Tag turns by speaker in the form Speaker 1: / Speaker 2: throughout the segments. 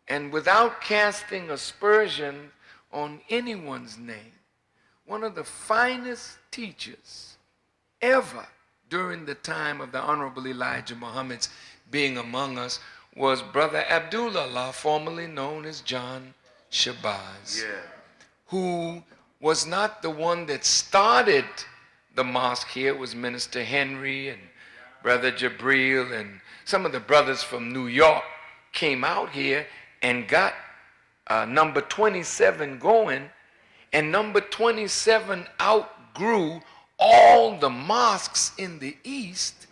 Speaker 1: and without casting aspersion on anyone's name, one of the finest teachers ever during the time of the Honorable Elijah Muhammad's being among us was Brother Abdul Allah, formerly known as John Shabazz, who was not the one that started the mosque here. It was Minister Henry and Brother Jabril and some of the brothers from New York came out here and got number 27 going, and number 27 outgrew all the mosques in the East,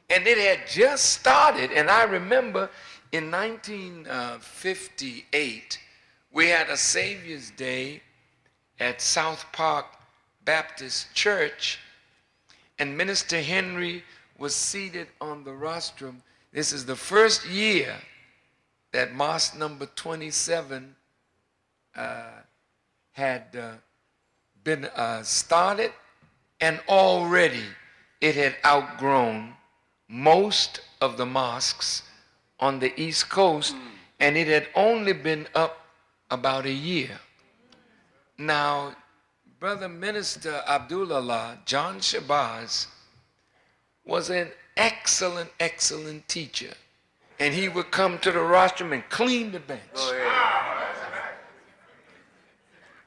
Speaker 1: and it had just started. And I remember in 1958, we had a Savior's Day at South Park Baptist Church, and Minister Henry was seated on the rostrum. This is the first year that mosque number 27 had been started, and already it had outgrown most of the mosques on the East Coast, and it had only been up about a year. Now, Brother Minister Abdul Allah, John Shabazz, was an excellent, excellent teacher. And he would come to the rostrum and clean the bench.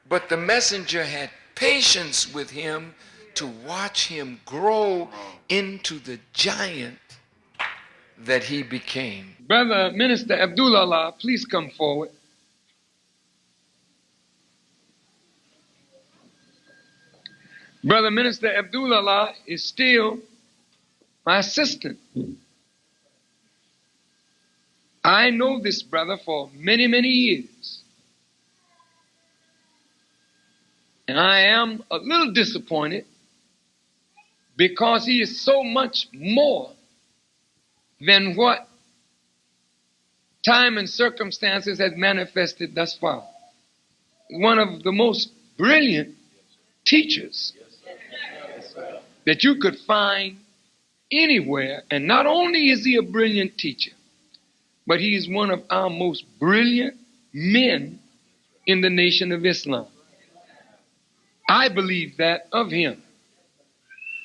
Speaker 1: But the messenger had patience with him to watch him grow into the giant that he became.
Speaker 2: Brother Minister Abdul Allah, please come forward. Brother Minister Abdul Allah is still my assistant. I know this brother for many, many years. And I am a little disappointed because he is so much more than what time and circumstances has manifested thus far. One of the most brilliant teachers that you could find anywhere. And not only is he a brilliant teacher, but he is one of our most brilliant men in the Nation of Islam. I believe that of him.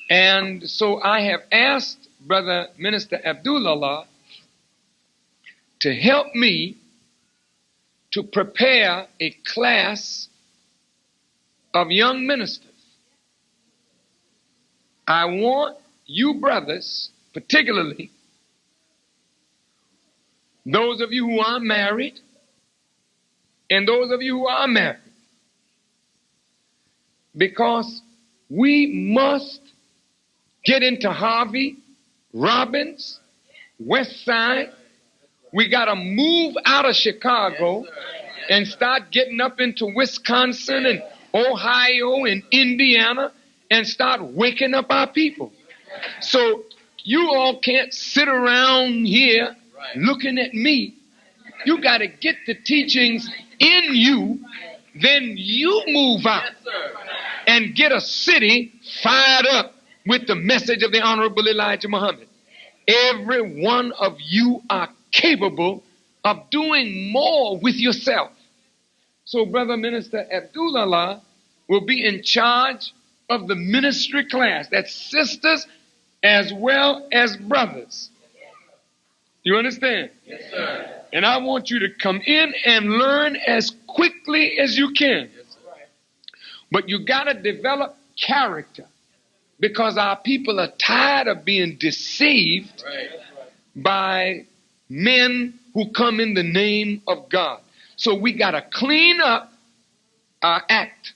Speaker 2: And so I have asked Brother Minister Abdul Allah to help me to prepare a class of young ministers. I want you brothers, particularly those of you who are married and those of you who are married, because we must get into Harvey, Robbins, West Side. We got to move out of Chicago and start getting up into Wisconsin and Ohio and Indiana and start waking up our people. So you all can't sit around here looking at me. You got to get the teachings in you, then you move out and get a city fired up with the message of the Honorable Elijah Muhammad. Every one of you are capable of doing more with yourself. So Brother Minister Abdul Allah will be in charge of the ministry class. That's sisters as well as brothers. You understand? Yes, sir. And I want you to come in and learn as quickly as you can. Yes, sir. But you got to develop character, because our people are tired of being deceived by men who come in the name of God. So we got to clean up our act.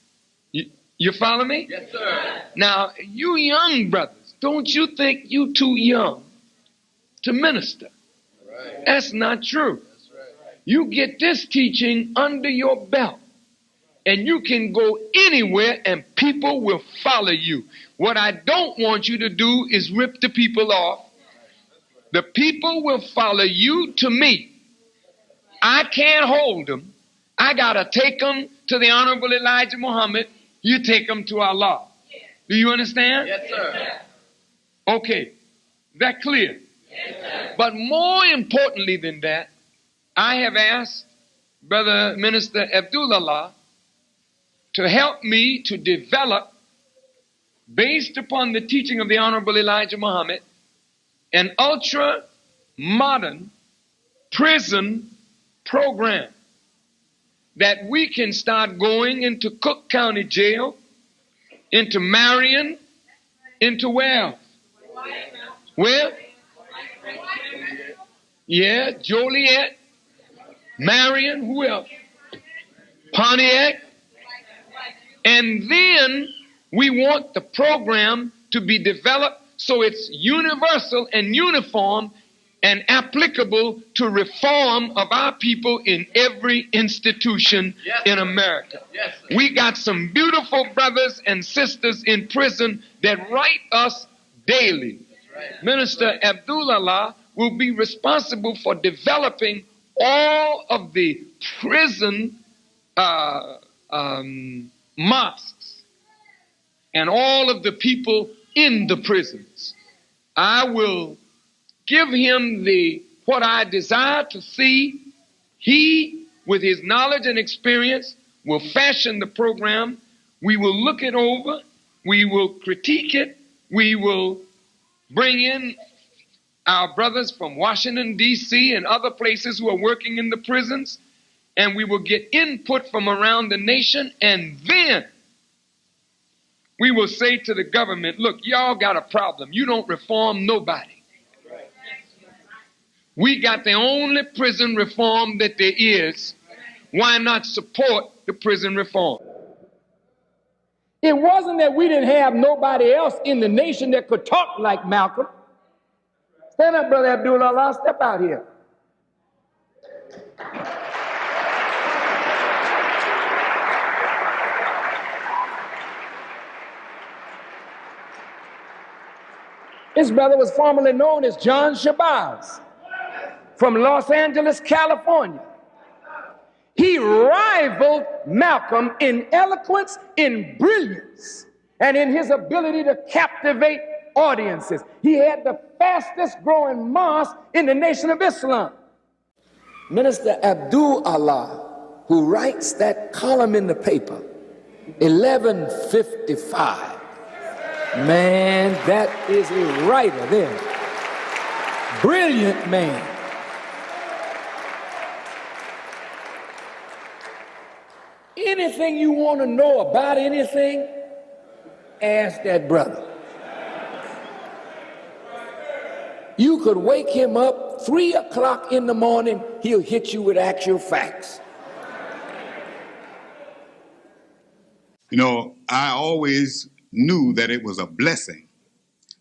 Speaker 2: You follow me? Yes, sir. Now, you young brothers, don't you think you too young to minister? Right. That's not true. That's right. You get this teaching under your belt, and you can go anywhere and people will follow you. What I don't want you to do is rip the people off. The people will follow you to me. I can't hold them. I got to take them to the Honorable Elijah Muhammad. You take them to Allah. Do you understand? Yes, sir. Okay. That clear? Yes, sir. But more importantly than that, I have asked Brother Minister Abdul Allah, to help me to develop, based upon the teaching of the Honorable Elijah Muhammad, an ultra-modern prison program that we can start going into Cook County Jail, into Marion, into where? Where? Yeah, Joliet, Marion, who else? Pontiac. And then we want the program to be developed so it's universal and uniform and applicable to reform of our people in every institution in America. We got some beautiful brothers and sisters in prison that write us daily. Minister Abdul Allah will be responsible for developing all of the prison mosques and all of the people in the prisons. I will give him what I desire to see. He, with his knowledge and experience, will fashion the program. We will look it over. We will critique it. We will bring in our brothers from Washington, D.C. and other places who are working in the prisons, and we will get input from around the nation, and then we will say to the government, look, y'all got a problem. You don't reform nobody. We got the only prison reform that there is. Why not support the prison reform? It wasn't that we didn't have nobody else in the nation that could talk like Malcolm. Stand up, Brother Abdul Allah. Step out here. This brother was formerly known as John Shabazz from Los Angeles, California. He rivaled Malcolm in eloquence, in brilliance, and in his ability to captivate audiences. He had the fastest growing mosque in the Nation of Islam. Minister Abdul Allah, who writes that column in the paper, 1155. Man, that is a writer there. Brilliant man. Anything you want to know about anything, ask that brother. You could wake him up 3 o'clock in the morning, he'll hit you with actual facts.
Speaker 3: You know, I always knew that it was a blessing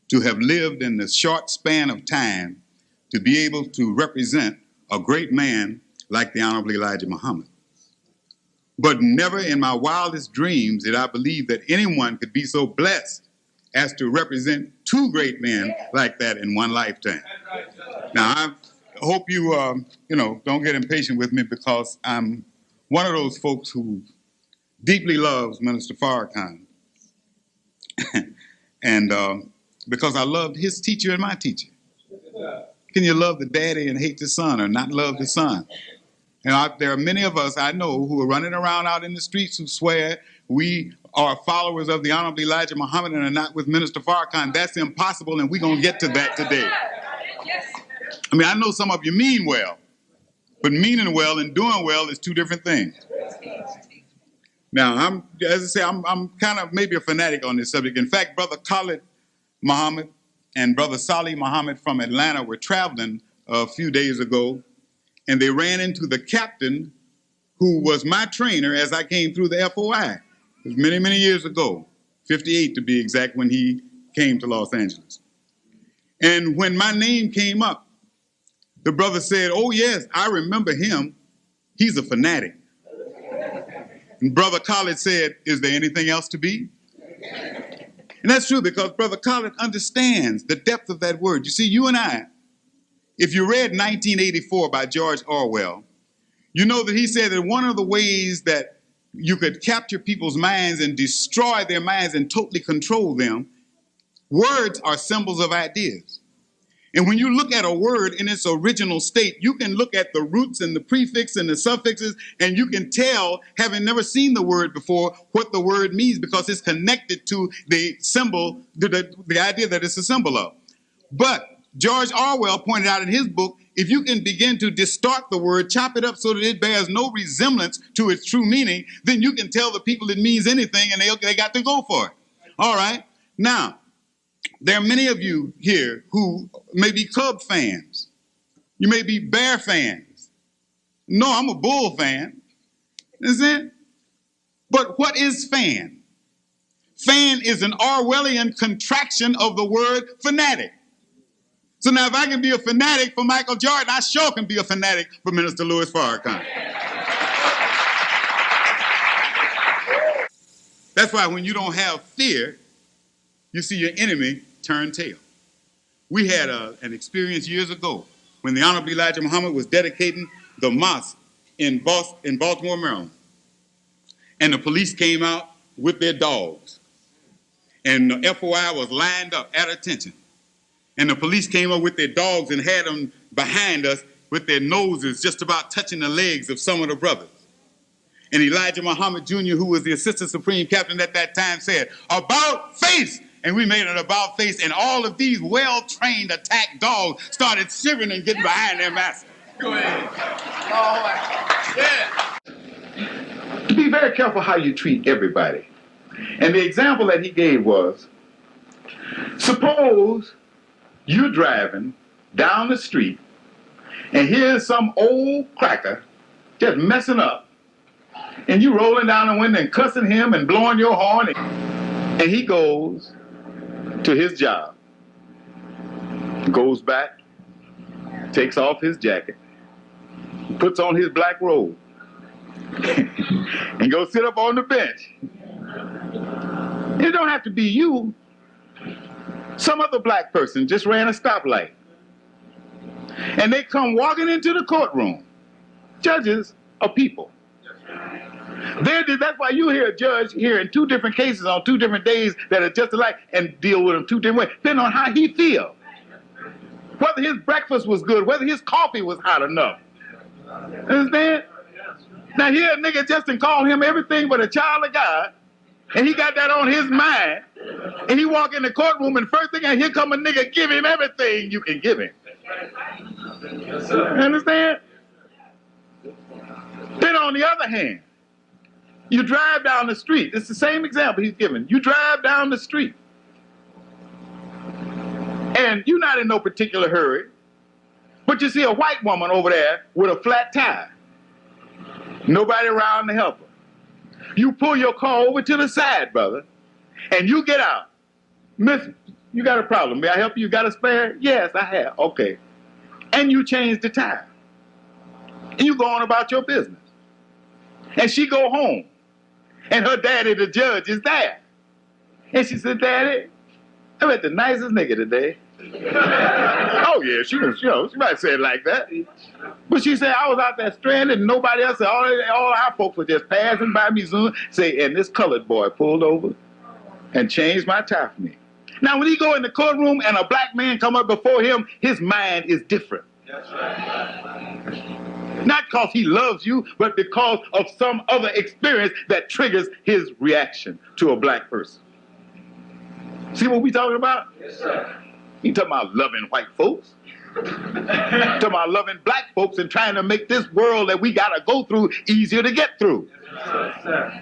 Speaker 3: to have lived in the short span of time to be able to represent a great man like the Honorable Elijah Muhammad. But never in my wildest dreams did I believe that anyone could be so blessed as to represent two great men like that in one lifetime. Now, I hope you, don't get impatient with me, because I'm one of those folks who deeply loves Minister Farrakhan. And because I loved his teacher and my teacher. Can you love the daddy and hate the son, or not love the son? You know, there are many of us I know who are running around out in the streets who swear we are followers of the Honorable Elijah Muhammad and are not with Minister Farrakhan. That's impossible, and we're going to get to that today. I mean, I know some of you mean well, but meaning well and doing well is two different things. Now, I'm kind of maybe a fanatic on this subject. In fact, Brother Khalid Muhammad and Brother Salih Muhammad from Atlanta were traveling a few days ago, and they ran into the captain who was my trainer as I came through the FOI. It was many, many years ago, 58 to be exact, when he came to Los Angeles. And when my name came up, the brother said, "Oh yes, I remember him. He's a fanatic." And Brother Khalid said, "Is there anything else to be?" And that's true, because Brother Khalid understands the depth of that word. You see, you and I, if you read 1984 by George Orwell, you know that he said that one of the ways that you could capture people's minds and destroy their minds and totally control them, words are symbols of ideas. And when you look at a word in its original state, you can look at the roots and the prefix and the suffixes, and you can tell, having never seen the word before, what the word means because it's connected to the symbol, the idea that it's a symbol of. But George Orwell pointed out in his book, if you can begin to distort the word, chop it up so that it bears no resemblance to its true meaning, then you can tell the people it means anything and they got to go for it. All right. Now, there are many of you here who may be Cub fans. You may be Bear fans. No, I'm a Bull fan. Is it? But what is fan? Fan is an Orwellian contraction of the word fanatic. So now if I can be a fanatic for Michael Jordan, I sure can be a fanatic for Minister Louis Farrakhan. That's why when you don't have fear, you see your enemy turn tail. We had an experience years ago when the Honorable Elijah Muhammad was dedicating the mosque in Baltimore, Maryland. And the police came out with their dogs. And the FOI was lined up at attention. And the police came up with their dogs and had them behind us with their noses just about touching the legs of some of the brothers. And Elijah Muhammad Jr., who was the Assistant Supreme Captain at that time, said, "About face!" And we made an about face, and all of these well-trained attack dogs started shivering and getting behind their master. Go ahead.
Speaker 4: Yeah. Be very careful how you treat everybody. And the example that he gave was, suppose you're driving down the street and here's some old cracker just messing up, and you rolling down the window and cussing him and blowing your horn, and he goes to his job, goes back, takes off his jacket, puts on his black robe, and goes sit up on the bench. It don't have to be you. Some other black person just ran a stoplight. And they come walking into the courtroom. Judges are people. That's why you hear a judge hearing two different cases on 2 different days that are just alike and deal with them 2 different ways, depending on how he feels. Whether his breakfast was good, whether his coffee was hot enough. Understand? Now here a nigga just called him everything but a child of God, and he got that on his mind, and he walk in the courtroom and first thing, and here come a nigga, give him everything you can give him. Yes, sir. Understand? Then on the other hand, you drive down the street. It's the same example he's given. You drive down the street, and you're not in no particular hurry, but you see a white woman over there with a flat tire. Nobody around to help her. You pull your car over to the side, brother, and you get out. Miss, you got a problem. May I help you? You got a spare? Yes, I have. Okay. And you change the tire. And you go on about your business. And she go home. And her daddy, the judge, is there. And she said, "Daddy, I met the nicest nigga today." Oh, yeah, she might say it like that. But she said, "I was out there stranded and nobody else, all our folks were just passing by me soon." Say, and this colored boy pulled over and changed my tire for me. Now, when he go in the courtroom and a black man come up before him, his mind is different. That's right. Not because he loves you, but because of some other experience that triggers his reaction to a black person. See what we talking about? Yes, sir. He talking about loving white folks. Talking about loving black folks and trying to make this world that we gotta go through easier to get through. Yes, sir.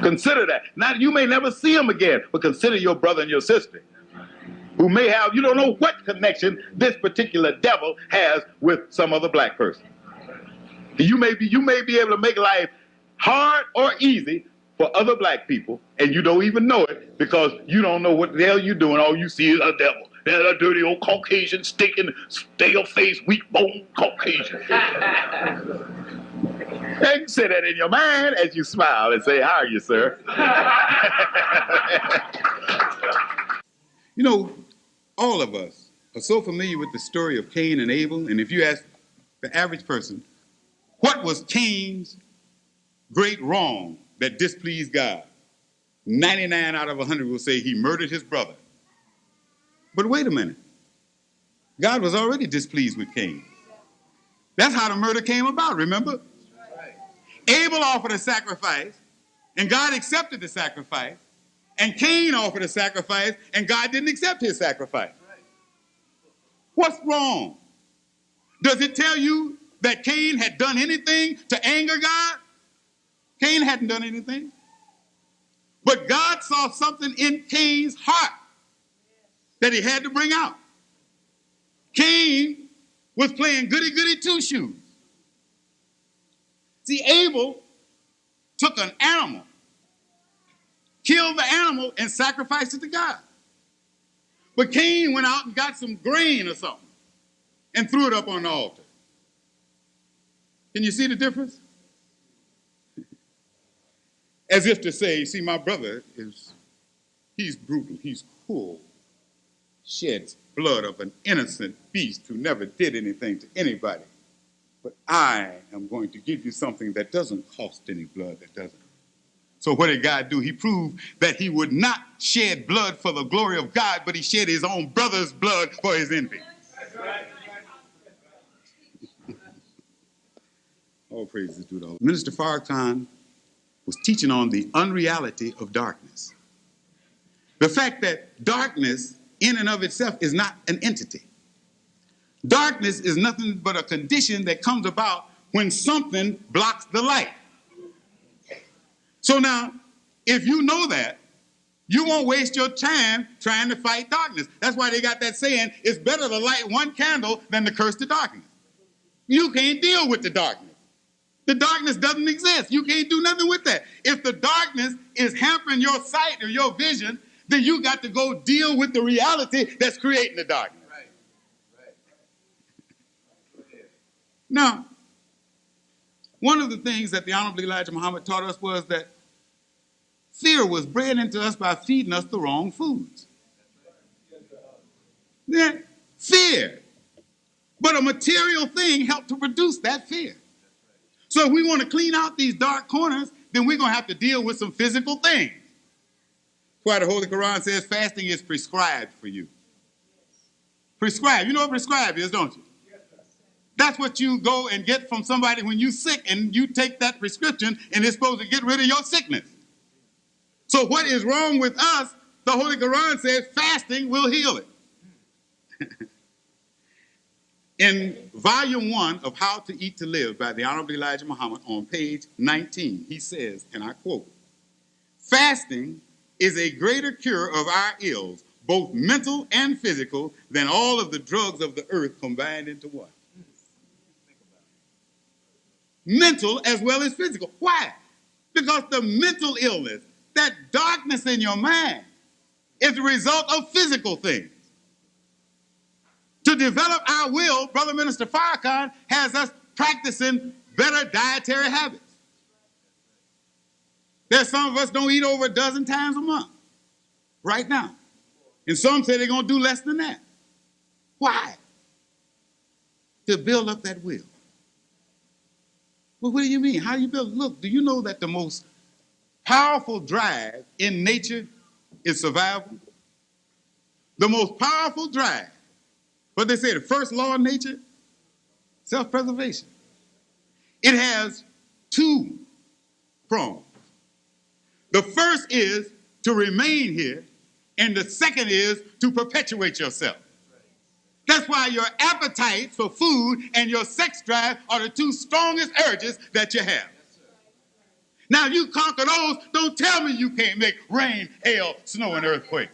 Speaker 4: Consider that. Now, you may never see them again, but consider your brother and your sister who may have, you don't know what connection this particular devil has with some other black person. You may be able to make life hard or easy for other black people, and you don't even know it because you don't know what the hell you're doing. All you see is a devil. There's a dirty old Caucasian, stinking, stale-faced, weak-boned Caucasian. And you say that in your mind as you smile and say, "How are you, sir?"
Speaker 3: You know, all of us are so familiar with the story of Cain and Abel, and if you ask the average person, what was Cain's great wrong that displeased God? 99 out of 100 will say he murdered his brother. But wait a minute. God was already displeased with Cain. That's how the murder came about, remember? Abel offered a sacrifice, and God accepted the sacrifice. And Cain offered a sacrifice, and God didn't accept his sacrifice. What's wrong? Does it tell you that Cain had done anything to anger God? Cain hadn't done anything. But God saw something in Cain's heart that he had to bring out. Cain was playing goody-goody two-shoes. See, Abel took an animal, killed the animal, and sacrificed it to God. But Cain went out and got some grain or something and threw it up on the altar. Can you see the difference? As if to say, see, my brother he's brutal, he's cruel, sheds blood of an innocent beast who never did anything to anybody. But I am going to give you something that doesn't cost any blood, that doesn't. So what did God do? He proved that he would not shed blood for the glory of God, but he shed his own brother's blood for his envy. All praises to the Lord. Minister Farrakhan was teaching on the unreality of darkness. The fact that darkness in and of itself is not an entity. Darkness is nothing but a condition that comes about when something blocks the light. So now, if you know that, you won't waste your time trying to fight darkness. That's why they got that saying, it's better to light one candle than to curse the darkness. You can't deal with the darkness. The darkness doesn't exist. You can't do nothing with that. If the darkness is hampering your sight or your vision, then you got to go deal with the reality that's creating the darkness. Now, one of the things that the Honorable Elijah Muhammad taught us was that fear was bred into us by feeding us the wrong foods. Yeah, fear. But a material thing helped to produce that fear. So if we want to clean out these dark corners, then we're going to have to deal with some physical things. That's why the Holy Quran says fasting is prescribed for you. Prescribed. You know what prescribed is, don't you? That's what you go and get from somebody when you're sick, and you take that prescription, and it's supposed to get rid of your sickness. So what is wrong with us? The Holy Quran says fasting will heal it. In volume 1 of How to Eat to Live by the Honorable Elijah Muhammad on page 19, he says, and I quote, fasting is a greater cure of our ills, both mental and physical, than all of the drugs of the earth combined into one. Mental as well as physical. Why? Because the mental illness, that darkness in your mind, is the result of physical things. To develop our will, Brother Minister Farrakhan has us practicing better dietary habits. There's some of us don't eat over a dozen times a month right now. And some say they're going to do less than that. Why? To build up that will. Well, what do you mean? How do you build? Look, do you know that the most powerful drive in nature is survival? The most powerful drive. What they say, the first law of nature? Self-preservation. It has 2 prongs. The first is to remain here, and the second is to perpetuate yourself. That's why your appetite for food and your sex drive are the 2 strongest urges that you have. Now, you conquer those, don't tell me you can't make rain, hail, snow, and earthquake.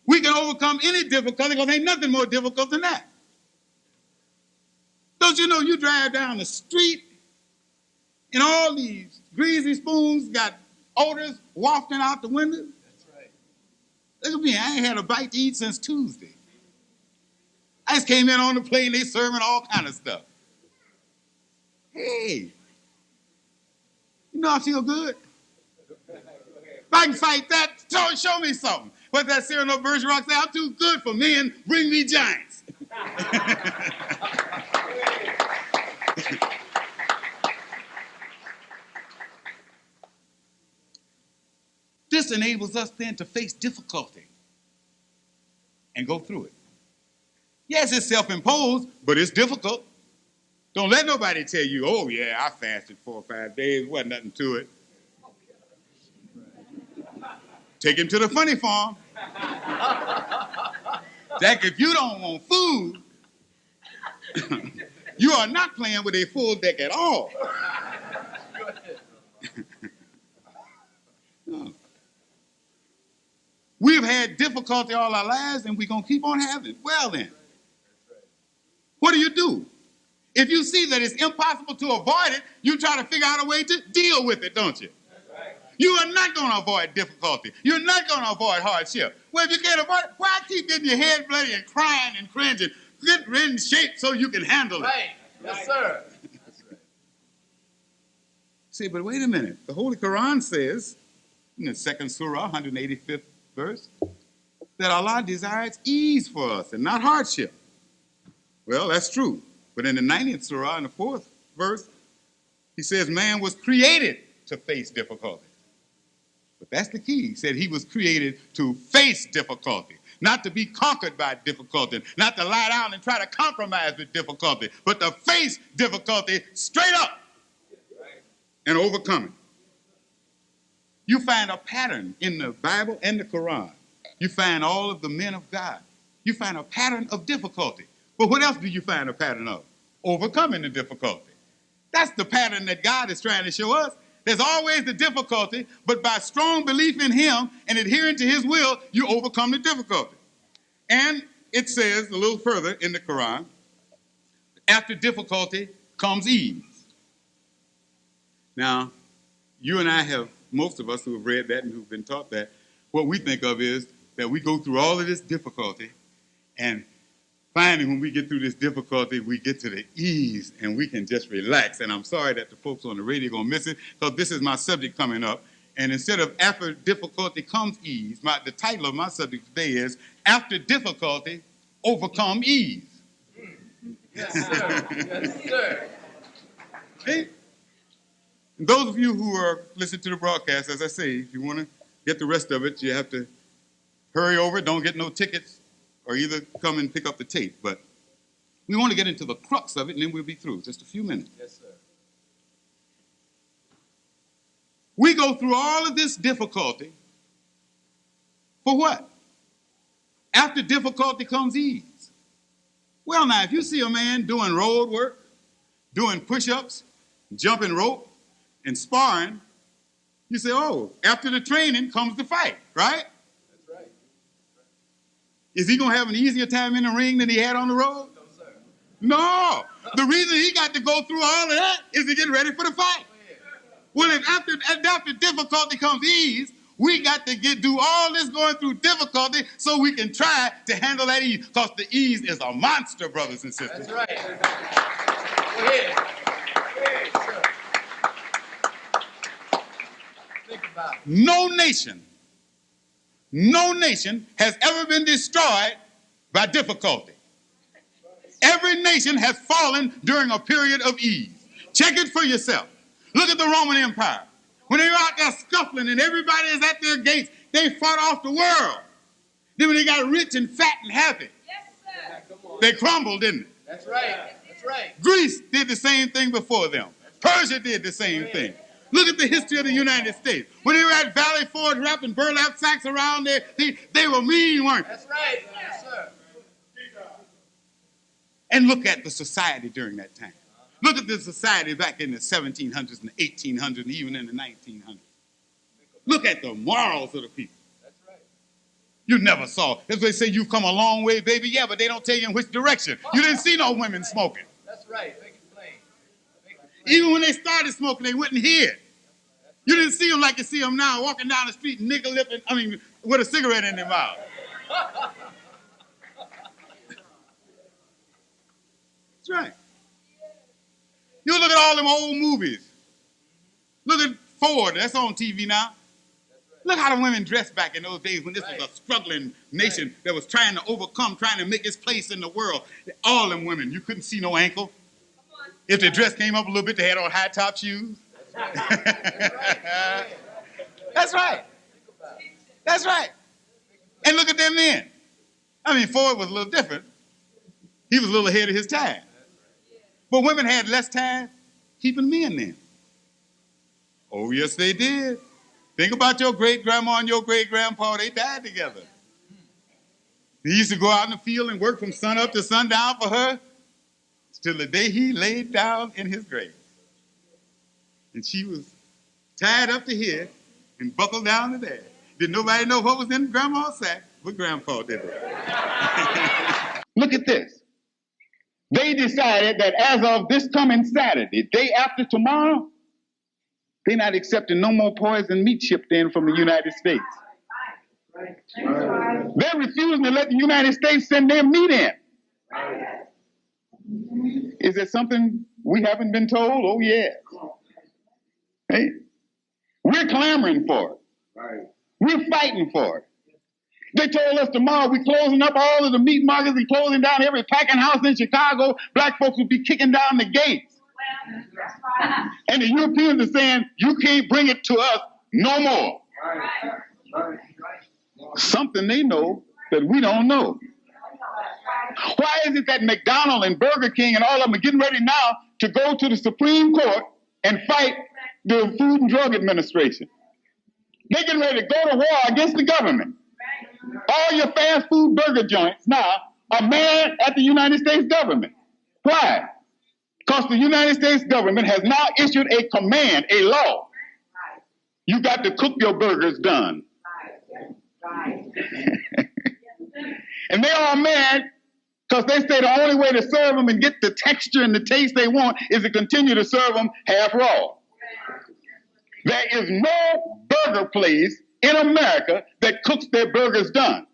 Speaker 3: We can overcome any difficulty because ain't nothing more difficult than that. Don't you know you drive down the street and all these greasy spoons got odors wafting out the window? That's right. Look at me, I ain't had a bite to eat since Tuesday. I just came in on the plane, they serving all kind of stuff. Hey, you know I feel good. If I can fight that, show me something. What that Cyrano Bergerac say, I'm too good for men, bring me giants. This enables us then to face difficulty and go through it. Yes, it's self-imposed, but it's difficult. Don't let nobody tell you, oh, yeah, I fasted 4 or 5 days. Wasn't nothing to it. Take him to the funny farm. Jack, if you don't want food, you are not playing with a full deck at all. No. We've had difficulty all our lives, and we're going to keep on having it. Well, then, what do? If you see that it's impossible to avoid it, you try to figure out a way to deal with it, don't you? You are not going to avoid difficulty. You're not going to avoid hardship. Well, if you can't avoid it, why keep getting your head bloody and crying and cringing? Get in shape so you can handle it.
Speaker 1: Right. Yes, sir.
Speaker 3: See, but wait a minute. The Holy Quran says, in the 2nd Surah, 185th verse, that Allah desires ease for us and not hardship. Well, that's true. But in the 90th Surah, in the 4th verse, he says man was created to face difficulty. But that's the key. He said he was created to face difficulty, not to be conquered by difficulty, not to lie down and try to compromise with difficulty, but to face difficulty straight up and overcome it. You find a pattern in the Bible and the Quran. You find all of the men of God. You find a pattern of difficulty. But what else do you find a pattern of? Overcoming the difficulty. That's the pattern that God is trying to show us. There's always the difficulty, but by strong belief in him and adhering to his will, you overcome the difficulty. And it says a little further in the Quran, after difficulty comes ease. Now, you and I have, most of us who have read that and who've been taught that, what we think of is that we go through all of this difficulty, and finally when we get through this difficulty, we get to the ease and we can just relax. And I'm sorry that the folks on the radio are going to miss it, because this is my subject coming up. And instead of after difficulty comes ease, the title of my subject today is After Difficulty, Overcome Ease.
Speaker 1: Yes, sir. Yes, sir.
Speaker 3: Okay? And those of you who are listening to the broadcast, as I say, if you want to get the rest of it, you have to hurry over, don't get no tickets, or either come and pick up the tape. But we want to get into the crux of it, and then we'll be through. Just a few minutes.
Speaker 1: Yes, sir.
Speaker 3: We go through all of this difficulty for what? After difficulty comes ease. Well, now, if you see a man doing road work, doing push-ups, jumping rope, and sparring, you say, oh, after the training comes the fight, right?
Speaker 1: That's right.
Speaker 3: Is he going to have an easier time in the ring than he had on the road?
Speaker 1: No, sir.
Speaker 3: No. The reason he got to go through all of that is to get ready for the fight. Well, if after difficulty comes ease, we got to do all this going through difficulty so we can try to handle that ease, because the ease is a monster, brothers and sisters.
Speaker 1: That's right. Go ahead. Go ahead, sir. Think about it.
Speaker 3: No nation has ever been destroyed by difficulty. Every nation has fallen during a period of ease. Check it for yourself. Look at the Roman Empire. When they were out there scuffling and everybody is at their gates, they fought off the world. Then when they got rich and fat and happy,
Speaker 1: Yes, sir.
Speaker 3: they crumbled, didn't it?
Speaker 1: That's right. That's right.
Speaker 3: Greece did the same thing before them. Persia did the same thing. Look at the history of the United States. When they were at Valley Forge wrapping burlap sacks around there, they were mean, weren't they?
Speaker 1: That's right. Yes, sir.
Speaker 3: And look at the society during that time. Look at the society back in the 1700s and the 1800s and even in the 1900s. Look at the morals of the people.
Speaker 1: That's right.
Speaker 3: You never saw. That's why they say you've come a long way, baby. Yeah, but they don't tell you in which direction. You didn't see no women smoking.
Speaker 1: That's right. Make it plain.
Speaker 3: Even when they started smoking, they wouldn't hear it. You didn't see them like you see them now, walking down the street, nigger-lipping, with a cigarette in their mouth. That's right. You look at all them old movies. Look at Ford, that's on TV now. Look how the women dressed back in those days when this was a struggling nation that was trying to overcome, trying to make its place in the world. All them women, you couldn't see no ankle. If their dress came up a little bit, they had on high-top shoes. That's right. That's right. And look at them men. I mean, Ford was a little different. He was a little ahead of his time. But women had less time keeping men then. Oh, yes, they did. Think about your great-grandma and your great-grandpa. They died together. He used to go out in the field and work from sun up to sundown for her till the day he laid down in his grave. And she was tied up to here and buckled down to there. Did nobody know what was in Grandma's sack? But Grandpa did it.
Speaker 4: Look at this. They decided that as of this coming Saturday, day after tomorrow, they're not accepting no more poisoned meat shipped in from the United States. They're refusing to let the United States send their meat in. Is there something we haven't been told? Oh, yes. Hey, we're clamoring for it. We're fighting for it. They told us tomorrow we're closing up all of the meat markets and closing down every packing house in Chicago. Black folks will be kicking down the gates. And the Europeans are saying, you can't bring it to us no more. Something they know that we don't know. Why is it that McDonald's and Burger King and all of them are getting ready now to go to the Supreme Court and fight the Food and Drug Administration? They're getting ready to go to war against the government. All your fast food burger joints now are mad at the United States government. Why? Because the United States government has now issued a command, a law. You got to cook your burgers done. And they all mad because they say the only way to serve them and get the texture and the taste they want is to continue to serve them half raw. There is no burger place in America that cooks their burgers done.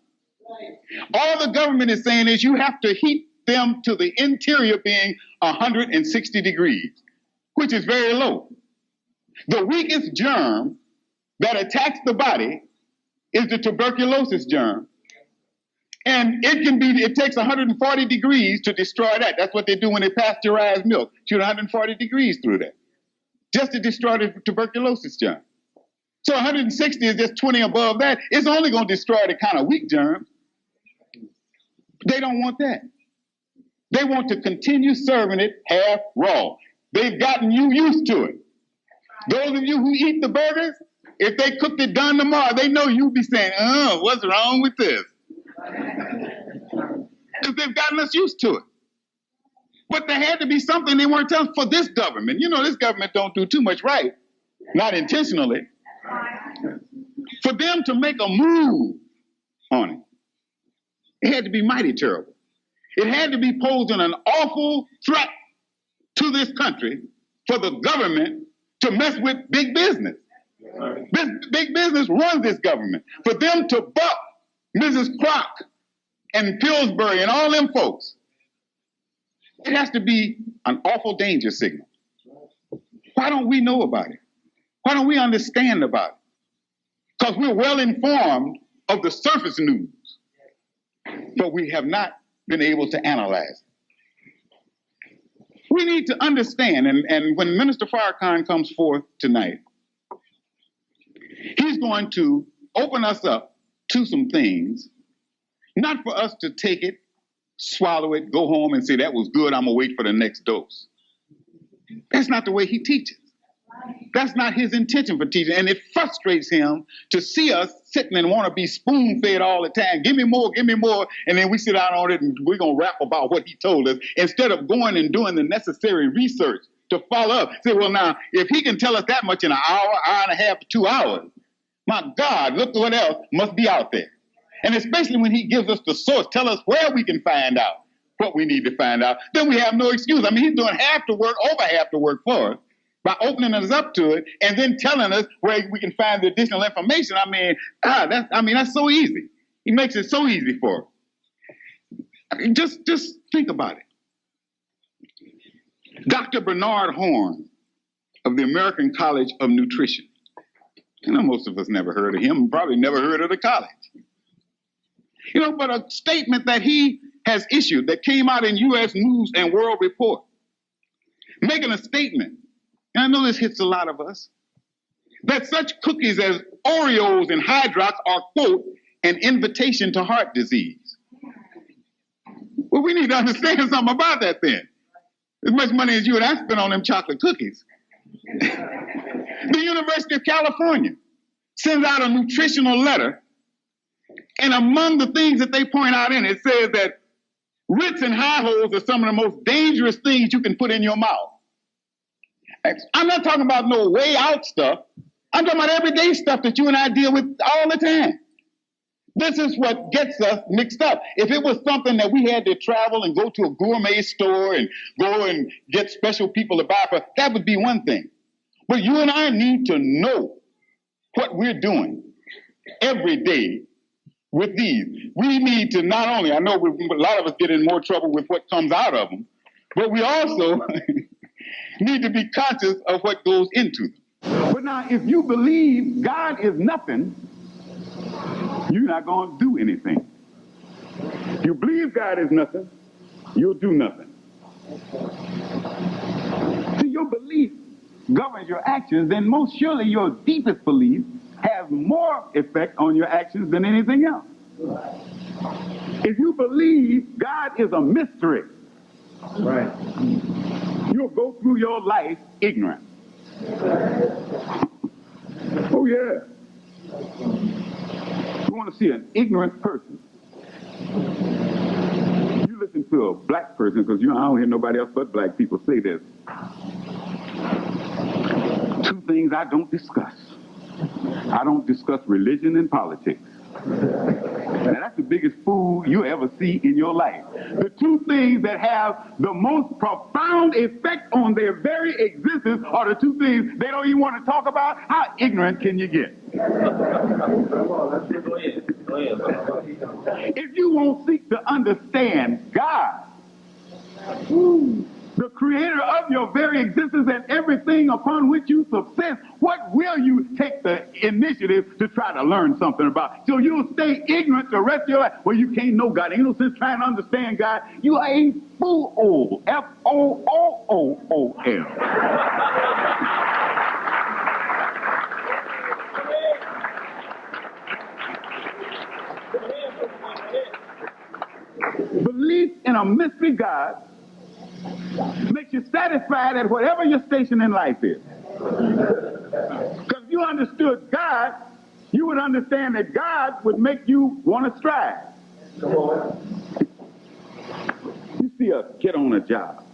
Speaker 4: All the government is saying is you have to heat them to the interior being 160 degrees, which is very low. The weakest germ that attacks the body is the tuberculosis germ. And it takes 140 degrees to destroy that. That's what they do when they pasteurize milk. Shoot 140 degrees through that, just to destroy the tuberculosis germ. So 160 is just 20 above that. It's only going to destroy the kind of weak germs. They don't want that. They want to continue serving it half raw. They've gotten you used to it. Those of you who eat the burgers, if they cooked it done tomorrow, they know you'll be saying, oh, what's wrong with this? Because they've gotten us used to it. But there had to be something they weren't telling for this government. You know, this government don't do too much right, not intentionally. For them to make a move on it, it had to be mighty terrible. It had to be posing an awful threat to this country for the government to mess with big business. Big business runs this government. For them to buck Mrs. Kroc and Pillsbury and all them folks, it has to be an awful danger signal. Why don't we know about it? Why don't we understand about it? Because we're well informed of the surface news, but we have not been able to analyze it. We need to understand, and when Minister Farrakhan comes forth tonight, he's going to open us up to some things, not for us to take it, swallow it, go home and say, that was good, I'm going to wait for the next dose. That's not the way he teaches. That's not his intention for teaching. And it frustrates him to see us sitting and want to be spoon-fed all the time. Give me more, give me more. And then we sit down on it and we're going to rap about what he told us instead of going and doing the necessary research to follow up. Say, well, now, if he can tell us that much in an hour, hour and a half, 2 hours, my God, look what else must be out there. And especially when he gives us the source, tell us where we can find out what we need to find out, then we have no excuse. I mean, he's doing half the work, over half the work for us, by opening us up to it and then telling us where we can find the additional information. That's so easy. He makes it so easy for us. I mean, just think about it. Dr. Bernard Horn of the American College of Nutrition. You know, most of us never heard of him, probably never heard of the college. You know, but a statement that he has issued that came out in U.S. News and World Report, making a statement, and I know this hits a lot of us,
Speaker 3: that such cookies as Oreos and Hydrox are, quote, an invitation to heart disease. Well, we need to understand something about that then. As much money as you and I spent on them chocolate cookies. The University of California sends out a nutritional letter, and among the things that they point out in it says that Ritz and High Holes are some of the most dangerous things you can put in your mouth. I'm not talking about no way out stuff. I'm talking about everyday stuff that you and I deal with all the time. This is what gets us mixed up. If it was something that we had to travel and go to a gourmet store and go and get special people to buy for, that would be one thing. But you and I need to know what we're doing every day with these. We need to not only, I know a lot of us get in more trouble with what comes out of them, but we also need to be conscious of what goes into them. But now, if you believe God is nothing, you're not going to do anything. If you believe God is nothing, you'll do nothing. See, your belief governs your actions, then most surely your deepest belief has more effect on your actions than anything else. If you believe God is a mystery, right, you'll go through your life ignorant. Oh, yeah. You want to see an ignorant person? You listen to a black person, because I don't hear nobody else but black people say this. Two things I don't discuss. I don't discuss religion and politics. Now, that's the biggest fool you ever see in your life. The two things that have the most profound effect on their very existence are the two things they don't even want to talk about. How ignorant can you get? If you won't seek to understand God, the creator of your very existence and everything upon which you subsist, what will you take the initiative to try to learn something about? So you'll stay ignorant the rest of your life. Well, you can't know God. Ain't no sense trying to understand God. You are a fool. F-O-O-O-O-L. Belief in a mystery God makes you satisfied at whatever your station in life is. Because if you understood God, you would understand that God would make you want to strive. You see us get on a job,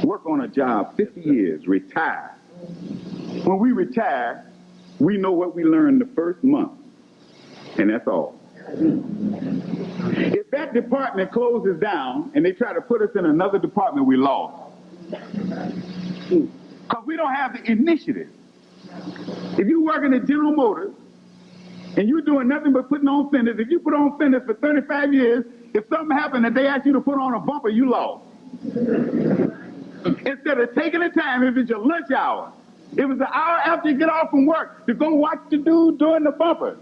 Speaker 3: work on a job 50 years, retire. When we retire, we know what we learned the first month, and that's all. If that department closes down and they try to put us in another department, we lost. Because we don't have the initiative. If you working at General Motors and you're doing nothing but putting on fenders, if you put on fenders for 35 years, if something happened that they asked you to put on a bumper, you lost. Instead of taking the time, if it's your lunch hour, it was the hour after you get off from work to go watch the dude doing the bumper.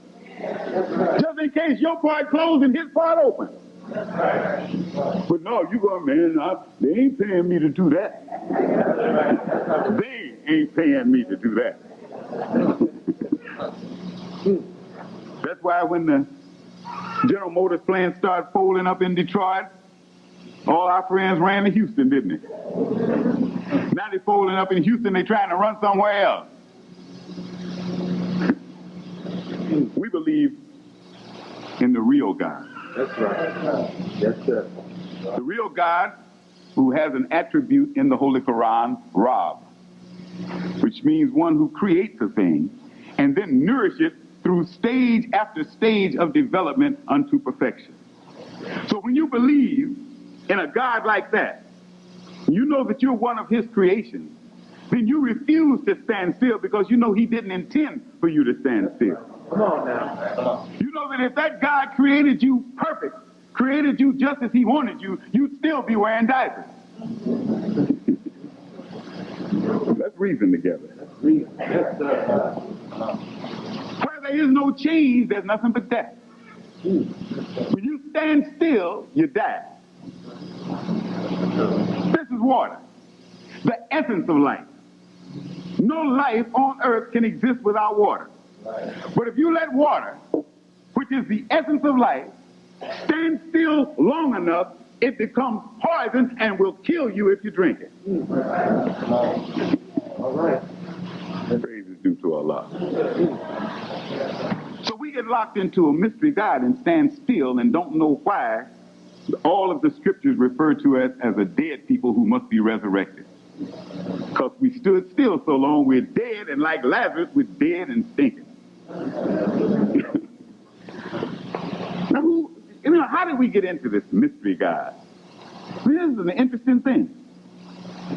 Speaker 3: Just in case your part closed and his part open. But no, you go, man, they ain't paying me to do that. They ain't paying me to do that. That's why when the General Motors plant started folding up in Detroit, all our friends ran to Houston, didn't they? Now they're folding up in Houston, they're trying to run somewhere else. We believe in the real God.
Speaker 4: That's right. Yes, sir.
Speaker 3: The real God who has an attribute in the Holy Quran, Rab, which means one who creates a thing and then nourishes it through stage after stage of development unto perfection. So when you believe in a God like that, you know that you're one of his creations, then you refuse to stand still because you know he didn't intend for you to stand still.
Speaker 4: Come on now. Come on.
Speaker 3: You know that if that God created you perfect, created you just as he wanted you, you'd still be wearing diapers. Let's reason together.
Speaker 4: Let's reason. Yes, sir.
Speaker 3: Where there is no change, there's nothing but death. When you stand still, you die. This is water, the essence of life.
Speaker 4: No life on earth can exist without water. But if you let water, which is the essence of life, stand still long enough, it becomes poison and will kill you if you drink it. All right. Praise is due to Allah. So we get locked into a mystery God and stand still and don't know why all of the scriptures refer to us as a dead people who must be resurrected. Because we stood still so long, we're dead, and like Lazarus, we're dead and stinking. Now, how did we get into this mystery God? This is an interesting thing.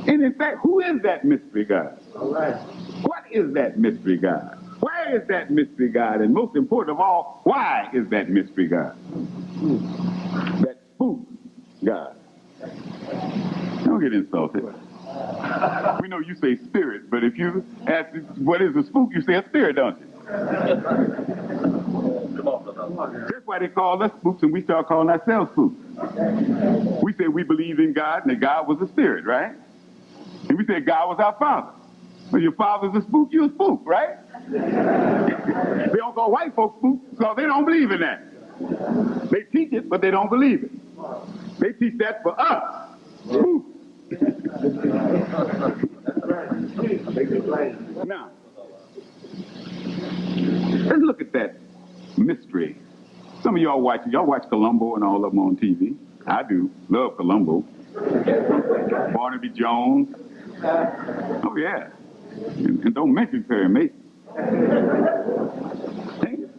Speaker 4: And in fact, who is that mystery God? All right. What is that mystery God? Where is that mystery God? And most important of all, why is that mystery God? That spook God. Don't get insulted. We know you say spirit, but if you ask what is a spook, you say a spirit, don't you? That's why they call us spooks, and we start calling ourselves spooks. We say we believe in God, and that God was a spirit, right? And we say God was our father. Well, your father's a spook, you're a spook, right? They don't call white folks spooks because they don't believe in that. They teach it, but they don't believe it. They teach that for us. Spooks. Now, let's look at that mystery. Some of y'all watch Columbo and all of them on TV. I do. Love Columbo. Barnaby Jones. Oh, yeah. And don't mention Perry Mason.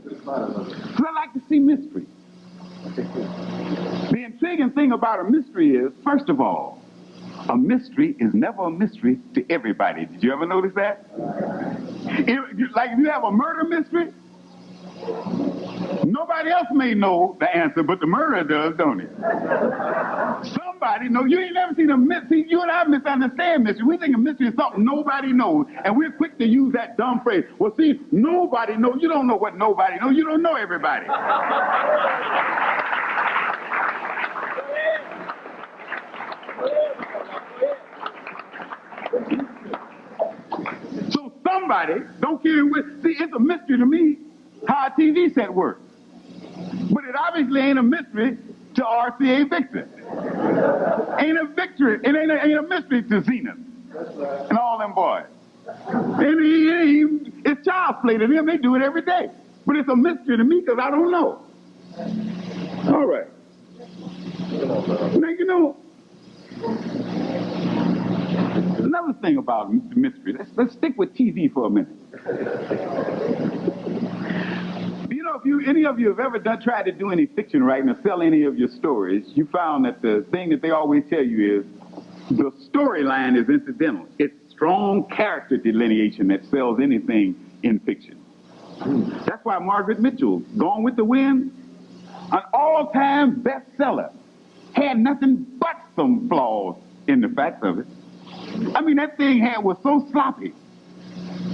Speaker 4: Because I like to see mystery. The intriguing thing about a mystery is, first of all, a mystery is never a mystery to everybody. Did you ever notice that? If you have a murder mystery, nobody else may know the answer, but the murderer does, don't he? Somebody knows. You ain't never seen a mystery. You and I misunderstand mystery. We think a mystery is something nobody knows, and we're quick to use that dumb phrase. Well, see, nobody knows. You don't know what nobody knows. You don't know everybody. So somebody, don't care what, see, it's a mystery to me how a TV set works. But it obviously ain't a mystery to RCA Victor. Ain't a victory, it ain't a mystery to Zenith and all them boys. It's child's play to them, they do it every day. But it's a mystery to me because I don't know. All right. Now, you know, another thing about mystery, let's stick with TV for a minute. You know, if any of you have ever tried to do any fiction writing or sell any of your stories, you found that the thing that they always tell you is the storyline is incidental. It's strong character delineation that sells anything in fiction. That's why Margaret Mitchell's Gone with the Wind, an all-time bestseller, had nothing but some flaws in the facts of it. I mean, that thing was so sloppy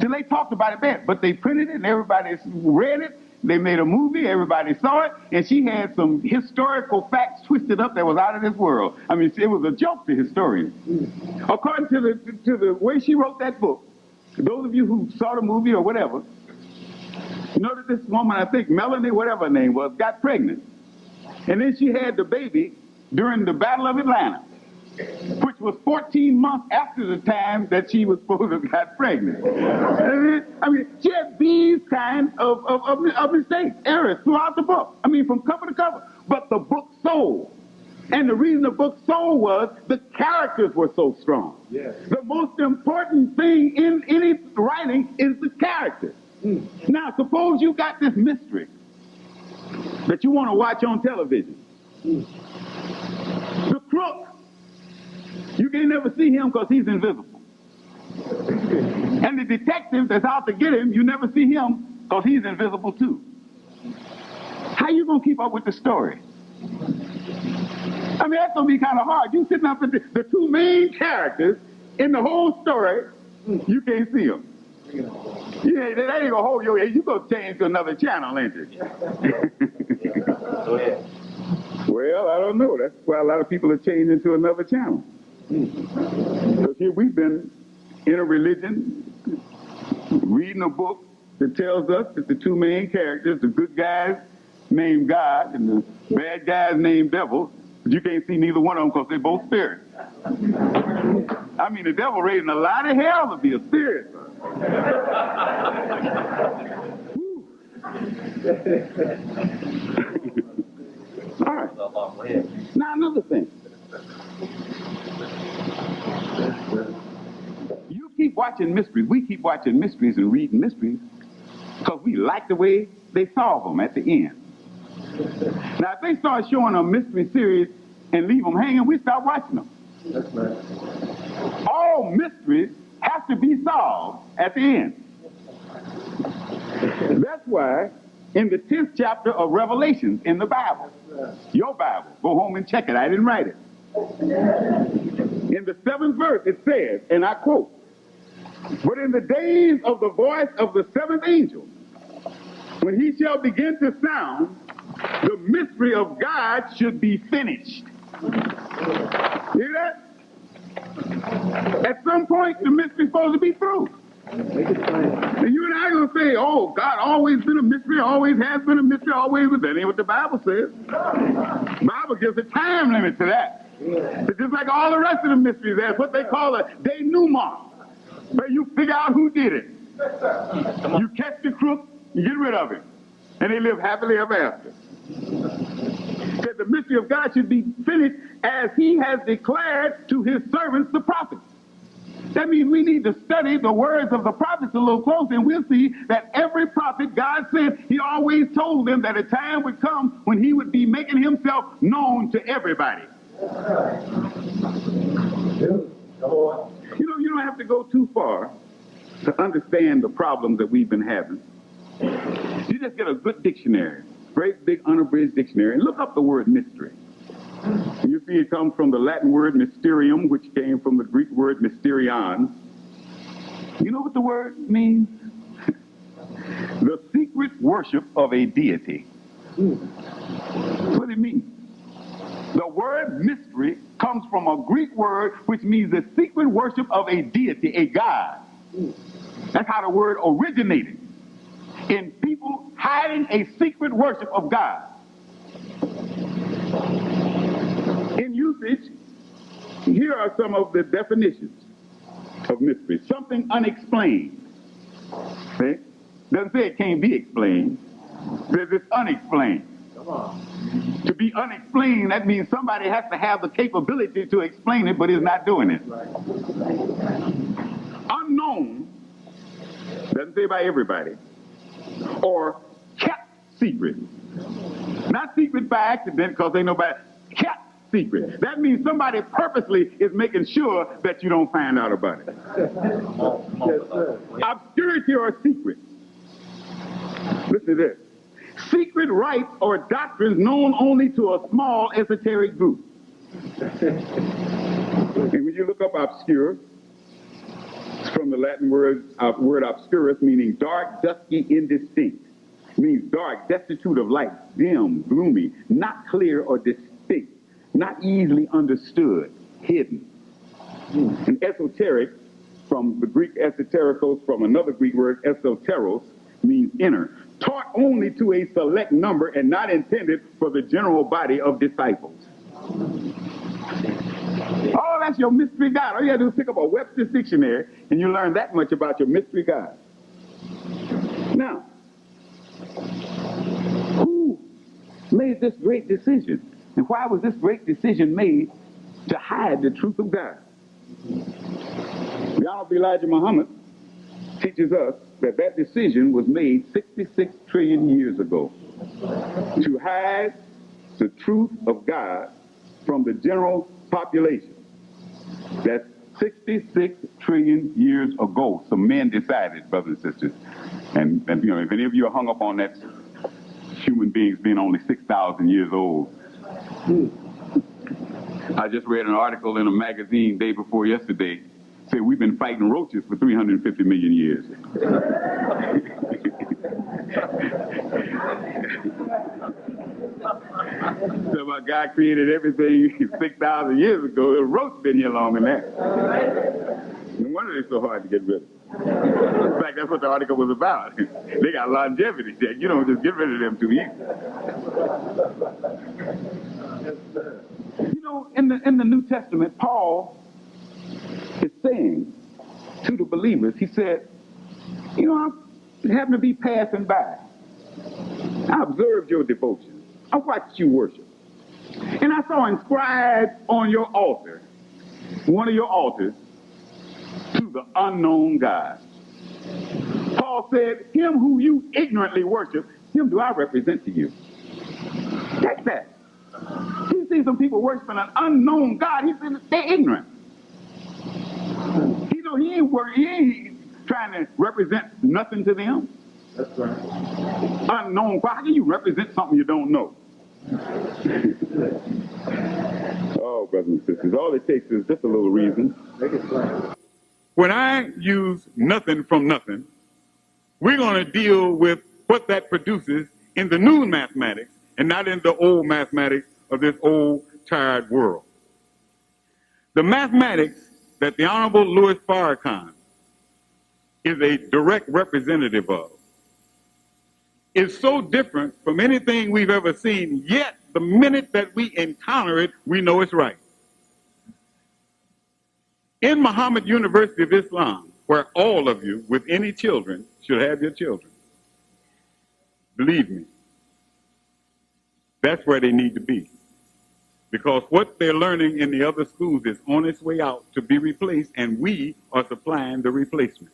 Speaker 4: till they talked about it bad, but they printed it and everybody read it. They made a movie, everybody saw it, and she had some historical facts twisted up that was out of this world. I mean, it was a joke to historians. According to the way she wrote that book, those of you who saw the movie or whatever, you know that this woman, I think Melanie, whatever her name was, got pregnant. And then she had the baby during the Battle of Atlanta, which was 14 months after the time that she was supposed to have got pregnant. I mean, she had these kind of mistakes, errors throughout the book. I mean, from cover to cover. But the book sold. And the reason the book sold was the characters were so strong. Yes. The most important thing in any writing is the characters. Now, suppose you got this mystery that you want to watch on television. The crook, you can never see him because he's invisible. And the detective that's out to get him, you never see him because he's invisible too. How you going to keep up with the story? I mean, that's going to be kind of hard. You sitting up with the two main characters in the whole story, you can't see them. Yeah, that ain't going to hold your head. You're going to change to another channel, ain't you? Well, I don't know. That's why a lot of people are changing to another channel. Because here we've been in a religion reading a book that tells us that the two main characters, the good guys named God and the bad guys named devil, but you can't see neither one of them because they're both spirits. I mean, the devil raising a lot of hell to be a spirit. All right. Now another thing. You keep watching mysteries. We keep watching mysteries and reading mysteries because we like the way they solve them at the end. Now, if they start showing a mystery series and leave them hanging, we stop watching them.
Speaker 5: That's right.
Speaker 4: All mysteries have to be solved at the end. That's why in the 10th chapter of Revelation in the Bible, your Bible, go home and check it. I didn't write it. In the 7th verse, it says, and I quote, "But in the days of the voice of the 7th angel, when he shall begin to sound, the mystery of God should be finished." Hear that? At some point, the mystery's supposed to be through. And you and I are going to say, oh, God always been a mystery, always has been a mystery, always was. That ain't what the Bible says. The Bible gives a time limit to that. It's just like all the rest of the mysteries. That's what they call a denouement, where you figure out who did it. You catch the crook, you get rid of him. And they live happily ever after. That the mystery of God should be finished as he has declared to his servants, the prophets. That means we need to study the words of the prophets a little closer, and we'll see that every prophet, God said, he always told them that a time would come when he would be making himself known to everybody. You know, you don't have to go too far to understand the problems that we've been having. You just get a good dictionary, great big unabridged dictionary, and look up the word mystery. And you see it comes from the Latin word mysterium, which came from the Greek word mysterion. You know what the word means? The secret worship of a deity. That's what it means. The word mystery comes from a Greek word which means the secret worship of a deity, a god. That's how the word originated. In people hiding a secret worship of God. In usage, here are some of the definitions of mystery. Something unexplained. See? Doesn't say it can't be explained. It says it's unexplained. Come on. To be unexplained, that means somebody has to have the capability to explain it, but is not doing it. Right. Unknown, doesn't say by everybody. Or kept secret. Not secret by accident because ain't nobody. Kept secret. That means somebody purposely is making sure that you don't find out about it. Obscurity or secret. Listen to this. Secret rites or doctrines known only to a small esoteric group. And when you look up obscure, it's from the Latin word obscurus, meaning dark, dusky, indistinct. It means dark, destitute of light, dim, gloomy, not clear or distinct, not easily understood, hidden. And esoteric, from the Greek esoterikos, from another Greek word, esoteros, means inner, taught only to a select number and not intended for the general body of disciples. Oh, that's your mystery God. All you gotta do is pick up a Webster's dictionary and you learn that much about your mystery God. Now, who made this great decision? And why was this great decision made to hide the truth of God? The Honorable Elijah Muhammad teaches us that that decision was made 66 trillion years ago to hide the truth of God from the general population. That's 66 trillion years ago. Some men decided, brothers and sisters. And you know, if any of you are hung up on that human beings being only 6,000 years old, I just read an article in a magazine day before yesterday. Said we've been fighting roaches for 350 million years. So my God created everything 6,000 years ago. The roach been here longer than that. No wonder they're so hard to get rid of. In fact, that's what the article was about. They got longevity check. You don't just get rid of them too easy. You know, in the New Testament, Paul is saying to the believers, he said, you know, I happened to be passing by. I observed your devotion. I watched you worship. And I saw inscribed on your altar, one of your altars, to the unknown God. Paul said, him who you ignorantly worship, him do I represent to you. Take that. You see some people worshiping an unknown God. He said they're ignorant. He ain't trying to represent nothing to them. That's right. Unknown. How can you represent something you don't know? Oh, brothers and sisters, all it takes is just a little reason. Make it plain. When I use nothing from nothing, we're going to deal with what that produces in the new mathematics and not in the old mathematics of this old, tired world. The mathematics that the Honorable Louis Farrakhan is a direct representative of is so different from anything we've ever seen, yet the minute that we encounter it, we know it's right. In Muhammad University of Islam, where all of you with any children should have your children, believe me, that's where they need to be. Because what they're learning in the other schools is on its way out to be replaced, and we are supplying the replacement.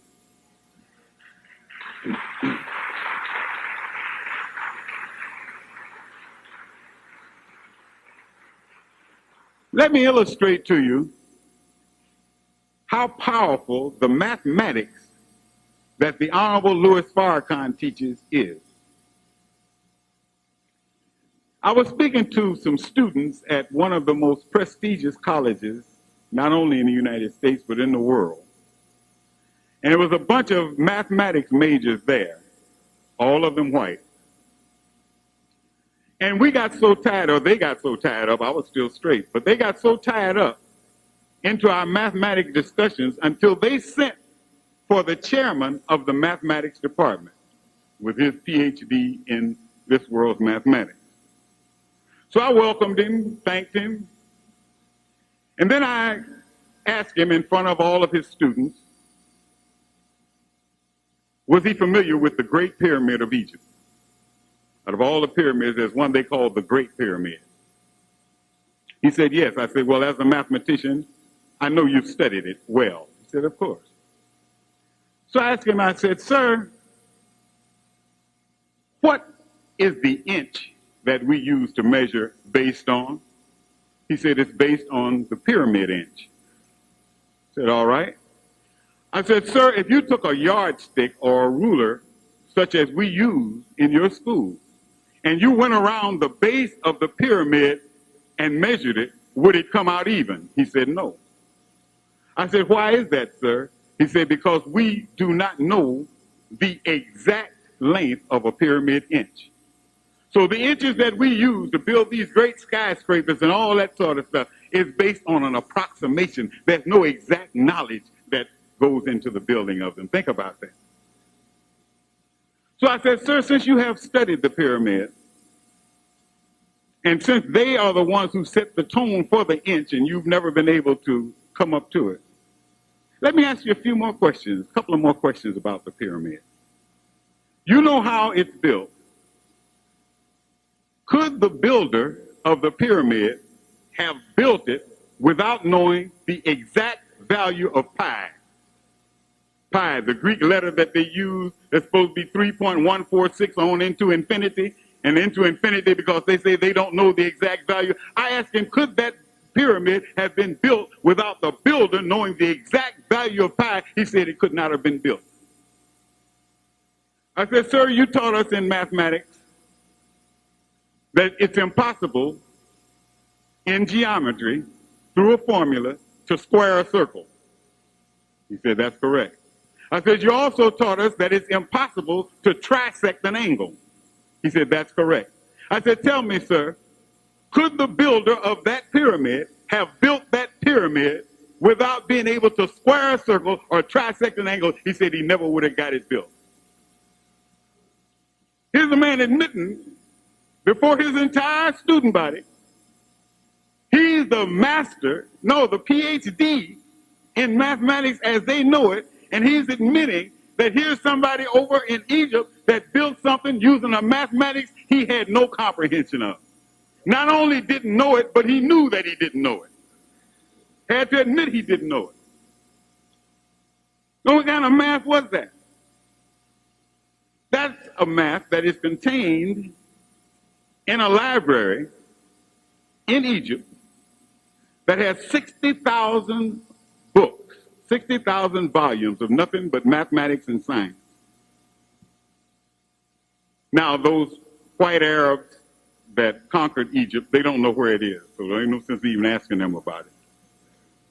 Speaker 4: Let me illustrate to you how powerful the mathematics that the Honorable Louis Farrakhan teaches is. I was speaking to some students at one of the most prestigious colleges, not only in the United States, but in the world. And there was a bunch of mathematics majors there, all of them white. And we got so tired, or they got so tired up, I was still straight, but they got so tired up into our mathematics discussions until they sent for the chairman of the mathematics department with his PhD in this world's mathematics. So I welcomed him, thanked him, and then I asked him in front of all of his students, was he familiar with the Great Pyramid of Egypt? Out of all the pyramids, there's one they call the Great Pyramid. He said, yes. I said, well, as a mathematician, I know you've studied it well. He said, of course. So I asked him, I said, sir, what is the inch that we use to measure based on? He said, it's based on the pyramid inch. I said, all right. I said, sir, if you took a yardstick or a ruler, such as we use in your school, and you went around the base of the pyramid and measured it, would it come out even? He said, no. I said, why is that, sir? He said, because we do not know the exact length of a pyramid inch. So the inches that we use to build these great skyscrapers and all that sort of stuff is based on an approximation. There's no exact knowledge that goes into the building of them. Think about that. So I said, sir, since you have studied the pyramid, and since they are the ones who set the tone for the inch and you've never been able to come up to it, let me ask you a few more questions, a couple of more questions about the pyramid. You know how it's built. Could the builder of the pyramid have built it without knowing the exact value of pi? Pi, the Greek letter that they use, that's supposed to be 3.146 on into infinity, and into infinity because they say they don't know the exact value. I asked him, could that pyramid have been built without the builder knowing the exact value of pi? He said it could not have been built. I said, sir, you taught us in mathematics that it's impossible in geometry through a formula to square a circle. He said, that's correct. I said, you also taught us that it's impossible to trisect an angle. He said, that's correct. I said, tell me, sir, could the builder of that pyramid have built that pyramid without being able to square a circle or trisect an angle, he said he never would have got it built. Here's a man admitting before his entire student body, he's the master, no, the PhD in mathematics as they know it, and he's admitting that here's somebody over in Egypt that built something using a mathematics he had no comprehension of. Not only didn't know it, but he knew that he didn't know it. Had to admit he didn't know it. So what kind of math was that? That's a math that is contained in a library in Egypt that has 60,000 books, 60,000 volumes of nothing but mathematics and science. Now, those white Arabs that conquered Egypt, they don't know where it is, so there ain't no sense even asking them about it.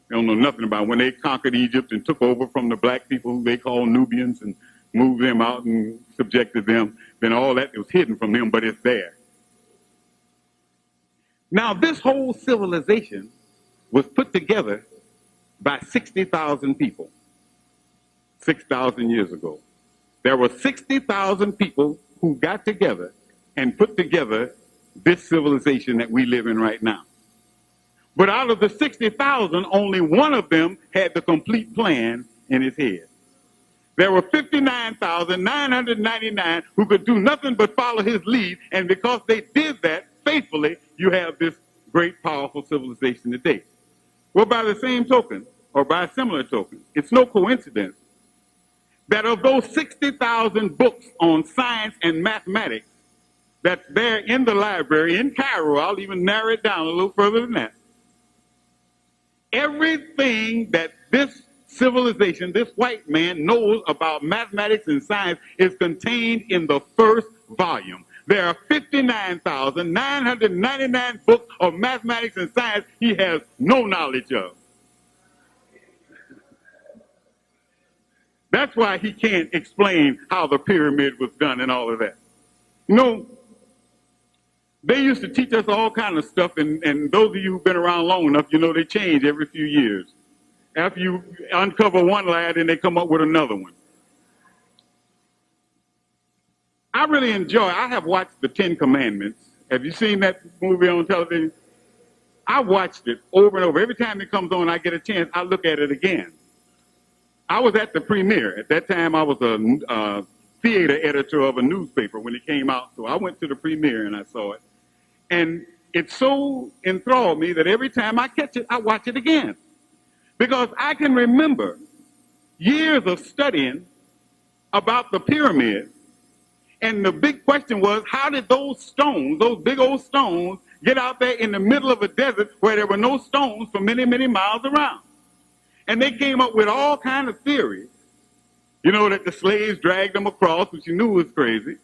Speaker 4: They don't know nothing about it. When they conquered Egypt and took over from the black people who they call Nubians and moved them out and subjected them, then all that was hidden from them, but it's there. Now, this whole civilization was put together by 60,000 people 6,000 years ago. There were 60,000 people who got together and put together this civilization that we live in right now. But out of the 60,000, only one of them had the complete plan in his head. There were 59,999 who could do nothing but follow his lead, and because they did that faithfully, you have this great, powerful civilization today. Well, by the same token, or by a similar token, it's no coincidence that of those 60,000 books on science and mathematics that's there in the library in Cairo, I'll even narrow it down a little further than that, everything that this civilization, this white man knows about mathematics and science is contained in the first volume. There are 59,999 books of mathematics and science he has no knowledge of. That's why he can't explain how the pyramid was done and all of that. You know, they used to teach us all kind of stuff, and those of you who've been around long enough, you know they change every few years. After you uncover one lad, and they come up with another one. I really I have watched the 10 Commandments. Have you seen that movie on television? I watched it over and over. Every time it comes on, I get a chance, I look at it again. I was at the premiere. At that time, I was a theater editor of a newspaper when it came out. So I went to the premiere and I saw it. And it so enthralled me that every time I catch it, I watch it again. Because I can remember years of studying about the pyramid. And the big question was, how did those stones, those big old stones, get out there in the middle of a desert where there were no stones for many, many miles around? And they came up with all kinds of theories. You know, that the slaves dragged them across, which you knew was crazy.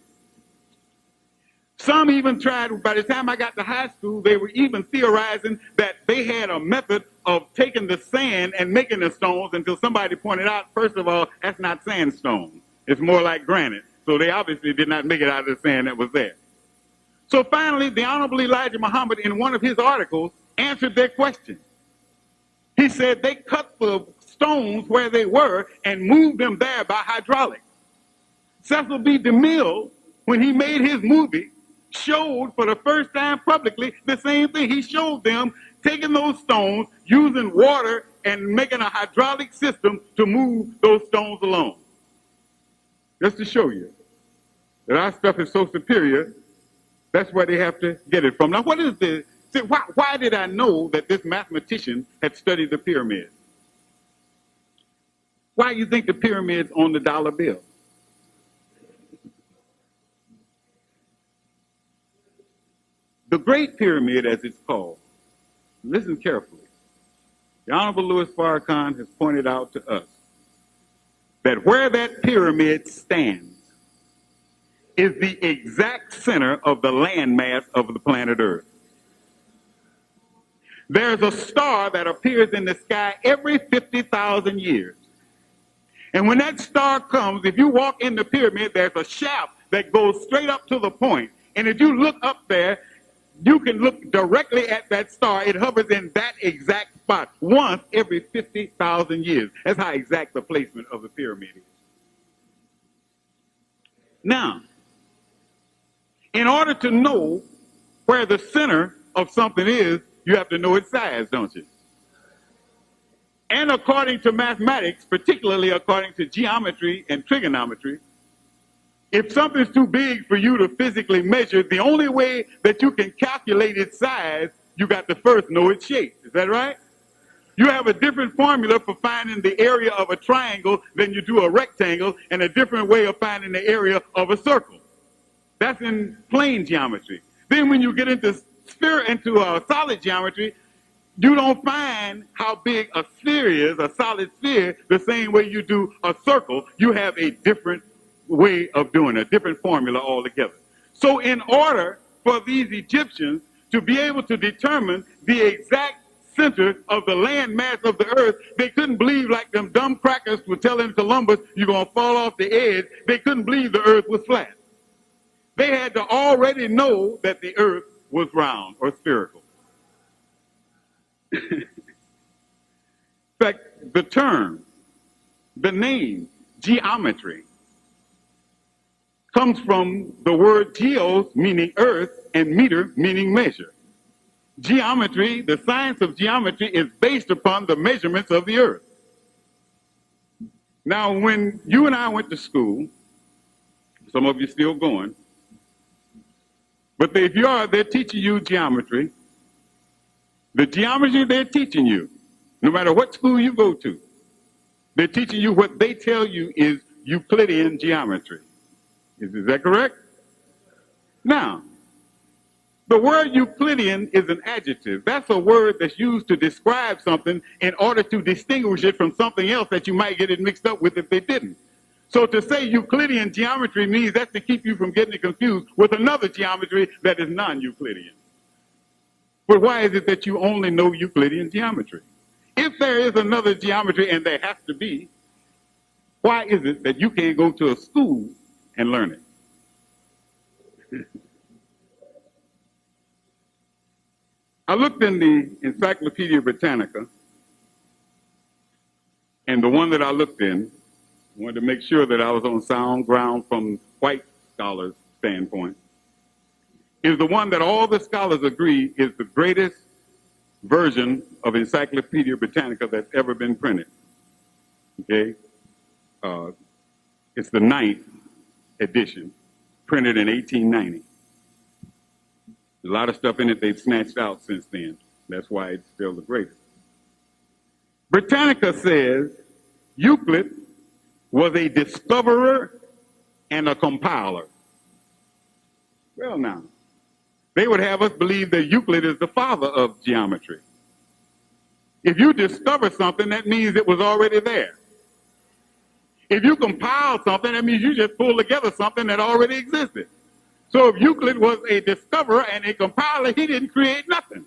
Speaker 4: Some even tried, by the time I got to high school, they were even theorizing that they had a method of taking the sand and making the stones until somebody pointed out, first of all, that's not sandstone. It's more like granite. So they obviously did not make it out of the sand that was there. So finally, the Honorable Elijah Muhammad, in one of his articles, answered their question. He said they cut the stones where they were and moved them there by hydraulics. Cecil B. DeMille, when he made his movie, showed for the first time publicly the same thing. He showed them taking those stones, using water, and making a hydraulic system to move those stones along. Just to show you that our stuff is so superior, that's where they have to get it from. Now, what is this? See, why did I know that this mathematician had studied the pyramids? Why do you think the pyramid's on the dollar bill? The Great Pyramid, as it's called, listen carefully. The Honorable Louis Farrakhan has pointed out to us that where that pyramid stands is the exact center of the landmass of the planet Earth. There's a star that appears in the sky every 50,000 years. And when that star comes, if you walk in the pyramid, there's a shaft that goes straight up to the point. And if you look up there, you can look directly at that star. It hovers in that exact spot once every 50,000 years. That's how exact the placement of the pyramid is. Now, in order to know where the center of something is, you have to know its size, don't you? And according to mathematics, particularly according to geometry and trigonometry, if something's too big for you to physically measure, the only way that you can calculate its size, you got to first know its shape. Is that right? You have a different formula for finding the area of a triangle than you do a rectangle, and a different way of finding the area of a circle. That's in plane geometry. Then when you get into solid geometry, you don't find how big a sphere is, a solid sphere, the same way you do a circle. You have a different way of doing it, a different formula altogether. So in order for these Egyptians to be able to determine the exact center of the land mass of the earth, they couldn't believe, like them dumb crackers were telling Columbus, you're going to fall off the edge. They couldn't believe the earth was flat. They had to already know that the earth was round or spherical. In fact, the term, the name, geometry, comes from the word geos, meaning earth, and meter, meaning measure. Geometry, the science of geometry, is based upon the measurements of the earth. Now, when you and I went to school, some of you still going, but if you are, they're teaching you geometry. The geometry they're teaching you, no matter what school you go to, they're teaching you what they tell you is Euclidean geometry. Is that correct? Now, the word Euclidean is an adjective. That's a word that's used to describe something in order to distinguish it from something else that you might get it mixed up with if they didn't. So to say Euclidean geometry means that's to keep you from getting it confused with another geometry that is non-Euclidean. But why is it that you only know Euclidean geometry? If there is another geometry, and there has to be, why is it that you can't go to a school and learn it? I looked in the Encyclopedia Britannica, and the one that I looked in, I wanted to make sure that I was on sound ground from white scholars' standpoint, is the one that all the scholars agree is the greatest version of Encyclopedia Britannica that's ever been printed. Okay? It's the 9th edition, printed in 1890. A lot of stuff in it they've snatched out since then. That's why it's still the greatest. Britannica says Euclid was a discoverer and a compiler. Well, now, they would have us believe that Euclid is the father of geometry. If you discover something, that means it was already there. If you compile something, that means you just pull together something that already existed. So if Euclid was a discoverer and a compiler, he didn't create nothing.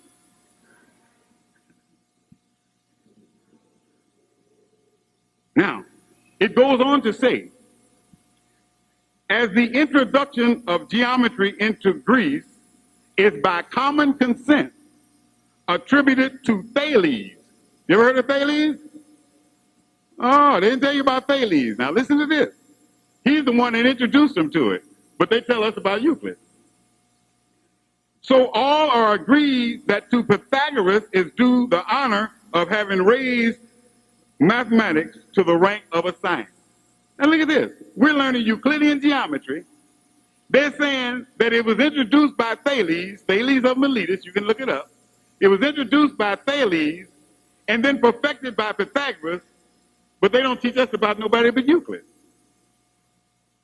Speaker 4: Now, it goes on to say, as the introduction of geometry into Greece is by common consent attributed to Thales. You ever heard of Thales? Oh, they didn't tell you about Thales. Now listen to this. He's the one that introduced them to it, but they tell us about Euclid. So all are agreed that to Pythagoras is due the honor of having raised mathematics to the rank of a science. Now look at this. We're learning Euclidean geometry. They're saying that it was introduced by Thales of Miletus, you can look it up. It was introduced by Thales and then perfected by Pythagoras, but they don't teach us about nobody but Euclid,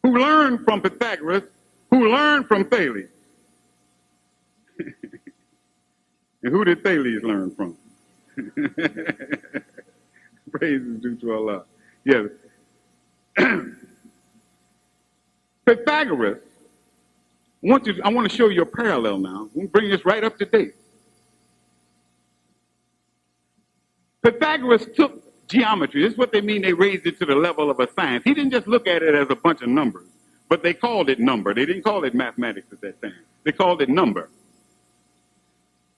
Speaker 4: who learned from Pythagoras, who learned from Thales. And who did Thales learn from? Praise is due to Allah. Yes. Pythagoras, I want to show you a parallel now. We'll bring this right up to date. Pythagoras took geometry. This is what they mean they raised it to the level of a science. He didn't just look at it as a bunch of numbers, but they called it number. They didn't call it mathematics at that time. They called it number.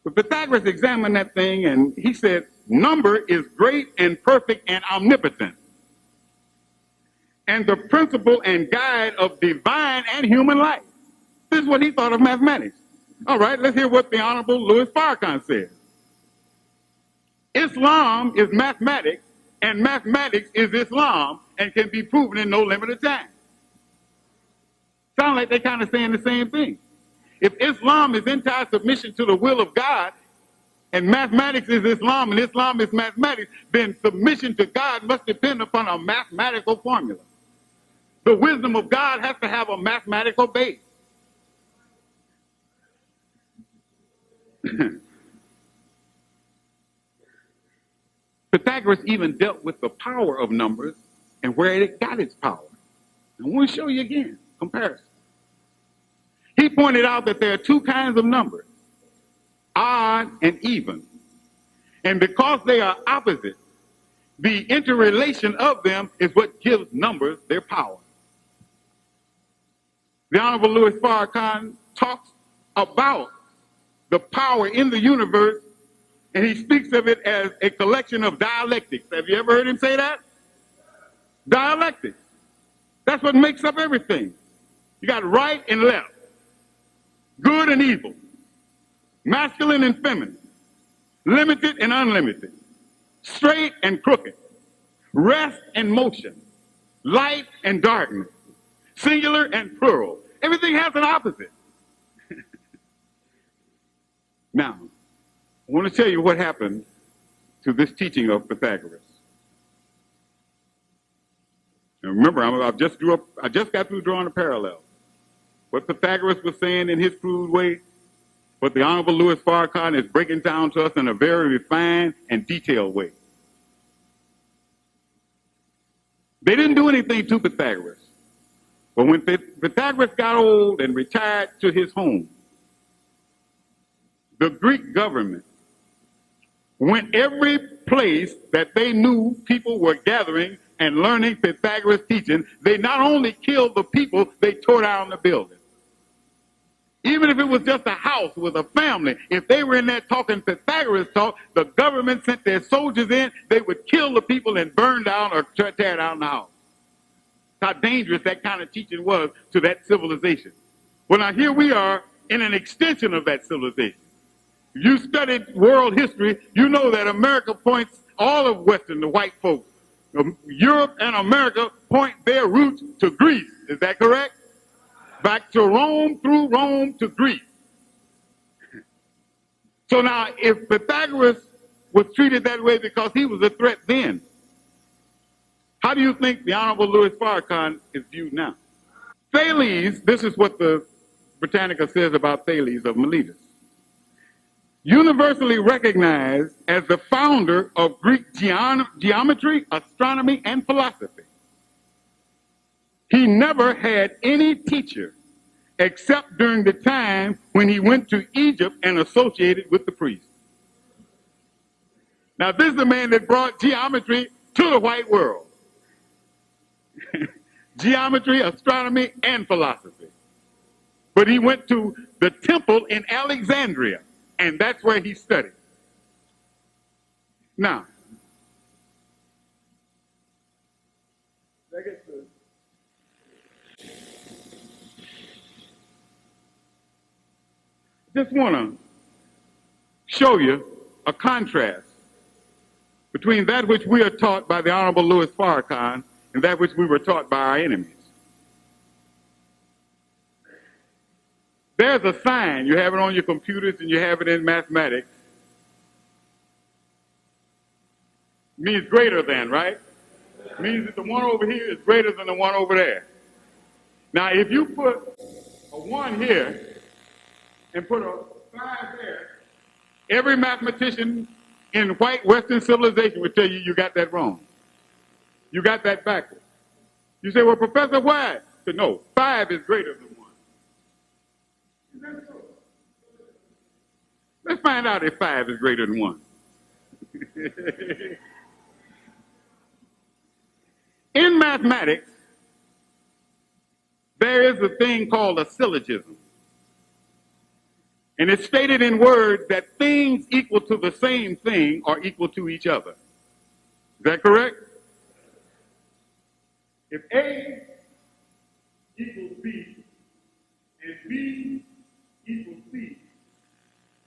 Speaker 4: But Pythagoras examined that thing and he said, number is great and perfect and omnipotent, and the principle and guide of divine and human life. This is what he thought of mathematics. All right, let's hear what the Honorable Louis Farrakhan said. Islam is mathematics, and mathematics is Islam, and can be proven in no limited time. Sound like they're kind of saying the same thing. If Islam is entire submission to the will of God, and mathematics is Islam, and Islam is mathematics, then submission to God must depend upon a mathematical formula. The wisdom of God has to have a mathematical base. Pythagoras even dealt with the power of numbers and where it got its power. I want to show you again, comparison. He pointed out that there are two kinds of numbers, odd and even. And because they are opposite, the interrelation of them is what gives numbers their power. The Honorable Louis Farrakhan talks about the power in the universe, and he speaks of it as a collection of dialectics. Have you ever heard him say that? Dialectics. That's what makes up everything. You got right and left, good and evil, masculine and feminine, limited and unlimited, straight and crooked, rest and motion, light and darkness, singular and plural. Everything has an opposite. Now, I want to tell you what happened to this teaching of Pythagoras. Now remember, I just got through drawing a parallel. What Pythagoras was saying in his crude way, what the Honorable Louis Farrakhan is breaking down to us in a very refined and detailed way. They didn't do anything to Pythagoras. But when Pythagoras got old and retired to his home, the Greek government went every place that they knew people were gathering and learning Pythagoras' teaching. They not only killed the people, they tore down the building. Even if it was just a house with a family, if they were in there talking Pythagoras talk, the government sent their soldiers in, they would kill the people and burn down or tear down the house. How dangerous that kind of teaching was to that civilization. Well, now here we are in an extension of that civilization. If you studied world history, you know that America points all of Western, the white folks. Europe and America point their roots to Greece. Is that correct? Back to Rome, through Rome to Greece. So now, if Pythagoras was treated that way because he was a threat then, how do you think the Honorable Louis Farrakhan is viewed now? Thales, this is what the Britannica says about Thales of Miletus. Universally recognized as the founder of Greek geometry, astronomy, and philosophy. He never had any teacher except during the time when he went to Egypt and associated with the priests. Now, this is the man that brought geometry to the white world. Geometry, astronomy, and philosophy. But he went to the temple in Alexandria, and that's where he studied. Now, just want to show you a contrast between that which we are taught by the Honorable Louis Farrakhan and that which we were taught by our enemies. There's a sign, you have it on your computers and you have it in mathematics. It means greater than, right? It means that the one over here is greater than the one over there. Now, if you put a 1 here and put a 5 there, every mathematician in white Western civilization would tell you you got that wrong. You got that backwards. You say, well, Professor, why? I said, no, 5 is greater than 1. Is that so? Let's find out if 5 is greater than 1. In mathematics, there is a thing called a syllogism. And it's stated in words that things equal to the same thing are equal to each other. Is that correct? If A equals B and B equals C,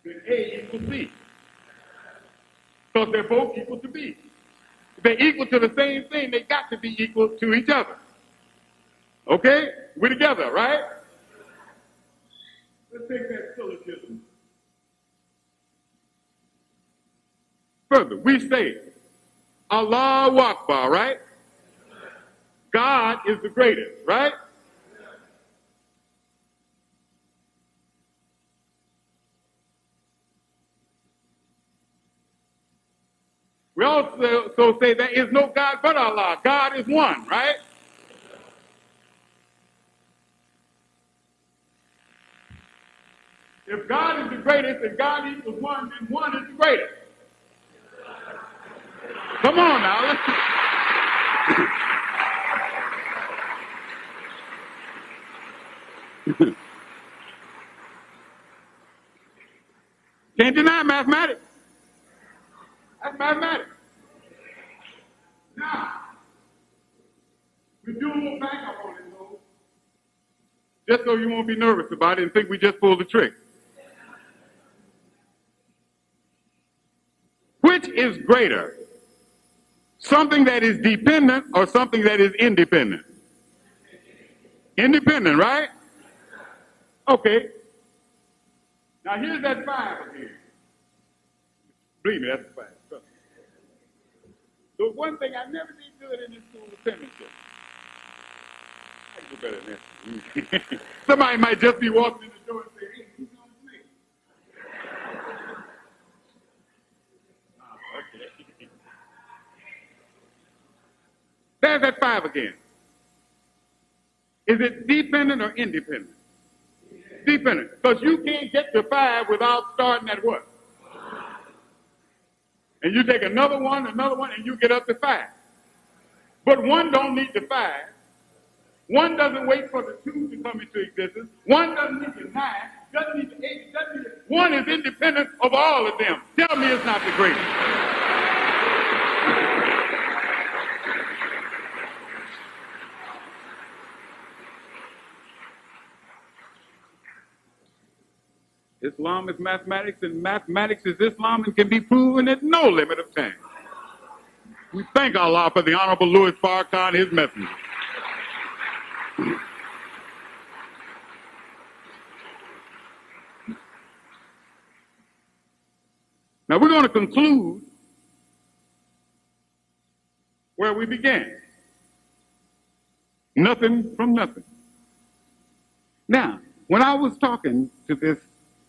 Speaker 4: then A equals B. Because they're both equal to B. If they're equal to the same thing, they got to be equal to each other. Okay? We're together, right? Let's take that syllogism further. We say, Allahu Akbar, right? God is the greatest, right? We also say there is no God but Allah. God is one, right? If God is the greatest and God equals one, then one is the greatest. Come on now. Can't deny mathematics. That's mathematics. Now, we do a little backup on it, though, just so you won't be nervous about it and think we just pulled the trick. Which is greater? Something that is dependent or something that is independent? Independent, right? Okay. Now here's that 5 again. Believe me, that's a 5. Trust me. So one thing I never did good in this school was penmanship. I can do better than that. Somebody might just be walking in the door and say, hey, who's on the plate? Okay. There's that 5 again. Is it dependent or independent? Dependent. Because you can't get to 5 without starting at what? And you take another one, and you get up to 5. But 1 don't need the 5. 1 doesn't wait for the 2 to come into existence. 1 doesn't need the 9, doesn't need the 8, doesn't need the... 1 is independent of all of them. Tell me it's not the greatest. Islam is mathematics, and mathematics is Islam, and can be proven at no limit of time. We thank Allah for the Honorable Louis Farrakhan, his messenger. Now we're going to conclude where we began. Nothing from nothing. Now, when I was talking to this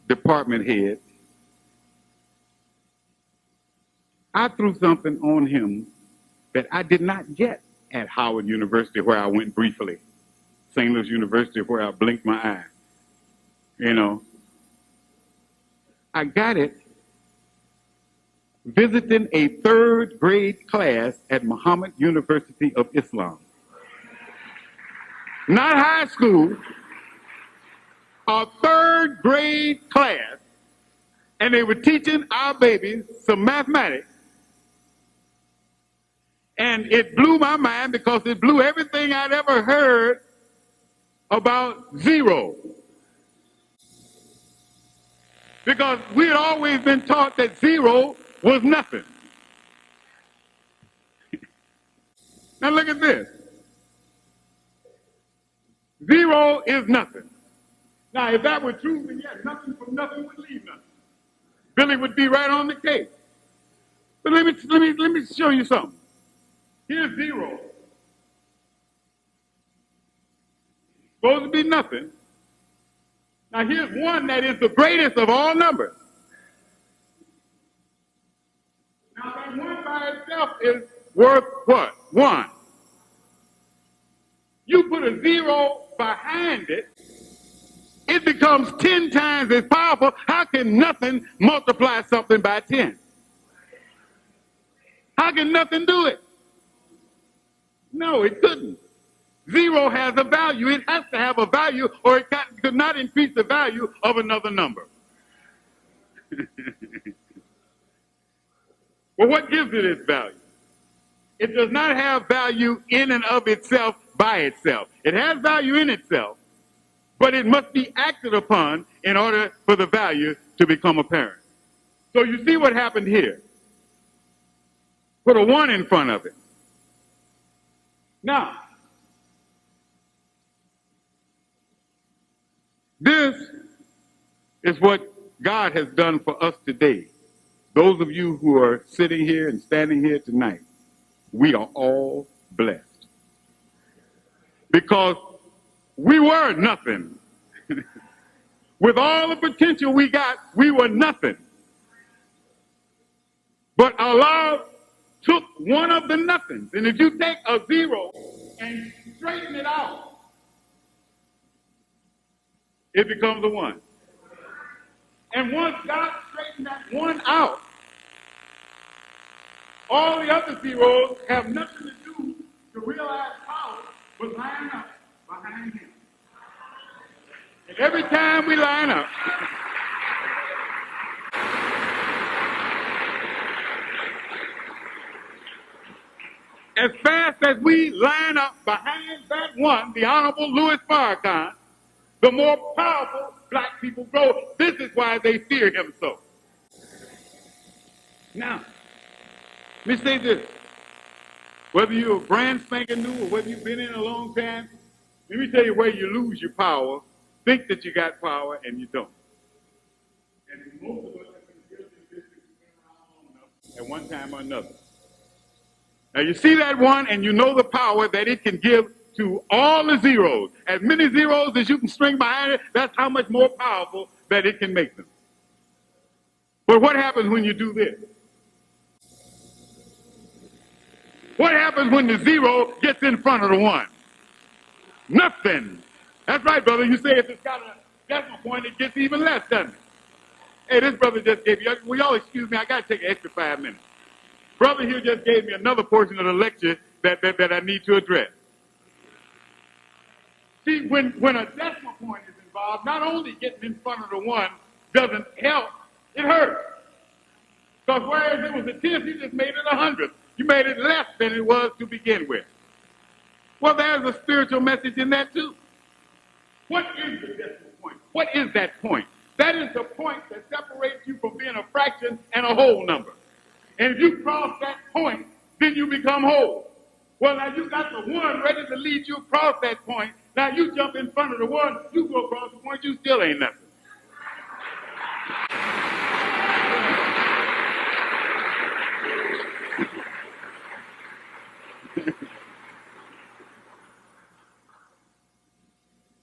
Speaker 4: department head, I threw something on him that I did not get at Howard University, where I went briefly. St. Louis University, where I blinked my eye. You know, I got it visiting a 3rd grade class at Muhammad University of Islam. Not high school, a 3rd grade class, and they were teaching our babies some mathematics. And it blew my mind because it blew everything I'd ever heard about zero. Because we had always been taught that zero was nothing. Now look at this. 0 is nothing. Now, if that were true, then yes, nothing from nothing would leave nothing. Billy would be right on the case. But let me show you something. Here's 0. Supposed to be nothing. Now here's 1 that is the greatest of all numbers. Now that 1 by itself is worth what? 1. You put a 0 behind it, it becomes 10 times as powerful. How can nothing multiply something by 10? How can nothing do it? No, it couldn't. 0 has a value. It has to have a value, or it could not increase the value of another number.
Speaker 5: Well, what gives it its value? It does not have value in and of itself by itself. It has value in itself, but it must be acted upon in order for the value to become apparent. So you see what happened here. Put a 1 in front of it. Now, this is what God has done for us today. Those of you who are sitting here and standing here tonight, we are all blessed. Because we were nothing. With all the potential we got, we were nothing. But Allah took one of the nothings. And if you take a 0 and straighten it out, it becomes a 1. And once God straightened that 1 out, all the other zeros have nothing to do to realize power but line up behind him. And every time we line up, as fast as we line up behind that 1, the Honorable Louis Farrakhan, the more powerful black people grow. This is why they fear him so. Now, let me say this. Whether you're brand spanking new or whether you've been in a long time, let me tell you where you lose your power, think that you got power, and you don't. And most of us have been guilty of this long enough at one time or another. Now you see that 1 and you know the power that it can give to all the zeros. As many zeros as you can string behind it, that's how much more powerful that it can make them. But what happens when you do this? What happens when the 0 gets in front of the 1? Nothing. That's right, brother. You say if it's got a decimal point, it gets even less, doesn't it? Hey, this brother just gave you, will y'all excuse me? I got to take an extra 5 minutes. Brother here just gave me another portion of the lecture that I need to address. See, when a decimal point is involved, not only getting in front of the 1 doesn't help, it hurts. Because whereas it was a 10th, you just made it 100th. You made it less than it was to begin with. Well, there's a spiritual message in that too. What is the decimal point? What is that point? That is the point that separates you from being a fraction and a whole number. And if you cross that point, then you become whole. Well, now you got the 1 ready to lead you across that point. Now you jump in front of the 1, you go across the point, you still ain't nothing.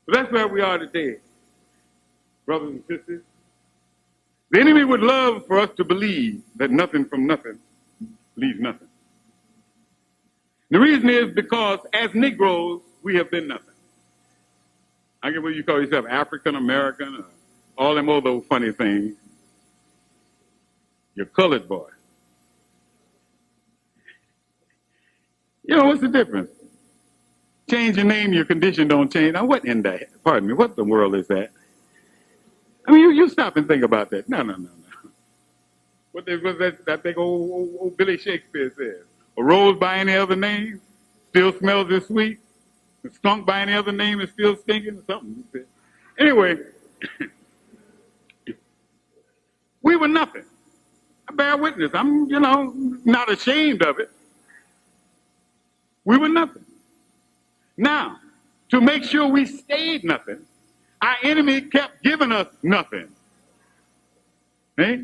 Speaker 5: That's where we are today, brothers and sisters. The enemy would love for us to believe that nothing from nothing leaves nothing. The reason is because as Negroes, we have been nothing. I get what you call yourself, African American, or all them other funny things. You're colored boy. You know, what's the difference? Change your name, your condition don't change. Now, what in the, pardon me, what the world is that? I mean, you stop and think about that. No. What that big old Billy Shakespeare says? A rose by any other name still smells as sweet. A skunk by any other name is still stinking or something. Anyway, we were nothing. I bear witness. I'm, not ashamed of it. We were nothing. Now, to make sure we stayed nothing, our enemy kept giving us nothing. Eh?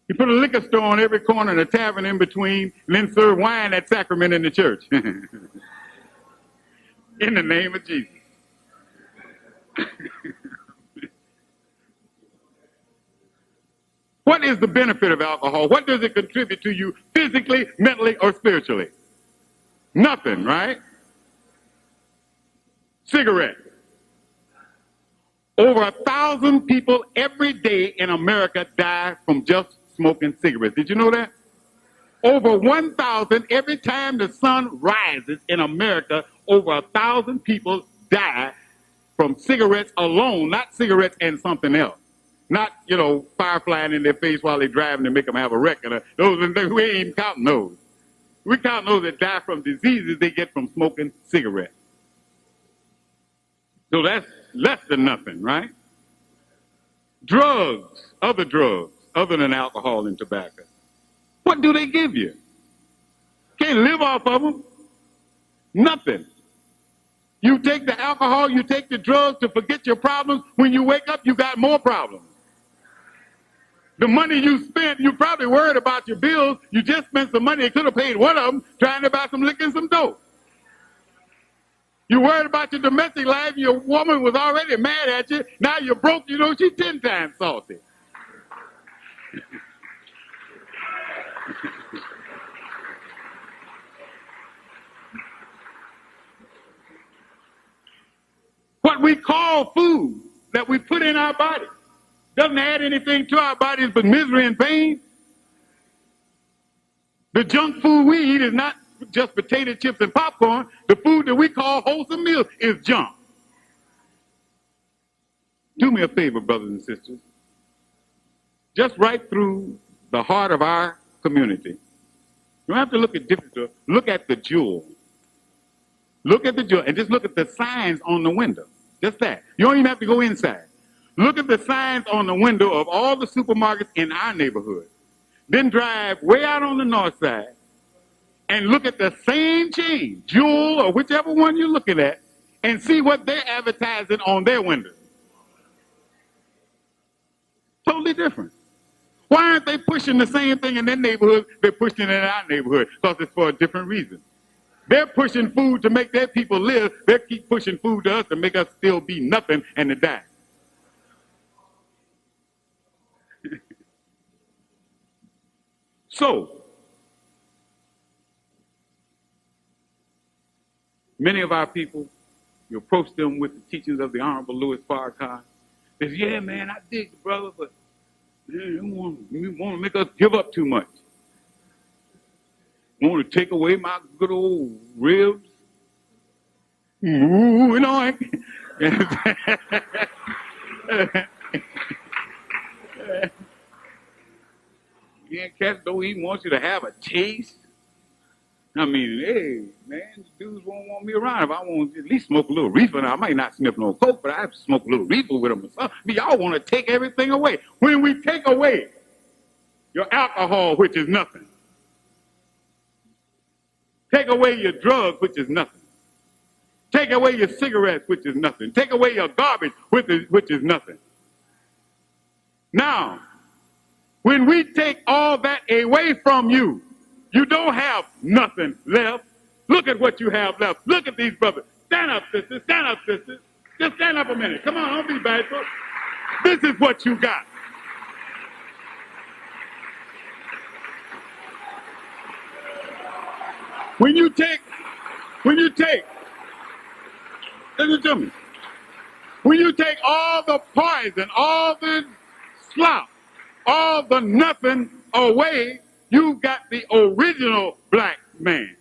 Speaker 5: He put a liquor store on every corner and a tavern in between, and then served wine at sacrament in the church. In the name of Jesus. What is the benefit of alcohol? What does it contribute to you physically, mentally, or spiritually? Nothing, right? Cigarettes. Over 1,000 people every day in America die from just smoking cigarettes. Did you know that? Over 1,000 every time the sun rises in America, over 1,000 people die from cigarettes alone, not cigarettes and something else. Not, fire flying in their face while they're driving to make them have a wreck. Those are things, we ain't even counting those. We count those that die from diseases they get from smoking cigarettes. So that's less than nothing, right? Drugs, other than alcohol and tobacco. What do they give you? Can't live off of them. Nothing. You take the alcohol, you take the drugs to forget your problems. When you wake up, you got more problems. The money you spent, you probably worried about your bills. You just spent some money. You could have paid one of them trying to buy some liquor and some dope. You worried about your domestic life. Your woman was already mad at you. Now you're broke. She's 10 times salty. What we call food that we put in our body doesn't add anything to our bodies but misery and pain. The junk food we eat is not just potato chips and popcorn. The food that we call wholesome meals is junk. Do me a favor, brothers and sisters. Just right through the heart of our community. You don't have to look at different. Look at the jewel. Look at the jewel and just look at the signs on the window. Just that. You don't even have to go inside. Look at the signs on the window of all the supermarkets in our neighborhood. Then drive way out on the north side and look at the same chain, Jewel or whichever one you're looking at, and see what they're advertising on their windows. Totally different. Why aren't they pushing the same thing in their neighborhood they're pushing in our neighborhood? Because it's for a different reason. They're pushing food to make their people live. They keep pushing food to us to make us still be nothing and to die. So, many of our people, you approach them with the teachings of the Honorable Louis Farrakhan. They say, yeah, man, I dig the brother, but you want to make us give up too much. You want to take away my good old ribs? Ooh, Yeah, cats don't even want you to have a taste. I mean, hey, man, the dudes won't want me around if I want to at least smoke a little reefer. Now, I might not sniff no coke, but I have to smoke a little reefer with them or something. I mean, y'all want to take everything away. When we take away your alcohol, which is nothing, take away your drugs, which is nothing, take away your cigarettes, which is nothing, take away your garbage, which is nothing. Now, when we take all that away from you, you don't have nothing left. Look at what you have left. Look at these brothers. Stand up, sisters. Stand up, sisters. Just stand up a minute. Come on, don't be bashful. This is what you got. When you take, listen to me. When you take all the poison, all the slop, all the nothing away, you got the original black man,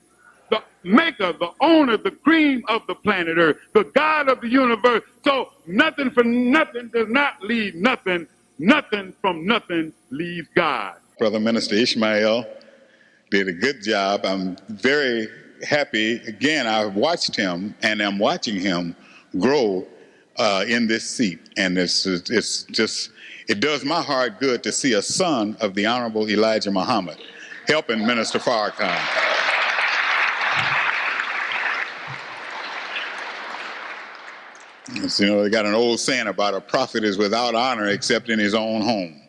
Speaker 5: the maker, the owner, the cream of the planet Earth, the God of the universe. So nothing from nothing does not leave nothing. Nothing from nothing leaves God.
Speaker 3: Brother Minister Ishmael did a good job. I'm very happy. Again, I've watched him and I'm watching him grow in this seat. And it's just, it does my heart good to see a son of the Honorable Elijah Muhammad helping Minister Farrakhan. So, you know, they got an old saying about a prophet is without honor except in his own home.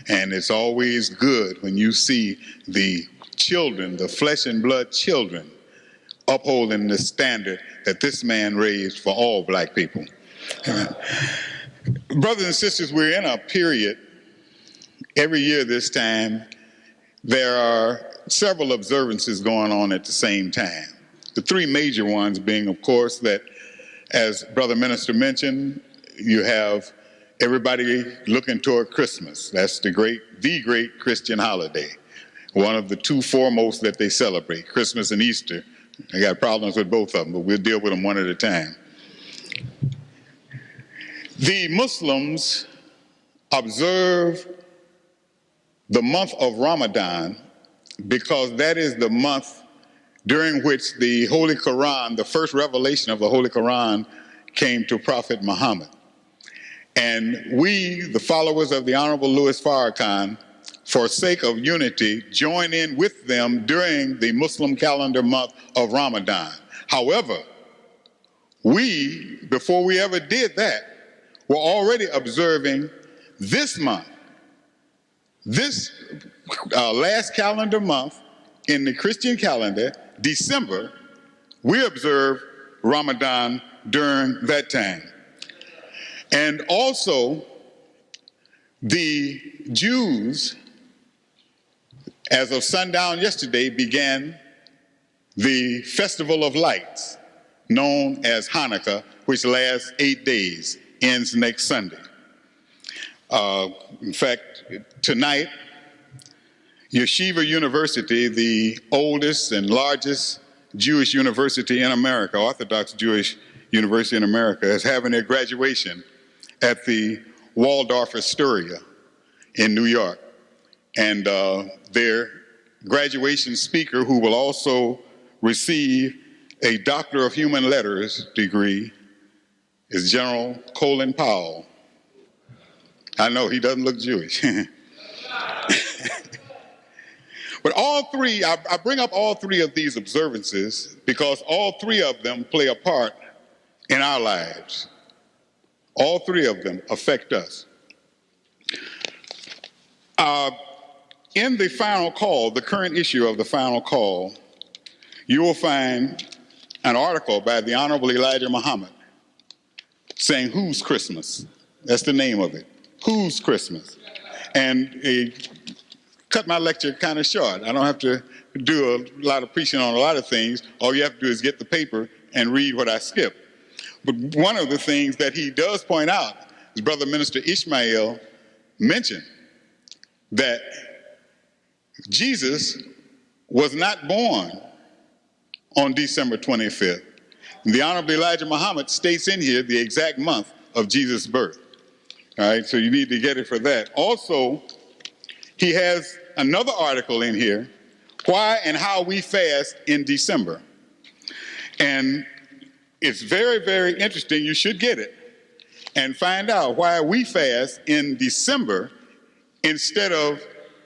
Speaker 3: And it's always good when you see the children, the flesh and blood children, upholding the standard that this man raised for all black people. Brothers and sisters, we're in a period, every year this time, there are several observances going on at the same time. The three major ones being, of course, that, as Brother Minister mentioned, you have everybody looking toward Christmas. That's the great Christian holiday. One of the two foremost that they celebrate, Christmas and Easter. I got problems with both of them, but we'll deal with them one at a time. The Muslims observe the month of Ramadan because that is the month during which the Holy Quran, the first revelation of the Holy Quran, came to Prophet Muhammad. And we, the followers of the Honorable Louis Farrakhan, for sake of unity, join in with them during the Muslim calendar month of Ramadan. However, we, before we ever did that, were already observing this month, this last calendar month in the Christian calendar, December, we observe Ramadan during that time. And also, the Jews, as of sundown yesterday, began the Festival of Lights, known as Hanukkah, which lasts 8 days, ends next Sunday. In fact, tonight, Yeshiva University, the oldest and largest Jewish university in America, Orthodox Jewish university in America, is having their graduation at the Waldorf Astoria in New York. And their graduation speaker, who will also receive a Doctor of Human Letters degree, is General Colin Powell. I know he doesn't look Jewish. But all three, I bring up all three of these observances because all three of them play a part in our lives. All three of them affect us. In the Final Call, the current issue of the Final Call, you will find an article by the Honorable Elijah Muhammad saying, "Whose Christmas?" That's the name of it. Whose Christmas? And cut my lecture kind of short. I don't have to do a lot of preaching on a lot of things. All you have to do is get the paper and read what I skipped. But one of the things that he does point out, his brother Minister Ishmael mentioned, that Jesus was not born on December 25th. The Honorable Elijah Muhammad states in here the exact month of Jesus' birth. All right, so you need to get it for that. Also, he has another article in here, Why and How We Fast in December. And it's very, very interesting. You should get it and find out why we fast in December instead of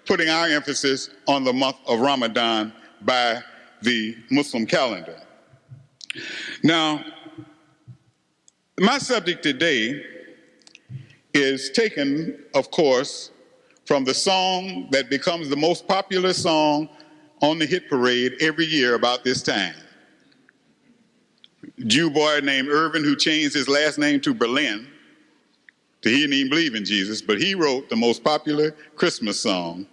Speaker 3: putting our emphasis on the month of Ramadan by the Muslim calendar. Now, my subject today is taken, of course, from the song that becomes the most popular song on the hit parade every year about this time. A Jew boy named Irvin, who changed his last name to Berlin, he didn't even believe in Jesus, but he wrote the most popular Christmas song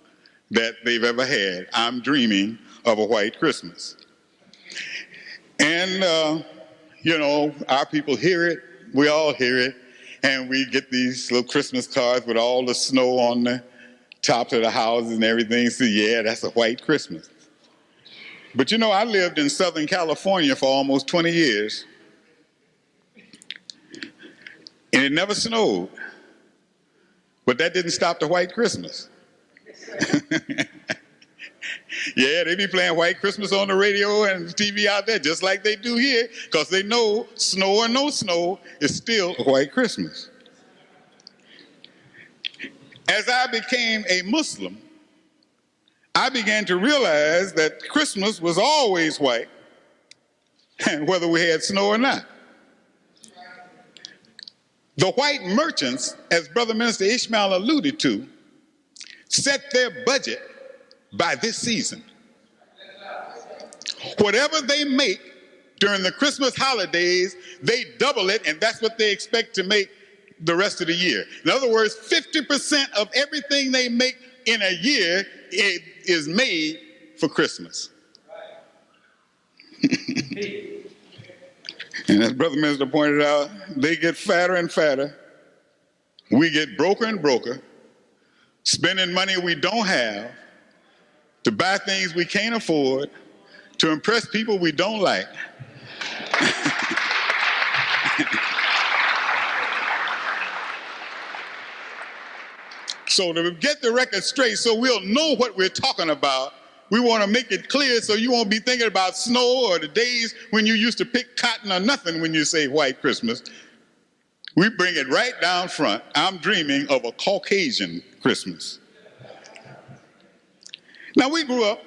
Speaker 3: that they've ever had, "I'm Dreaming of a White Christmas." And, you know, our people hear it, we all hear it, and we get these little Christmas cards with all the snow on the tops of the houses and everything. So, yeah, that's a white Christmas. But, you know, I lived in Southern California for almost 20 years, and it never snowed. But that didn't stop the white Christmas. Yeah, they be playing White Christmas on the radio and TV out there just like they do here, because they know snow or no snow is still a white Christmas. As I became a Muslim, I began to realize that Christmas was always white, whether we had snow or not. The white merchants, as Brother Minister Ishmael alluded to, set their budget by this season. Whatever they make during the Christmas holidays, they double it, and that's what they expect to make the rest of the year. In other words, 50% of everything they make in a year is made for Christmas. And as Brother Minister pointed out, they get fatter and fatter. We get broker and broker, spending money we don't have to buy things we can't afford, to impress people we don't like. So to get the record straight so we'll know what we're talking about, we want to make it clear so you won't be thinking about snow or the days when you used to pick cotton or nothing when you say white Christmas. We bring it right down front. I'm dreaming of a Caucasian Christmas. Now, we grew up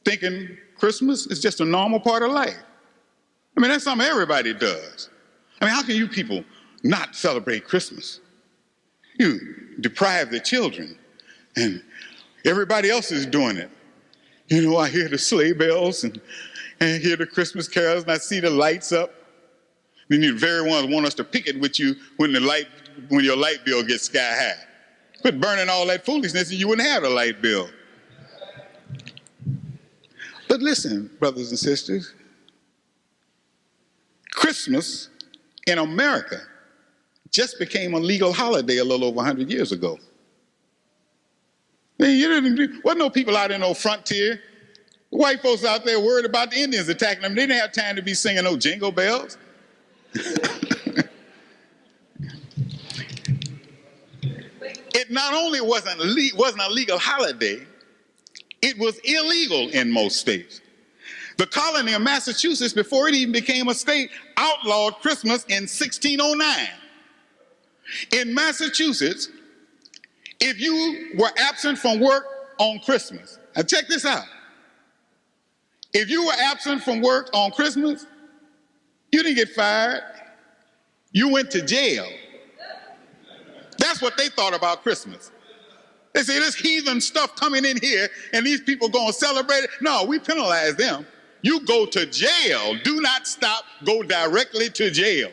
Speaker 3: thinking Christmas is just a normal part of life. I mean, that's something everybody does. I mean, how can you people not celebrate Christmas? You deprive the children, and everybody else is doing it. You know, I hear the sleigh bells and hear the Christmas carols, and I see the lights up. Then you very ones want us to picket with you when your light bill gets sky high. Quit burning all that foolishness, and you wouldn't have a light bill. But listen, brothers and sisters, Christmas in America just became a legal holiday a little over 100 years ago. Wasn't no people out in no frontier. White folks out there worried about the Indians attacking them. They didn't have time to be singing no jingle bells. It not only wasn't a legal holiday, it was illegal in most states. The colony of Massachusetts, before it even became a state, outlawed Christmas in 1609. In Massachusetts, if you were absent from work on Christmas, now check this out. If you were absent from work on Christmas, you didn't get fired. You went to jail. That's what they thought about Christmas. They say this heathen stuff coming in here and these people going to celebrate it. No, we penalize them. You go to jail. Do not stop. Go directly to jail.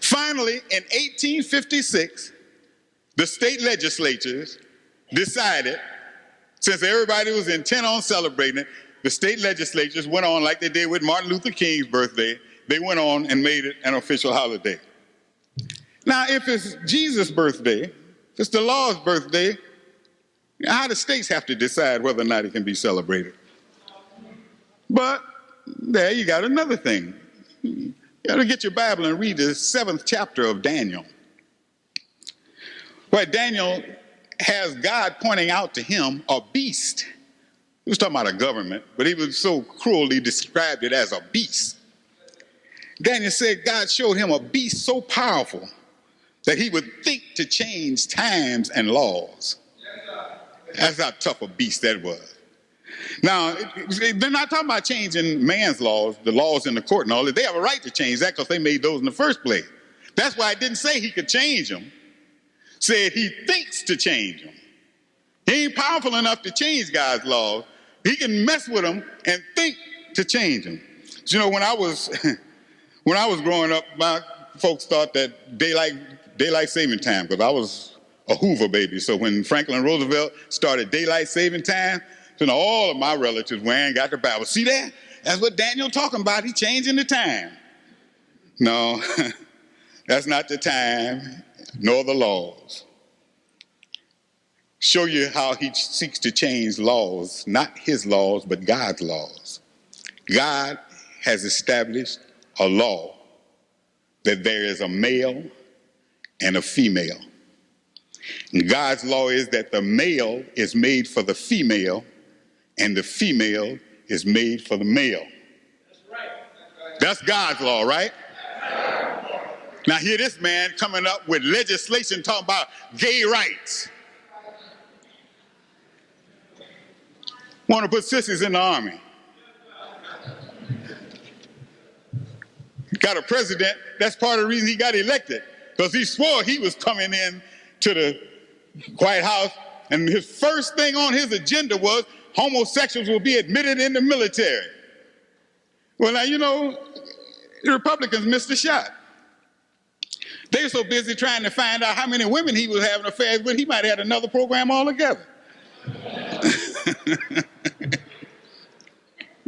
Speaker 3: Finally, in 1856, the state legislatures decided, since everybody was intent on celebrating it, the state legislatures went on like they did with Martin Luther King's birthday. They went on and made it an official holiday. Now, if it's Jesus' birthday, if it's the law's birthday, how do states have to decide whether or not it can be celebrated? But there you got another thing. You got to get your Bible and read the 7th chapter of Daniel, where Daniel has God pointing out to him a beast. He was talking about a government, but he was so cruelly described it as a beast. Daniel said God showed him a beast so powerful that he would think to change times and laws. That's how tough a beast that was. Now, they're not talking about changing man's laws, the laws in the court and all that. They have a right to change that because they made those in the first place. That's why it didn't say he could change them. It said he thinks to change them. He ain't powerful enough to change God's laws. He can mess with them and think to change them. So, you know, when I was growing up, my folks thought that daylight saving time, because I was a Hoover baby. So when Franklin Roosevelt started daylight saving time, so now all of my relatives went and got the Bible. See that? That's what Daniel talking about. He changing the time. No, that's not the time, nor the laws. Show you how he seeks to change laws, not his laws, but God's laws. God has established a law that there is a male and a female. And God's law is that the male is made for the female and the female is made for the male. That's God's law, right? Now hear this man coming up with legislation talking about gay rights. Want to put sissies in the army. Got a president, that's part of the reason he got elected, because he swore he was coming in to the White House, and his first thing on his agenda was homosexuals will be admitted in the military. Well, now, you know, the Republicans missed the shot. They were so busy trying to find out how many women he was having affairs with, he might have had another program altogether.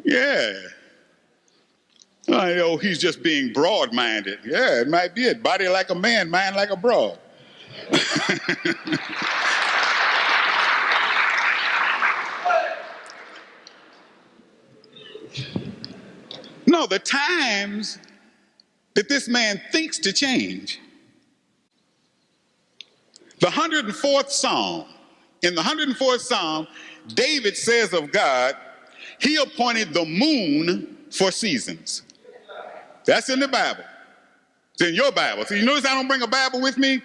Speaker 3: Yeah. Oh, he's just being broad-minded. Yeah, it might be it. Body like a man, mind like a broad. No, the times that this man thinks to change The 104th Psalm. In the 104th Psalm, David says of God, he appointed the moon for seasons. That's in the Bible. It's in your Bible. So you notice I don't bring a Bible with me?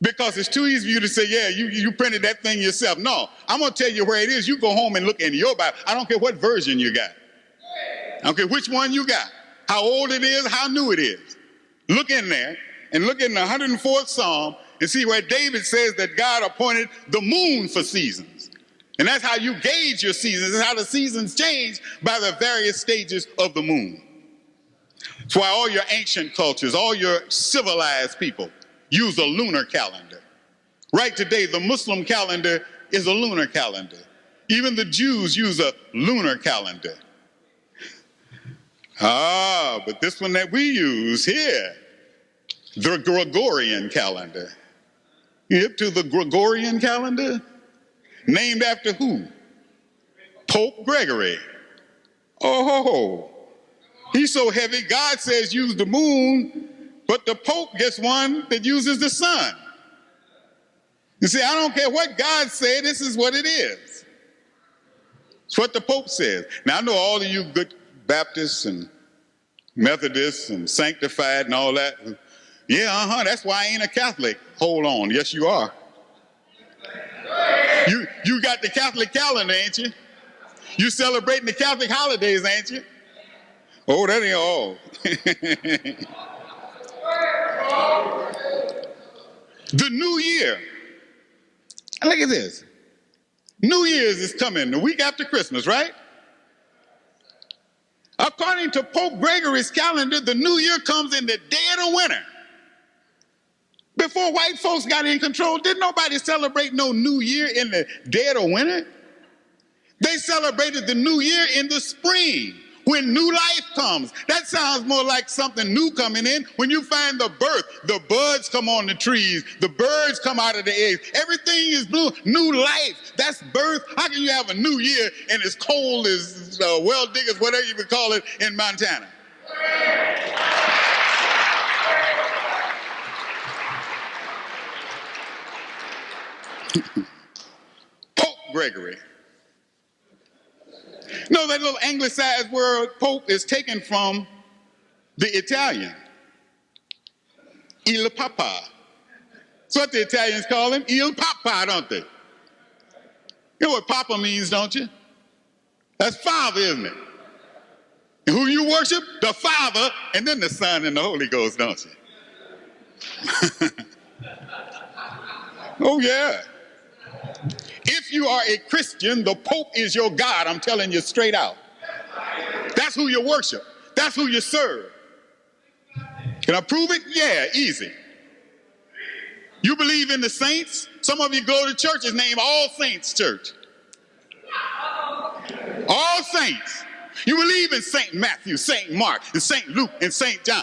Speaker 3: Because it's too easy for you to say, yeah, you printed that thing yourself. No, I'm going to tell you where it is. You go home and look in your Bible. I don't care what version you got. I don't care which one you got, how old it is, how new it is. Look in there and look in the 104th Psalm and see where David says that God appointed the moon for seasons. And that's how you gauge your seasons. That's how the seasons change, by the various stages of the moon. That's why all your ancient cultures, all your civilized people use a lunar calendar. Right today, the Muslim calendar is a lunar calendar. Even the Jews use a lunar calendar. But this one that we use here, the Gregorian calendar. You hip to the Gregorian calendar? Named after who? Pope Gregory. Oh, he's so heavy, God says use the moon, but the Pope gets one that uses the sun. You see, I don't care what God said, this is what it is. It's what the Pope says. Now, I know all of you good Baptists and Methodists and sanctified and all that. Yeah, that's why I ain't a Catholic. Hold on, yes you are. You got the Catholic calendar, ain't you? You celebrating the Catholic holidays, ain't you? Oh, that ain't all. The new year. Look at this. New Year's is coming the week after Christmas, right? According to Pope Gregory's calendar, the new year comes in the dead of winter. Before white folks got in control, didn't nobody celebrate no new year in the dead of winter? They celebrated the new year in the spring, when new life comes. That sounds more like something new coming in. When you find the birth, the buds come on the trees, the birds come out of the eggs, everything is blue, new life. That's birth. How can you have a new year and it's cold as well diggers, whatever you would call it, in Montana? Pope Gregory. No, that little anglicized word Pope is taken from the Italian. Il Papa. That's what the Italians call him, Il Papa, don't they? You know what Papa means, don't you? That's Father, isn't it? And who you worship? The Father, and then the Son and the Holy Ghost, don't you? Oh, yeah. If you are a Christian, the Pope is your God, I'm telling you straight out. That's who you worship. That's who you serve. Can I prove it? Yeah, easy. You believe in the saints? Some of you go to churches named All Saints Church. All saints. You believe in St. Matthew, St. Mark, and St. Luke, and St. John.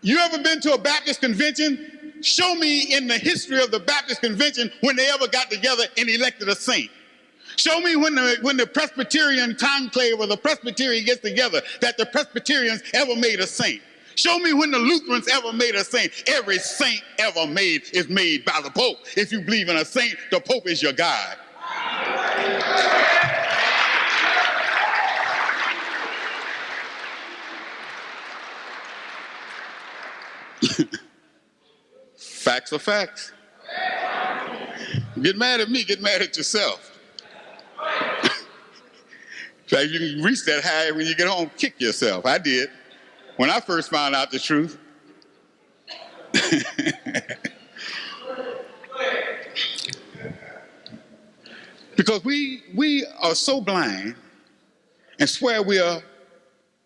Speaker 3: You ever been to a Baptist convention? Show me in the history of the Baptist convention when they ever got together and elected a saint. Show me when the Presbyterian conclave or the Presbyterian gets together that the Presbyterians ever made a saint. Show me when the Lutherans ever made a saint. Every saint ever made is made by the Pope. If you believe in a saint, the Pope is your God. Facts are facts. Get mad at me, get mad at yourself. In fact, you can reach that high when you get home, kick yourself. I did. When I first found out the truth. Because we are so blind and swear we are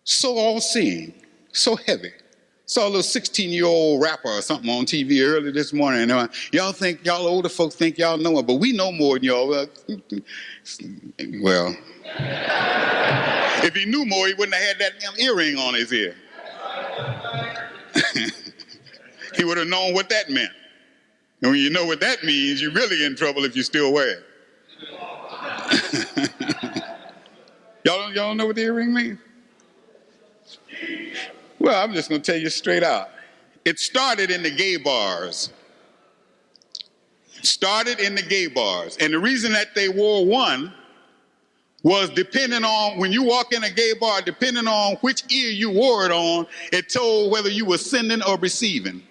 Speaker 3: so all-seeing, so heavy. Saw a little 16-year-old rapper or something on TV early this morning. And y'all older folks think y'all know it, but we know more than y'all. Well, if he knew more, he wouldn't have had that earring on his ear. He would have known what that meant. And when you know what that means, you're really in trouble if you still wear it. Y'all know what the earring means? Well, I'm just going to tell you straight out. It started in the gay bars. started in the gay bars. And the reason that they wore one was depending on, when you walk in a gay bar, depending on which ear you wore it on, it told whether you were sending or receiving.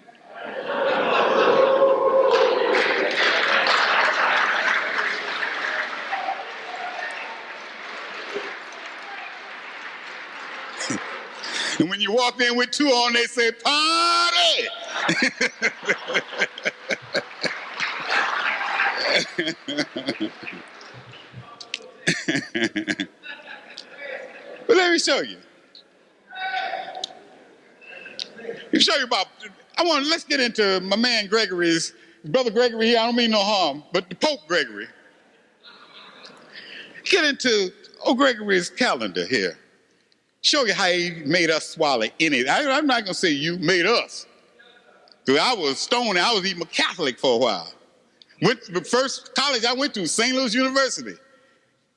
Speaker 3: And when you walk in with two on, they say, party! But let me show you. Let's get into my man Gregory's, Brother Gregory here, I don't mean no harm, but the Pope Gregory. Get into Gregory's calendar here. Show you how he made us swallow anything. I'm not going to say you made us. Because I was stoned. I was even a Catholic for a while. The first college I went to, St. Louis University.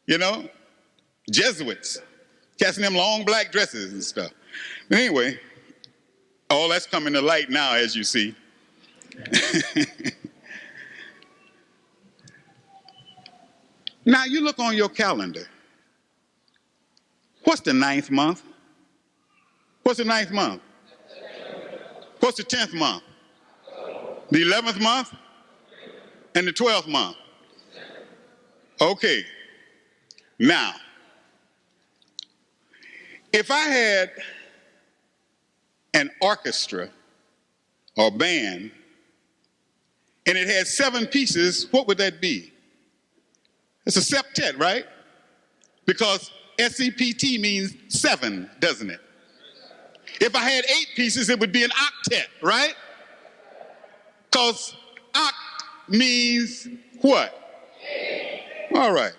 Speaker 3: You know, Jesuits. Casting them long black dresses and stuff. But anyway, all that's coming to light now, as you see. Now, you look on your calendar. What's the 9th month? What's the 9th month? What's the 10th month? The 11th month? And the 12th month? Okay. Now, if I had an orchestra or band and it had 7 pieces, what would that be? It's a septet, right? Because SEPT means 7, doesn't it? If I had 8 pieces, it would be an octet, right? Because oct means what? All right.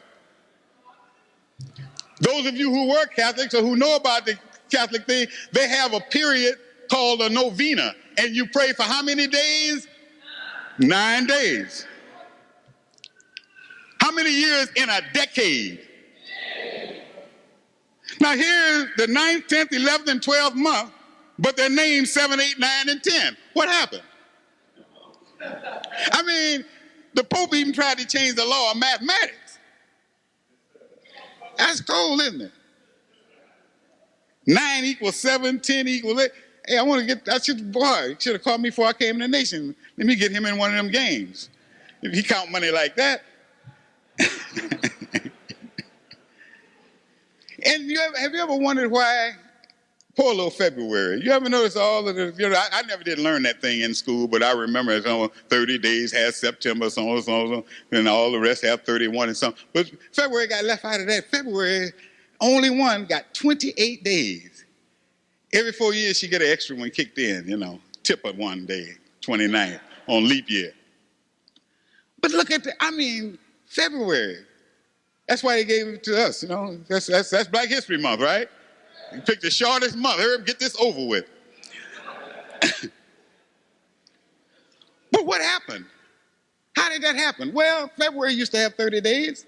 Speaker 3: Those of you who were Catholics or who know about the Catholic thing, they have a period called a novena. And you pray for how many days? 9 days. How many years in a decade? Now here's the 9th, 10th, 11th, and 12th month, but they're named 7, 8, 9, and 10. What happened? I mean, the Pope even tried to change the law of mathematics. That's cold, isn't it? 9 equals 7, 10 equals 8. Hey, he should have called me before I came to the nation. Let me get him in one of them games. If he count money like that. And have you ever wondered why, poor little February, you ever notice all of the, I never did learn that thing in school, but I remember it's 30 days has September, so on, and all the rest have 31 and something. But February got left out of that. February, only one got 28 days. Every 4 years, she get an extra one kicked in, tip of one day, 29th, on leap year. But look at February. That's why they gave it to us, That's Black History Month, right? You picked the shortest month. Hurry up, get this over with. But what happened? How did that happen? Well, February used to have 30 days.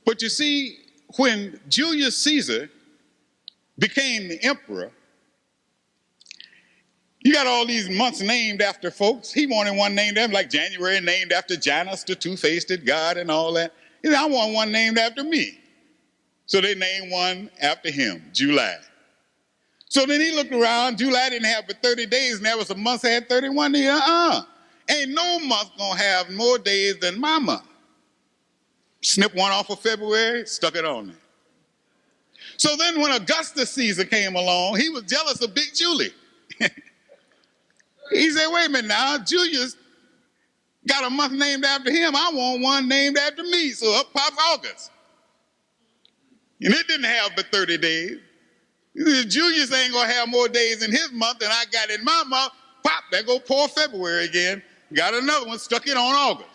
Speaker 3: But you see, when Julius Caesar became the emperor, you got all these months named after folks. He wanted one named after, like January named after Janus, the two-faced god and all that. He said, I want one named after me. So they named one after him, July. So then he looked around. July didn't have but 30 days, and there was a month that had 31. Ain't no month gonna have more days than my month. Snip one off of February, stuck it on there. So then when Augustus Caesar came along, he was jealous of Big Julie. He said, wait a minute now, Julius got a month named after him. I want one named after me. So up pops August. And it didn't have but 30 days. Julius ain't going to have more days in his month than I got in my month. Pop, there go poor February again. Got another one, stuck it on August.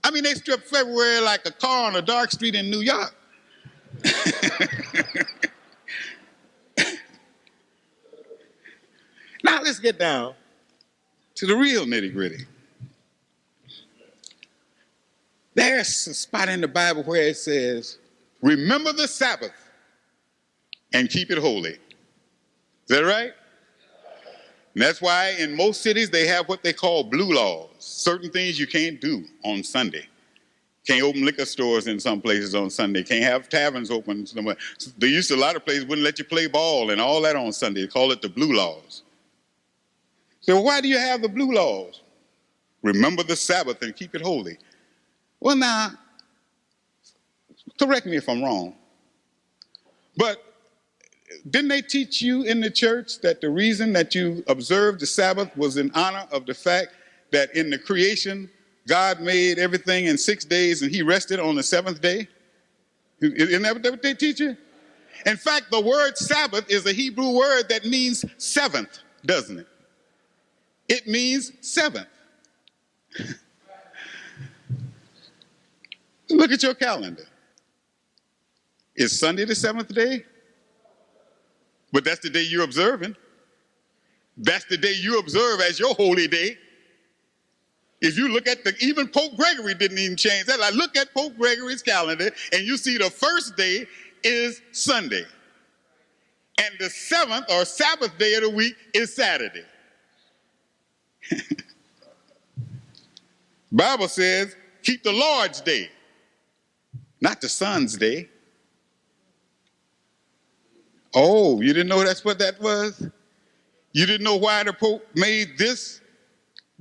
Speaker 3: They stripped February like a car on a dark street in New York. Now let's get down to the real nitty-gritty. There's a spot in the Bible where it says, remember the Sabbath and keep it holy. Is that right? And that's why in most cities they have what they call blue laws. Certain things you can't do on Sunday. Can't open liquor stores in some places on Sunday. Can't have taverns open. They used to, a lot of places wouldn't let you play ball and all that on Sunday. They call it the blue laws. So why do you have the blue laws? Remember the Sabbath and keep it holy. Well, now, correct me if I'm wrong, but didn't they teach you in the church that the reason that you observed the Sabbath was in honor of the fact that in the creation, God made everything in 6 days and he rested on the seventh day? Isn't that what they teach you? In fact, the word Sabbath is a Hebrew word that means seventh, doesn't it? It means seventh. Look at your calendar. Is Sunday the seventh day? But that's the day you're observing. That's the day you observe as your holy day. If you look at even Pope Gregory didn't even change that. I look at Pope Gregory's calendar and you see the first day is Sunday. And the seventh or Sabbath day of the week is Saturday. Bible says, keep the Lord's day, not the Son's day. Oh, you didn't know that's what that was? You didn't know why the Pope made this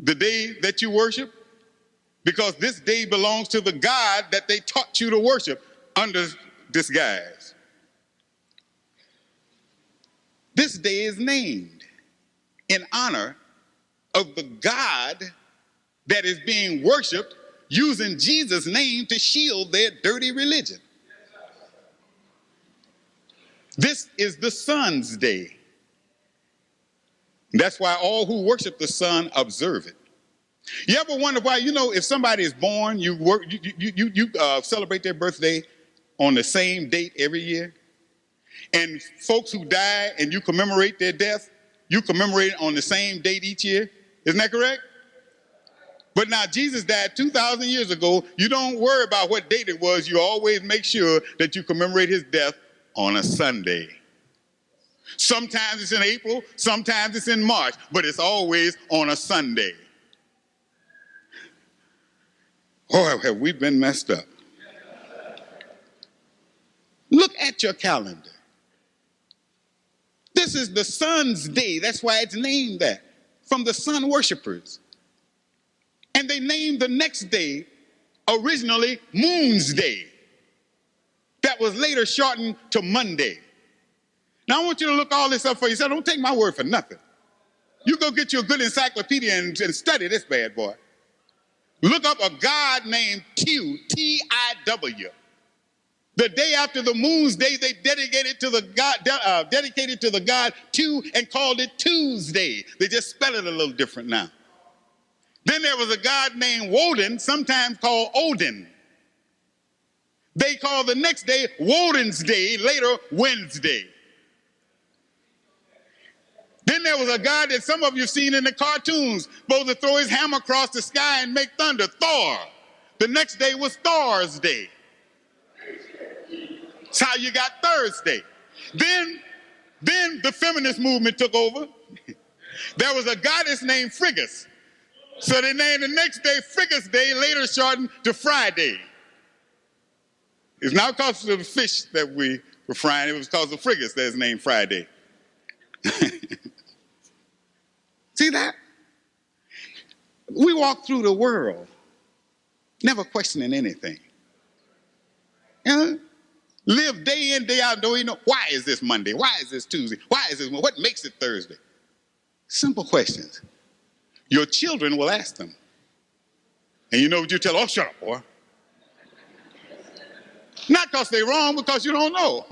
Speaker 3: the day that you worship? Because this day belongs to the God that they taught you to worship under disguise. This day is named in honor of the God that is being worshiped using Jesus' name to shield their dirty religion. This is the Son's day. That's why all who worship the Son observe it. You ever wonder why, if somebody is born, you celebrate their birthday on the same date every year? And folks who die and you commemorate their death, you commemorate it on the same date each year? Isn't that correct? But now Jesus died 2,000 years ago. You don't worry about what date it was. You always make sure that you commemorate his death on a Sunday. Sometimes it's in April, sometimes it's in March, but it's always on a Sunday. Oh, have we been messed up? Look at your calendar. This is the Son's day. That's why it's named that, from the sun worshipers. And they named the next day originally Moon's Day. That was later shortened to Monday. Now I want you to look all this up for yourself. Don't take my word for nothing. You go get you a good encyclopedia and study this bad boy. Look up a god named Q, T-I-W. The day after the Moon's Day, they dedicated to the god Q and called it Tuesday. They just spell it a little different now. Then there was a god named Woden, sometimes called Odin. They called the next day Woden's Day, later Wednesday. Then there was a god that some of you have seen in the cartoons, supposed to throw his hammer across the sky and make thunder, Thor. The next day was Thor's Day. That's how you got Thursday. Then the feminist movement took over. There was a goddess named Frigus. So they named the next day Frigus Day, later shortened to Friday. It's not because of the fish that we were frying, it was because of Frigus that's named Friday. See that? We walk through the world never questioning anything. Live day in, day out, don't even know, why is this Monday? Why is this Tuesday? Why is this, what makes it Thursday? Simple questions. Your children will ask them. And you know what you tell, oh, shut up, boy. Not because they're wrong, because you don't know.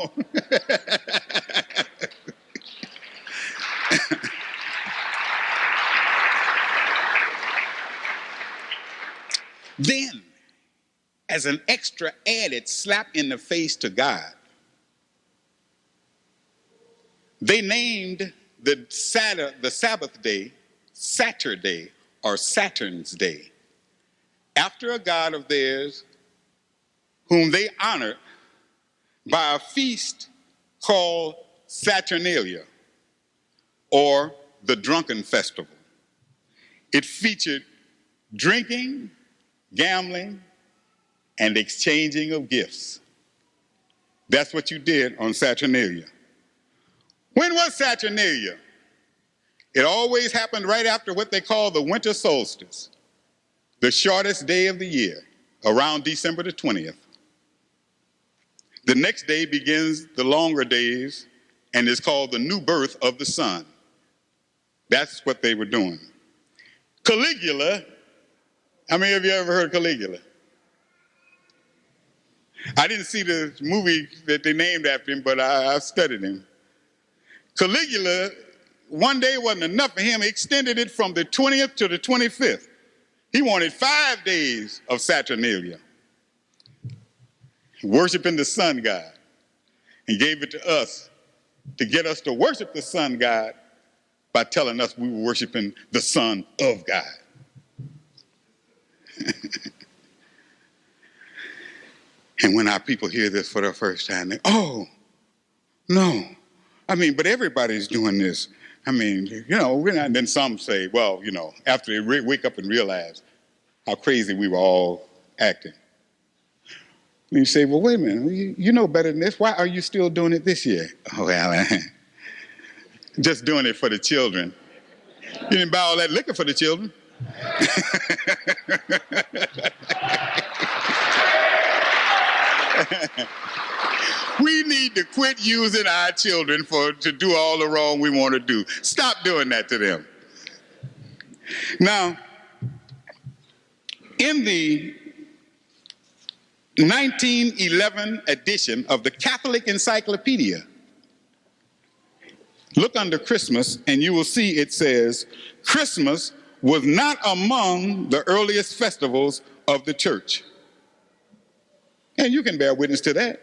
Speaker 3: Then, as an extra added slap in the face to God, they named the Sabbath day Saturday or Saturn's Day, after a god of theirs whom they honored by a feast called Saturnalia or the Drunken Festival. It featured drinking, gambling, and exchanging of gifts. That's what you did on Saturnalia. When was Saturnalia? It always happened right after what they call the winter solstice, the shortest day of the year, around December the 20th. The next day begins the longer days and is called the new birth of the sun. That's what they were doing. Caligula, how many of you ever heard of Caligula? I didn't see the movie that they named after him, but I studied him. Caligula, one day wasn't enough for him. He extended it from the 20th to the 25th. He wanted 5 days of Saturnalia, worshiping the sun god, and gave it to us to get us to worship the sun god by telling us we were worshiping the Son of God. And when our people hear this for the first time, they, oh, no. I mean, but everybody's doing this. I mean, you know, we're not, and then some say, well, you know, after they wake up and realize how crazy we were all acting. And you say, well, wait a minute, you know better than this. Why are you still doing it this year? Oh, well, just doing it for the children. You didn't buy all that liquor for the children. We need to quit using our children to do all the wrong we want to do. Stop doing that to them. Now, in the 1911 edition of the Catholic Encyclopedia, look under Christmas and you will see it says, Christmas was not among the earliest festivals of the church. And you can bear witness to that.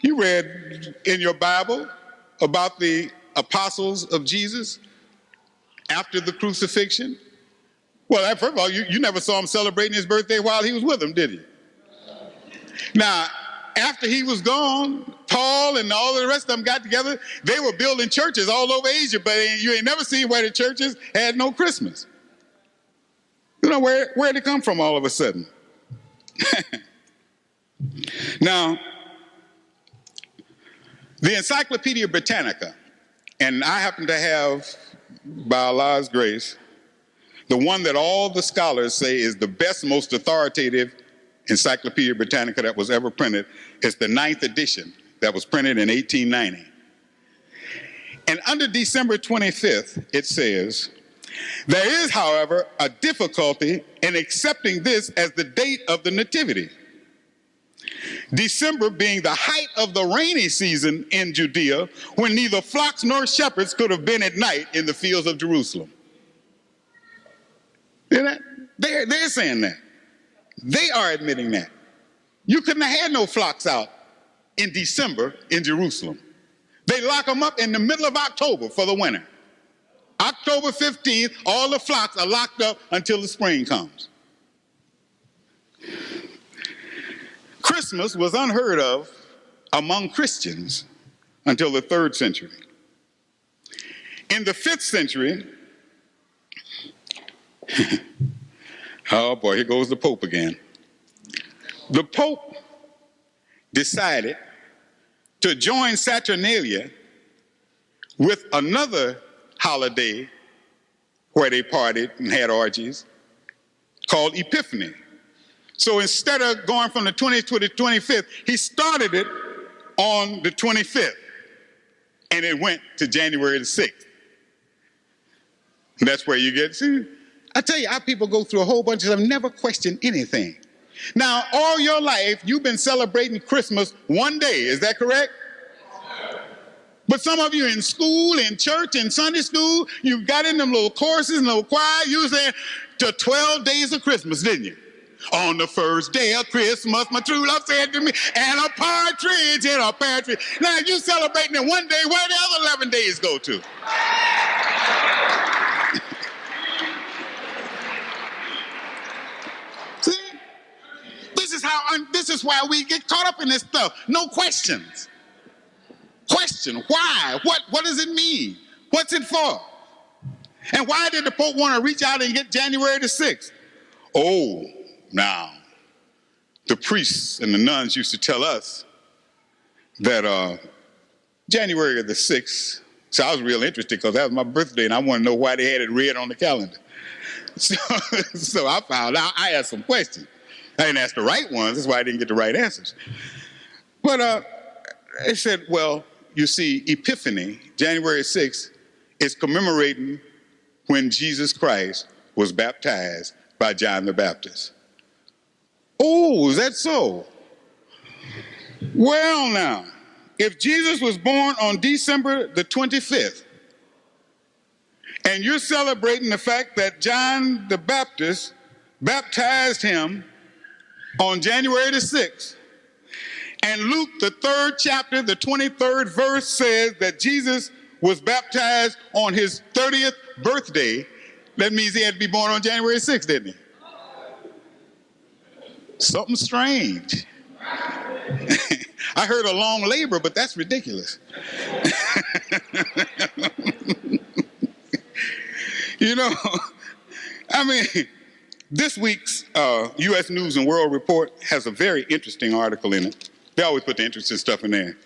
Speaker 3: You read in your Bible about the apostles of Jesus after the crucifixion. Well, first of all, you never saw him celebrating his birthday while he was with them, did you? Now, after he was gone, Paul and all of the rest of them got together. They were building churches all over Asia, but you ain't never seen where the churches had no Christmas. You know, where'd it come from all of a sudden? Now, the Encyclopedia Britannica, and I happen to have, by Allah's grace, the one that all the scholars say is the best, most authoritative Encyclopedia Britannica that was ever printed. It's the 9th edition that was printed in 1890. And under December 25th, it says, there is, however, a difficulty in accepting this as the date of the Nativity. December being the height of the rainy season in Judea, when neither flocks nor shepherds could have been at night in the fields of Jerusalem. They're saying that. They are admitting that. You couldn't have had no flocks out in December in Jerusalem. They lock them up in the middle of October for the winter. October 15th, all the flocks are locked up until the spring comes. Christmas was unheard of among Christians until the 3rd century. In the 5th century, oh boy, here goes the Pope again. The Pope decided to join Saturnalia with another holiday where they partied and had orgies called Epiphany. So instead of going from the 20th to the 25th, he started it on the 25th, and it went to January the 6th. And that's where you get, see, I tell you, our people go through a whole bunch of stuff, never question anything. Now, all your life, you've been celebrating Christmas one day, is that correct? But some of you in school, in church, in Sunday school, you got in them little choruses and little choir, you were saying to 12 days of Christmas, didn't you? On the first day of Christmas, my true love said to me, and a partridge in a pear tree. Now, you celebrating it one day, where the other 11 days go to? See? This is why we get caught up in this stuff. No questions. Question, why? What does it mean? What's it for? And why did the Pope want to reach out and get January the 6th? Oh, now, the priests and the nuns used to tell us that January the 6th, so I was real interested because that was my birthday and I want to know why they had it red on the calendar. So I found out, I asked some questions. I didn't ask the right ones, that's why I didn't get the right answers. But they said, well, you see, Epiphany, January 6th, is commemorating when Jesus Christ was baptized by John the Baptist. Oh, is that so? Well, now, if Jesus was born on December the 25th, and you're celebrating the fact that John the Baptist baptized him on January the 6th, and Luke, the 3rd chapter, the 23rd verse says that Jesus was baptized on his 30th birthday, that means he had to be born on January 6th, didn't he? Something strange. I heard a long labor, but that's ridiculous. You know, I mean, this week's U.S. News and World Report has a very interesting article in it. They always put the interesting stuff in there.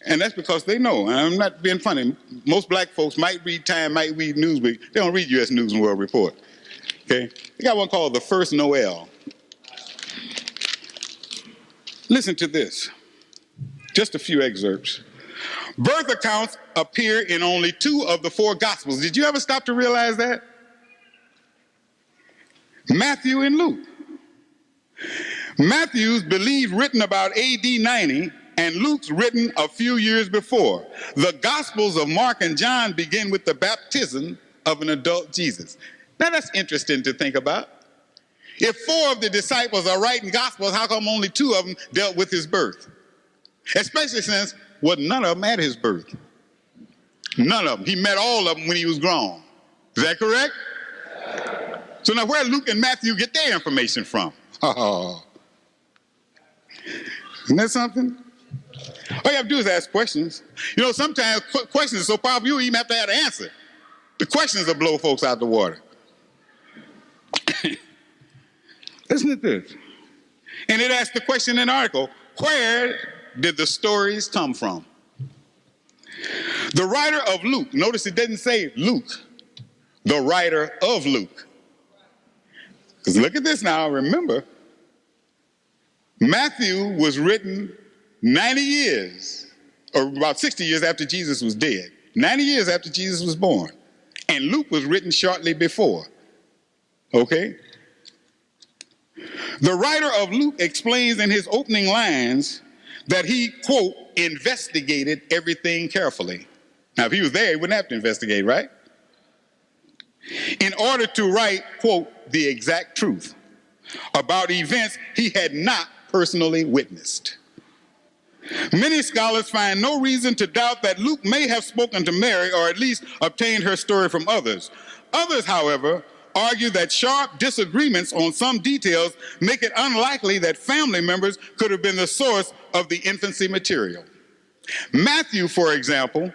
Speaker 3: And that's because they know, and I'm not being funny, most black folks might read Time, might read Newsweek, they don't read U.S. News and World Report. Okay? They got one called The First Noel. Listen to this. Just a few excerpts. Birth accounts appear in only 2 of the 4 Gospels. Did you ever stop to realize that? Matthew and Luke. Matthew's believed written about AD 90, and Luke's written a few years before. The Gospels of Mark and John begin with the baptism of an adult Jesus. Now that's interesting to think about. If 4 of the disciples are writing Gospels, how come only 2 of them dealt with his birth? Especially since none of them at his birth. None of them. He met all of them when he was grown. Is that correct? So now where Luke and Matthew get their information from? Oh. Isn't that something? All you have to do is ask questions. You know, sometimes questions are so powerful you don't even have to have the answer. The questions will blow folks out the water. Listen to this. And it asks the question in the article, where did the stories come from? The writer of Luke, notice it doesn't say Luke, the writer of Luke. Because look at this now, remember, Matthew was written 90 years, or about 60 years after Jesus was dead, 90 years after Jesus was born. And Luke was written shortly before. Okay? The writer of Luke explains in his opening lines that he, quote, investigated everything carefully. Now, if he was there, he wouldn't have to investigate, right? In order to write, quote, the exact truth about events he had not personally witnessed. Many scholars find no reason to doubt that Luke may have spoken to Mary or at least obtained her story from others. Others, however, argue that sharp disagreements on some details make it unlikely that family members could have been the source of the infancy material. Matthew, for example,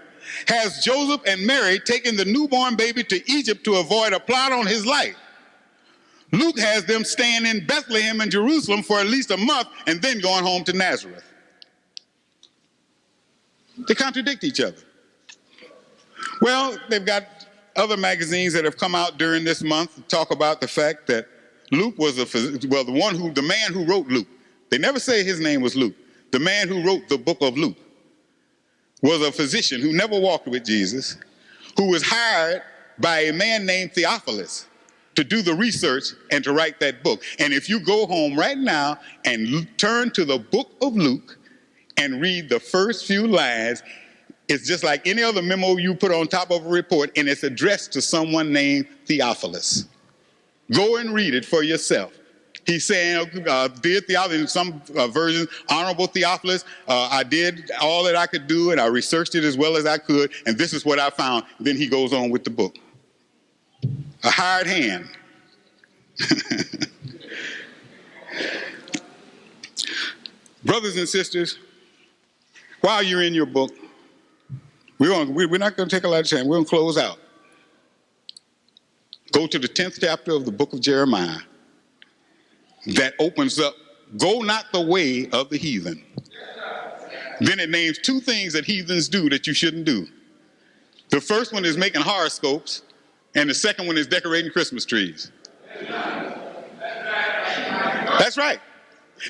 Speaker 3: has Joseph and Mary taking the newborn baby to Egypt to avoid a plot on his life. Luke has them staying in Bethlehem and Jerusalem for at least a month and then going home to Nazareth. They contradict each other. Well, they've got other magazines that have come out during this month to talk about the fact that Luke was the man who wrote Luke. They never say his name was Luke. The man who wrote the book of Luke was a physician who never walked with Jesus, who was hired by a man named Theophilus to do the research and to write that book. And if you go home right now and turn to the book of Luke and read the first few lines, it's just like any other memo you put on top of a report, and it's addressed to someone named Theophilus. Go and read it for yourself. He's saying, dear Theophilus, in some versions, Honorable Theophilus, I did all that I could do, and I researched it as well as I could, and this is what I found. Then he goes on with the book. A hired hand. Brothers and sisters, while you're in your book, we're not going to take a lot of time. We're going to close out. Go to the 10th chapter of the book of Jeremiah that opens up, go not the way of the heathen. Then it names two things that heathens do that you shouldn't do. The first one is making horoscopes, and the second one is decorating Christmas trees. That's right.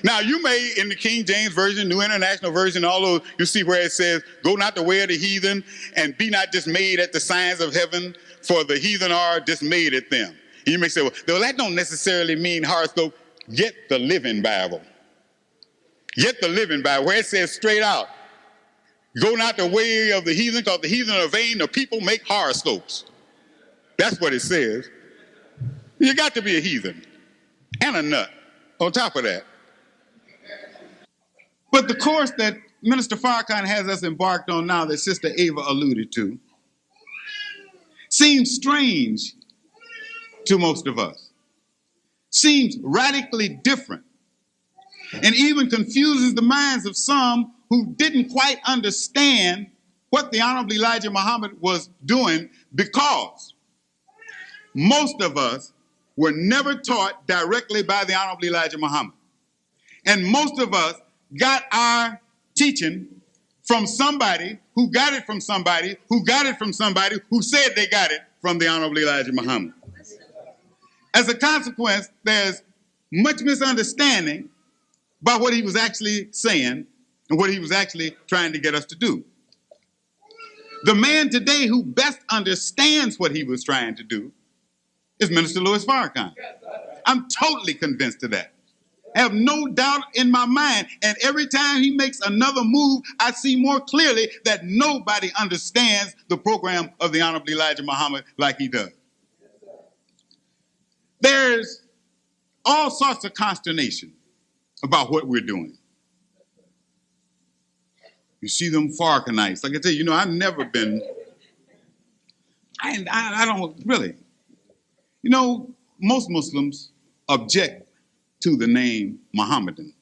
Speaker 3: Now, you may, in the King James Version, New International Version, all those, you see where it says, go not the way of the heathen, and be not dismayed at the signs of heaven, for the heathen are dismayed at them. And you may say, well, that don't necessarily mean horoscope. Get the Living Bible. Get the Living Bible, where it says straight out, go not the way of the heathen, because the heathen are vain, the people make horoscopes. That's what it says. You got to be a heathen and a nut on top of that. But the course that Minister Farrakhan has us embarked on now, that Sister Ava alluded to, seems strange to most of us. Seems radically different, and even confuses the minds of some who didn't quite understand what the Honorable Elijah Muhammad was doing, because most of us were never taught directly by the Honorable Elijah Muhammad. And most of us got our teaching from somebody who got it from somebody who got it from somebody who said they got it from the Honorable Elijah Muhammad. As a consequence, there's much misunderstanding about what he was actually saying and what he was actually trying to get us to do. The man today who best understands what he was trying to do is Minister Louis Farrakhan. I'm totally convinced of that. I have no doubt in my mind, and every time he makes another move, I see more clearly that nobody understands the program of the Honorable Elijah Muhammad like he does. There's all sorts of consternation about what we're doing. You see them Farrakhanites. Like I tell you, I've never been, I don't really. Most Muslims object to the name Mohammedan.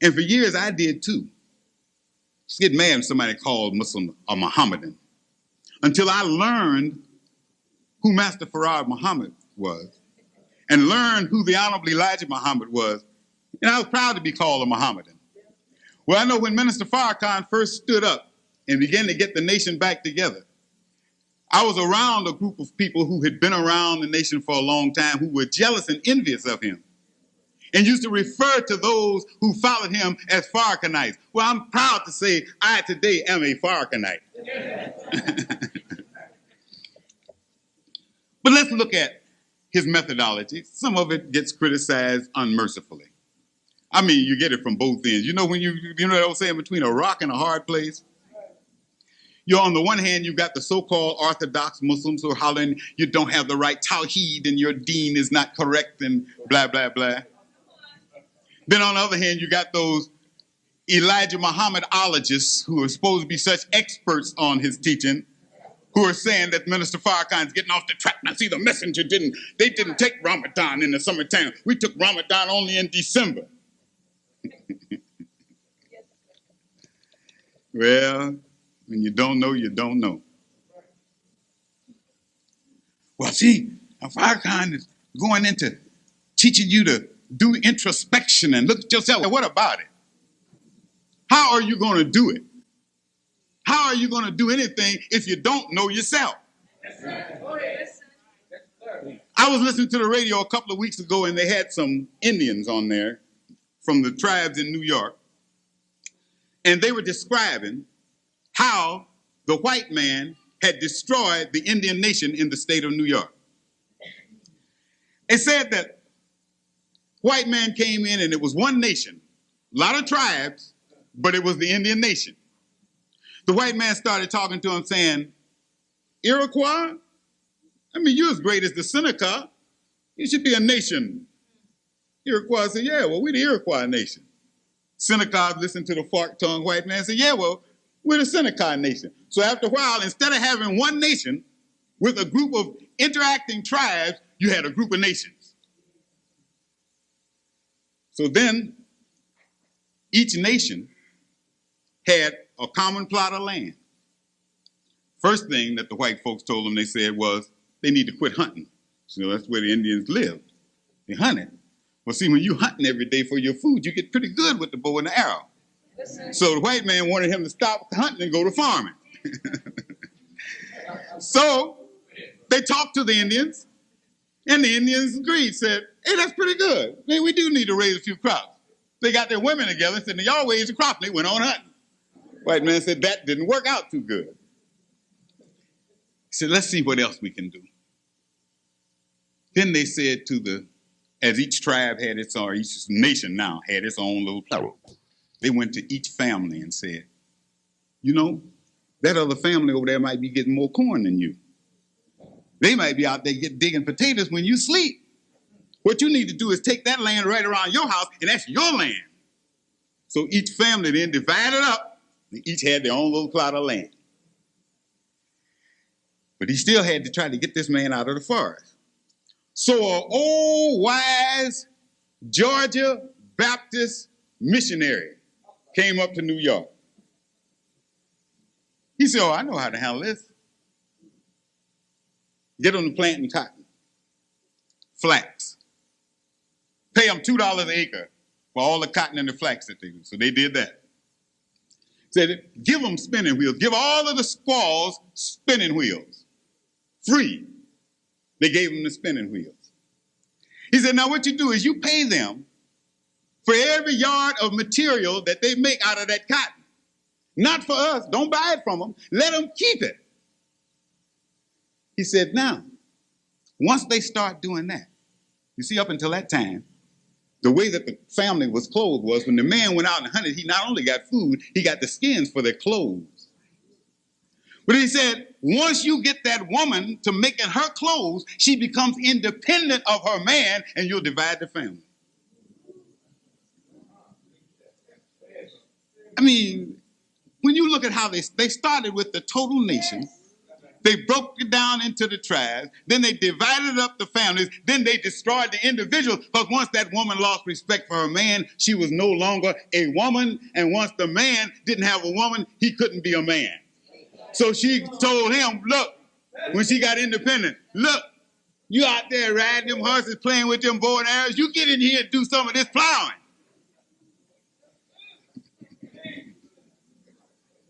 Speaker 3: And for years I did too. Just get mad when somebody called Muslim a Mohammedan. Until I learned who Master Farad Muhammad was and learned who the Honorable Elijah Muhammad was. And I was proud to be called a Mohammedan. Well, I know when Minister Farrakhan first stood up and began to get the nation back together, I was around a group of people who had been around the nation for a long time, who were jealous and envious of him, and used to refer to those who followed him as Farrakhanites. Well, I'm proud to say I today am a Farrakhanite. But let's look at his methodology. Some of it gets criticized unmercifully. I mean, you get it from both ends. When you know what I was saying, between a rock and a hard place? On the one hand, you've got the so-called Orthodox Muslims who are hollering, you don't have the right Tawheed and your deen is not correct and blah, blah, blah. Then on the other hand, you got those Elijah Muhammadologists who are supposed to be such experts on his teaching, who are saying that Minister Farrakhan's getting off the track. Now, see, the messenger didn't take Ramadan in the summertime. We took Ramadan only in December. Well, when you don't know, you don't know. Well, see, Farrakhan is going into teaching you to do introspection and look at yourself. Well, what about it? How are you going to do it? How are you going to do anything if you don't know yourself? I was listening to the radio a couple of weeks ago, and they had some Indians on there from the tribes in New York. And they were describing how the white man had destroyed the Indian nation in the state of New York. It said that white man came in and it was one nation, a lot of tribes, but it was the Indian nation. The white man started talking to him saying, Iroquois? I mean, you're as great as the Seneca. You should be a nation. Iroquois said, yeah, well, we're the Iroquois nation. Seneca listened to the fork-tongued white man and said, yeah, well, we're the Seneca nation. So after a while, instead of having one nation with a group of interacting tribes, you had a group of nations. So then each nation had a common plot of land. First thing that the white folks told them, they said, was they need to quit hunting. So that's where the Indians lived. They hunted. Well, see, when you hunting every day for your food, you get pretty good with the bow and the arrow. So the white man wanted him to stop hunting and go to farming. So they talked to the Indians, and the Indians agreed, said, hey, that's pretty good. Maybe we do need to raise a few crops. They got their women together and said, now y'all raise the crop, and they went on hunting. White man said, that didn't work out too good. He said, let's see what else we can do. Then they said as each tribe had its own, each nation now had its own little plural. They went to each family and said, you know, that other family over there might be getting more corn than you. They might be out there digging potatoes when you sleep. What you need to do is take that land right around your house, and that's your land. So each family then divided up, and each had their own little plot of land. But he still had to try to get this man out of the forest. So an old, wise Georgia Baptist missionary came up to New York. He said, oh, I know how to handle this. Get them to planting cotton, flax. Pay them $2 an acre for all the cotton and the flax that they do. So they did that. Said, give them spinning wheels. Give all of the squaws spinning wheels. Free. They gave them the spinning wheels. He said, now what you do is you pay them for every yard of material that they make out of that cotton. Not for us. Don't buy it from them. Let them keep it. He said, now, once they start doing that, you see, up until that time, the way that the family was clothed was when the man went out and hunted, he not only got food, he got the skins for their clothes. But he said, once you get that woman to making her clothes, she becomes independent of her man, and you'll divide the family. I mean, when you look at how they started with the total nation, they broke it down into the tribes, then they divided up the families, then they destroyed the individuals, because once that woman lost respect for her man, she was no longer a woman, and once the man didn't have a woman, he couldn't be a man. So she told him, look, when she got independent, look, you out there riding them horses, playing with them bow and arrows, you get in here and do some of this plowing.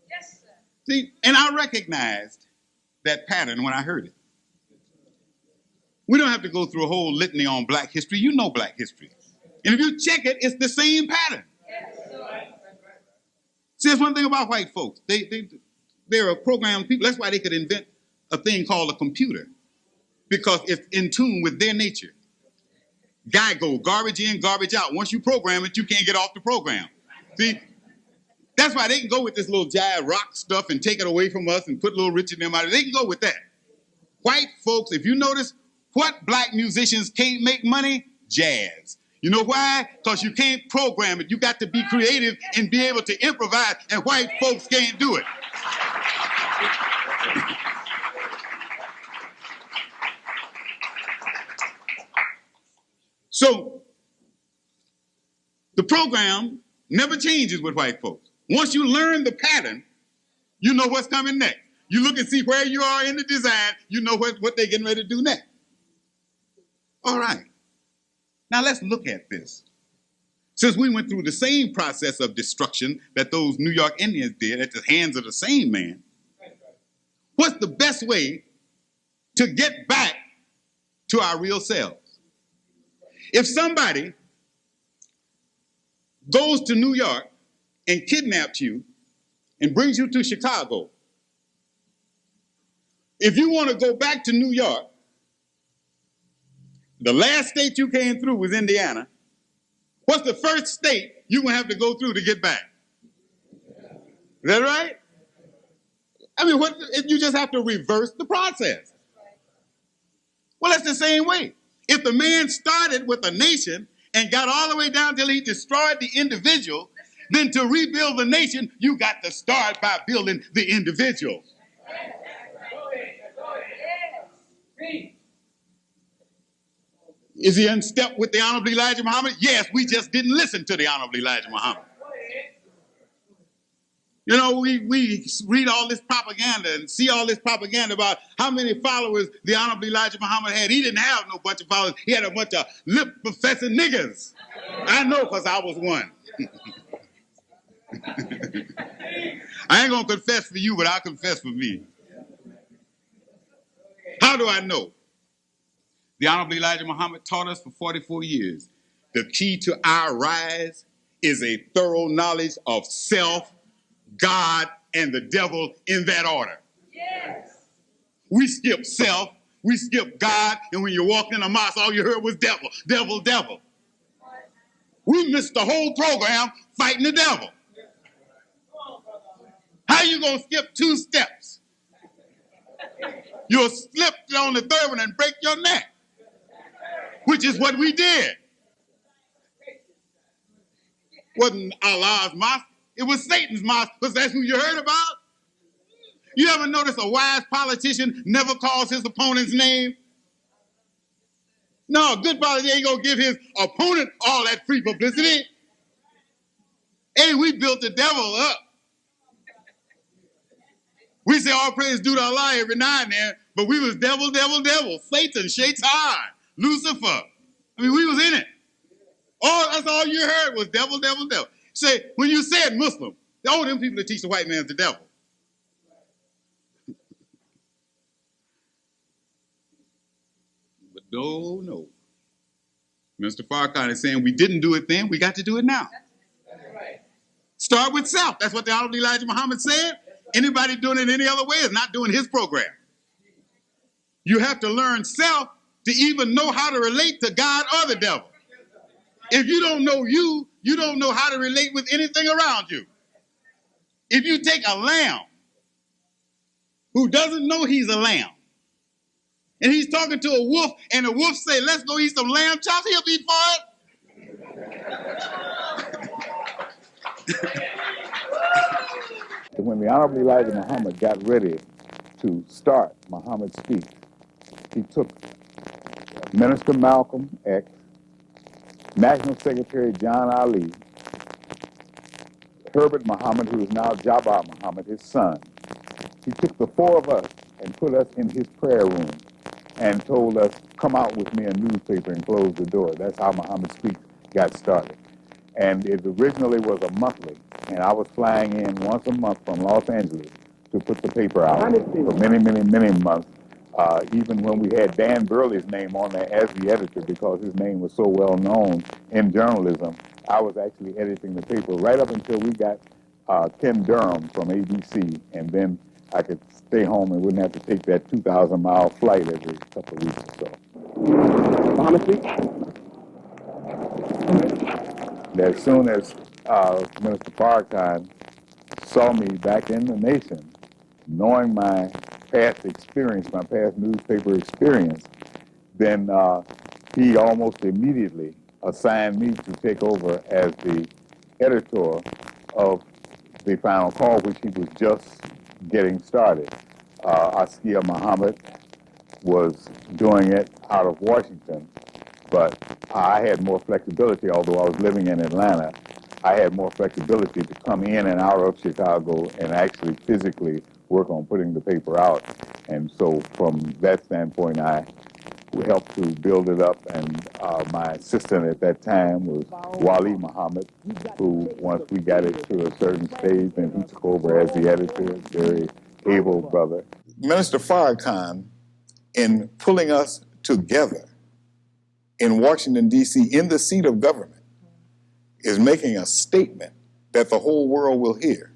Speaker 6: Yes, sir.
Speaker 3: See, and I recognized that pattern when I heard it. We don't have to go through a whole litany on black history. You know black history. And if you check it, it's the same pattern. See, there's one thing about white folks. They're a programmed people. That's why they could invent a thing called a computer, because it's in tune with their nature. Guy go, garbage in, garbage out. Once you program it, you can't get off the program. See? That's why they can go with this little jive rock stuff and take it away from us and put little Rich in them out of it. They can go with that. White folks, if you notice, what black musicians can't make money? Jazz. You know why? Because you can't program it. You got to be creative and be able to improvise, and white folks can't do it. So, the program never changes with white folks. Once you learn the pattern, you know what's coming next. You look and see where you are in the design, you know what they're getting ready to do next. All right. Now let's look at this. Since we went through the same process of destruction that those New York Indians did at the hands of the same man, what's the best way to get back to our real selves? If somebody goes to New York and kidnaps you and brings you to Chicago, if you want to go back to New York, the last state you came through was Indiana. What's the first state you're going to have to go through to get back? Is that right? I mean, you just have to reverse the process. Well, that's the same way. If the man started with a nation and got all the way down till he destroyed the individual, then to rebuild the nation, you got to start by building the individual. Is he in step with the Honorable Elijah Muhammad? Yes, we just didn't listen to the Honorable Elijah Muhammad. You know, we read all this propaganda and see all this propaganda about how many followers the Honorable Elijah Muhammad had. He didn't have no bunch of followers. He had a bunch of lip-professing niggas. I know because I was one. I ain't going to confess for you, but I'll confess for me. How do I know? The Honorable Elijah Muhammad taught us for 44 years. The key to our rise is a thorough knowledge of self, God, and the devil in that order. Yes. We skip self, we skip God, and when you walked in a mosque, all you heard was devil, devil, devil. We missed the whole program fighting the devil. How you gonna skip 2 steps? You'll slip on the 3rd one and break your neck, which is what we did. Wasn't Allah's mosque. It was Satan's mosque, because that's who you heard about. You ever notice a wise politician never calls his opponent's name? No, a good politician ain't gonna give his opponent all that free publicity. Hey, we built the devil up. We say all praise due to Allah every now and then, but we was devil, devil, devil, Satan, Shaitan, Lucifer. I mean, we was in it. That's all you heard was devil, devil, devil. Say, when you said Muslim, all them people that teach the white man's the devil. But no. Mr. Farrakhan is saying we didn't do it then, we got to do it now. Start with self. That's what the Honorable Elijah Muhammad said. Anybody doing it any other way is not doing his program. You have to learn self to even know how to relate to God or the devil. If you don't know you, you don't know how to relate with anything around you. If you take a lamb who doesn't know he's a lamb, and he's talking to a wolf, and the wolf say, let's go eat some lamb chops, he'll be for it.
Speaker 6: When the Honorable Elijah Muhammad got ready to start Muhammad's speech, he took Minister Malcolm X, National Secretary John Ali, Herbert Muhammad, who is now Jabbar Muhammad, his son. He took the 4 of us and put us in his prayer room and told us, come out with me a newspaper and close the door. That's how Muhammad's speech got started. And it originally was a monthly, and I was flying in once a month from Los Angeles to put the paper out for many, many, many months, even when we had Dan Burley's name on there as the editor, because his name was so well known in journalism. I was actually editing the paper right up until we got Ken Durham from ABC, and then I could stay home and wouldn't have to take that 2,000-mile flight every couple of weeks or so. Honestly, as soon as Minister Farrakhan saw me back in the nation, knowing my past experience, my past newspaper experience, then he almost immediately assigned me to take over as the editor of the Final Call, which he was just getting started. Askia Muhammad was doing it out of Washington, but I had more flexibility, although I was living in Atlanta. I had more flexibility to come in and out of Chicago and actually physically work on putting the paper out. And so from that standpoint, I helped to build it up. And my assistant at that time was Wali Muhammad, who once we got it to a certain stage, then he took over as the editor, very able brother.
Speaker 3: Minister Farrakhan, in pulling us together in Washington, D.C., in the seat of government, is making a statement that the whole world will hear.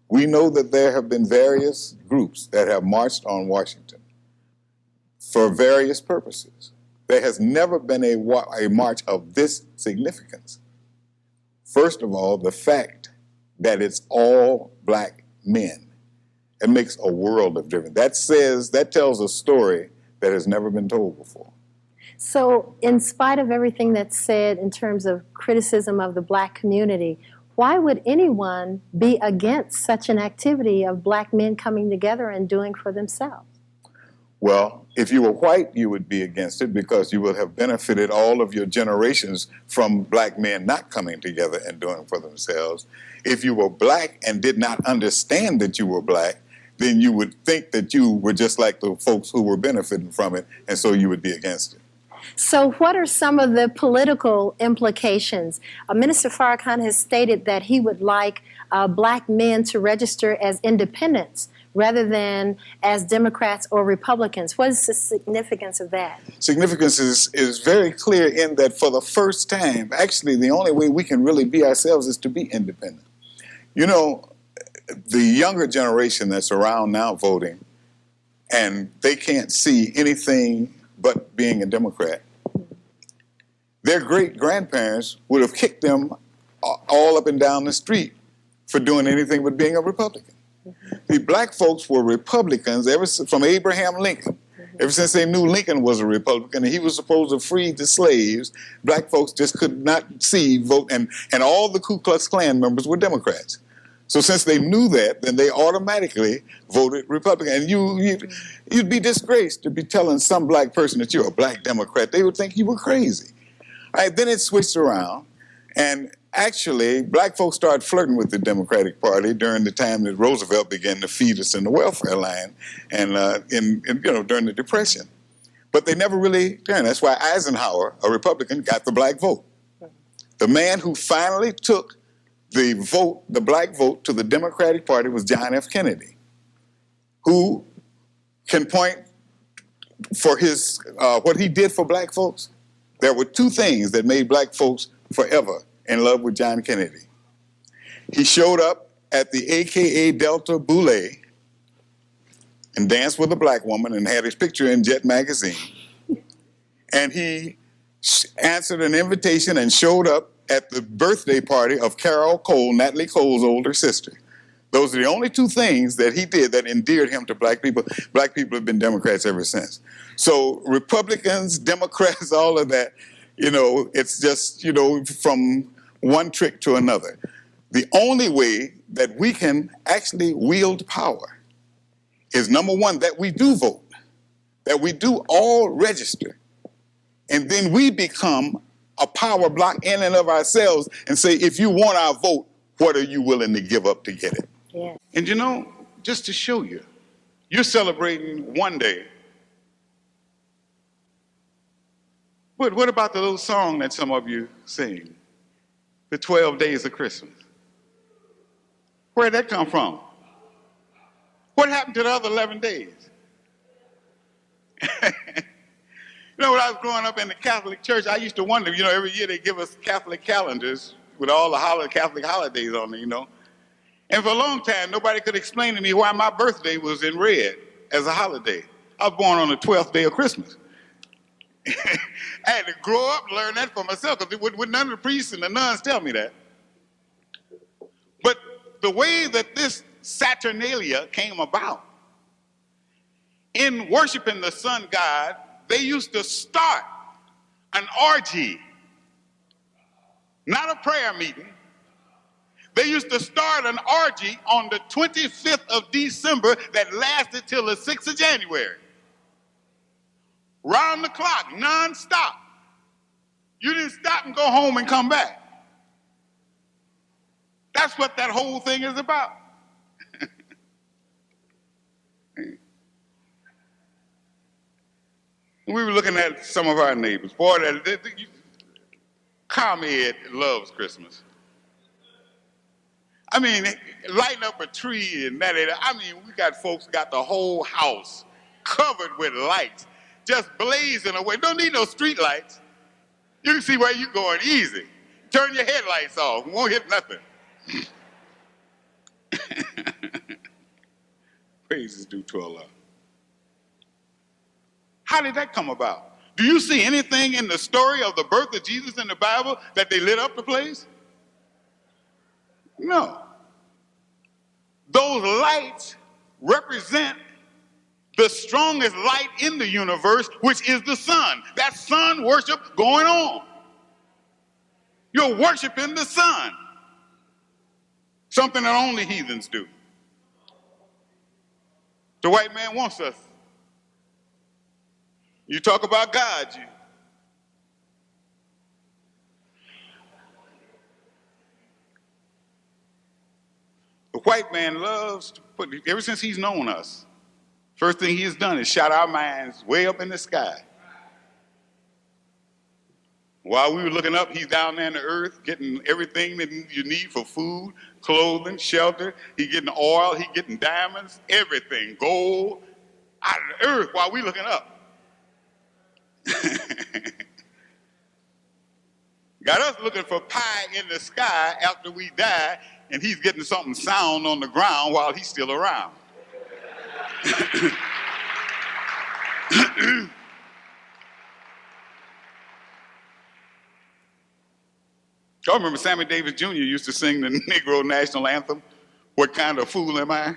Speaker 3: We know that there have been various groups that have marched on Washington for various purposes. There has never been a march of this significance. First of all, the fact that it's all black men. It makes a world of difference. That tells a story that has never been told before.
Speaker 7: So in spite of everything that's said in terms of criticism of the black community, why would anyone be against such an activity of black men coming together and doing for themselves?
Speaker 3: Well, if you were white, you would be against it because you would have benefited all of your generations from black men not coming together and doing for themselves. If you were black and did not understand that you were black, then you would think that you were just like the folks who were benefiting from it, and so you would be against it.
Speaker 7: So what are some of the political implications? Minister Farrakhan has stated that he would like black men to register as independents rather than as Democrats or Republicans. What is the significance of that?
Speaker 3: Significance is very clear in that for the first time, actually the only way we can really be ourselves is to be independent. You know, the younger generation that's around now voting, and they can't see anything but being a Democrat, their great-grandparents would have kicked them all up and down the street for doing anything but being a Republican. The black folks were Republicans from Abraham Lincoln. Ever since they knew Lincoln was a Republican and he was supposed to free the slaves, black folks just could not vote, and all the Ku Klux Klan members were Democrats. So since they knew that, then they automatically voted Republican. And you'd be disgraced to be telling some black person that you're a black Democrat. They would think you were crazy. All right, then it switched around, and actually, black folks started flirting with the Democratic Party during the time that Roosevelt began to feed us in the welfare line, and during the Depression. But they never really turned. That's why Eisenhower, a Republican, got the black vote. The man who finally took the black vote to the Democratic Party was John F. Kennedy, who can point for his what he did for black folks. There were two things that made black folks forever in love with John Kennedy. He showed up at the AKA Delta Boule and danced with a black woman and had his picture in Jet magazine. And he answered an invitation and showed up at the birthday party of Carol Cole, Natalie Cole's older sister. Those are the only two things that he did that endeared him to black people. Black people have been Democrats ever since. So Republicans, Democrats, all of that, it's just, from one trick to another. The only way that we can actually wield power is, number one, that we do vote, that we do all register, and then we become a power block in and of ourselves and say, if you want our vote, what are you willing to give up to get it?
Speaker 7: Yeah.
Speaker 3: And just to show you, you're celebrating one day. But what about the little song that some of you sing? The 12 Days of Christmas. Where'd that come from? What happened to the other 11 days? When I was growing up in the Catholic Church, I used to wonder, every year they give us Catholic calendars with all the Catholic holidays on it, And for a long time, nobody could explain to me why my birthday was in red as a holiday. I was born on the 12th day of Christmas. I had to grow up and learn that for myself, because would none of the priests and the nuns tell me that. But the way that this Saturnalia came about, in worshiping the sun god, they used to start an orgy, not a prayer meeting. They used to start an orgy on the 25th of December that lasted till the 6th of January. Round the clock, non-stop. You didn't stop and go home and come back. That's what that whole thing is about. We were looking at some of our neighbors. Boy, ComEd loves Christmas. I mean, lighting up a tree and that. I mean, we got folks got the whole house covered with lights, just blazing away. Don't need no street lights. You can see where you're going easy. Turn your headlights off. We won't hit nothing. Praises due to Allah. How did that come about? Do you see anything in the story of the birth of Jesus in the Bible that they lit up the place? No. Those lights represent the strongest light in the universe, which is the sun. That's sun worship going on. You're worshiping the sun. Something that only heathens do. The white man wants us You talk about God, the white man loves to put, ever since he's known us, first thing he has done is shot our minds way up in the sky. While we were looking up, he's down there in the earth getting everything that you need for food, clothing, shelter. He's getting oil, he's getting diamonds, everything, gold, out of the earth while we're looking up. Got us looking for pie in the sky after we die, and he's getting something sound on the ground while he's still around. I remember Sammy Davis Jr. used to sing the Negro National Anthem, "What Kind of Fool Am I?"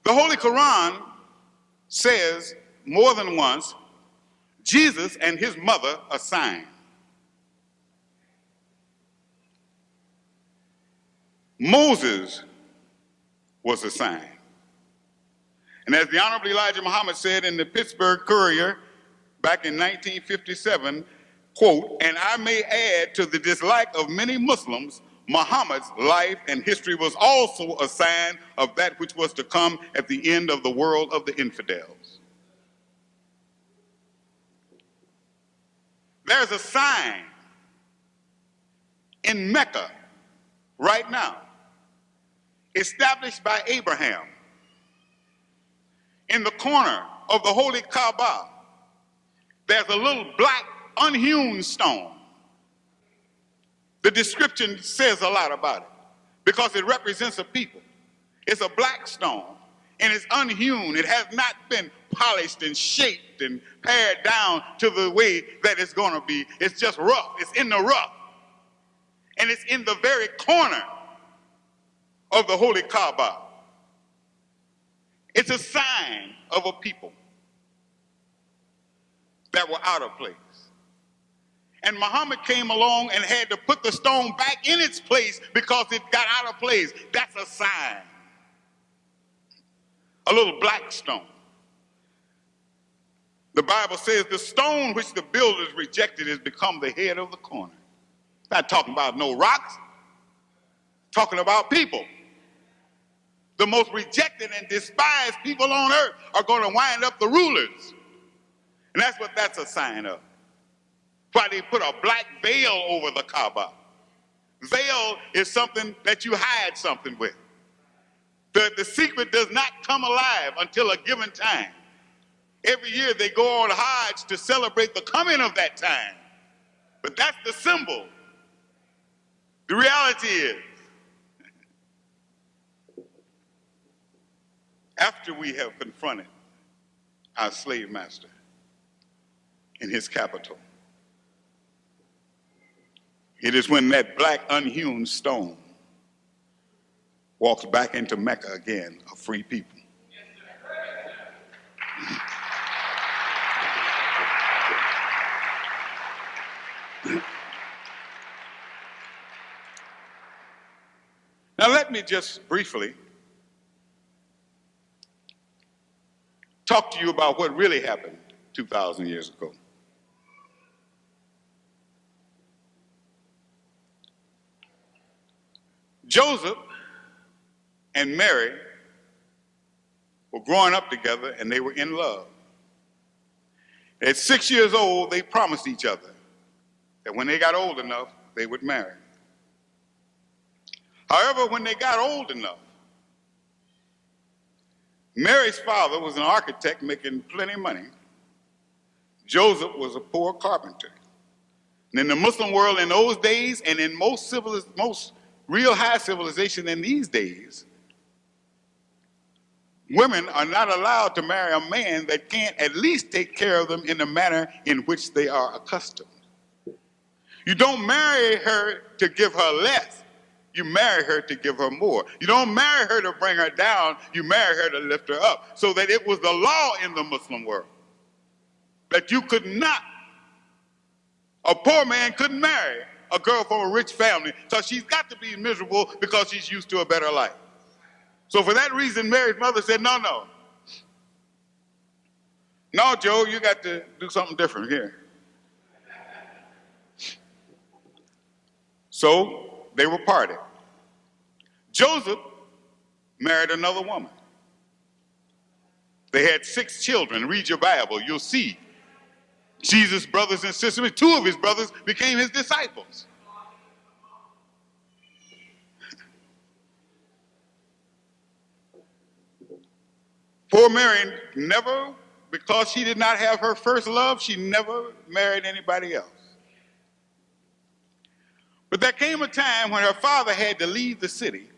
Speaker 3: The Holy Quran says more than once, Jesus and his mother a sign. Moses was a sign. And as the Honorable Elijah Muhammad said in the Pittsburgh Courier back in 1957, quote, "And I may add to the dislike of many Muslims, Muhammad's life and history was also a sign of that which was to come at the end of the world of the infidels." There's a sign in Mecca right now, established by Abraham. In the corner of the Holy Kaaba, there's a little black unhewn stone. The description says a lot about it because it represents a people. It's a black stone and it's unhewn. It has not been polished and shaped and pared down to the way that it's going to be. It's just rough. It's in the rough. And it's in the very corner of the Holy Kaaba. It's a sign of a people that were out of place. And Muhammad came along and had to put the stone back in its place because it got out of place. That's a sign. A little black stone. The Bible says the stone which the builders rejected has become the head of the corner. Not talking about no rocks, talking about people. The most rejected and despised people on earth are going to wind up the rulers. And that's what that's a sign of. Why they put a black veil over the Kaaba. Veil is something that you hide something with. The secret does not come alive until a given time. Every year they go on Hajj to celebrate the coming of that time. But that's the symbol. The reality is, after we have confronted our slave master in his capital, it is when that black unhewn stone walks back into Mecca again, a free people. Now let me just briefly talk to you about what really happened 2,000 years ago. Joseph and Mary were growing up together and they were in love. At 6 years old, they promised each other that when they got old enough, they would marry. However, when they got old enough, Mary's father was an architect making plenty of money. Joseph was a poor carpenter. And in the Muslim world in those days, and in most real high civilization in these days, women are not allowed to marry a man that can't at least take care of them in the manner in which they are accustomed. You don't marry her to give her less. You marry her to give her more. You don't marry her to bring her down. You marry her to lift her up. So that it was the law in the Muslim world that you could not, a poor man couldn't marry a girl from a rich family because she's got to be miserable because she's used to a better life.
Speaker 4: So for that reason, Mary's mother said, no, no. No, Joe, you got to do something different here. So they were parted. Joseph married another woman. They had 6 children. Read your Bible, you'll see Jesus' brothers and sisters. 2 of his brothers became his disciples. Poor Mary never, because she did not have her first love, she never married anybody else. But there came a time when her father had to leave the city.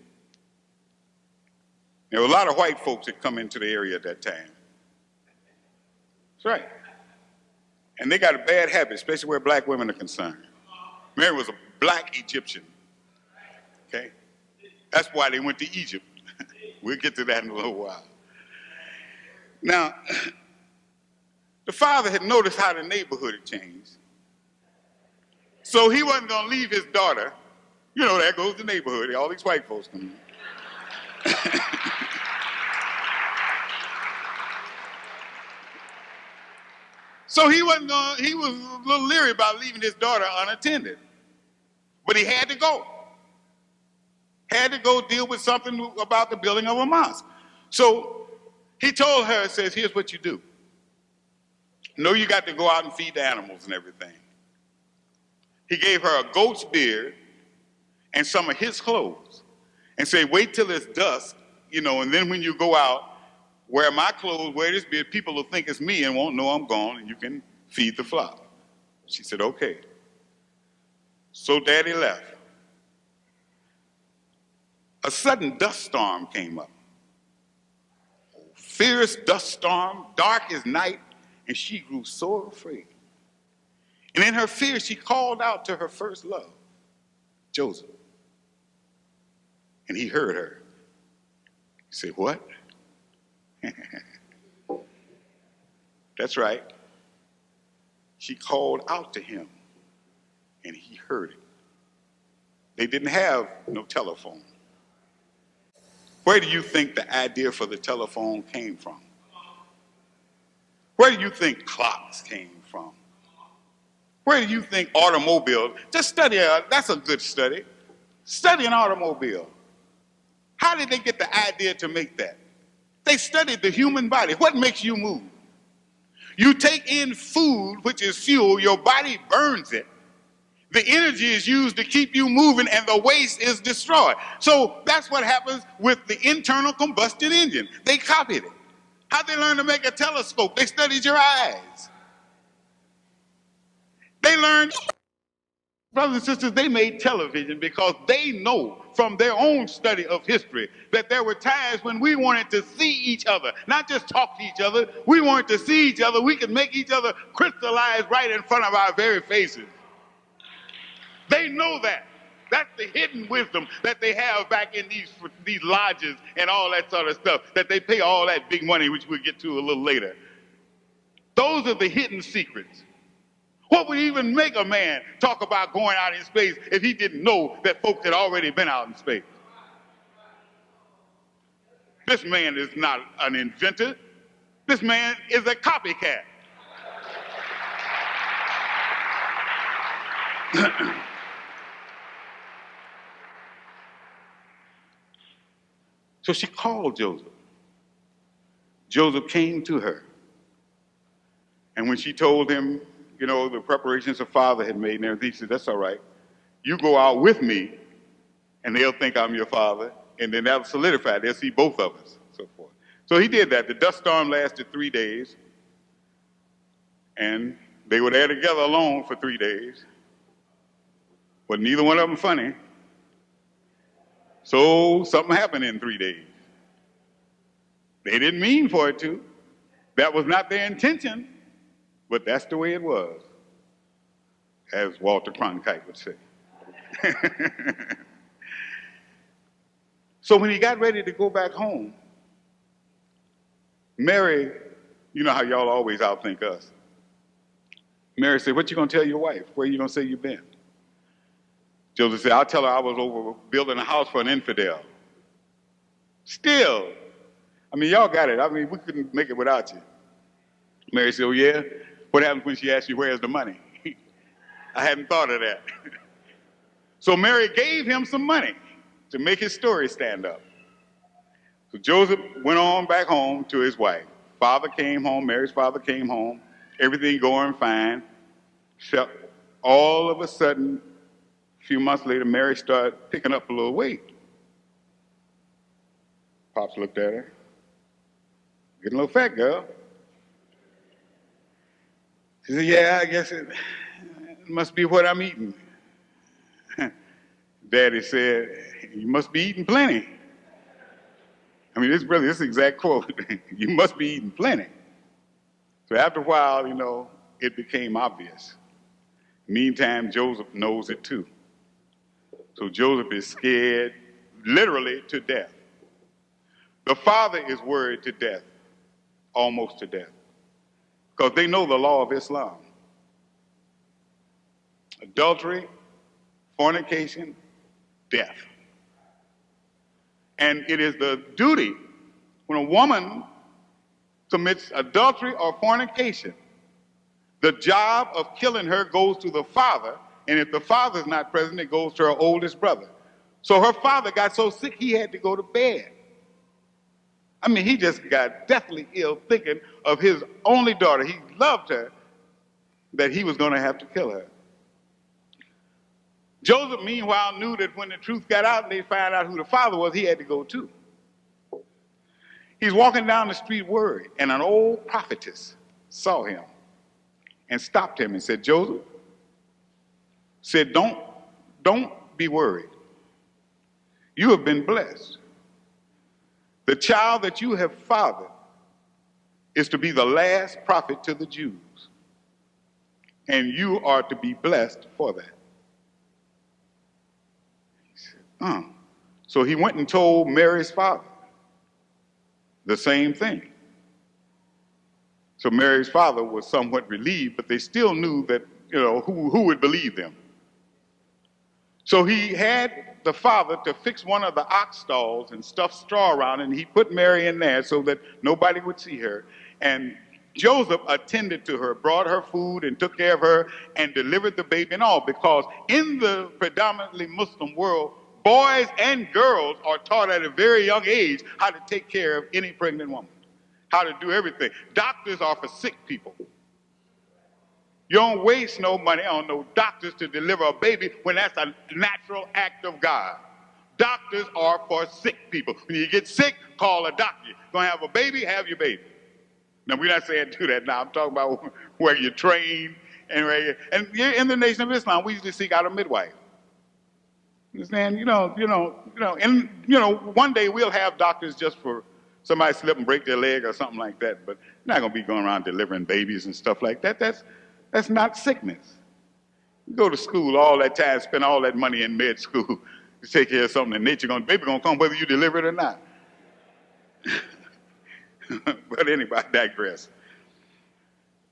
Speaker 4: There were a lot of white folks that come into the area at that time. That's right. And they got a bad habit, especially where black women are concerned. Mary was a black Egyptian. Okay? That's why they went to Egypt. We'll get to that in a little while. Now, the father had noticed how the neighborhood had changed. So he wasn't going to leave his daughter. You know, there goes the neighborhood. All these white folks come in. So he was a little leery about leaving his daughter unattended. But he had to go. Had to go deal with something about the building of a mosque. So he told her, says, here's what you do. No, you got to go out and feed the animals and everything. He gave her a goat's beard and some of his clothes and said, wait till it's dusk, you know, and then when you go out, wear my clothes, wear this beard, people will think it's me and won't know I'm gone, and you can feed the flock. She said, okay. So Daddy left. A sudden dust storm came up. Fierce dust storm, dark as night, and she grew so afraid. And in her fear, she called out to her first love, Joseph. And he heard her. He said, what? That's right. She called out to him, and he heard it. They didn't have no telephone. Where do you think the idea for the telephone came from? Where do you think clocks came from? Where do you think automobiles? Just study, that's a good study. Study an automobile. How did they get the idea to make that? They studied the human body. What makes you move? You take in food, which is fuel, your body burns it. The energy is used to keep you moving and the waste is destroyed. So that's what happens with the internal combustion engine. They copied it. How'd they learn to make a telescope? They studied your eyes. They learned, brothers and sisters, they made television because they know from their own study of history that there were times when we wanted to see each other, not just talk to each other. We wanted to see each other. We could make each other crystallize right in front of our very faces. They know that. That's the hidden wisdom that they have back in these lodges and all that sort of stuff, that they pay all that big money, which we'll get to a little later. Those are the hidden secrets. What would even make a man talk about going out in space if he didn't know that folks had already been out in space? This man is not an inventor. This man is a copycat. So she called Joseph. Joseph came to her. And when she told him, you know, the preparations her father had made and everything, he said, that's all right. You go out with me, and they'll think I'm your father, and then that'll solidify. They'll see both of us, so forth. So he did that. The dust storm lasted 3 days, and they were there together alone for 3 days. But neither one of them funny. So something happened in 3 days. They didn't mean for it to. That was not their intention, but that's the way it was, as Walter Cronkite would say. So when he got ready to go back home, Mary, you know how y'all always outthink us. Mary said, what you gonna tell your wife? Where you gonna say you been? Joseph said, I'll tell her I was over building a house for an infidel.
Speaker 3: Still, I mean, y'all got it. I mean, we couldn't make it without you. Mary said, oh, yeah? What happens when she asks you, where's the money? I hadn't thought of that. So Mary gave him some money to make his story stand up. So Joseph went on back home to his wife. Father came home, Mary's father came home, everything going fine. Except all of a sudden, a few months later, Mary started picking up a little weight. Pops looked at her. Getting a little fat, girl. She said, yeah, I guess it must be what I'm eating. Daddy said, you must be eating plenty. I mean, this is the exact quote. You must be eating plenty. So after a while, it became obvious. Meantime, Joseph knows it too. So Joseph is scared, literally to death. The father is worried to death, almost to death, because they know the law of Islam. Adultery, fornication, death. And it is the duty when a woman commits adultery or fornication, the job of killing her goes to the father, and if the father's not present, it goes to her oldest brother. So her father got so sick he had to go to bed. I mean, he just got deathly ill thinking of his only daughter. He loved her, that he was going to have to kill her. Joseph, meanwhile, knew that when the truth got out and they found out who the father was, he had to go too. He's walking down the street worried, and an old prophetess saw him and stopped him and said, Joseph, said, don't be worried. You have been blessed. The child that you have fathered is to be the last prophet to the Jews, and you are to be blessed for that. He said, So he went and told Mary's father the same thing. So Mary's father was somewhat relieved, but they still knew that, who would believe them. So he had the father to fix one of the ox stalls and stuff straw around, and he put Mary in there so that nobody would see her. And Joseph attended to her, brought her food and took care of her and delivered the baby and all, because in the predominantly Muslim world, boys and girls are taught at a very young age how to take care of any pregnant woman, how to do everything. Doctors are for sick people. You don't waste no money on no doctors to deliver a baby when that's a natural act of God. Doctors are for sick people. When you get sick, call a doctor. You're going to have a baby, have your baby. Now, we're not saying do that now. I'm talking about where you train and in the Nation of Islam, we usually seek out a midwife. Understand? One day we'll have doctors just for somebody slip and break their leg or something like that, but you're not going to be going around delivering babies and stuff like that. That's not sickness. You go to school all that time, spend all that money in med school to take care of something, and baby gonna come whether you deliver it or not. But anyway, I digress.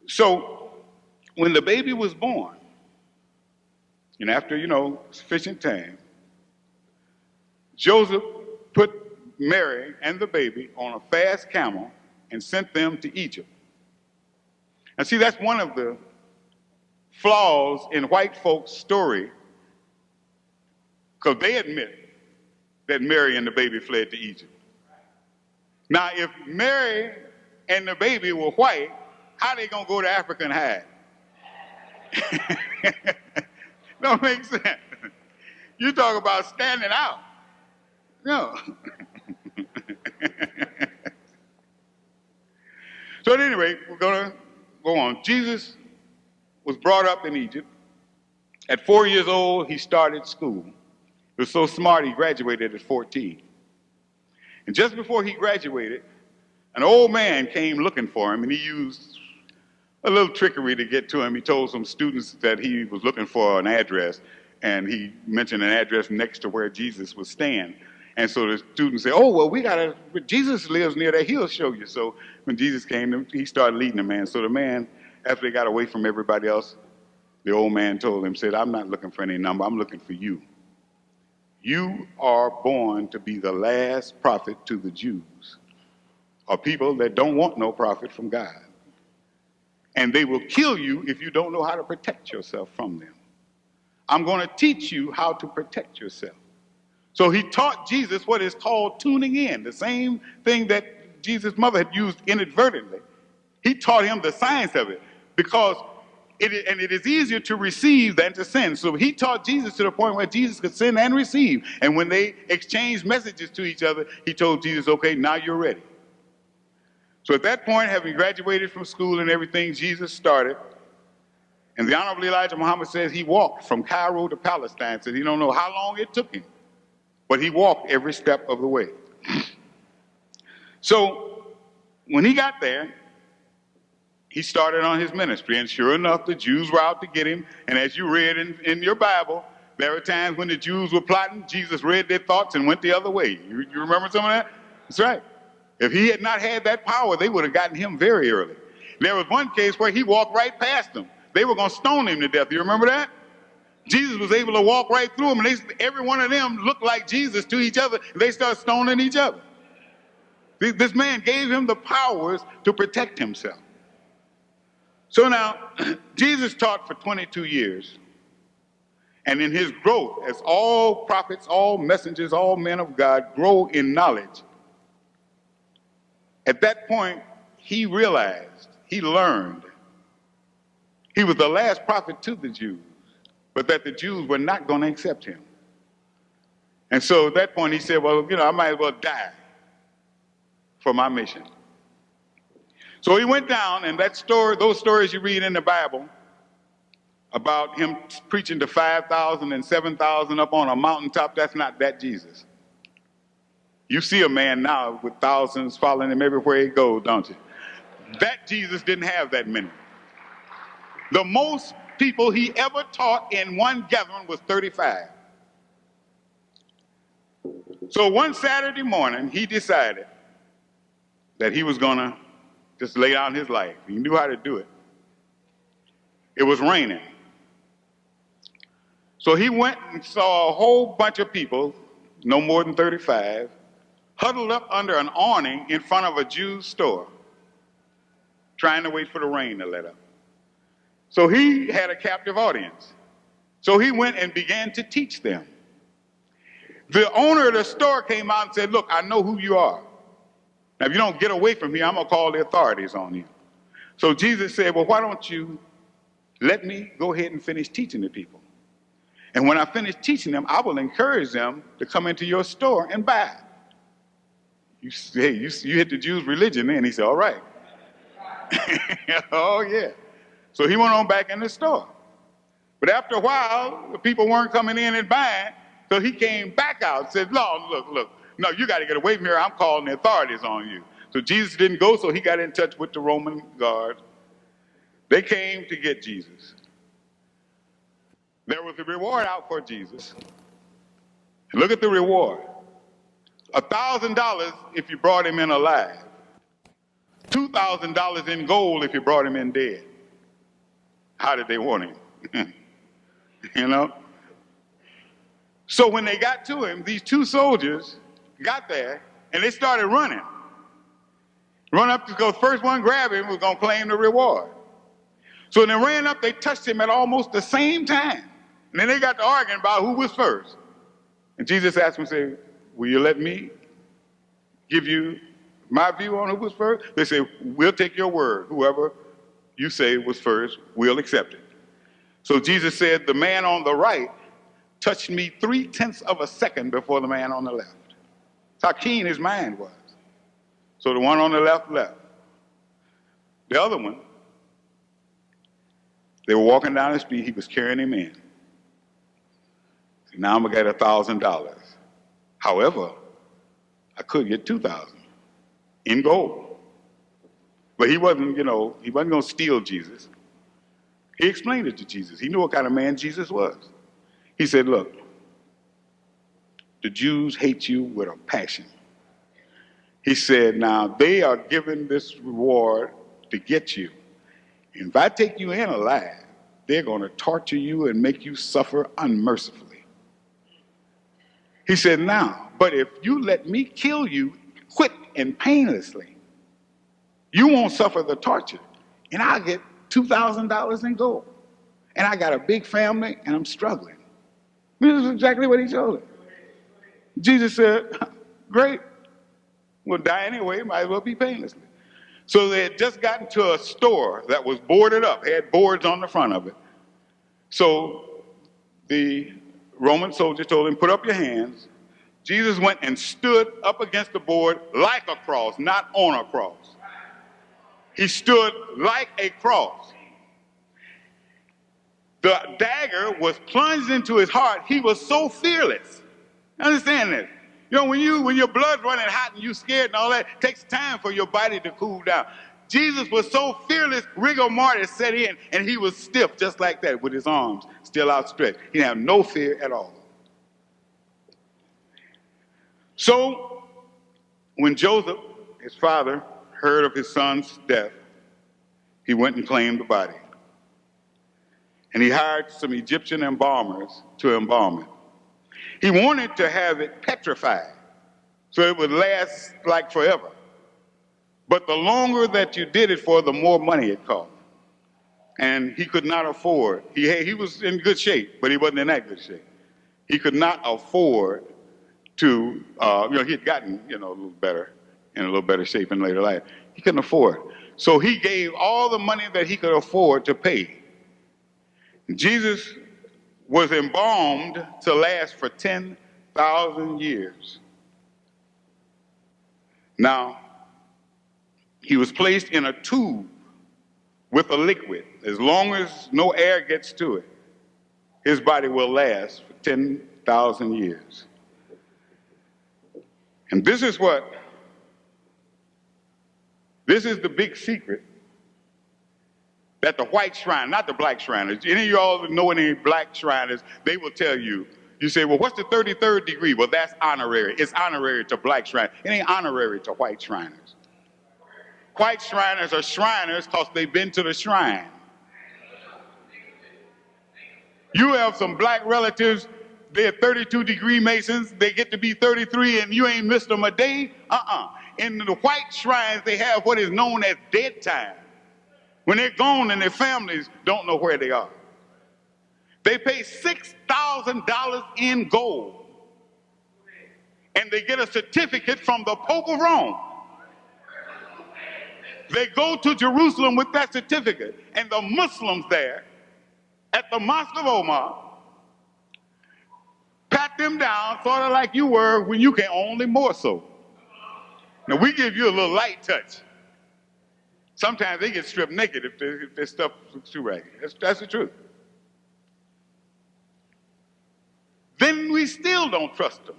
Speaker 3: So when the baby was born, and after, sufficient time, Joseph put Mary and the baby on a fast camel and sent them to Egypt. And see, that's one of the flaws in white folks' story, because they admit that Mary and the baby fled to Egypt. Now, if Mary and the baby were white, how they gonna go to Africa and hide? Don't make sense. You talk about standing out. No. So at any rate, we're gonna go on. Jesus was brought up in Egypt. At 4 years old, he started school. He was so smart, he graduated at 14. And just before he graduated, an old man came looking for him, and he used a little trickery to get to him. He told some students that he was looking for an address, and he mentioned an address next to where Jesus was staying. And so the students said, Jesus lives near there, he'll show you. So when Jesus came, he started leading the man. So the man, after they got away from everybody else, the old man told him, said, I'm not looking for any number, I'm looking for you.
Speaker 4: You are born to be the last prophet to the Jews, or people that don't want no prophet from God. And they will kill you if you don't know how to protect yourself from them. I'm going to teach you how to protect yourself. So he taught Jesus what is called tuning in, the same thing that Jesus' mother had used inadvertently. He taught him the science of it, because it is easier to receive than to send. So he taught Jesus to the point where Jesus could send and receive. And when they exchanged messages to each other, he told Jesus, okay, now you're ready. So at that point, having graduated from school and everything, Jesus started. And the Honorable Elijah Muhammad says he walked from Cairo to Palestine. Says he don't know how long it took him, but he walked every step of the way. So when he got there, he started on his ministry. And sure enough, the Jews were out to get him. And as you read in your Bible, there were times when the Jews were plotting, Jesus read their thoughts and went the other way. You remember some of that? That's right. If he had not had that power, they would have gotten him very early. There was one case where he walked right past them. They were going to stone him to death. You remember that? Jesus was able to walk right through them, and every one of them looked like Jesus to each other. They started stoning each other. This man gave him the powers to protect himself. So now, Jesus taught for 22 years. And in his growth, as all prophets, all messengers, all men of God grow in knowledge, at that point, he realized, he learned, he was the last prophet to the Jews, but that the Jews were not going to accept him. And so at that point, he said, well, I might as well die for my mission. So he went down, and those stories you read in the Bible about him preaching to 5,000 and 7,000 up on a mountaintop, that's not that Jesus. You see a man now with thousands following him everywhere he goes, don't you? That Jesus didn't have that many. The most people he ever taught in one gathering was 35. So one Saturday morning, he decided that he was going to just lay down his life. He knew how to do it. It was raining. So he went and saw a whole bunch of people, no more than 35, huddled up under an awning in front of a Jew's store, trying to wait for the rain to let up. So he had a captive audience. So he went and began to teach them. The owner of the store came out and said, look, I know who you are. Now, if you don't get away from here, I'm going to call the authorities on you. So Jesus said, well, why don't you let me go ahead and finish teaching the people? And when I finish teaching them, I will encourage them to come into your store and buy. You hit the Jews' religion then. He said, all right. Oh, yeah. So he went on back in the store. But after a while, the people weren't coming in and buying, so he came back out and said, no, look, no, you got to get away from here. I'm calling the authorities on you. So Jesus didn't go, so he got in touch with the Roman guard. They came to get Jesus. There was a reward out for Jesus. And look at the reward. $1,000 if you brought him in alive. $2,000 in gold if you brought him in dead. How did they want him? So when they got to him, these two soldiers got there and they started running. Run up to go, first one grab him was going to claim the reward. So when they ran up, they touched him at almost the same time. And then they got to arguing about who was first. And Jesus asked them, say, will you let me give you my view on who was first? They say, we'll take your word. Whoever you say was first, we'll accept it. So Jesus said, the man on the right touched me 0.3 of a second before the man on the left. That's how keen his mind was. So the one on the left. The other one, they were walking down the street, he was carrying him in. Now I'm gonna get $1,000. However, I could get 2,000 in gold. But he wasn't gonna steal Jesus. He explained it to Jesus. He knew what kind of man Jesus was. He said, look, the Jews hate you with a passion. He said, now they are giving this reward to get you. And if I take you in alive, they're going to torture you and make you suffer unmercifully. He said, now, but if you let me kill you quick and painlessly, you won't suffer the torture, and I'll get $2,000 in gold. And I got a big family, and I'm struggling. This is exactly what he told him. Jesus said, great, we'll die anyway, might as well be painlessly. So they had just gotten to a store that was boarded up, had boards on the front of it. So the Roman soldier told him, put up your hands. Jesus went and stood up against the board like a cross, not on a cross. He stood like a cross. The dagger was plunged into his heart. He was so fearless. Understand this? You know, when your blood's running hot and you're scared and all that, it takes time for your body to cool down. Jesus was so fearless, rigor mortis set in, and he was stiff just like that with his arms still outstretched. He had no fear at all. So when Joseph, his father, heard of his son's death, he went and claimed the body. And he hired some Egyptian embalmers to embalm it. He wanted to have it petrified so it would last like forever. But the longer that you did it for, the more money it cost. And he could not afford. He was in good shape, but he wasn't in that good shape. He could not afford to, he had gotten, a little better, in a little better shape in later life. He couldn't afford. So he gave all the money that he could afford to pay. Jesus was embalmed to last for 10,000 years. Now, he was placed in a tube with a liquid. As long as no air gets to it, his body will last for 10,000 years. And this is the big secret that the white shrine, not the black shriners, any of y'all know any black shriners, they will tell you, you say, well, what's the 33rd degree? Well, that's honorary. It's honorary to black shriners. It ain't honorary to white shriners. White shriners are shriners because they've been to the shrine. You have some black relatives, they're 32-degree Masons, they get to be 33 and you ain't missed them a day? In the white shrines, they have what is known as dead time. When they're gone and their families don't know where they are. They pay $6,000 in gold. And they get a certificate from the Pope of Rome. They go to Jerusalem with that certificate. And the Muslims there at the Mosque of Omar pat them down sort of like you were when you can, only more so. Now we give you a little light touch. Sometimes they get stripped naked if their stuff looks too ragged. That's the truth. Then we still don't trust them.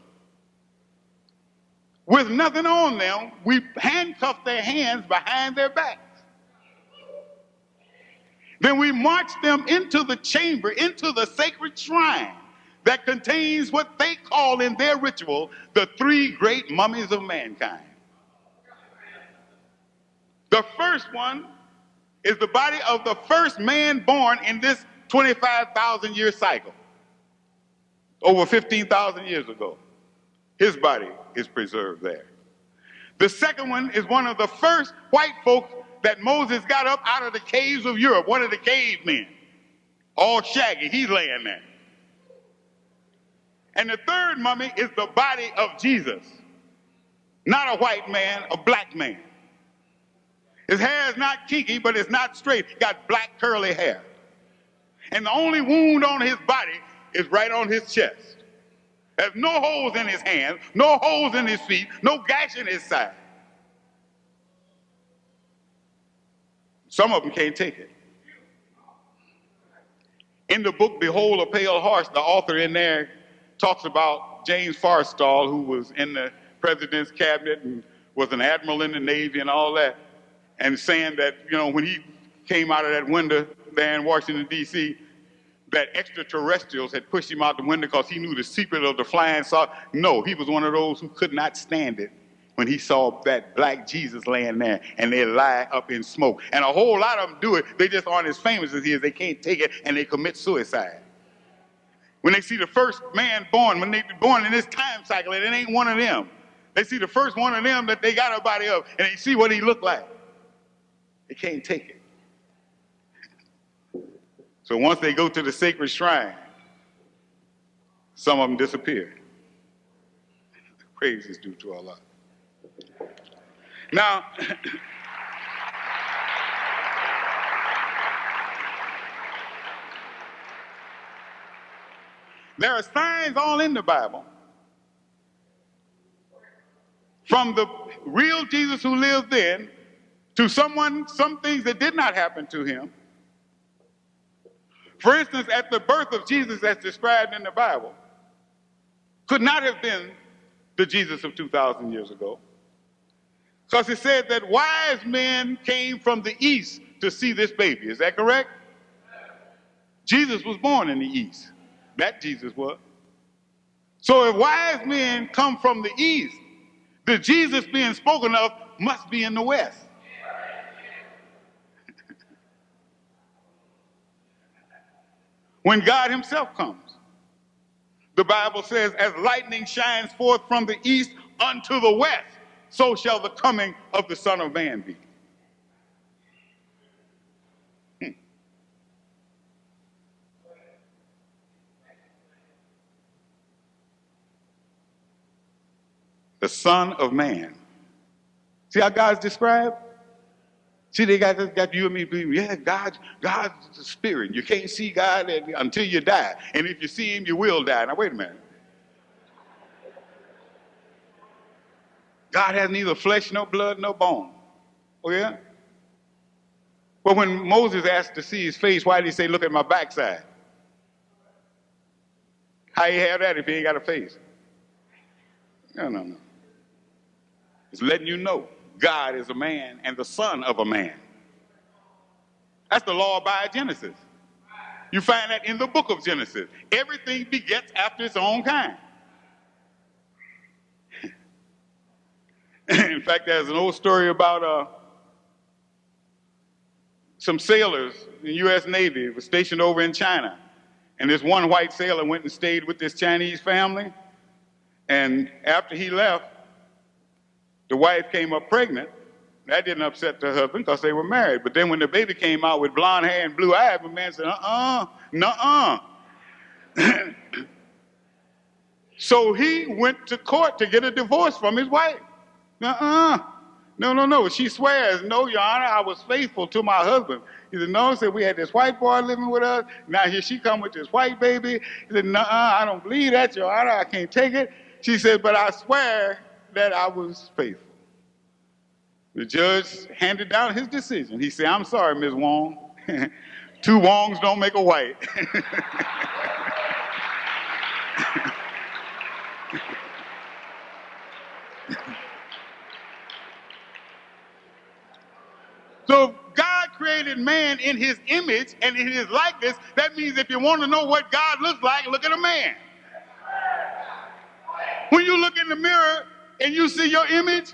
Speaker 4: With nothing on them, we handcuff their hands behind their backs. Then we march them into the chamber, into the sacred shrine that contains what they call in their ritual the three great mummies of mankind. The first one is the body of the first man born in this 25,000-year cycle, over 15,000 years ago. His body is preserved there. The second one is one of the first white folks that Moses got up out of the caves of Europe, one of the cavemen, all shaggy, he's laying there. And the third mummy is the body of Jesus, not a white man, a black man. His hair is not kinky, but it's not straight. He got black curly hair. And the only wound on his body is right on his chest. There's no holes in his hands, no holes in his feet, no gash in his side. Some of them can't take it. In the book, Behold a Pale Horse, the author in there talks about James Forrestal, who was in the president's cabinet and was an admiral in the Navy and all that. And saying that, when he came out of that window there in Washington, D.C., that extraterrestrials had pushed him out the window because he knew the secret of the flying saucer. No, he was one of those who could not stand it when he saw that black Jesus laying there and they lie up in smoke. And a whole lot of them do it. They just aren't as famous as he is. They can't take it and they commit suicide. When they see the first man born, when they born in this time cycle, and it ain't one of them. They see the first one of them that they got a body of, and they see what he looked like. They can't take it. So once they go to the sacred shrine, some of them disappear. Praise is due to Allah. Now, there are signs all in the Bible from the real Jesus who lived then to some things that did not happen to him. For instance, at the birth of Jesus as described in the Bible, could not have been the Jesus of 2,000 years ago. Because it said that wise men came from the east to see this baby. Is that correct? Jesus was born in the east. That Jesus was. So if wise men come from the east, the Jesus being spoken of must be in the west. When God himself comes, the Bible says, as lightning shines forth from the east unto the west, so shall the coming of the Son of Man be. The Son of Man. See how God's described? See, they got you and me believing, yeah, God's the spirit. You can't see God until you die. And if you see him, you will die. Now, wait a minute. God has neither flesh, no blood, no bone. Oh, yeah? Well, when Moses asked to see his face, why did he say, look at my backside? How you have that if he ain't got a face? No. It's letting you know God is a man and the son of a man. That's the law of biogenesis. You find that in the book of Genesis. Everything begets after its own kind. In fact, there's an old story about some sailors in the U.S. Navy were stationed over in China. And this one white sailor went and stayed with this Chinese family. And after he left, the wife came up pregnant. That didn't upset the husband because they were married. But then when the baby came out with blonde hair and blue eyes, the man said, nuh-uh. So he went to court to get a divorce from his wife. No. She swears, no, Your Honor, I was faithful to my husband. He said, no. He said, we had this white boy living with us. Now here she come with this white baby. He said, I don't believe that, Your Honor. I can't take it. She said, but I swear that I was faithful. The judge handed down his decision. He said, I'm sorry, Ms. Wong. Two Wongs don't make a white. So God created man in his image and in his likeness. That means if you want to know what God looks like, look at a man. When you look in the mirror and you see your image,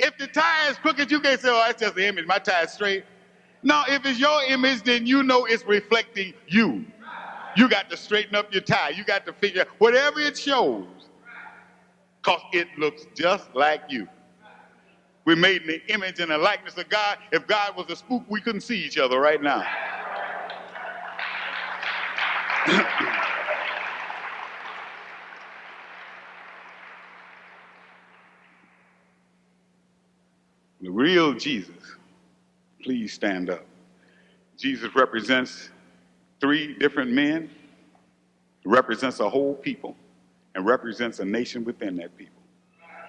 Speaker 4: if the tie is crooked, you can't say, oh, that's just the image. My tie is straight. No, if it's your image, then you know it's reflecting you. You got to straighten up your tie. You got to figure whatever it shows, because it looks just like you. We're made in the image and the likeness of God. If God was a spook, we couldn't see each other right now. The real Jesus, please stand up. Jesus represents three different men, represents a whole people, and represents a nation within that people.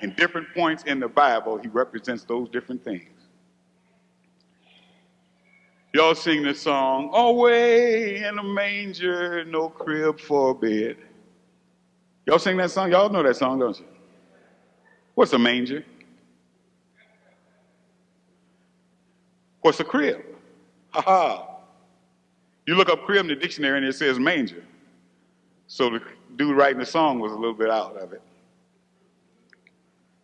Speaker 4: In different points in the Bible, he represents those different things. Y'all sing this song, away in a manger, no crib for a bed. Y'all sing that song? Y'all know that song, don't you? What's a manger? What's a crib? Ha ha. You look up crib in the dictionary and it says manger. So the dude writing the song was a little bit out of it.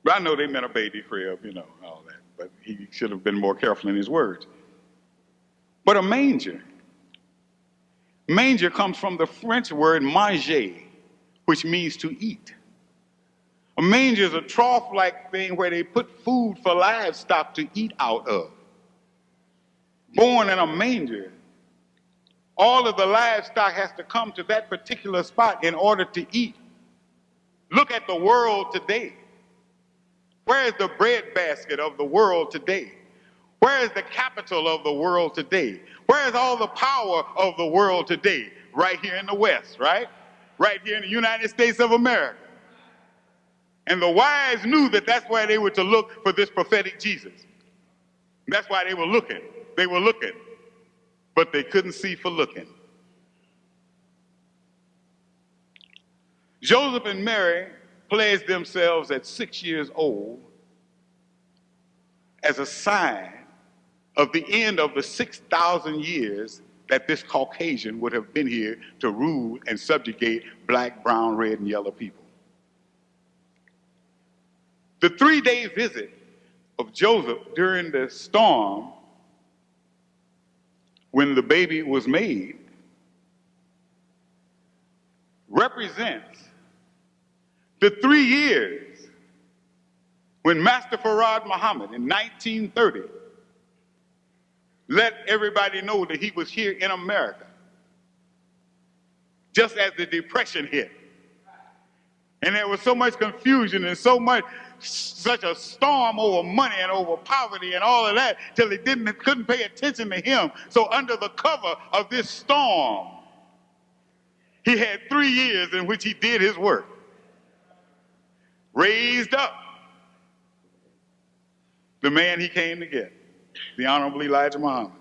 Speaker 4: But I know they meant a baby crib, all that. But he should have been more careful in his words. But a manger
Speaker 3: Manger comes from the French word manger, which means to eat. A manger is a trough-like thing where they put food for livestock to eat out of. Born in a manger, all of the livestock has to come to that particular spot in order to eat. Look at the world today. Where is the breadbasket of the world today? Where is the capital of the world today? Where is all the power of the world today? Right here in the West, right? Right here in the United States of America. And the wise knew that that's where they were to look for this prophetic Jesus. That's why they were looking. They were looking, but they couldn't see for looking. Joseph and Mary pledged themselves at 6 years old as a sign of the end of the 6,000 years that this Caucasian would have been here to rule and subjugate black, brown, red, and yellow people. The 3-day visit of Joseph during the storm when the baby was made represents the 3 years when Master Farad Muhammad in 1930 let everybody know that he was here in America, just as the Depression hit. And there was so much confusion and such a storm over money and over poverty and all of that, till they couldn't pay attention to him. So under the cover of this storm, he had 3 years in which he did his work. Raised up the man he came to get, the Honorable Elijah Muhammad.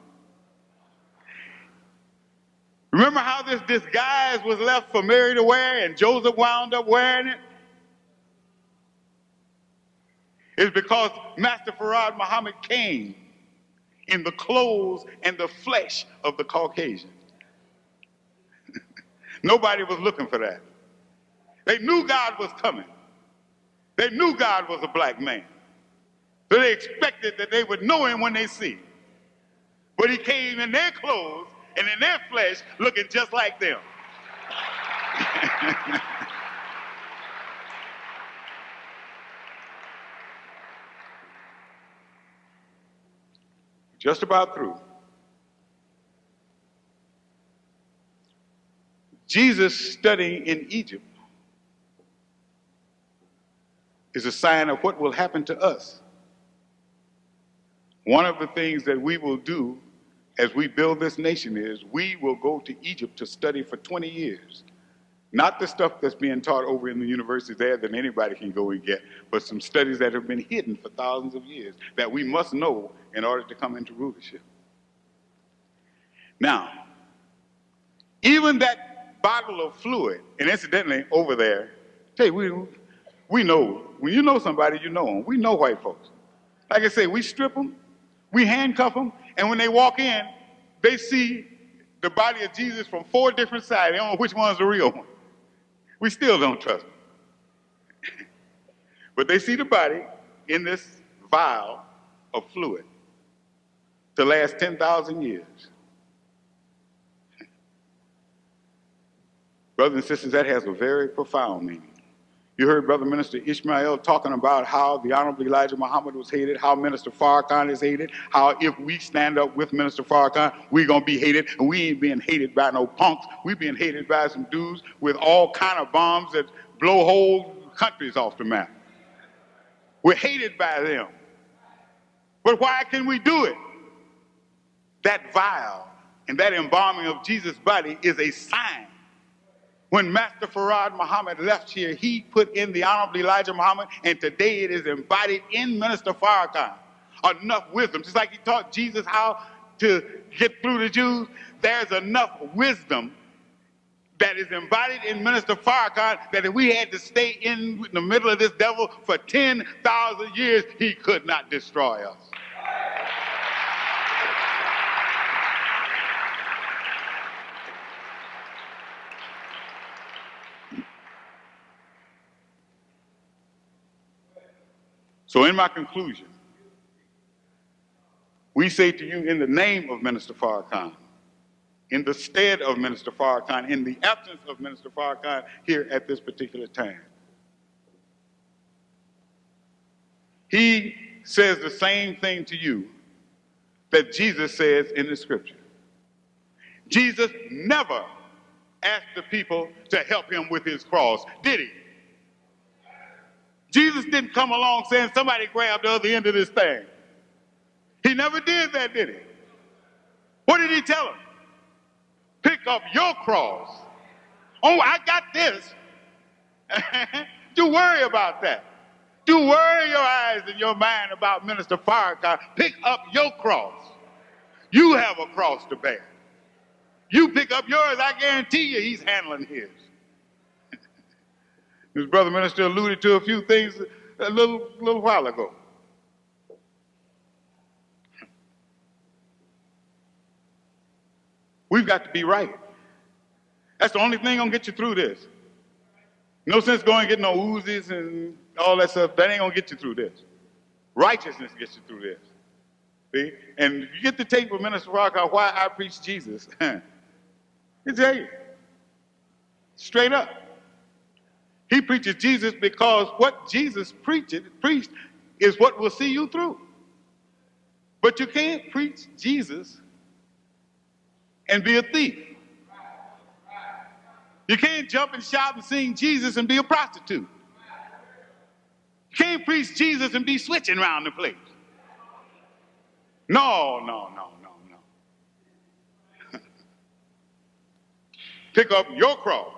Speaker 3: Remember how this disguise was left for Mary to wear and Joseph wound up wearing it? It's because Master Farad Muhammad came in the clothes and the flesh of the Caucasian. Nobody was looking for that. They knew God was coming. They knew God was a black man. So they expected that they would know him when they see him. But he came in their clothes and in their flesh looking just like them. Just about through. Jesus studying in Egypt is a sign of what will happen to us. One of the things that we will do as we build this nation is we will go to Egypt to study for 20 years. Not the stuff that's being taught over in the university there that anybody can go and get, but some studies that have been hidden for thousands of years that we must know in order to come into rulership. Now, even that bottle of fluid, and incidentally over there, tell you, we know, when you know somebody, you know them. We know white folks. Like I say, we strip them, we handcuff them, and when they walk in, they see the body of Jesus from 4 different sides. They don't know which one's the real one. We still don't trust them. But they see the body in this vial of fluid to last 10,000 years. Brothers and sisters, that has a very profound meaning. You heard Brother Minister Ishmael talking about how the Honorable Elijah Muhammad was hated, how Minister Farrakhan is hated, how if we stand up with Minister Farrakhan, we're going to be hated, and we ain't being hated by no punks. We're being hated by some dudes with all kind of bombs that blow whole countries off the map. We're hated by them. But why can we do it? That vial and that embalming of Jesus' body is a sign. When Master Farad Muhammad left here, he put in the Honorable Elijah Muhammad, and today it is embodied in Minister Farrakhan. Enough wisdom. Just like he taught Jesus how to get through the Jews, there's enough wisdom that is embodied in Minister Farrakhan that if we had to stay in the middle of this devil for 10,000 years, he could not destroy us. So in my conclusion, we say to you in the name of Minister Farrakhan,
Speaker 4: in the stead of Minister Farrakhan, in the absence of Minister Farrakhan here at this particular time. He says the same thing to you that Jesus says in the scripture. Jesus never asked the people to help him with his cross, did he? Jesus didn't come along saying, somebody grab the other end of this thing. He never did that, did he? What did he tell them? Pick up your cross. Oh, I got this. Do worry about that. Do worry your eyes and your mind about Minister Farrakhan. Pick up your cross. You have a cross to bear. You pick up yours, I guarantee you he's handling his. His brother minister alluded to a few things a little while ago. We've got to be right. That's the only thing gonna get you through this. No sense going and getting no Uzis and all that stuff. That ain't gonna get you through this. Righteousness gets you through this. See? And if you get the tape with Minister Farrakhan, why I preach Jesus, he'll tell you. Straight up. He preaches Jesus because what Jesus preached is what will see you through. But you can't preach Jesus and be a thief. You can't jump and shout and sing Jesus and be a prostitute. You can't preach Jesus and be switching around the place. No. Pick up your cross.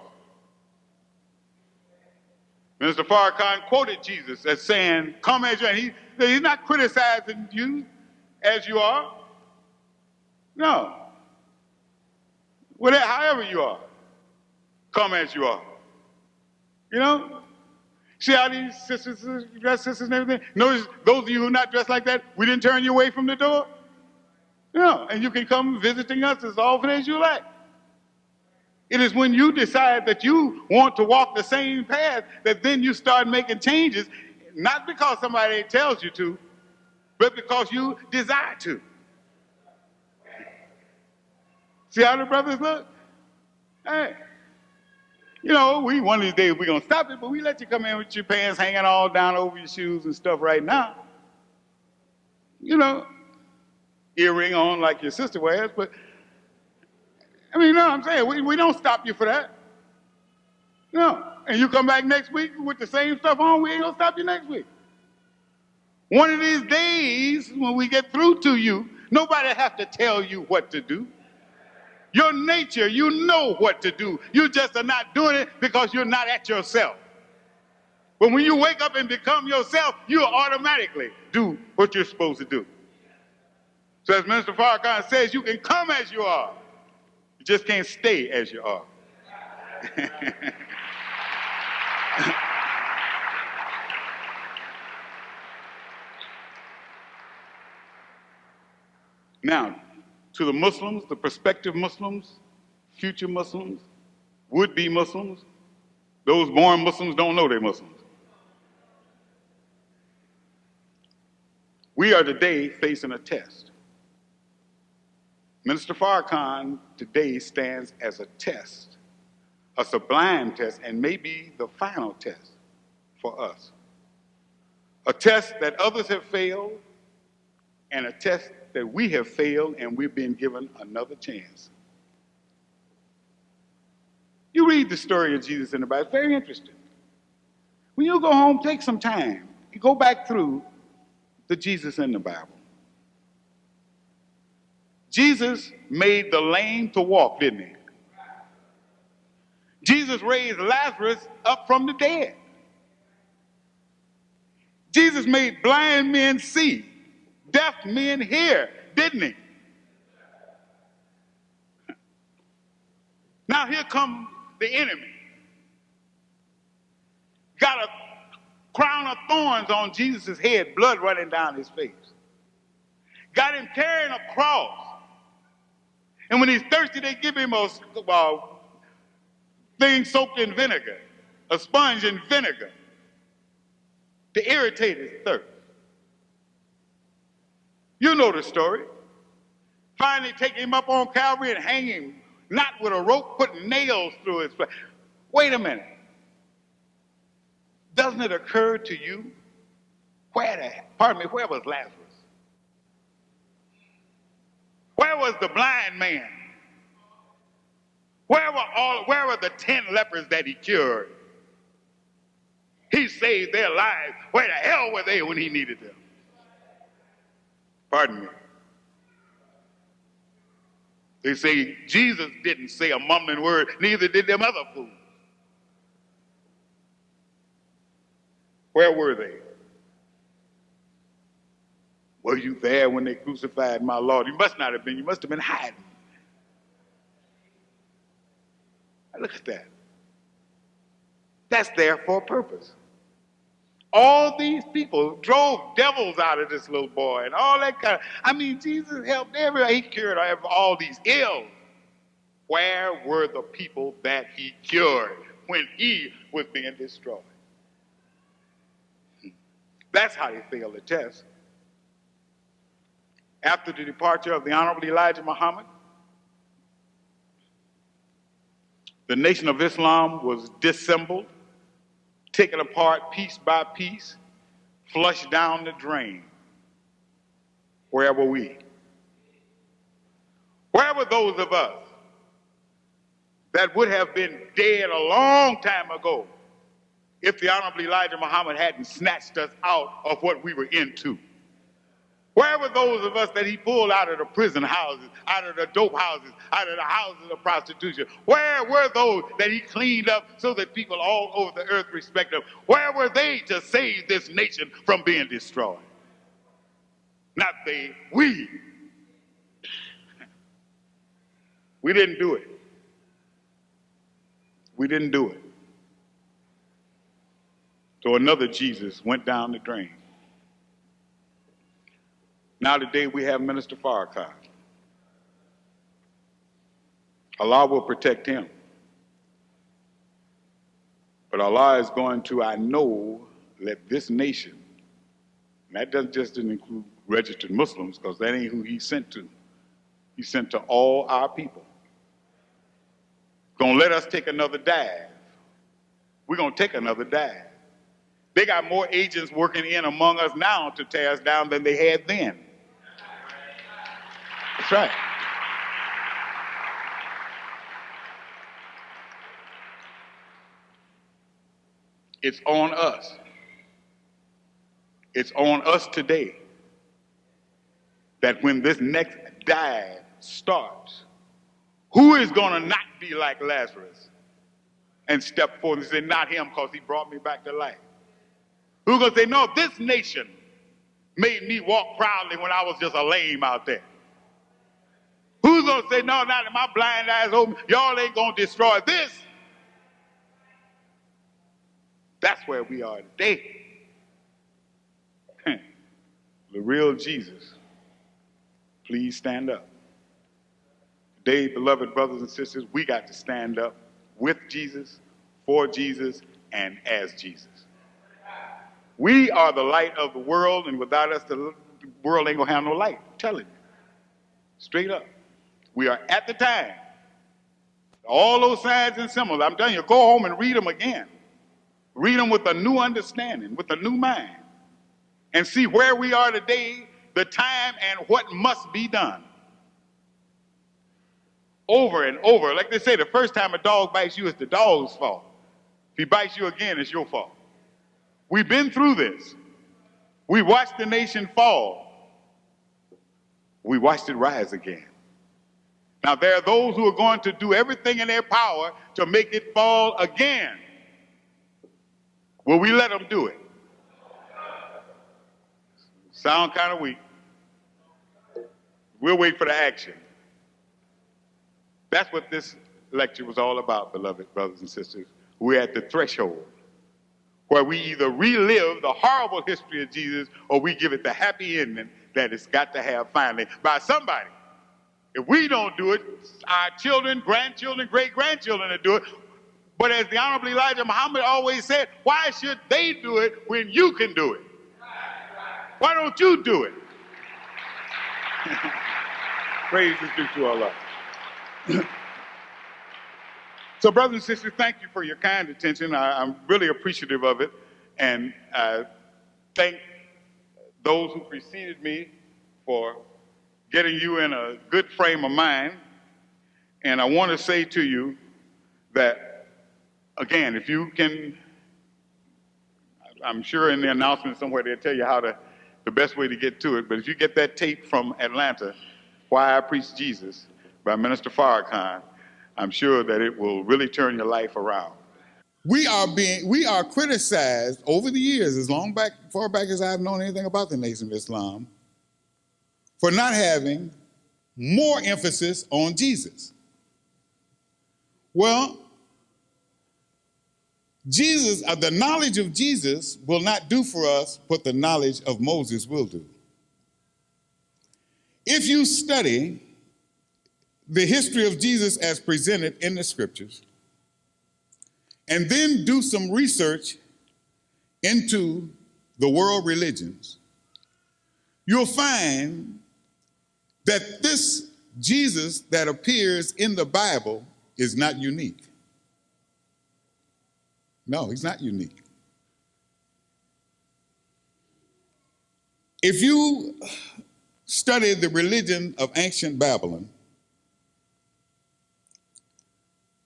Speaker 4: Minister Farrakhan quoted Jesus as saying, come as you are. He's not criticizing you as you are. No. Whatever, however you are, come as you are. You know? See how these sisters dress, sisters and everything? Notice those of you who are not dressed like that, we didn't turn you away from the door. No, and you can come visiting us as often as you like. It is when you decide that you want to walk the same path that then you start making changes, not because somebody tells you to, but because you desire to. See how the brothers look? Hey, you know, one of these days we're going to stop it, but we let you come in with your pants hanging all down over your shoes and stuff right now. You know, earring on like your sister wears, but I mean, you know what I'm saying? We don't stop you for that. No. And you come back next week with the same stuff on, we ain't going to stop you next week. One of these days, when we get through to you, nobody have to tell you what to do. Your nature, you know what to do. You just are not doing it because you're not at yourself. But when you wake up and become yourself, you automatically do what you're supposed to do. So as Minister Farrakhan says, you can come as you are. You just can't stay as you are. Now, to the Muslims, the prospective Muslims, future Muslims, would-be Muslims, those born Muslims don't know they're Muslims. We are today facing a test. Minister Farrakhan today stands as a test, a sublime test, and maybe the final test for us. A test that others have failed, and a test that we have failed, and we've been given another chance. You read the story of Jesus in the Bible, it's very interesting. When you go home, take some time. You go back through the Jesus in the Bible. Jesus made the lame to walk, didn't he? Jesus raised Lazarus up from the dead. Jesus made blind men see, deaf men hear, didn't he? Now here comes the enemy. Got a crown of thorns on Jesus' head, blood running down his face. Got him carrying a cross. And when he's thirsty, they give him a thing soaked in vinegar, a sponge in vinegar, to irritate his thirst. You know the story. Finally taking him up on Calvary and hanging him, not with a rope, putting nails through his flesh. Wait a minute. Doesn't it occur to you, where was Lazarus? Where was the blind man? Where were the 10 lepers that he cured? He saved their lives. Where the hell were they when he needed them? Pardon me. They say Jesus didn't say a mumbling word, neither did them other fools. Where were they? Were you there when they crucified my Lord? You must not have been. You must have been hiding. Now look at that. That's there for a purpose. All these people drove devils out of this little boy and all that kind of, I mean, Jesus helped everybody. He cured all these ills. Where were the people that he cured when he was being destroyed? That's how he failed the test. After the departure of the Honorable Elijah Muhammad, the Nation of Islam was dissembled, taken apart piece by piece, flushed down the drain. Where were we? Where were those of us that would have been dead a long time ago if the Honorable Elijah Muhammad hadn't snatched us out of what we were into? Where were those of us that he pulled out of the prison houses, out of the dope houses, out of the houses of prostitution? Where were those that he cleaned up so that people all over the earth respect him? Where were they to save this nation from being destroyed? Not they, we. We didn't do it. We didn't do it. So another Jesus went down the drain. Now today we have Minister Farrakhan. Allah will protect him. But Allah is going to, I know, let this nation, and that doesn't just include registered Muslims, because that ain't who he sent to. He sent to all our people. Gonna let us take another dive. We're gonna take another dive. They got more agents working in among us now to tear us down than they had then. That's right. It's on us. It's on us today that when this next dive starts, who is going to not be like Lazarus and step forward and say, not him, because he brought me back to life? Who's going to say, no, this nation made me walk proudly when I was just a lame out there? Who's going to say, no, not in my blind eyes open, y'all ain't going to destroy this? That's where we are today. The real Jesus, please stand up. Today, beloved brothers and sisters, we got to stand up with Jesus, for Jesus, and as Jesus. We are the light of the world, and without us, the world ain't gonna have no light. I'm telling you. Straight up. We are at the time. All those signs and symbols, I'm telling you, go home and read them again. Read them with a new understanding, with a new mind, and see where we are today, the time, and what must be done. Over and over. Like they say, the first time a dog bites you, it's the dog's fault. If he bites you again, it's your fault. We've been through this. We watched the nation fall. We watched it rise again. Now, there are those who are going to do everything in their power to make it fall again. Will we let them do it? Sound kind of weak. We'll wait for the action. That's what this lecture was all about, beloved brothers and sisters. We're at the threshold where we either relive the horrible history of Jesus or we give it the happy ending that it's got to have finally by somebody. If we don't do it, our children, grandchildren, great-grandchildren will do it. But as the Honorable Elijah Muhammad always said, why should they do it when you can do it? Why don't you do it? Praise is due to Allah. So, brothers and sisters, thank you for your kind attention. I'm really appreciative of it. And I thank those who preceded me for getting you in a good frame of mind. And I want to say to you that, again, if you can, I'm sure in the announcement somewhere they'll tell you the best way to get to it, but if you get that tape from Atlanta, Why I Preach Jesus by Minister Farrakhan, I'm sure that it will really turn your life around.
Speaker 3: We are criticized over the years, far back as I've known anything about the Nation of Islam, for not having more emphasis on Jesus. Well, the knowledge of Jesus will not do for us what the knowledge of Moses will do. If you study the history of Jesus as presented in the scriptures, and then do some research into the world religions, you'll find that this Jesus that appears in the Bible is not unique. No, he's not unique. If you study the religion of ancient Babylon,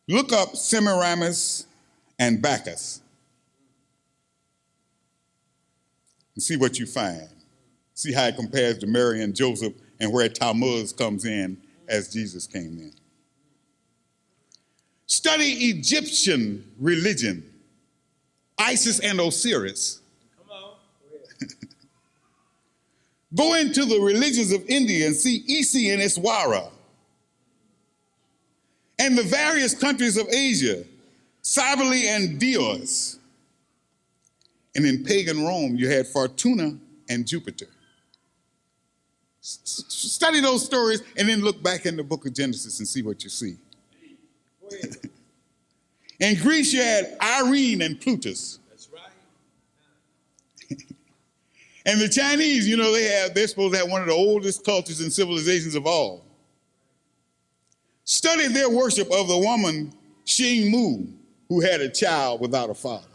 Speaker 3: look up Semiramis and Bacchus and see what you find. See how it compares to Mary and Joseph and where Tammuz comes in as Jesus came in. Study Egyptian religion, Isis and Osiris. Come on. Go into the religions of India and see Isi and Iswara. And the various countries of Asia, Cybele and Dios. And in pagan Rome, you had Fortuna and Jupiter. Study those stories and then look back in the book of Genesis and see what you see. In Greece, you had Irene and Plutus. That's right. And the Chinese, they're supposed to have one of the oldest cultures and civilizations of all. Study their worship of the woman Xing Mu, who had a child without a father.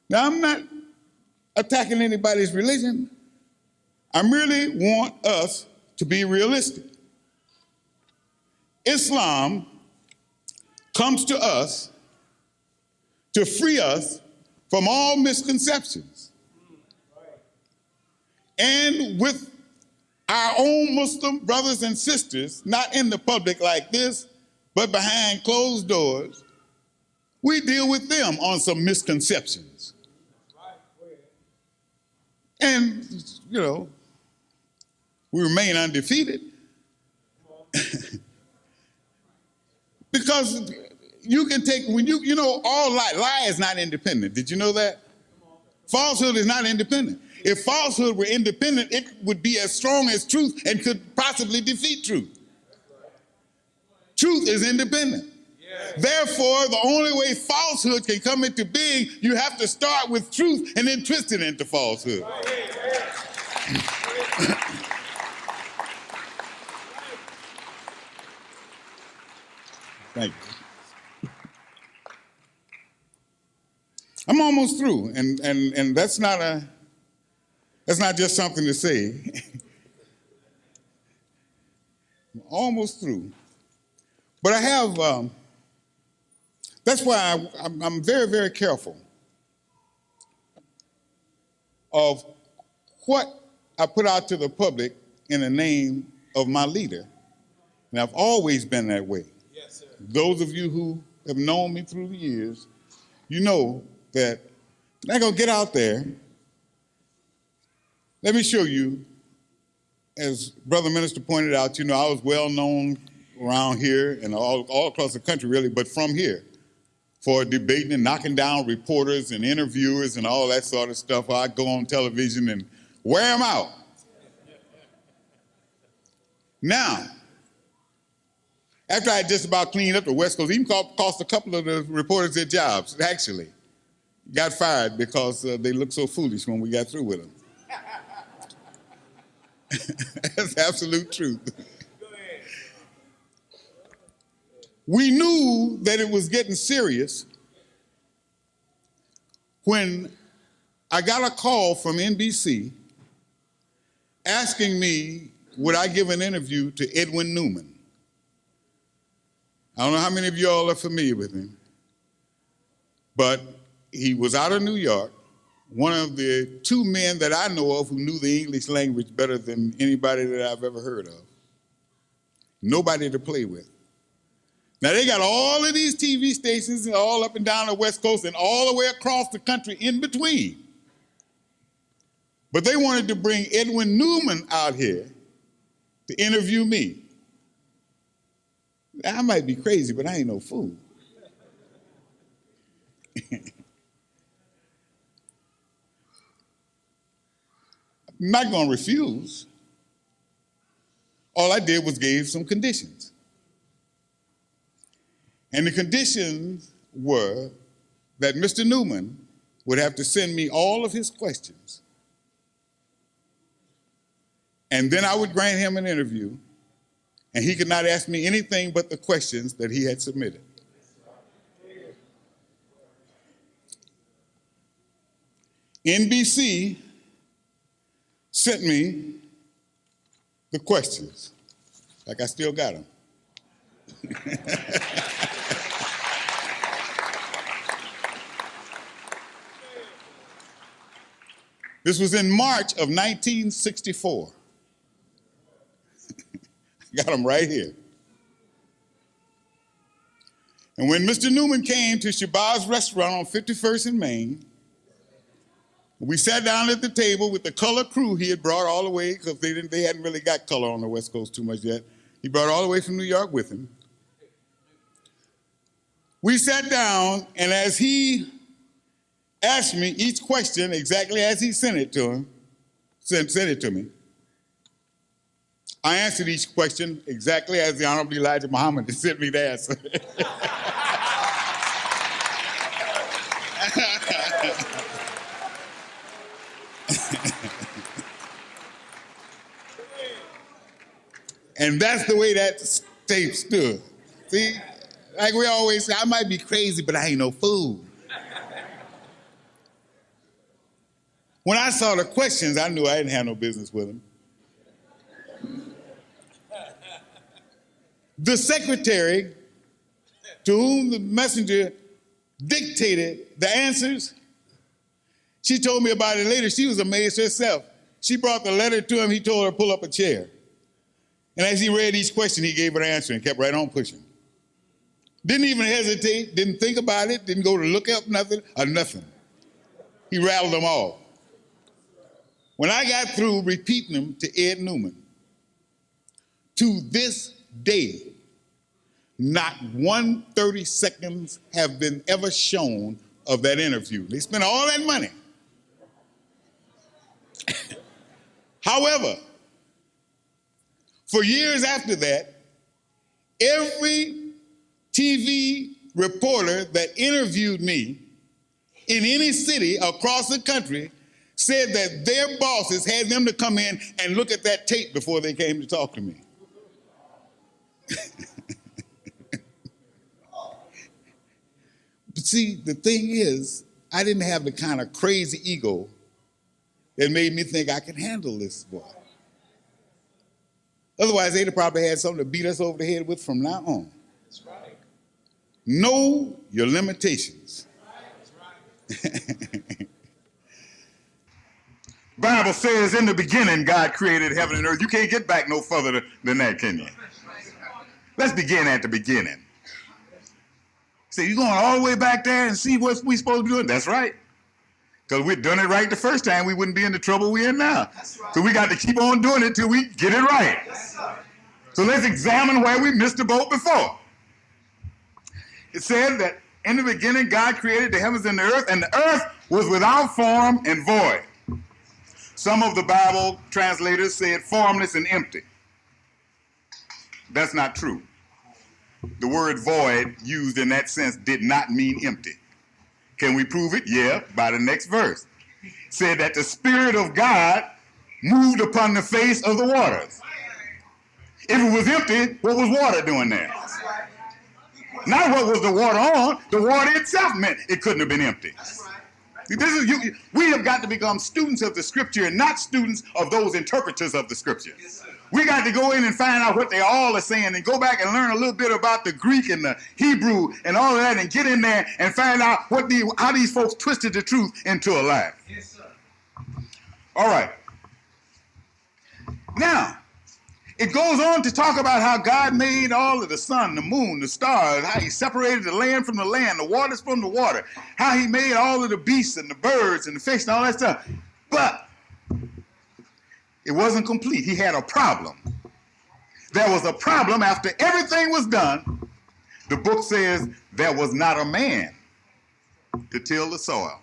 Speaker 3: Now, I'm not attacking anybody's religion. I merely want us to be realistic. Islam comes to us to free us from all misconceptions. And with our own Muslim brothers and sisters, not in the public like this, but behind closed doors, we deal with them on some misconceptions. And, we remain undefeated. Because you can take, all lie is not independent. Did you know that? Falsehood is not independent. If falsehood were independent, it would be as strong as truth and could possibly defeat truth. Truth is independent. Therefore, the only way falsehood can come into being, you have to start with truth and then twist it into falsehood. Thank you. I'm almost through, and that's not just something to say. I'm almost through. But I have, that's why I'm very, very careful of what I put out to the public in the name of my leader. And I've always been that way. Yes, sir. Those of you who have known me through the years, you know that I'm not going to get out there. Let me show you, as Brother Minister pointed out, I was well known around here and all across the country, really, but from here, for debating and knocking down reporters and interviewers and all that sort of stuff. I'd go on television and wear them out. Now, after I just about cleaned up the West Coast, even cost a couple of the reporters their jobs, actually. Got fired because they looked so foolish when we got through with them. That's absolute truth. We knew that it was getting serious when I got a call from NBC asking me would I give an interview to Edwin Newman. I don't know how many of y'all are familiar with him, but he was out of New York, one of the two men that I know of who knew the English language better than anybody that I've ever heard of. Nobody to play with. Now, they got all of these TV stations all up and down the West Coast and all the way across the country in between. But they wanted to bring Edwin Newman out here to interview me. I might be crazy, but I ain't no fool. I'm not going to refuse. All I did was gave some conditions. And the conditions were that Mr. Newman would have to send me all of his questions. And then I would grant him an interview, and he could not ask me anything but the questions that he had submitted. NBC sent me the questions, like I still got them. This was in March of 1964. Got them right here. And when Mr. Newman came to Shabazz restaurant on 51st and Main, we sat down at the table with the color crew he had brought all the way, because they hadn't really got color on the West Coast too much yet. He brought all the way from New York with him. We sat down, and as he asked me each question exactly as he sent it to me, I answered each question exactly as the Honorable Elijah Muhammad sent me to answer. And that's the way that tape stood. See, like we always say, I might be crazy, but I ain't no fool. When I saw the questions, I knew I didn't have no business with them. The secretary to whom the messenger dictated the answers, she told me about it later. She was amazed herself. She brought the letter to him. He told her to pull up a chair. And as he read each question, he gave her an answer and kept right on pushing. Didn't even hesitate, didn't think about it, didn't go to look up nothing or nothing. He rattled them all. When I got through repeating them to Ed Newman, to this day, not 1/30 seconds have been ever shown of that interview. They spent all that money. However, for years after that, every TV reporter that interviewed me in any city across the country said that their bosses had them to come in and look at that tape before they came to talk to me. But see, the thing is, I didn't have the kind of crazy ego that made me think I could handle this boy. Otherwise, they'd have probably had something to beat us over the head with from now on. That's right. Know your limitations. That's right.
Speaker 8: Bible says in the beginning, God created heaven and earth. You can't get back no further than that, can you? Let's begin at the beginning. So you're going all the way back there and see what we're supposed to be doing? That's right. Because we'd done it right the first time, we wouldn't be in the trouble we're in now. Right. So we got to keep on doing it till we get it right. So let's examine where we missed the boat before. It said that in the beginning, God created the heavens and the earth was without form and void. Some of the Bible translators said formless and empty. That's not true. The word void used in that sense did not mean empty. Can we prove it? Yeah, by the next verse. It said that the Spirit of God moved upon the face of the waters. If it was empty, what was water doing there? Not what was the water on, the water itself meant it couldn't have been empty. We have got to become students of the scripture and not students of those interpreters of the scripture. We got to go in and find out what they all are saying and go back and learn a little bit about the Greek and the Hebrew and all of that and get in there and find out how these folks twisted the truth into a lie.
Speaker 9: Yes, sir.
Speaker 8: All right. Now, it goes on to talk about how God made all of the sun, the moon, the stars, how he separated the land from the land, the waters from the water, how he made all of the beasts and the birds and the fish and all that stuff. But it wasn't complete. He had a problem. There was a problem after everything was done. The book says there was not a man to till the soil.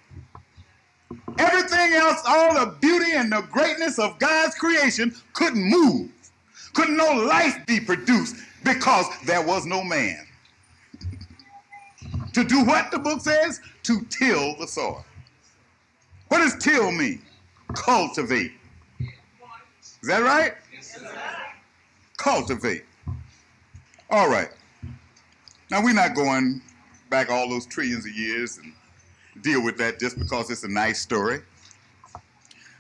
Speaker 8: Everything else, all the beauty and the greatness of God's creation couldn't move. Couldn't no life be produced because there was no man. To do what, the book says? To till the soil. What does till mean? Cultivate. Is that right? Cultivate. All right. Now, we're not going back all those trillions of years and deal with that just because it's a nice story.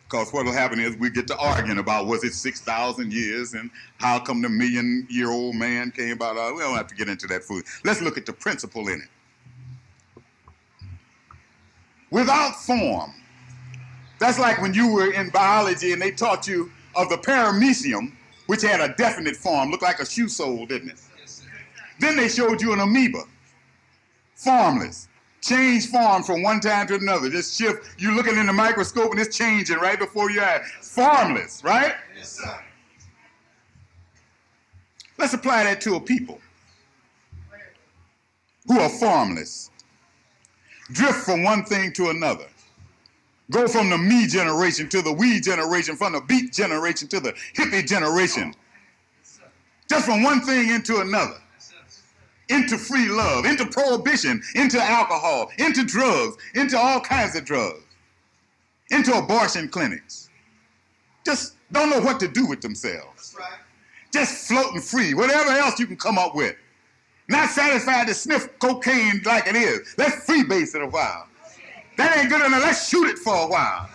Speaker 8: Because what will happen is we get to arguing about was it 6,000 years and how come the million-year-old man came about. We don't have to get into that food. Let's look at the principle in it. Without form. That's like when you were in biology and they taught you of the paramecium, which had a definite form, looked like a shoe sole, didn't it? Then they showed you an amoeba, formless. Change form from one time to another. Just shift. You're looking in the microscope and it's changing right before your eyes. Formless, right?
Speaker 9: Yes, sir.
Speaker 8: Let's apply that to a people who are formless. Drift from one thing to another. Go from the me generation to the we generation, from the beat generation to the hippie generation. Just from one thing into another. Into free love, into prohibition, into alcohol, into drugs, into all kinds of drugs, into abortion clinics. Just don't know what to do with themselves.
Speaker 9: Right.
Speaker 8: Just floating free, whatever else you can come up with. Not satisfied to sniff cocaine like it is. Let's freebase it a while. That ain't good enough. Let's shoot it for a while.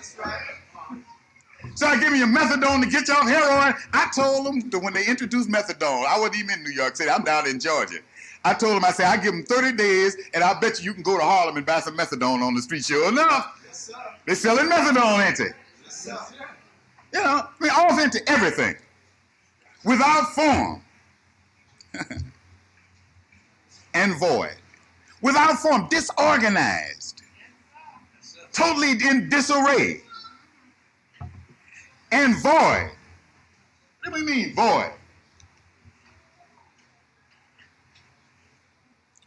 Speaker 8: So I give me a methadone to get you off heroin. I told them that when they introduced methadone, I wasn't even in New York City. I'm down in Georgia. I told them, I said, I give them 30 days, and I bet you can go to Harlem and buy some methadone on the street. Sure enough,
Speaker 9: Yes,
Speaker 8: they're selling methadone, ain't they?
Speaker 9: sir.
Speaker 8: You know, I mean, off into everything. Without form. And void. Without form, disorganized. Totally in disarray. And void. What do we mean, void?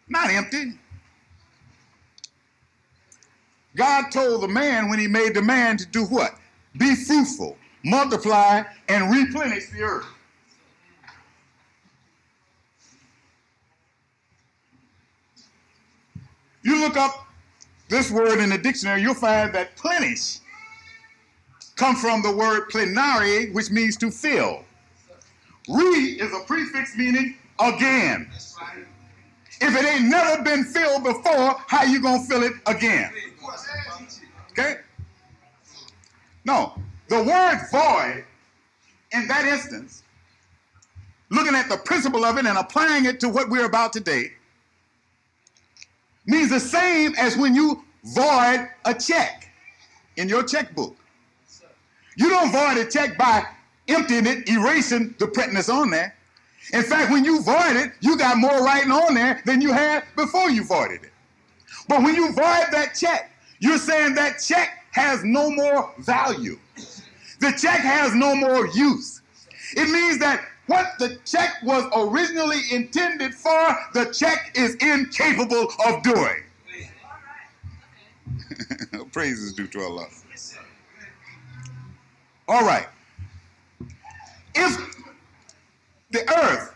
Speaker 8: Not empty. God told the man when he made the man to do what? Be fruitful, multiply, and replenish the earth. You look up this word in the dictionary, you'll find that plenish comes from the word plenare, which means to fill. Re is a prefix meaning again.
Speaker 9: That's right.
Speaker 8: If it ain't never been filled before, how you gonna fill it again? Okay? No, the word void, in that instance, looking at the principle of it and applying it to what we're about today, means the same as when you void a check in your checkbook. You don't void a check by emptying it, erasing the print that's on there. In fact, when you void it, you got more writing on there than you had before you voided it. But when you void that check, you're saying that check has no more value. The check has no more use. It means that what the check was originally intended for, the check is incapable of doing. Praise is due to Allah. All right. If the earth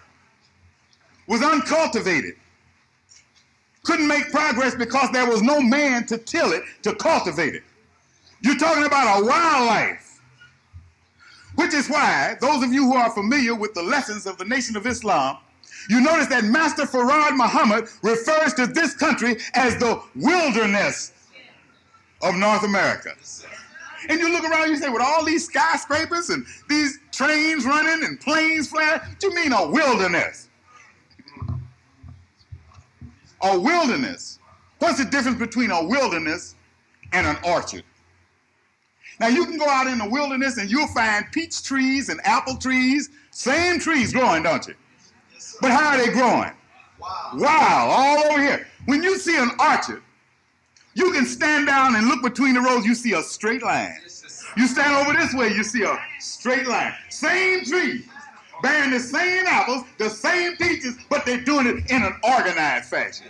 Speaker 8: was uncultivated, couldn't make progress because there was no man to till it, to cultivate it. You're talking about a wildlife Which is why, those of you who are familiar with the lessons of the Nation of Islam, you notice that Master Farad Muhammad refers to this country as the wilderness of North America. And you look around and you say, with all these skyscrapers and these trains running and planes flying, what do you mean a wilderness? A wilderness. What's the difference between a wilderness and an orchard? Now, you can go out in the wilderness and you'll find peach trees and apple trees, same trees growing, don't you? But how are they growing? Wow, all over here. When you see an orchard, you can stand down and look between the rows, you see a straight line. You stand over this way, you see a straight line. Same trees, bearing the same apples, the same peaches, but they're doing it in an organized fashion.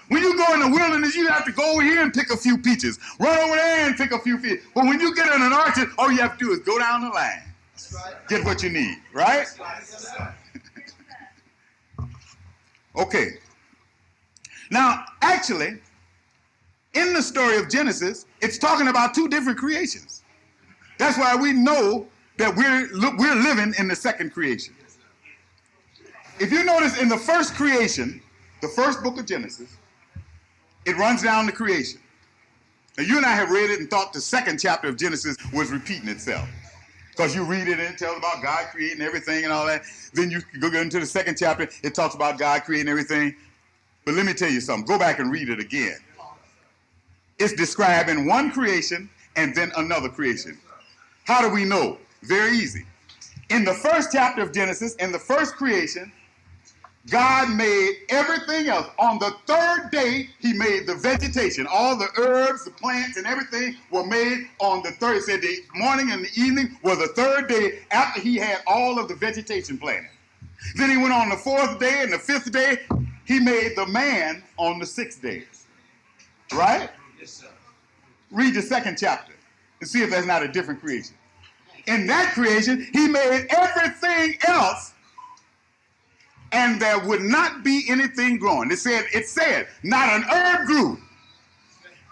Speaker 8: When you go in the wilderness, you have to go over here and pick a few peaches. Run over there and pick a few peaches. But when you get in an orchard, all you have to do is go down the line. Get what you need, right? Okay. Now, actually, in the story of Genesis, it's talking about two different creations. That's why we know that we're living in the second creation. If you notice in the first creation, the first book of Genesis, it runs down the creation. Now, you and I have read it and thought the second chapter of Genesis was repeating itself. Because you read it and it tells about God creating everything and all that. Then you go into the second chapter, it talks about God creating everything. But let me tell you something. Go back and read it again. It's describing one creation and then another creation. How do we know? Very easy. In the first chapter of Genesis, in the first creation, God made everything else. On the third day, he made the vegetation. All the herbs, the plants, and everything were made on the third. It said the morning and the evening were the third day after he had all of the vegetation planted. Then he went on the fourth day and the fifth day. He made the man on the sixth day. Right? Yes, sir. Read the second chapter and see if there's not a different creation. In that creation, he made everything else, and there would not be anything growing. It said, not an herb grew.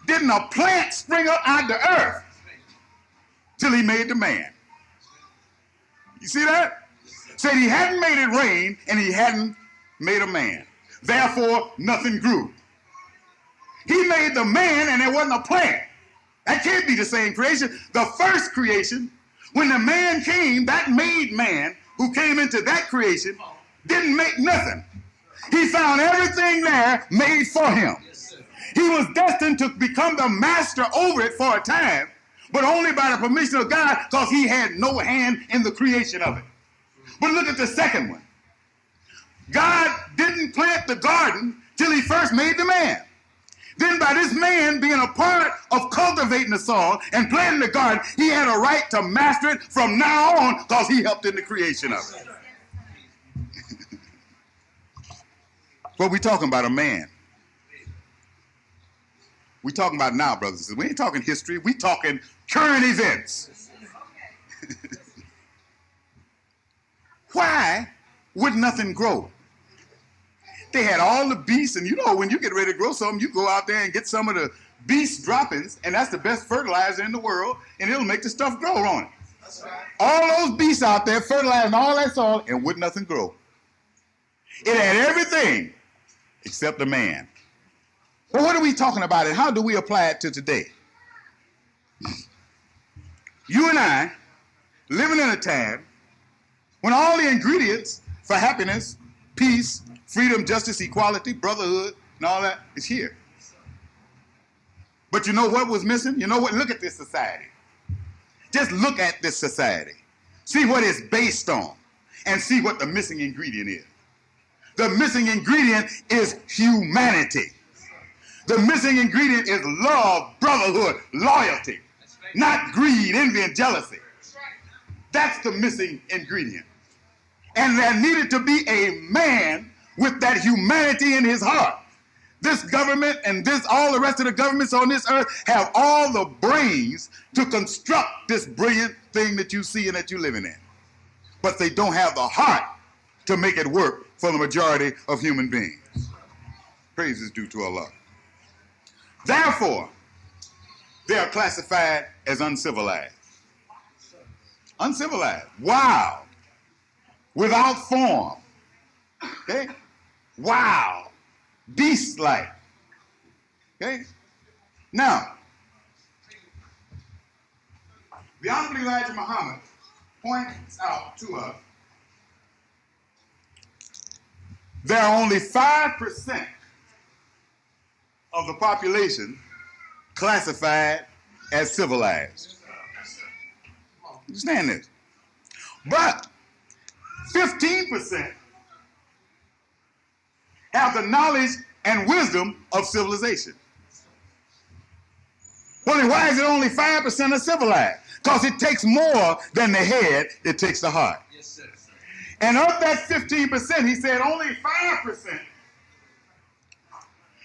Speaker 8: Didn't a plant spring up out of the earth till he made the man. You see that? Said he hadn't made it rain, and he hadn't made a man. Therefore, nothing grew. He made the man, and there wasn't a plant. That can't be the same creation. The first creation, when the man came, that made man who came into that creation didn't make nothing. He found everything there made for him. He was destined to become the master over it for a time, but only by the permission of God, because he had no hand in the creation of it. But look at the second one. God didn't plant the garden till he first made the man. Then by this man being a part of cultivating the soil and planting the garden, he had a right to master it from now on because he helped in the creation of it. But we're talking about a man. We're talking about now, brothers and sisters. We ain't talking history. We're talking current events. Why would nothing grow? They had all the beasts, and you know when you get ready to grow something, you go out there and get some of the beast droppings, and that's the best fertilizer in the world, and it'll make the stuff grow on it. That's right. All those beasts out there fertilizing all that soil, and would nothing grow. It had everything except the man. Well, what are we talking about, and how do we apply it to today? You and I living in a time when all the ingredients for happiness, peace, freedom, justice, equality, brotherhood, and all that is here. But you know what was missing? You know what? Look at this society. Just look at this society. See what it's based on and see what the missing ingredient is. The missing ingredient is humanity. The missing ingredient is love, brotherhood, loyalty, not greed, envy, and jealousy. That's the missing ingredient. And there needed to be a man with that humanity in his heart. This government and all the rest of the governments on this earth have all the brains to construct this brilliant thing that you see and that you're living in. But they don't have the heart to make it work for the majority of human beings. Praise is due to Allah. Therefore, they are classified as uncivilized. Uncivilized. Wild. Without form. Okay? Wild. Beast-like. Okay? Now, the Honorable Elijah Muhammad points out to us there are only 5% of the population classified as civilized. Understand this? But 15% have the knowledge and wisdom of civilization. Well, then why is it only 5% are civilized? Because it takes more than the head, it takes the heart. Yes, sir. And of that 15%, he said only 5%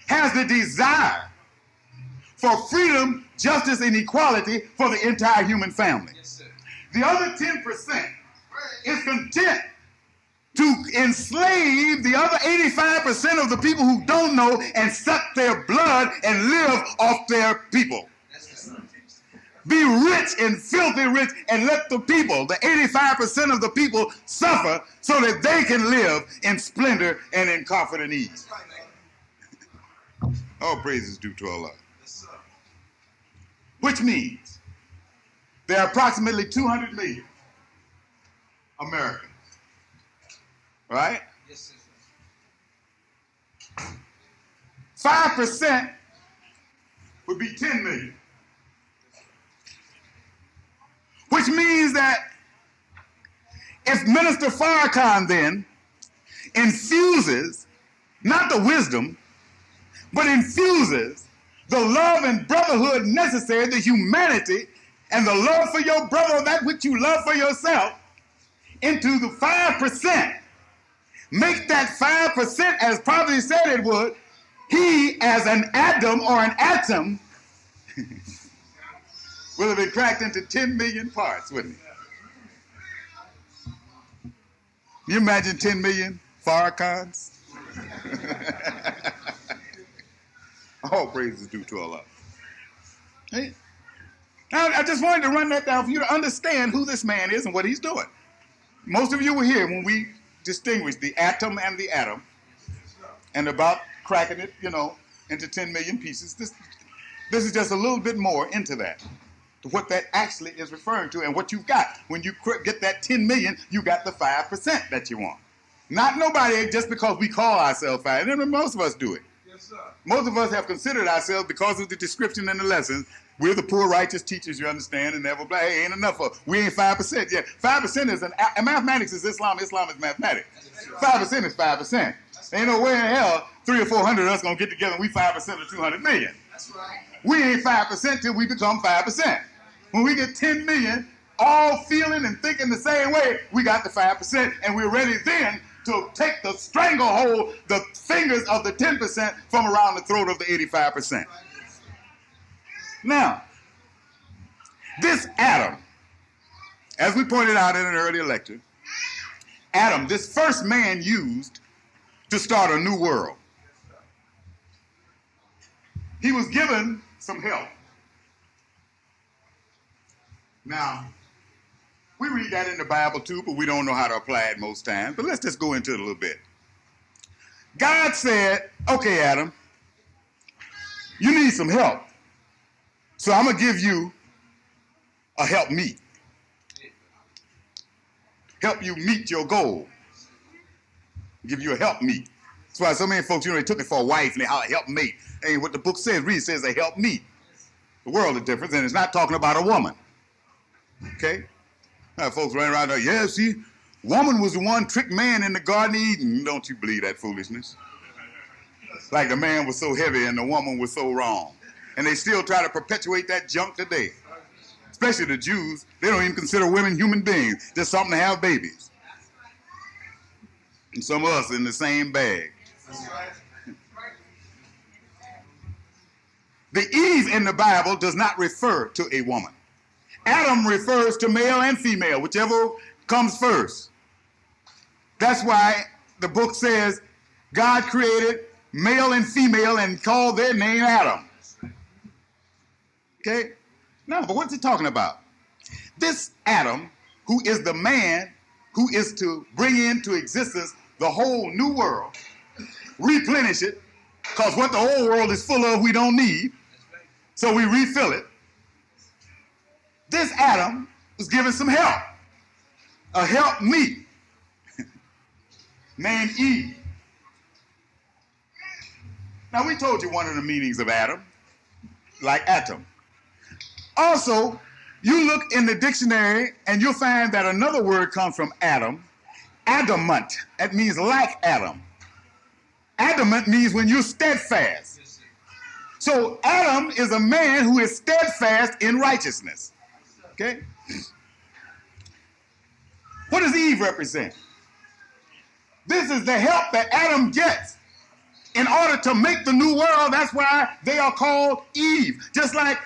Speaker 8: has the desire for freedom, justice, and equality for the entire human family. Yes, sir. The other 10% is content to enslave the other 85% of the people who don't know and suck their blood and live off their people. Be rich and filthy rich and let the people, the 85% of the people, suffer so that they can live in splendor and in comfort and ease. All praise is due to Allah. Which means there are approximately 200 million Americans. Right? 5% would be 10 million. Which means that if Minister Farrakhan then infuses not the wisdom, but infuses the love and brotherhood necessary, the humanity and the love for your brother, that which you love for yourself, into the 5%, make that 5%, as Prophet said it would, he as an atom or an atom will have been cracked into 10 million parts, wouldn't it? You imagine 10 million Farrakhans? All praise is due to Allah. Hey. Now, I just wanted to run that down for you to understand who this man is and what he's doing. Most of you were here when we distinguished the atom and the atom and about cracking it, into 10 million pieces. This is just a little bit more into that, to what that actually is referring to and what you've got. When you get that 10 million, you got the 5% that you want. Not nobody just because we call ourselves 5. And most of us do it. Yes, sir. Most of us have considered ourselves, because of the description in the lessons, we're the poor righteous teachers, you understand, and never blah, hey, ain't enough of, we ain't 5% yet. 5% is mathematics is Islam, Islam is mathematics. 5% is 5%. Ain't no way in hell 300 or 400 of us gonna get together and we 5% of 200 million. That's right. We ain't 5% till we become 5%. When we get 10 million, all feeling and thinking the same way, we got the 5%, and we're ready then to take the stranglehold, the fingers of the 10% from around the throat of the 85%. Now, this atom, as we pointed out in an earlier lecture, Adam, this first man used to start a new world. He was given some help. Now, we read that in the Bible too, but we don't know how to apply it most times. But let's just go into it a little bit. God said, okay, Adam, you need some help. So I'm going to give you a help meet. Help you meet your goal. Give you a help meet. That's why so many folks, they took it for a wife and they holler, help mate. And what the book says, read, says a help meet. The world is different, and it's not talking about a woman. Okay? Now, folks running around there, yeah, see, woman was the one tricked man in the Garden of Eden. Don't you believe that foolishness? Like the man was so heavy and the woman was so wrong. And they still try to perpetuate that junk today. Especially the Jews, they don't even consider women human beings, just something to have babies. And some of us in the same bag. The Eve in the Bible does not refer to a woman. Adam refers to male and female, whichever comes first. That's why the book says God created male and female and called their name Adam. Okay? No, but what's it talking about? This Adam, who is the man who is to bring into existence the whole new world, replenish it, because what the old world is full of we don't need, so we refill it. This Adam was given some help, a help me, named Eve. Now we told you one of the meanings of Adam, like atom. Also, you look in the dictionary and you'll find that another word comes from Adam, adamant. That means like Adam. Adamant means when you're steadfast. So Adam is a man who is steadfast in righteousness. Okay? What does Eve represent? This is the help that Adam gets in order to make the new world. That's why they are called Eve. Just like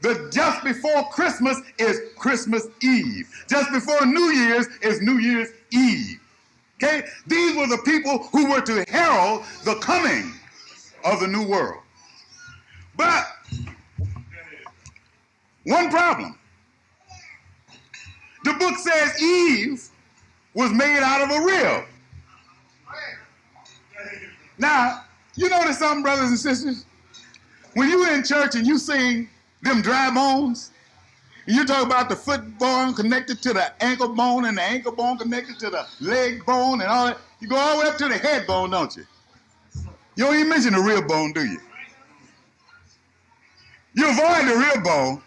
Speaker 8: the just before Christmas is Christmas Eve. Just before New Year's is New Year's Eve. Okay? These were the people who were to herald the coming of the new world. But one problem. The book says Eve was made out of a rib. Now, you notice something, brothers and sisters? When you're in church and you sing them dry bones, and you talk about the foot bone connected to the ankle bone and the ankle bone connected to the leg bone and all that, you go all the way up to the head bone, don't you? You don't even mention the rib bone, do you? You avoid the rib bone.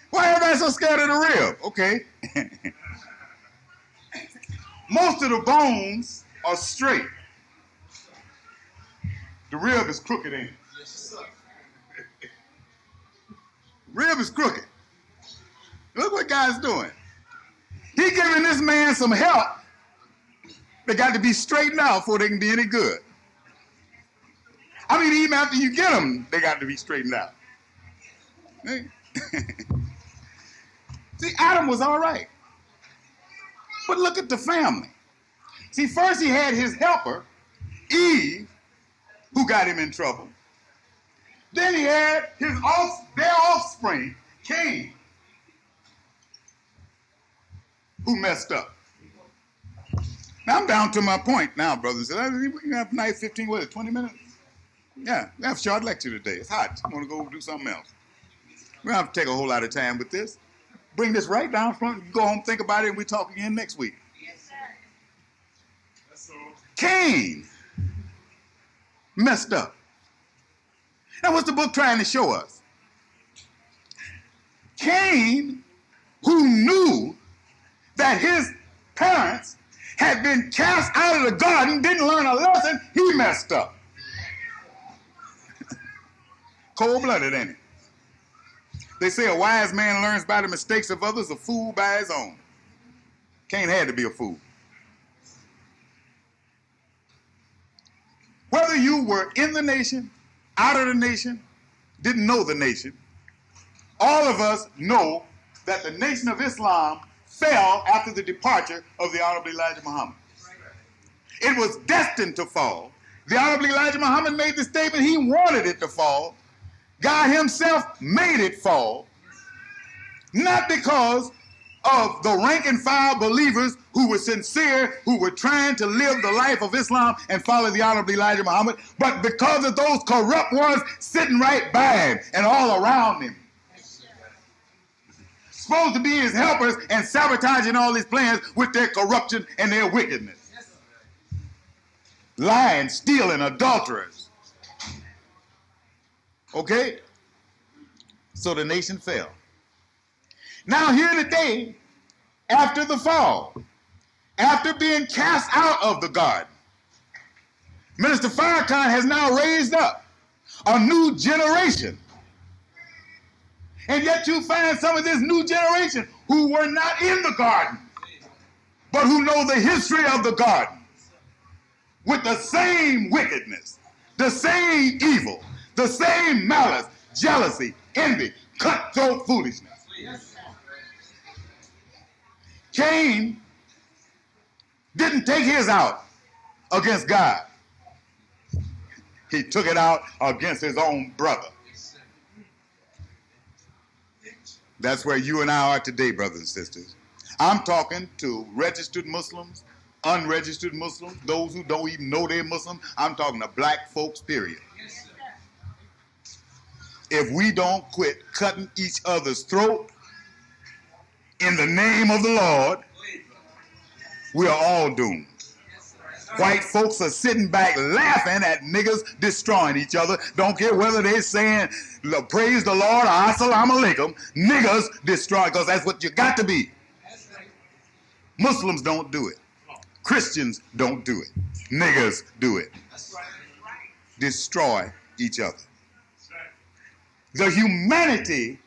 Speaker 8: Why everybody so scared of the rib? Okay. Most of the bones are straight. The rib is crooked, ain't it? Yes, sir. Rib is crooked. Look what God's doing. He giving this man some help. They got to be straightened out before they can be any good. I mean, even after you get them, they got to be straightened out. See, Adam was all right. But look at the family. See, first he had his helper, Eve, who got him in trouble. Then he had their offspring, Cain, who messed up. Now I'm down to my point now, brothers. We can have a nice 20 minutes? Yeah, we have a short lecture today. It's hot. I want to go do something else. We don't have to take a whole lot of time with this. Bring this right down front. You go home, think about it, and we talk again next week. Yes, sir. That's all. Cain messed up. Now, what's the book trying to show us? Cain, who knew that his parents had been cast out of the garden, didn't learn a lesson, he messed up. Cold-blooded, ain't it? They say a wise man learns by the mistakes of others, a fool by his own. Cain had to be a fool. Whether you were in the nation, out of the nation, didn't know the nation, all of us know that the Nation of Islam fell after the departure of the Honorable Elijah Muhammad. It was destined to fall. The Honorable Elijah Muhammad made the statement he wanted it to fall. God himself made it fall, not because of the rank and file believers who were sincere, who were trying to live the life of Islam and follow the Honorable Elijah Muhammad, but because of those corrupt ones sitting right by him and all around him. Supposed to be his helpers and sabotaging all his plans with their corruption and their wickedness. Lying, stealing, adulterers. Okay? So the nation fell. Now here today, after the fall, after being cast out of the garden, Minister Farrakhan has now raised up a new generation. And yet you find some of this new generation who were not in the garden, but who know the history of the garden with the same wickedness, the same evil, the same malice, jealousy, envy, cutthroat foolishness. Cain didn't take his out against God. He took it out against his own brother. That's where you and I are today, brothers and sisters. I'm talking to registered Muslims, unregistered Muslims, those who don't even know they're Muslim. I'm talking to black folks, period. If we don't quit cutting each other's throat in the name of the Lord, we are all doomed. White folks are sitting back laughing at niggas destroying each other. Don't care whether they're saying, praise the Lord or assalamu alaikum. Niggas destroy, because that's what you got to be. Muslims don't do it. Christians don't do it. Niggas do it. Destroy each other. The humanity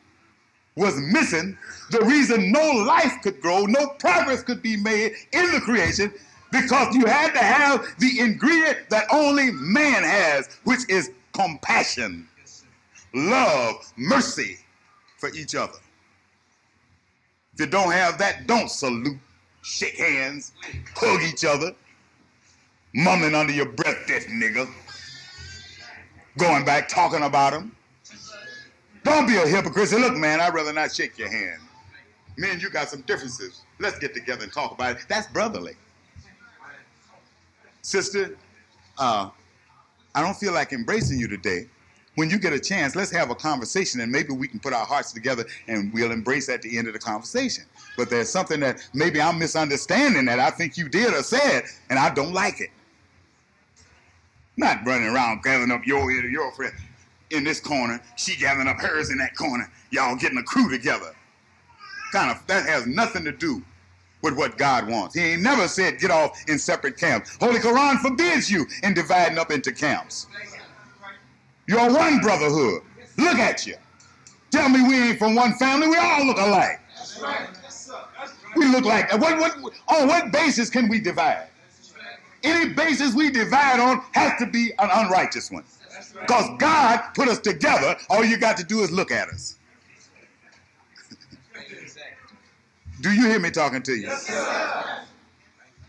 Speaker 8: was missing. The reason no life could grow, no progress could be made in the creation, because you had to have the ingredient that only man has, which is compassion, love, mercy for each other. If you don't have that, don't salute, shake hands, hug each other, mumbling under your breath, this nigga, going back talking about him. Don't be a hypocrite. Say, look, man, I'd rather not shake your hand. Me and you got some differences. Let's get together and talk about it. That's brotherly. Sister, I don't feel like embracing you today. When you get a chance, let's have a conversation, and maybe we can put our hearts together and we'll embrace at the end of the conversation. But there's something that maybe I'm misunderstanding that I think you did or said, and I don't like it. Not running around gathering up your ear to your friend in this corner, she gathering up hers in that corner, y'all getting a crew together. That has nothing to do with what God wants. He ain't never said get off in separate camps. Holy Quran forbids you in dividing up into camps. You're one brotherhood. Look at you. Tell me we ain't from one family. We all look alike. That's right. We look like, on what basis can we divide? Any basis we divide on has to be an unrighteous one. Because God put us together. All you got to do is look at us. Do you hear me talking to you? Yes,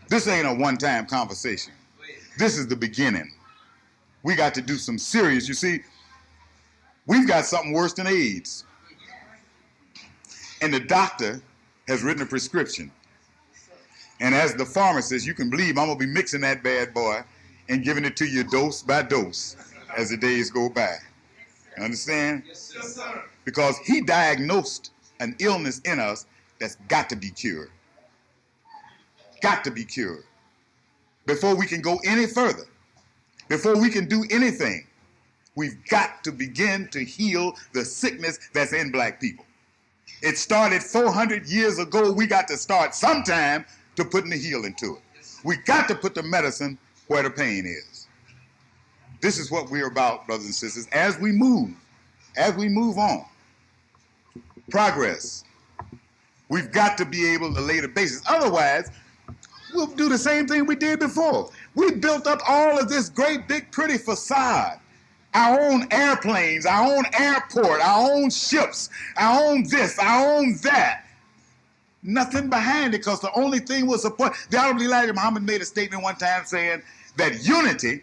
Speaker 8: this ain't a one-time conversation. This is the beginning. We got to do some serious. You see, we've got something worse than AIDS. And the doctor has written a prescription. And as the pharmacist, you can believe I'm going to be mixing that bad boy and giving it to you dose by dose as the days go by. You understand? Yes, sir. Because he diagnosed an illness in us that's got to be cured. Got to be cured. Before we can go any further, before we can do anything, we've got to begin to heal the sickness that's in black people. It started 400 years ago. We got to start sometime to putting the healing to it. We got to put the medicine where the pain is. This is what we're about, brothers and sisters, as we move on. Progress. We've got to be able to lay the basis. Otherwise, we'll do the same thing we did before. We built up all of this great, big, pretty facade. Our own airplanes, our own airport, our own ships, our own this, our own that. Nothing behind it, because the only thing was support. The Honorable Elijah Muhammad made a statement one time saying that unity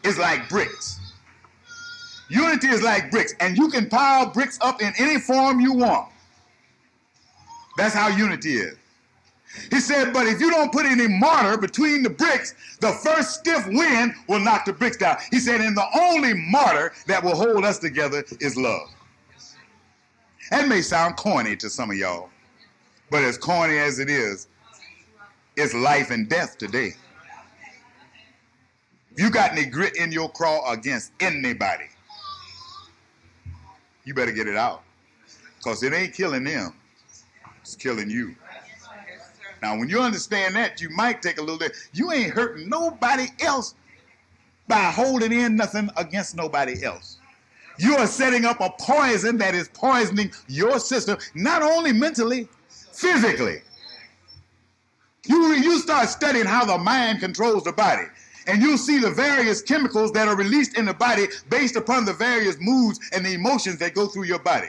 Speaker 8: is like bricks. Unity is like bricks, and you can pile bricks up in any form you want. That's how unity is. He said, but if you don't put any mortar between the bricks, the first stiff wind will knock the bricks down. He said, and the only mortar that will hold us together is love. That may sound corny to some of y'all, but as corny as it is, it's life and death today. If you got any grit in your craw against anybody, you better get it out, because it ain't killing them. It's killing you. Now, when you understand that, you might take a little bit. You ain't hurting nobody else by holding in nothing against nobody else. You are setting up a poison that is poisoning your system, not only mentally, physically. You start studying how the mind controls the body, and you'll see the various chemicals that are released in the body based upon the various moods and the emotions that go through your body.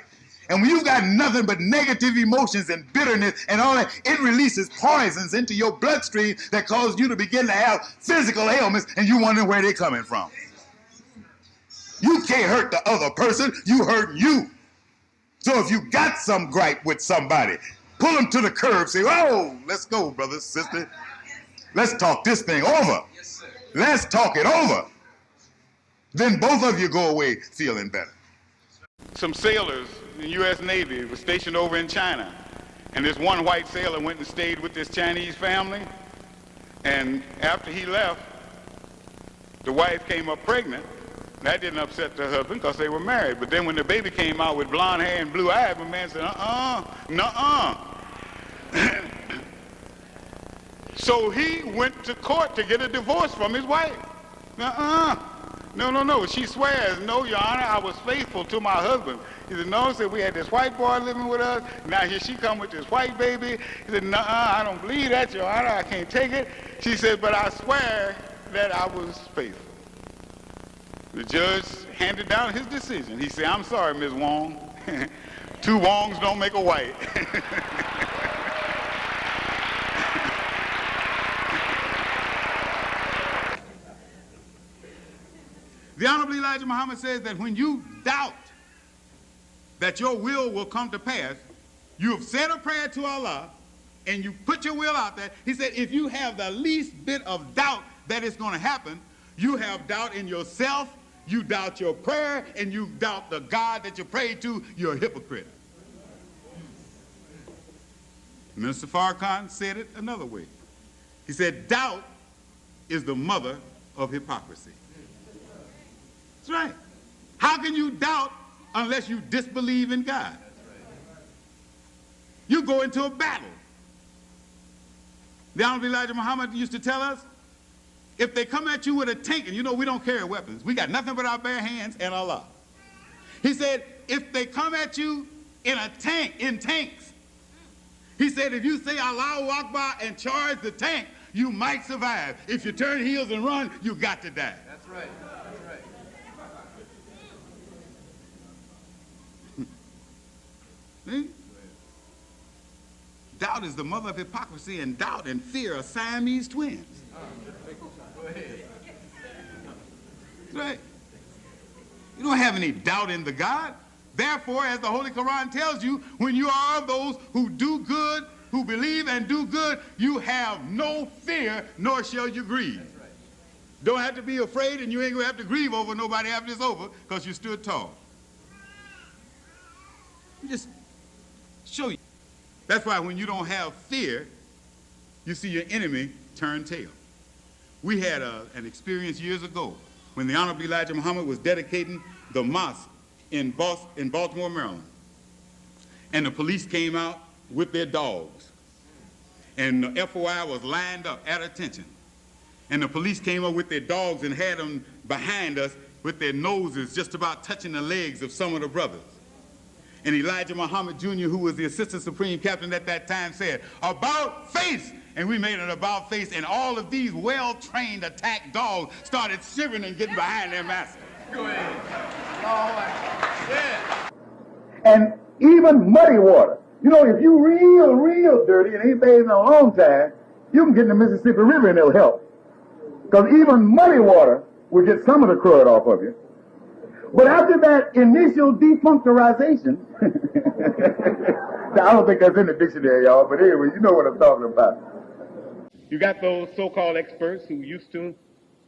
Speaker 8: And when you've got nothing but negative emotions and bitterness and all that, it releases poisons into your bloodstream that cause you to begin to have physical ailments, and you wonder where they're coming from. You can't hurt the other person, you hurt you. So if you got some gripe with somebody, pull them to the curb, say, oh, let's go, brother, sister. Let's talk this thing over. Let's talk it over. Then both of you go away feeling better.
Speaker 4: Some sailors in the U.S. Navy were stationed over in China, and this one white sailor went and stayed with this Chinese family, and after he left, the wife came up pregnant. That didn't upset the husband because they were married. But then when the baby came out with blonde hair and blue eyes, the man said, nuh-uh. So he went to court to get a divorce from his wife. No. She swears, no, Your Honor, I was faithful to my husband. He said, no. He said, we had this white boy living with us. Now here she come with this white baby. He said, I don't believe that, Your Honor. I can't take it. She said, but I swear that I was faithful. The judge handed down his decision. He said, I'm sorry, Ms. Wong. Two Wongs don't make a white.
Speaker 3: The Honorable Elijah Muhammad says that when you doubt that your will come to pass, you have said a prayer to Allah and you put your will out there. He said, if you have the least bit of doubt that it's going to happen, you have doubt in yourself, you doubt your prayer, and you doubt the God that you pray to, you're a hypocrite. Minister Farrakhan said it another way. He said, doubt is the mother of hypocrisy. That's right. How can you doubt unless you disbelieve in God? You go into a battle. The Honorable Elijah Muhammad used to tell us, if they come at you with a tank, and you know we don't carry weapons, we got nothing but our bare hands and Allah. He said, if they come at you in tanks, he said, if you say Allahu Akbar and charge the tank, you might survive. If you turn heels and run, you got to die.
Speaker 1: That's right.
Speaker 3: See? Doubt is the mother of hypocrisy, and doubt and fear are Siamese twins.
Speaker 1: Go ahead.
Speaker 3: That's right. You don't have any doubt in the God. Therefore, as the Holy Quran tells you, when you are of those who do good, who believe and do good, you have no fear, nor shall you grieve.
Speaker 1: That's right.
Speaker 3: Don't have to be afraid, and you ain't going to have to grieve over nobody after it's over, because you stood tall. Just show you. That's why when you don't have fear, you see your enemy turn tail. We had an experience years ago when the Honorable Elijah Muhammad was dedicating the mosque in Baltimore, Maryland. And the police came out with their dogs. And the FOI was lined up at attention. And the police came up with their dogs and had them behind us with their noses just about touching the legs of some of the brothers. And Elijah Muhammad Jr., who was the Assistant Supreme Captain at that time, said, about face! And we made an about face, and all of these well-trained attack dogs started shivering and getting behind their master.
Speaker 1: Go ahead. All right. Yeah.
Speaker 9: And even muddy water. You know, if you real dirty and ain't bathed in a long time, you can get in the Mississippi River and it'll help. Because even muddy water will get some of the crud off of you. But after that initial defunctorization, I don't think that's in the dictionary, y'all, but anyway, you know what I'm talking about.
Speaker 5: You got those so-called experts who used to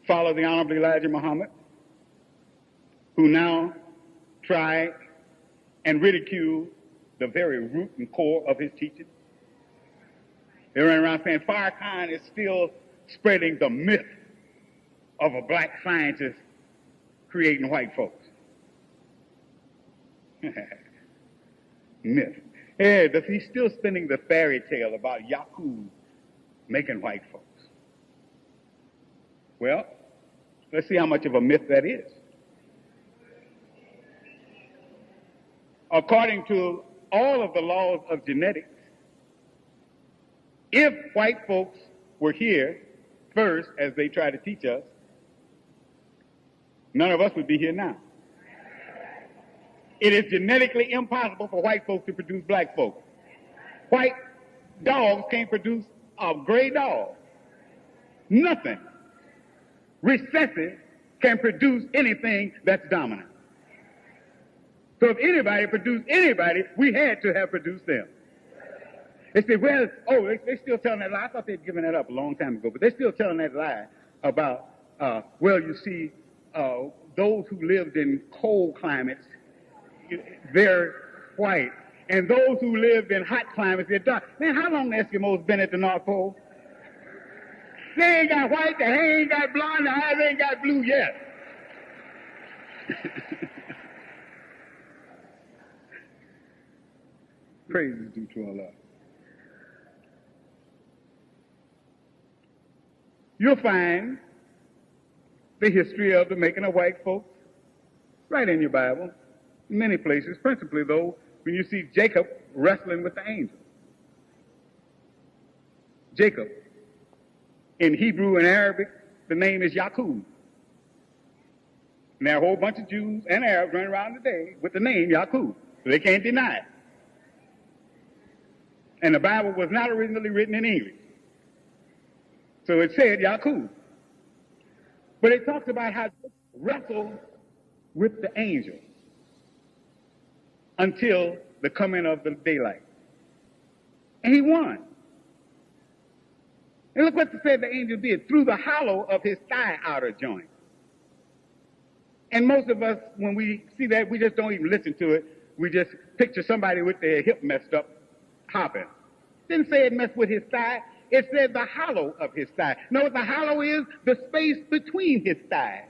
Speaker 5: follow the Honorable Elijah Muhammad, who now try and ridicule the very root and core of his teaching. They're running around saying Farrakhan is still spreading the myth of a black scientist creating white folks. Myth. Yeah, he's still spinning the fairy tale about Yakub making white folks. Well, let's see how much of a myth that is. According to all of the laws of genetics, if white folks were here first, as they try to teach us, none of us would be here now. It is genetically impossible for white folks to produce black folks. White dogs can't produce a gray dog. Nothing. Recessive can produce anything that's dominant. So if anybody produced anybody, we had to have produced them. They say, well, they still telling that lie. I thought they'd given that up a long time ago, but they're still telling that lie about, well, you see, those who lived in cold climates, they're white. And those who lived in hot climates, they're dark. Man, how long the Eskimos been at the North Pole? They ain't got white, they ain't got blonde, their eyes ain't got blue yet. Praise is due to Allah. You'll find the history of the making of white folks right in your Bible, in many places, principally, though, when you see Jacob wrestling with the angel. Jacob, in Hebrew and Arabic, the name is Yaqub. And there are a whole bunch of Jews and Arabs running around today with the name Yaqub, so they can't deny it. And the Bible was not originally written in English. So it said Yaqub. But it talks about how Jacob wrestled with the angel until the coming of the daylight. And he won. And look what said the angel did, through the hollow of his thigh outer joint. And most of us, when we see that, we just don't even listen to it. We just picture somebody with their hip messed up hopping. Didn't say it messed with his thigh. It said the hollow of his thigh. Know what the hollow is? The space between his thighs.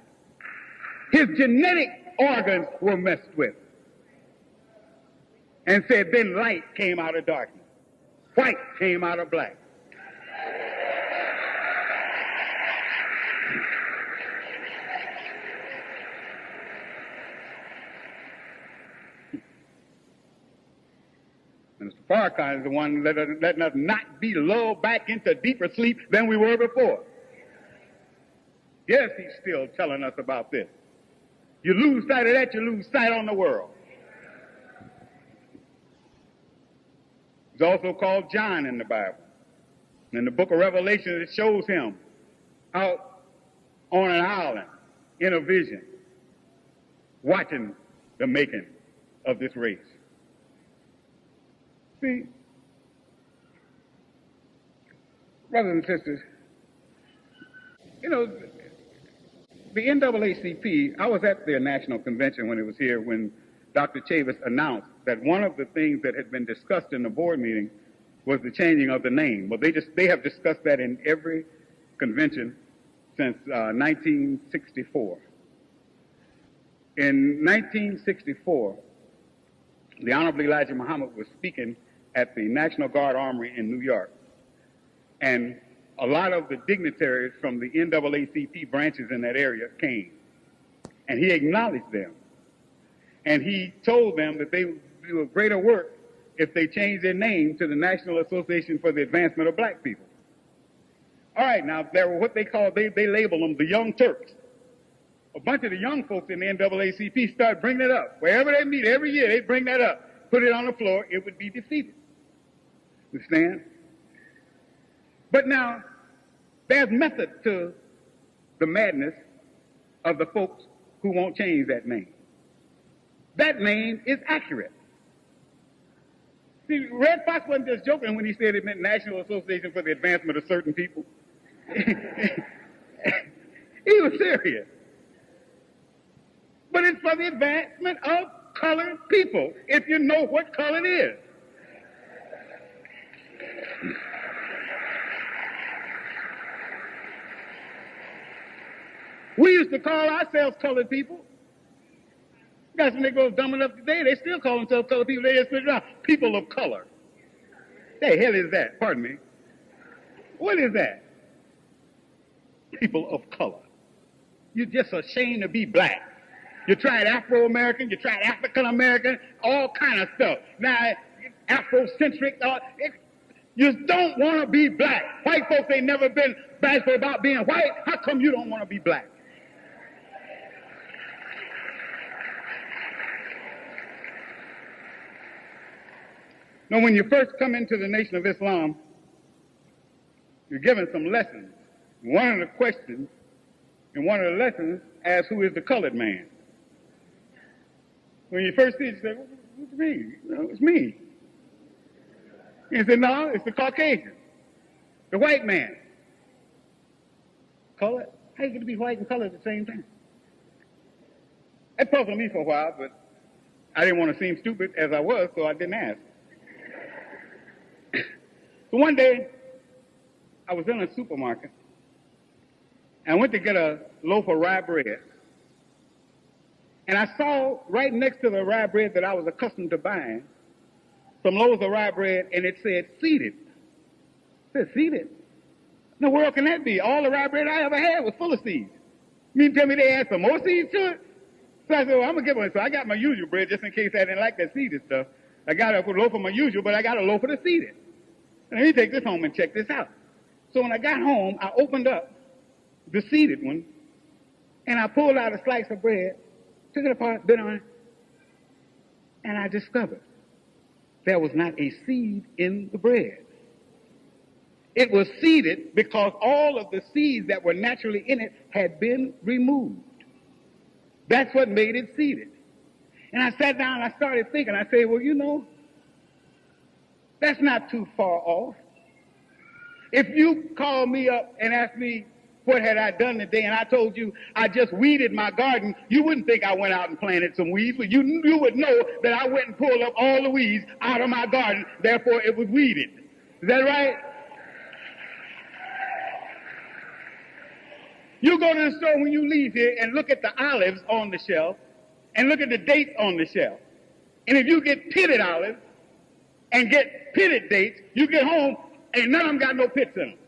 Speaker 5: His genetic organs were messed with. And said, then light came out of darkness. White came out of black. Mr. Farrakhan is the one letting us not be lulled back into deeper sleep than we were before. Yes, he's still telling us about this. You lose sight of that, you lose sight on the world. He's also called John in the Bible. In the book of Revelation, it shows him out on an island in a vision, watching the making of this race. See, brothers and sisters, you know, the NAACP, I was at their national convention when it was here when Dr. Shabazz announced that one of the things that had been discussed in the board meeting was the changing of the name. Well, they have discussed that in every convention since 1964. In 1964, the Honorable Elijah Muhammad was speaking at the National Guard Armory in New York. And a lot of the dignitaries from the NAACP branches in that area came. And he acknowledged them. And he told them that they would do a greater work if they changed their name to the National Association for the Advancement of Black People. All right, now, there were what they call, they label them the Young Turks. A bunch of the young folks in the NAACP start bringing it up. Wherever they meet, every year, they bring that up. Put it on the floor, it would be defeated. Understand? But now, there's method to the madness of the folks who won't change that name. That name is accurate. See, Red Fox wasn't just joking when he said it meant National Association for the Advancement of Certain People. He was serious. But it's for the advancement of colored people, if you know what color is. We used to call ourselves colored people. Guys, when they go dumb enough today, they still call themselves colored people. They just put it around, people of color. The hell is that? Pardon me. What is that? People of color. You're just ashamed to be black. You tried Afro-American, you tried African-American, all kind of stuff. Now, Afrocentric, you don't want to be black. White folks ain't never been bashful about being white. How come you don't want to be black? Now, when you first come into the Nation of Islam, you're given some lessons. One of the questions in one of the lessons asks, who is the colored man? When you first see it, you say, what do you mean? No, it's me. He said, no, it's the Caucasian, the white man. Color? How you get to be white and color at the same time? That puzzled me for a while, but I didn't want to seem stupid as I was, so I didn't ask. So one day, I was in a supermarket, and I went to get a loaf of rye bread. And I saw right next to the rye bread that I was accustomed to buying some loaves of rye bread, and it said seeded. It said seeded? In the world can that be? All the rye bread I ever had was full of seeds. You mean to tell me they add some more seeds to it? So I said, well, I'm going to get one. So I got my usual bread just in case I didn't like that seeded stuff. I got a loaf of my usual, but I got a loaf of the seeded. Let me take this home and check this out. So when I got home, I opened up the seeded one, and I pulled out a slice of bread, took it apart, bit on it, and I discovered there was not a seed in the bread. It was seeded because all of the seeds that were naturally in it had been removed. That's what made it seeded. And I sat down and I started thinking. I said, well, you know, that's not too far off. If you called me up and asked me what had I done today, and I told you I just weeded my garden, you wouldn't think I went out and planted some weeds, but you would know that I went and pulled up all the weeds out of my garden, therefore it was weeded. Is that right? You go to the store when you leave here and look at the olives on the shelf and look at the dates on the shelf. And if you get pitted olives and get pitted dates, you get home and none of them got no pits in them.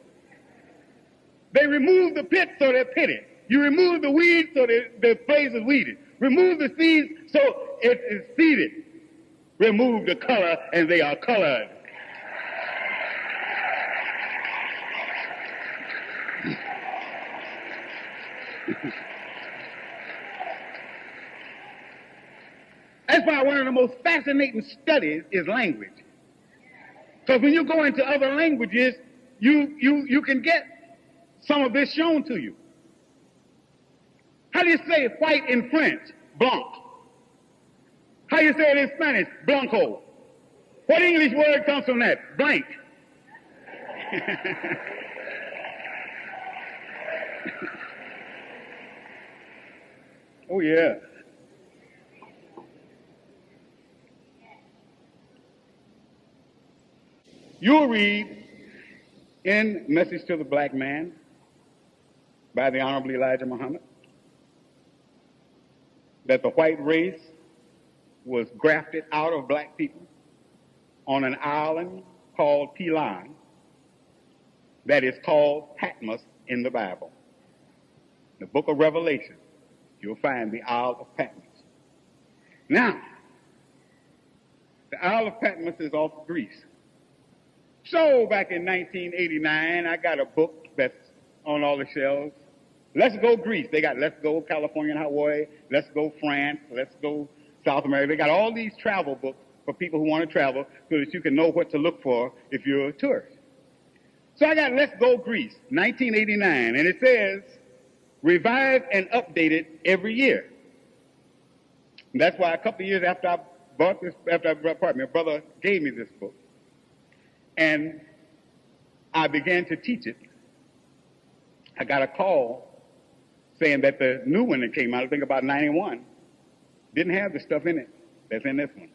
Speaker 5: They remove the pits so they're pitted. You remove the weeds so the place is weeded. Remove the seeds so it is seeded. Remove the color and they are colored. That's why one of the most fascinating studies is language. Because when you go into other languages, you can get some of this shown to you. How do you say white in French? Blanc. How do you say it in Spanish? Blanco. What English word comes from that? Blank. Oh, yeah. You'll read in Message to the Black Man by the Honorable Elijah Muhammad that the white race was grafted out of black people on an island called Pelan that is called Patmos in the Bible. The book of Revelation, you'll find the Isle of Patmos. Now, the Isle of Patmos is off Greece. So back in 1989, I got a book that's on all the shelves. Let's Go Greece. They got Let's Go California and Hawaii, Let's Go France, Let's Go South America. They got all these travel books for people who want to travel so that you can know what to look for if you're a tourist. So I got Let's Go Greece, 1989, and it says, revived and updated every year. And that's why a couple of years after I bought this, my brother gave me this book. And I began to teach it. I got a call saying that the new one that came out, I think about 91, didn't have the stuff in it that's in this one.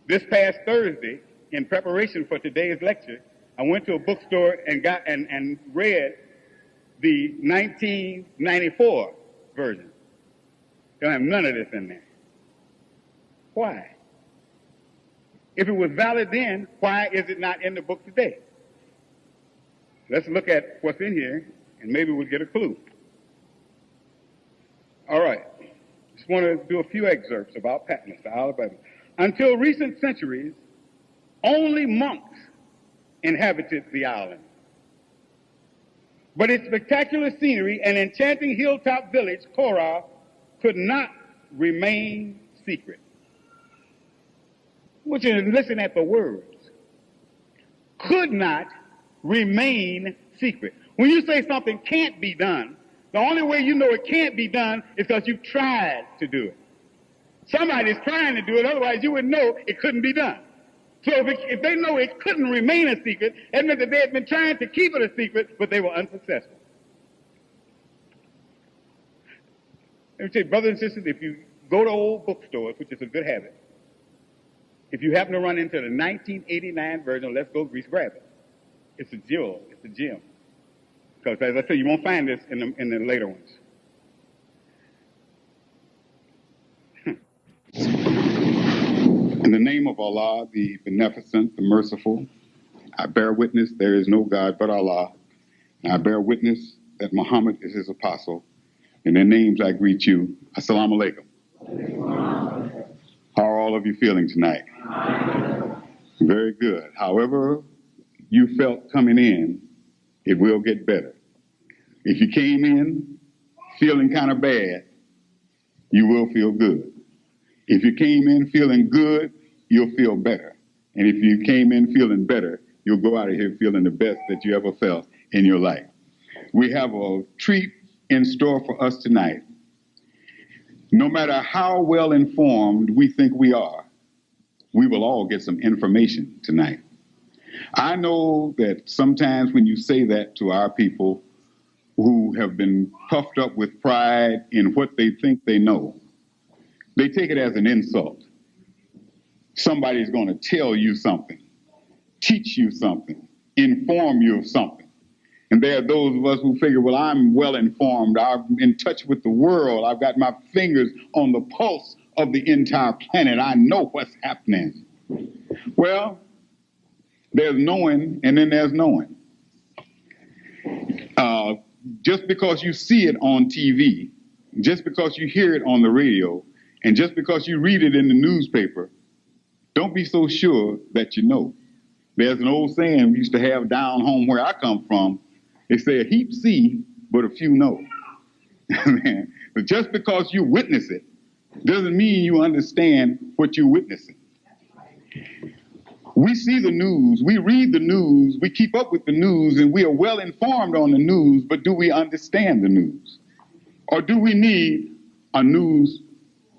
Speaker 5: This past Thursday, in preparation for today's lecture, I went to a bookstore and got and read the 1994 version. They don't have none of this in there. Why? If it was valid then, why is it not in the book today? Let's look at what's in here, and maybe we'll get a clue. All right. Just want to do a few excerpts about Patmos, the Isle of Patmos. Until recent centuries, only monks inhabited the island. But its spectacular scenery and enchanting hilltop village, Korah, could not remain secret. I want you to listen at the words. Could not remain secret. When you say something can't be done, the only way you know it can't be done is because you've tried to do it. Somebody's trying to do it, otherwise you would know it couldn't be done. So if they know it couldn't remain a secret, that meant that they had been trying to keep it a secret, but they were unsuccessful. Let me tell you, brothers and sisters, if you go to old bookstores, which is a good habit, if you happen to run into the 1989 version of Let's Go Grease, grab it. It's a jewel. It's a gem. Because, as I said, you won't find this in the later ones.
Speaker 3: In the name of Allah, the Beneficent, the Merciful, I bear witness there is no God but Allah. And I bear witness that Muhammad is his apostle. In their names I greet you. Assalamu alaikum. How are all of you feeling tonight? Very good. However you felt coming in, it will get better. If you came in feeling kind of bad, you will feel good. If you came in feeling good, you'll feel better. And if you came in feeling better, you'll go out of here feeling the best that you ever felt in your life. We have a treat in store for us tonight. No matter how well informed we think we are, we will all get some information tonight. I know that sometimes when you say that to our people who have been puffed up with pride in what they think they know, they take it as an insult. Somebody's going to tell you something, teach you something, inform you of something. And there are those of us who figure, well, I'm well informed. I'm in touch with the world. I've got my fingers on the pulse of the entire planet. I know what's happening. Well, there's knowing and then there's knowing. Just because you see it on TV, just because you hear it on the radio, and just because you read it in the newspaper, don't be so sure that you know. There's an old saying we used to have down home where I come from. They say a heap see, but a few know. But just because you witness it doesn't mean you understand what you're witnessing. We see the news, we read the news, we keep up with the news, and we are well informed on the news, but do we understand the news? Or do we need a news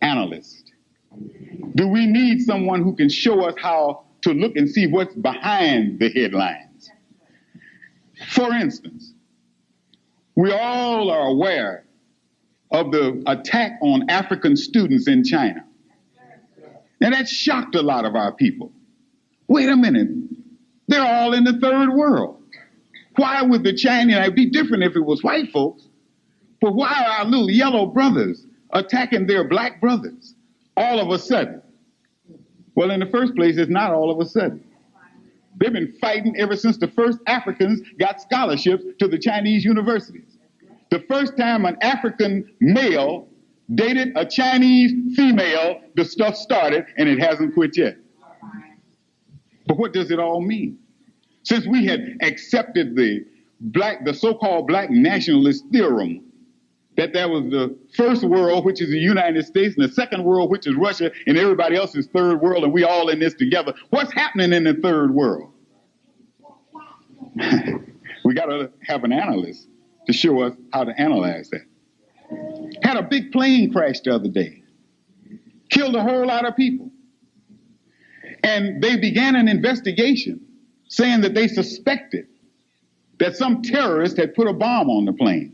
Speaker 3: analyst? Do we need someone who can show us how to look and see what's behind the headlines? For instance, we all are aware of the attack on African students in China. And that shocked a lot of our people. Wait a minute, they're all in the third world. Why would the Chinese, it'd be different if it was white folks, but why are our little yellow brothers attacking their black brothers all of a sudden? Well, in the first place, it's not all of a sudden. They've been fighting ever since the first Africans got scholarships to the Chinese universities. The first time an African male dated a Chinese female, the stuff started, and it hasn't quit yet. But what does it all mean? Since we had accepted the so-called black nationalist theorem, that there was the first world, which is the United States, and the second world, which is Russia, and everybody else is third world, and we all in this together. What's happening in the third world? We got to have an analyst to show us how to analyze that. Had a big plane crash the other day. Killed a whole lot of people. And they began an investigation saying that they suspected that some terrorist had put a bomb on the plane.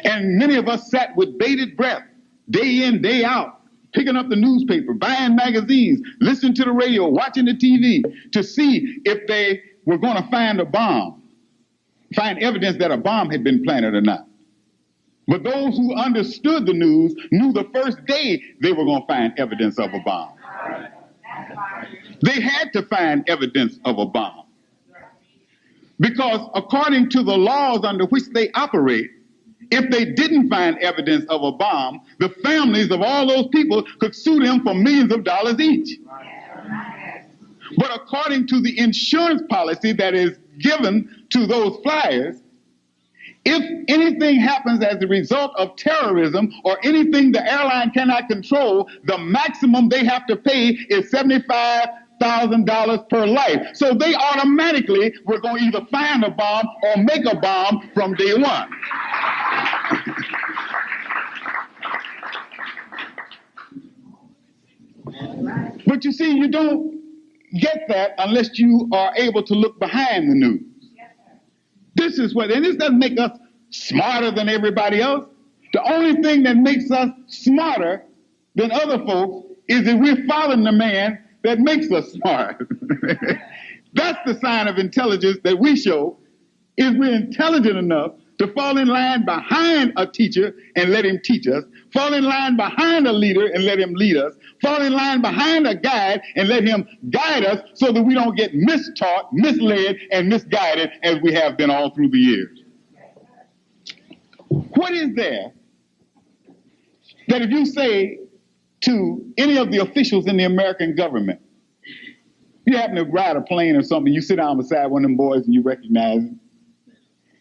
Speaker 3: And many of us sat with bated breath, day in, day out, picking up the newspaper, buying magazines, listening to the radio, watching the TV to see if they were going to find a bomb, find evidence that a bomb had been planted or not. But those who understood the news knew the first day they were going to find evidence of a bomb. They had to find evidence of a bomb. Because according to the laws under which they operate, if they didn't find evidence of a bomb, the families of all those people could sue them for millions of dollars each. But according to the insurance policy that is given to those flyers, if anything happens as a result of terrorism or anything the airline cannot control, the maximum they have to pay is $75,000 per life. So they automatically were going to either find a bomb or make a bomb from day one. But you see, you
Speaker 9: get that unless you are able to look behind the news. This is what, and this doesn't make us smarter than everybody else. The only thing that makes us smarter than other folks is that we're following the man that makes us smart. That's the sign of intelligence that we show, is we're intelligent enough to fall in line behind a teacher and let him teach us, fall in line behind a leader and let him lead us, fall in line behind a guide and let him guide us so that we don't get mistaught, misled, and misguided as we have been all through the years. What is there that if you say to any of the officials in the American government, you happen to ride a plane or something, you sit down beside one of them boys and you recognize him,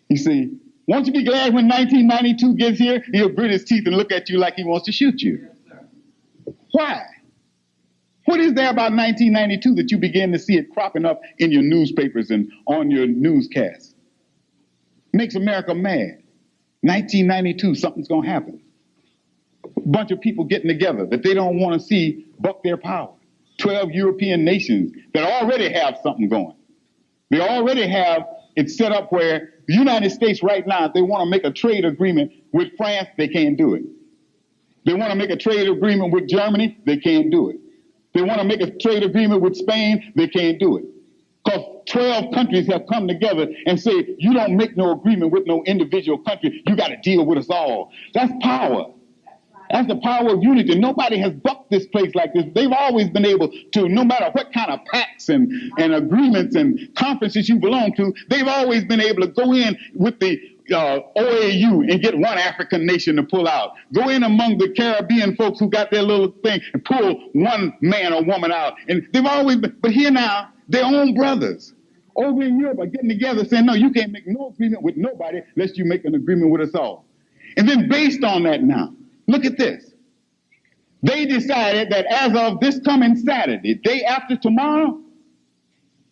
Speaker 9: you say, won't you be glad when 1992 gets here? He'll grit his teeth and look at you like he wants to shoot you. Why? What is there about 1992 that you begin to see it cropping up in your newspapers and on your newscasts? Makes America mad. 1992, something's going to happen. A bunch of people getting together that they don't want to see buck their power. 12 European nations that already have something going. They already have it set up where the United States right now, if they want to make a trade agreement with France, they can't do it. They want to make a trade agreement with Germany, they can't do it. They want to make a trade agreement with Spain, they can't do it. Because 12 countries have come together and say, you don't make no agreement with no individual country, you got to deal with us all. That's power. That's the power of unity. Nobody has bucked this place like this. They've always been able to, no matter what kind of pacts and agreements and conferences you belong to, they've always been able to go in with the OAU and get one African nation to pull out. Go in among the Caribbean folks who got their little thing and pull one man or woman out. And they've always been, but here now, their own brothers over in Europe are getting together saying, no, you can't make no agreement with nobody lest you make an agreement with us all. And then based on that now, look at this. They decided that as of this coming Saturday, day after tomorrow,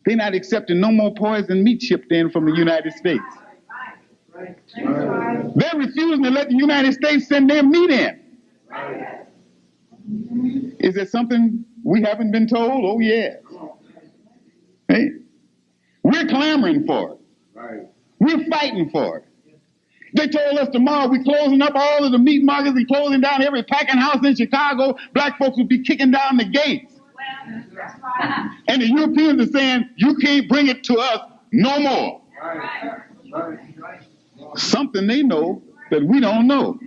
Speaker 9: they're not accepting no more poisoned meat shipped in from the United States. They're refusing to let the United States send their meat in. Is there something we haven't been told? Oh, yes. Hey? We're clamoring for it. We're fighting for it. They told us tomorrow we're closing up all of the meat markets and closing down every packing house in Chicago. Black folks will be kicking down the gates. And the Europeans are saying, you can't bring it to us no more. Something they know that we don't know.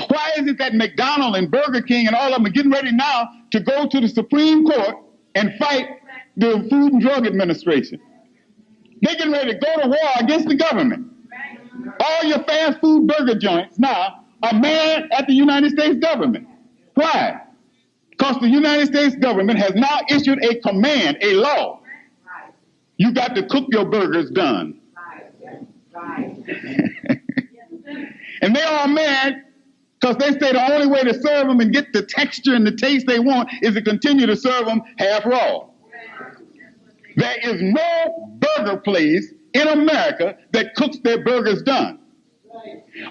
Speaker 9: Why is it that McDonald's and Burger King and all of them are getting ready now to go to the Supreme Court and fight the Food and Drug Administration? They're getting ready to go to war against the government. All your fast food burger joints now are mad at the United States government. Why? Because the United States government has now issued a command, a law. You got to cook your burgers done. And they're all mad because they say the only way to serve them and get the texture and the taste they want is to continue to serve them half raw. There is no burger place in America that cooks their burgers done.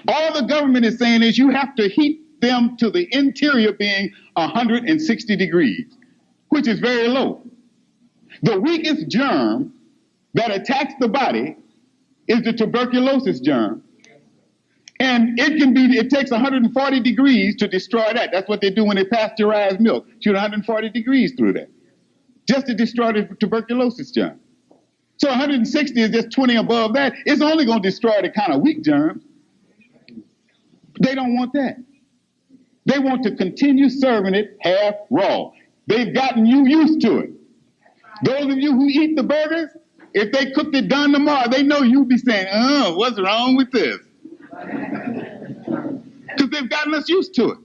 Speaker 9: All the government is saying is you have to heat them to the interior being 160 degrees, which is very low. The weakest germ that attacks the body is the tuberculosis germ. And it takes 140 degrees to destroy that. That's what they do when they pasteurize milk. Shoot 140 degrees through that, just to destroy the tuberculosis germ. So 160 is just 20 above that. It's only going to destroy the kind of weak germs. They don't want that. They want to continue serving it half raw. They've gotten you used to it. Those of you who eat the burgers, if they cooked it done tomorrow, they know you'll be saying, what's wrong with this? Because they've gotten us used to it.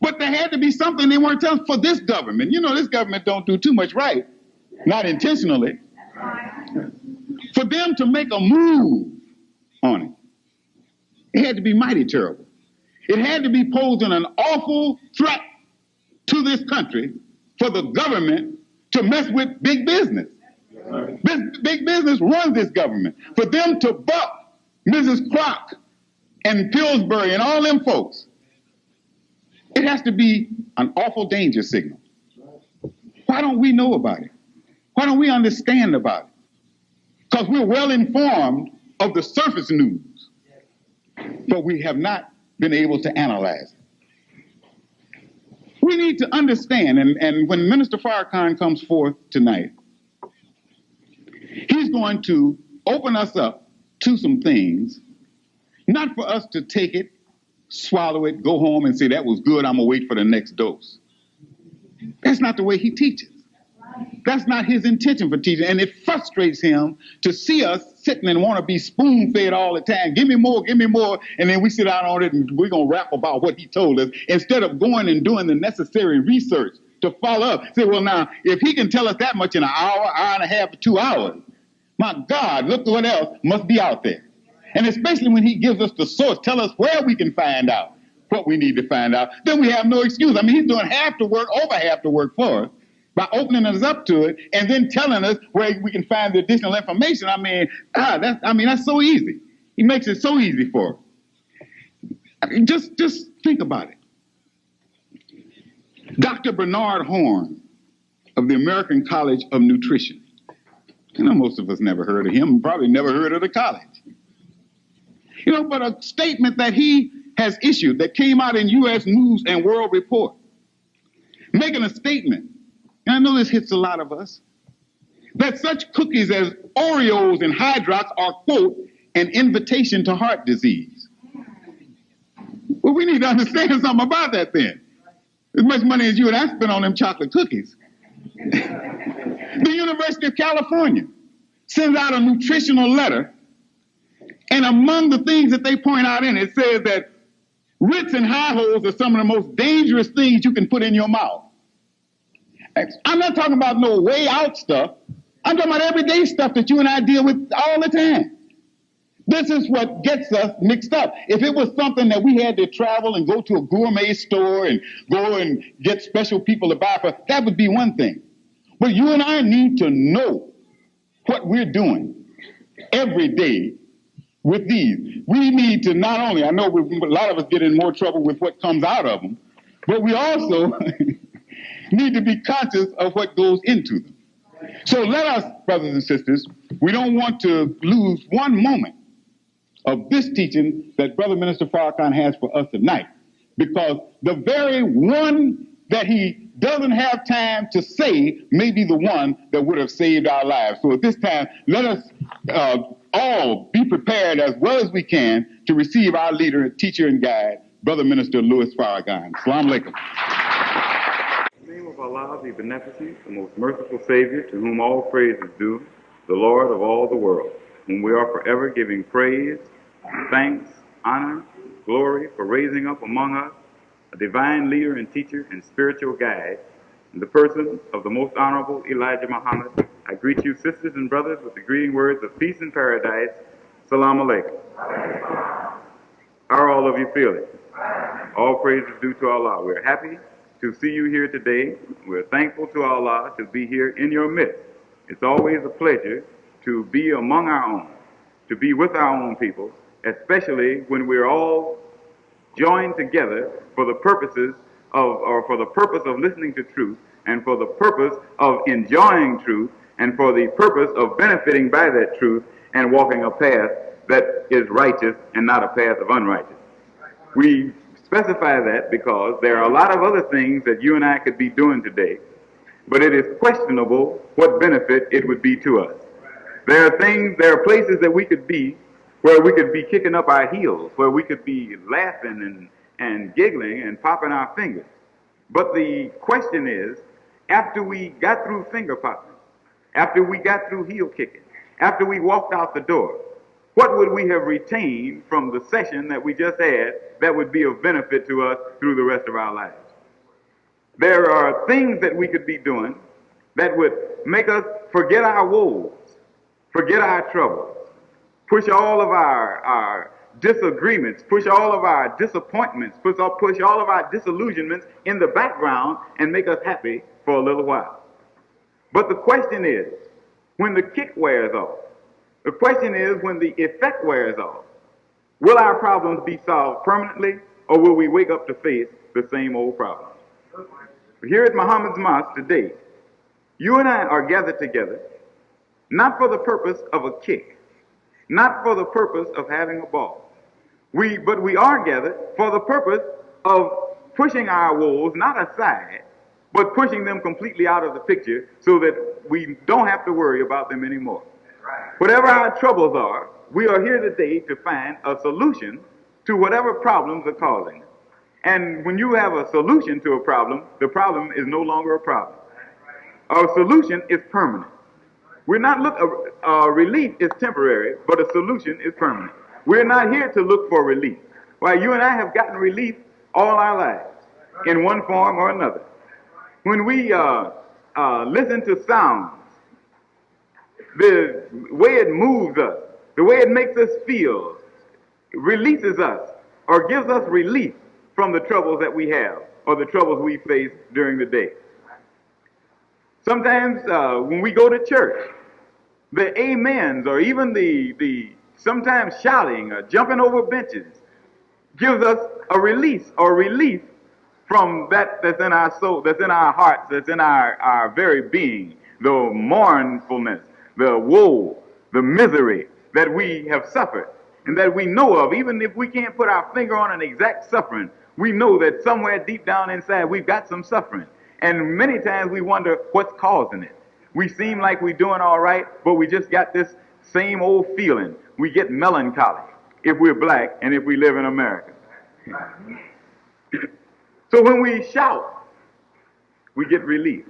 Speaker 9: But there had to be something they weren't telling for this government. You know, this government don't do too much right, not intentionally. For them to make a move on it, it had to be mighty terrible. It had to be posing an awful threat to this country for the government to mess with big business. Big business runs this government. For them to buck Mrs. Kroc and Pillsbury and all them folks, it has to be an awful danger signal.
Speaker 3: Why don't we know about it? Why don't we understand about it? Because we're well informed of the surface news, but we have not been able to analyze it. We need to understand, and when Minister Farrakhan comes forth tonight, he's going to open us up to some things, not for us to take it, swallow it, go home and say, that was good, I'm going to wait for the next dose. That's not the way he teaches. That's not his intention for teaching. And it frustrates him to see us sitting and want to be spoon-fed all the time. Give me more, give me more. And then we sit down on it and we're going to rap about what he told us instead of going and doing the necessary research to follow up. Say, well, now, if he can tell us that much in an hour, hour and a half, or 2 hours, my God, look what else must be out there. And especially when he gives us the source, tell us where we can find out what we need to find out, then we have no excuse. I mean, he's doing half the work, over half the work for us, by opening us up to it and then telling us where we can find the additional information. I mean, that's so easy. He makes it so easy for us. I mean, just think about it. Dr. Bernard Horn of the American College of Nutrition. You know, most of us never heard of him, probably never heard of the college. You know, but a statement that he has issued that came out in U.S. News and World Report, making a statement, and I know this hits a lot of us, that such cookies as Oreos and Hydrox are, quote, an invitation to heart disease. Well, we need to understand something about that then. As much money as you and I spent on them chocolate cookies. The University of California sends out a nutritional letter, and among the things that they point out in it says that Ritz and high holes are some of the most dangerous things you can put in your mouth. I'm not talking about no way out stuff. I'm talking about everyday stuff that you and I deal with all the time. This is what gets us mixed up. If it was something that we had to travel and go to a gourmet store and go and get special people to buy for, that would be one thing. But you and I need to know what we're doing every day with these. We need to not only, I know a lot of us get in more trouble with what comes out of them, but we also need to be conscious of what goes into them. So let us, brothers and sisters, we don't want to lose one moment of this teaching that Brother Minister Farrakhan has for us tonight, because the very one that he doesn't have time to say may be the one that would have saved our lives. So at this time, let us all be prepared as well as we can to receive our leader, teacher, and guide, Brother Minister Louis Farrakhan. Assalamu alaikum.
Speaker 10: In the name of Allah, the Beneficent, the most merciful Savior, to whom all praise is due, the Lord of all the world, whom we are forever giving praise, thanks, honor, glory for raising up among us a divine leader and teacher and spiritual guide, in the person of the most honorable Elijah Muhammad. I greet you, sisters and brothers, with the greeting words of peace and paradise. Assalamu alaikum. How are all of you feeling? All praise is due to Allah. We're happy to see you here today. We're thankful to Allah to be here in your midst. It's always a pleasure to be among our own, to be with our own people, especially when we're all joined together for the purposes of, or for the purpose of listening to truth, and for the purpose of enjoying truth, and for the purpose of benefiting by that truth and walking a path that is righteous and not a path of unrighteous. We specify that because there are a lot of other things that you and I could be doing today, but it is questionable what benefit it would be to us. There are places that we could be where we could be kicking up our heels, where we could be laughing and giggling and popping our fingers. But the question is, after we got through finger popping, after we got through heel kicking, after we walked out the door, what would we have retained from the session that we just had that would be of benefit to us through the rest of our lives? There are things that we could be doing that would make us forget our woes, forget our troubles, push all of our disagreements, push all of our disappointments, push all of our disillusionments in the background and make us happy for a little while. But the question is, when the kick wears off, the question is, when the effect wears off, will our problems be solved permanently, or will we wake up to face the same old problems? Here at Muhammad's Mosque today, You and I are gathered together not for the purpose of a kick, not for the purpose of having a ball. But we are gathered for the purpose of pushing our woes not aside, but pushing them completely out of the picture so that we don't have to worry about them anymore. Whatever our troubles are, we are here today to find a solution to whatever problems are causing it. And when you have a solution to a problem, the problem is no longer a problem. A solution is permanent. We're not relief is temporary, but a solution is permanent. We're not here to look for relief. Why, you and I have gotten relief all our lives in one form or another. When we listen to sounds, the way it moves us, the way it makes us feel, releases us or gives us relief from the troubles that we have or the troubles we face during the day. Sometimes when we go to church, the amens or even the sometimes shouting or jumping over benches gives us a release or relief from that's in our soul, that's in our hearts, that's in our very being, the mournfulness, the woe, the misery that we have suffered and that we know of. Even if we can't put our finger on an exact suffering, we know that somewhere deep down inside we've got some suffering. And many times we wonder what's causing it. We seem like we're doing all right, but we just got this same old feeling. We get melancholy if we're black and if we live in America. So when we shout, we get relief.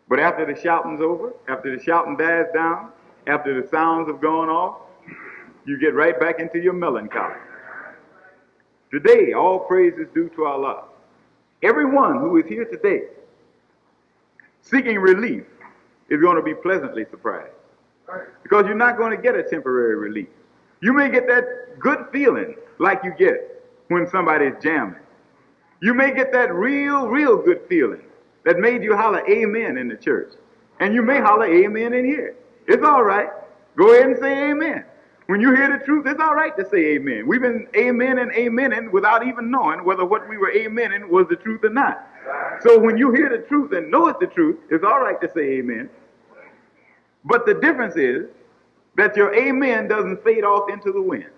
Speaker 10: But after the shouting's over, after the shouting dies down, after the sounds have gone off, you get right back into your melancholy. Today, all praise is due to Allah. Everyone who is here today seeking relief is going to be pleasantly surprised. Because you're not going to get a temporary relief. You may get that good feeling like you get when somebody's jamming. You may get that real good feeling that made you holler amen in the church. And you may holler amen in here. It's all right. Go ahead and say amen. When you hear the truth, it's all right to say amen. We've been amen and amening without even knowing whether what we were amening was the truth or not. So when you hear the truth and know it's the truth, it's all right to say amen. But the difference is that your amen doesn't fade off into the wind.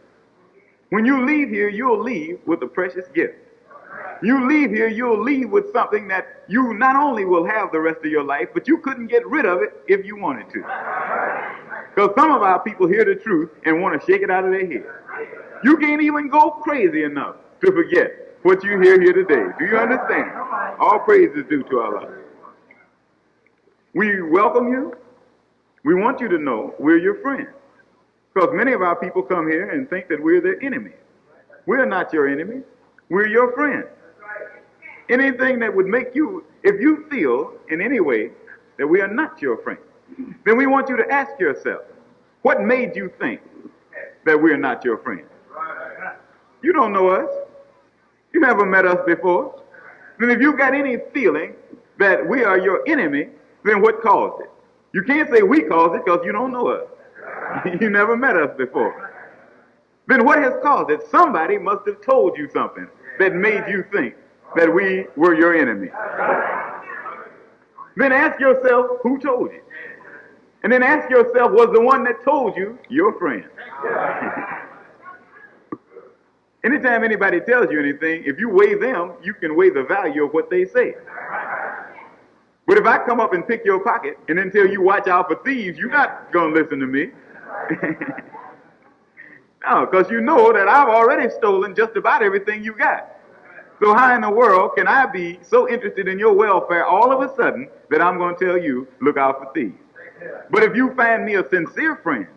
Speaker 10: When you leave here, you'll leave with a precious gift. You leave here, you'll leave with something that you not only will have the rest of your life, but you couldn't get rid of it if you wanted to. Because some of our people hear the truth and want to shake it out of their head. You can't even go crazy enough to forget what you hear here today. Do you understand? All praise is due to Allah. We welcome you. We want you to know we're your friends. Because many of our people come here and think that we're their enemies. We're not your enemies. We're your friends. Anything that would make you, if you feel in any way that we are not your friends, then we want you to ask yourself, what made you think that we're not your friends? You don't know us. You never met us before. Then if you've got any feeling that we are your enemy, then what caused it? You can't say we caused it because you don't know us. You never met us before. Then what has caused it? Somebody must have told you something that made you think that we were your enemy. Then ask yourself, who told you? And then ask yourself, was the one that told you your friend? Anytime anybody tells you anything, if you weigh them, you can weigh the value of what they say. But if I come up and pick your pocket and then tell you watch out for thieves, you're not going to listen to me. No, because you know that I've already stolen just about everything you got. So how in the world can I be so interested in your welfare all of a sudden that I'm going to tell you, look out for thieves? But if you find me a sincere friend,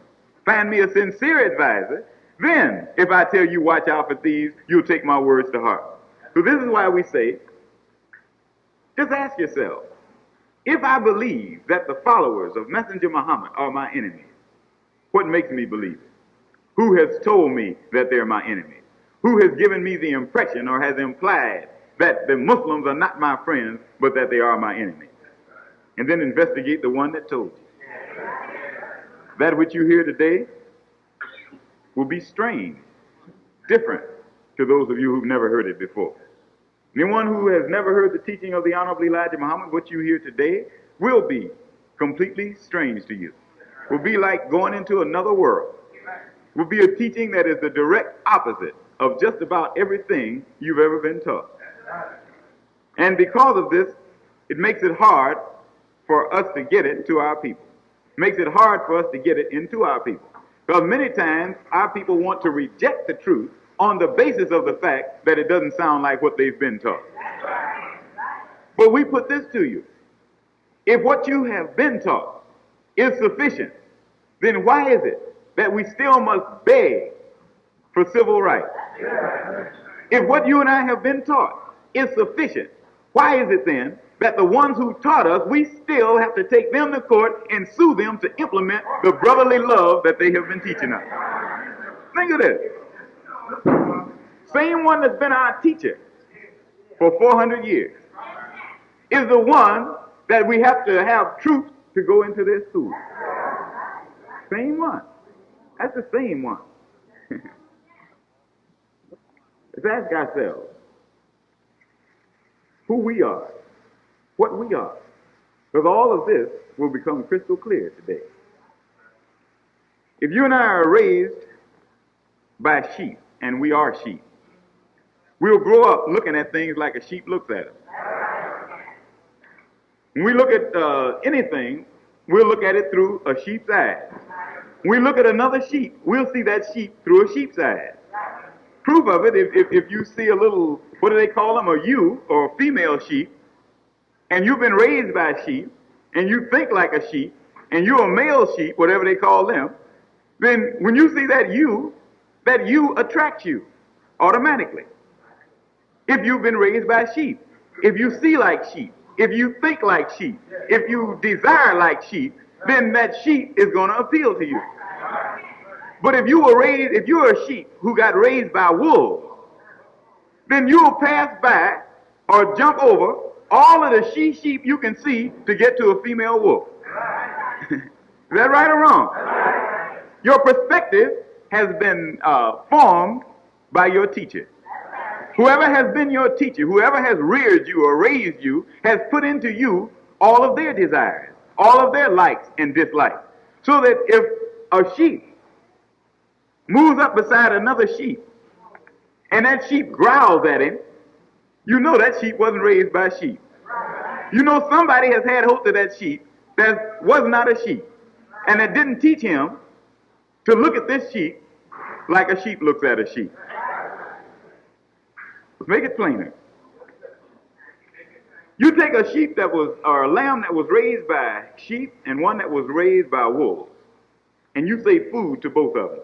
Speaker 10: find me a sincere advisor, then if I tell you watch out for thieves, you'll take my words to heart. So this is why we say, just ask yourself, if I believe that the followers of Messenger Muhammad are my enemies, what makes me believe it? Who has told me that they're my enemies? Who has given me the impression or has implied that the Muslims are not my friends, but that they are my enemies? And then investigate the one that told you. That which you hear today will be strange, different to those of you who've never heard it before. Anyone who has never heard the teaching of the Honorable Elijah Muhammad, what you hear today will be completely strange to you. Will be like going into another world. Will be a teaching that is the direct opposite of just about everything you've ever been taught. And because of this, it makes it hard for us to get it to our people. It makes it hard for us to get it into our people. Because many times our people want to reject the truth on the basis of the fact that it doesn't sound like what they've been taught. But we put this to you. If what you have been taught is sufficient, then why is it that we still must beg for civil rights? If what you and I have been taught is sufficient, why is it then that the ones who taught us, we still have to take them to court and sue them to implement the brotherly love that they have been teaching us? Think of this. Same one that's been our teacher for 400 years is the one that we have to have truth to go into their school. Same one. That's the same one. Let's ask ourselves who we are, what we are, because all of this will become crystal clear today. If you and I are raised by sheep, and we are sheep, we'll grow up looking at things like a sheep looks at them. When we look at anything, we'll look at it through a sheep's eyes. When we look at another sheep, we'll see that sheep through a sheep's eyes. Proof of it, if you see a little, what do they call them, a ewe or a female sheep, and you've been raised by a sheep, and you think like a sheep, and you're a male sheep, whatever they call them, then when you see that ewe attracts you automatically. If you've been raised by sheep, if you see like sheep, if you think like sheep, if you desire like sheep, then that sheep is going to appeal to you. But if you're a sheep who got raised by wolves, then you'll pass by or jump over all of the she-sheep you can see to get to a female wolf. Is that right or wrong? Your perspective has been formed by your teacher. Whoever has been your teacher, whoever has reared you or raised you, has put into you all of their desires, all of their likes and dislikes. So that if a sheep moves up beside another sheep, and that sheep growls at him, you know that sheep wasn't raised by sheep. You know somebody has had hold of that sheep that was not a sheep, and that didn't teach him to look at this sheep like a sheep looks at a sheep. Let's make it plainer. You take a sheep or a lamb that was raised by sheep and one that was raised by wolves, and you say food to both of them.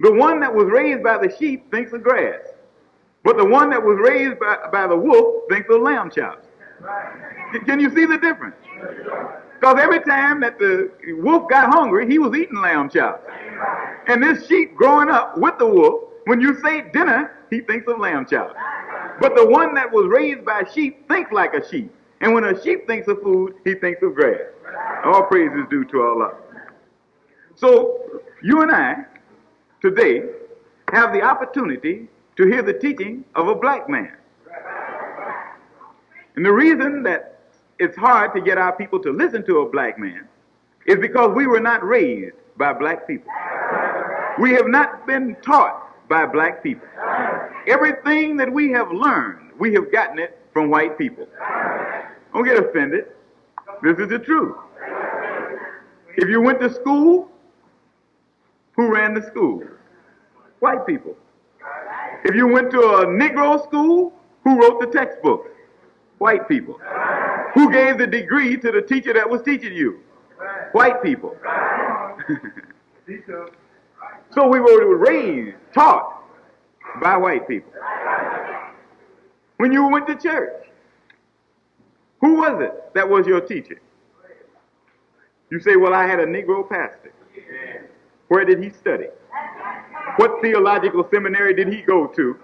Speaker 10: The one that was raised by the sheep thinks of grass, but the one that was raised by the wolf thinks of lamb chops. Can you see the difference? Because every time that the wolf got hungry, he was eating lamb chops. And this sheep growing up with the wolf, when you say dinner, he thinks of lamb chops. But the one that was raised by sheep thinks like a sheep. And when a sheep thinks of food, he thinks of grass. All praise is due to Allah. So you and I today have the opportunity to hear the teaching of a black man. And the reason that it's hard to get our people to listen to a black man is because we were not raised by black people. We have not been taught by black people. Everything that we have learned, we have gotten it from white people. Don't get offended. This is the truth. If you went to school, who ran the school? White people. If you went to a Negro school, who wrote the textbooks? White people. Who gave the degree to the teacher that was teaching you? White people. So we were raised, taught by white people. When you went to church, who was it that was your teacher? You say, well, I had a Negro pastor. Where did he study? What theological seminary did he go to?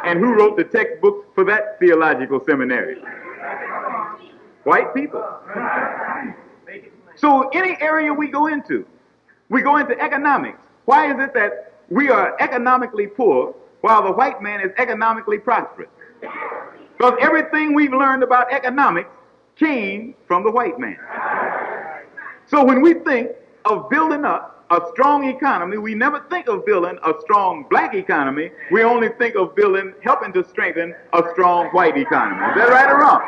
Speaker 10: And who wrote the textbooks for that theological seminary? White people. So any area we go into economics. Why is it that we are economically poor while the white man is economically prosperous? Because everything we've learned about economics came from the white man. So when we think of building up a strong economy, we never think of building a strong black economy. We only think of helping to strengthen a strong white economy. Is that right or wrong?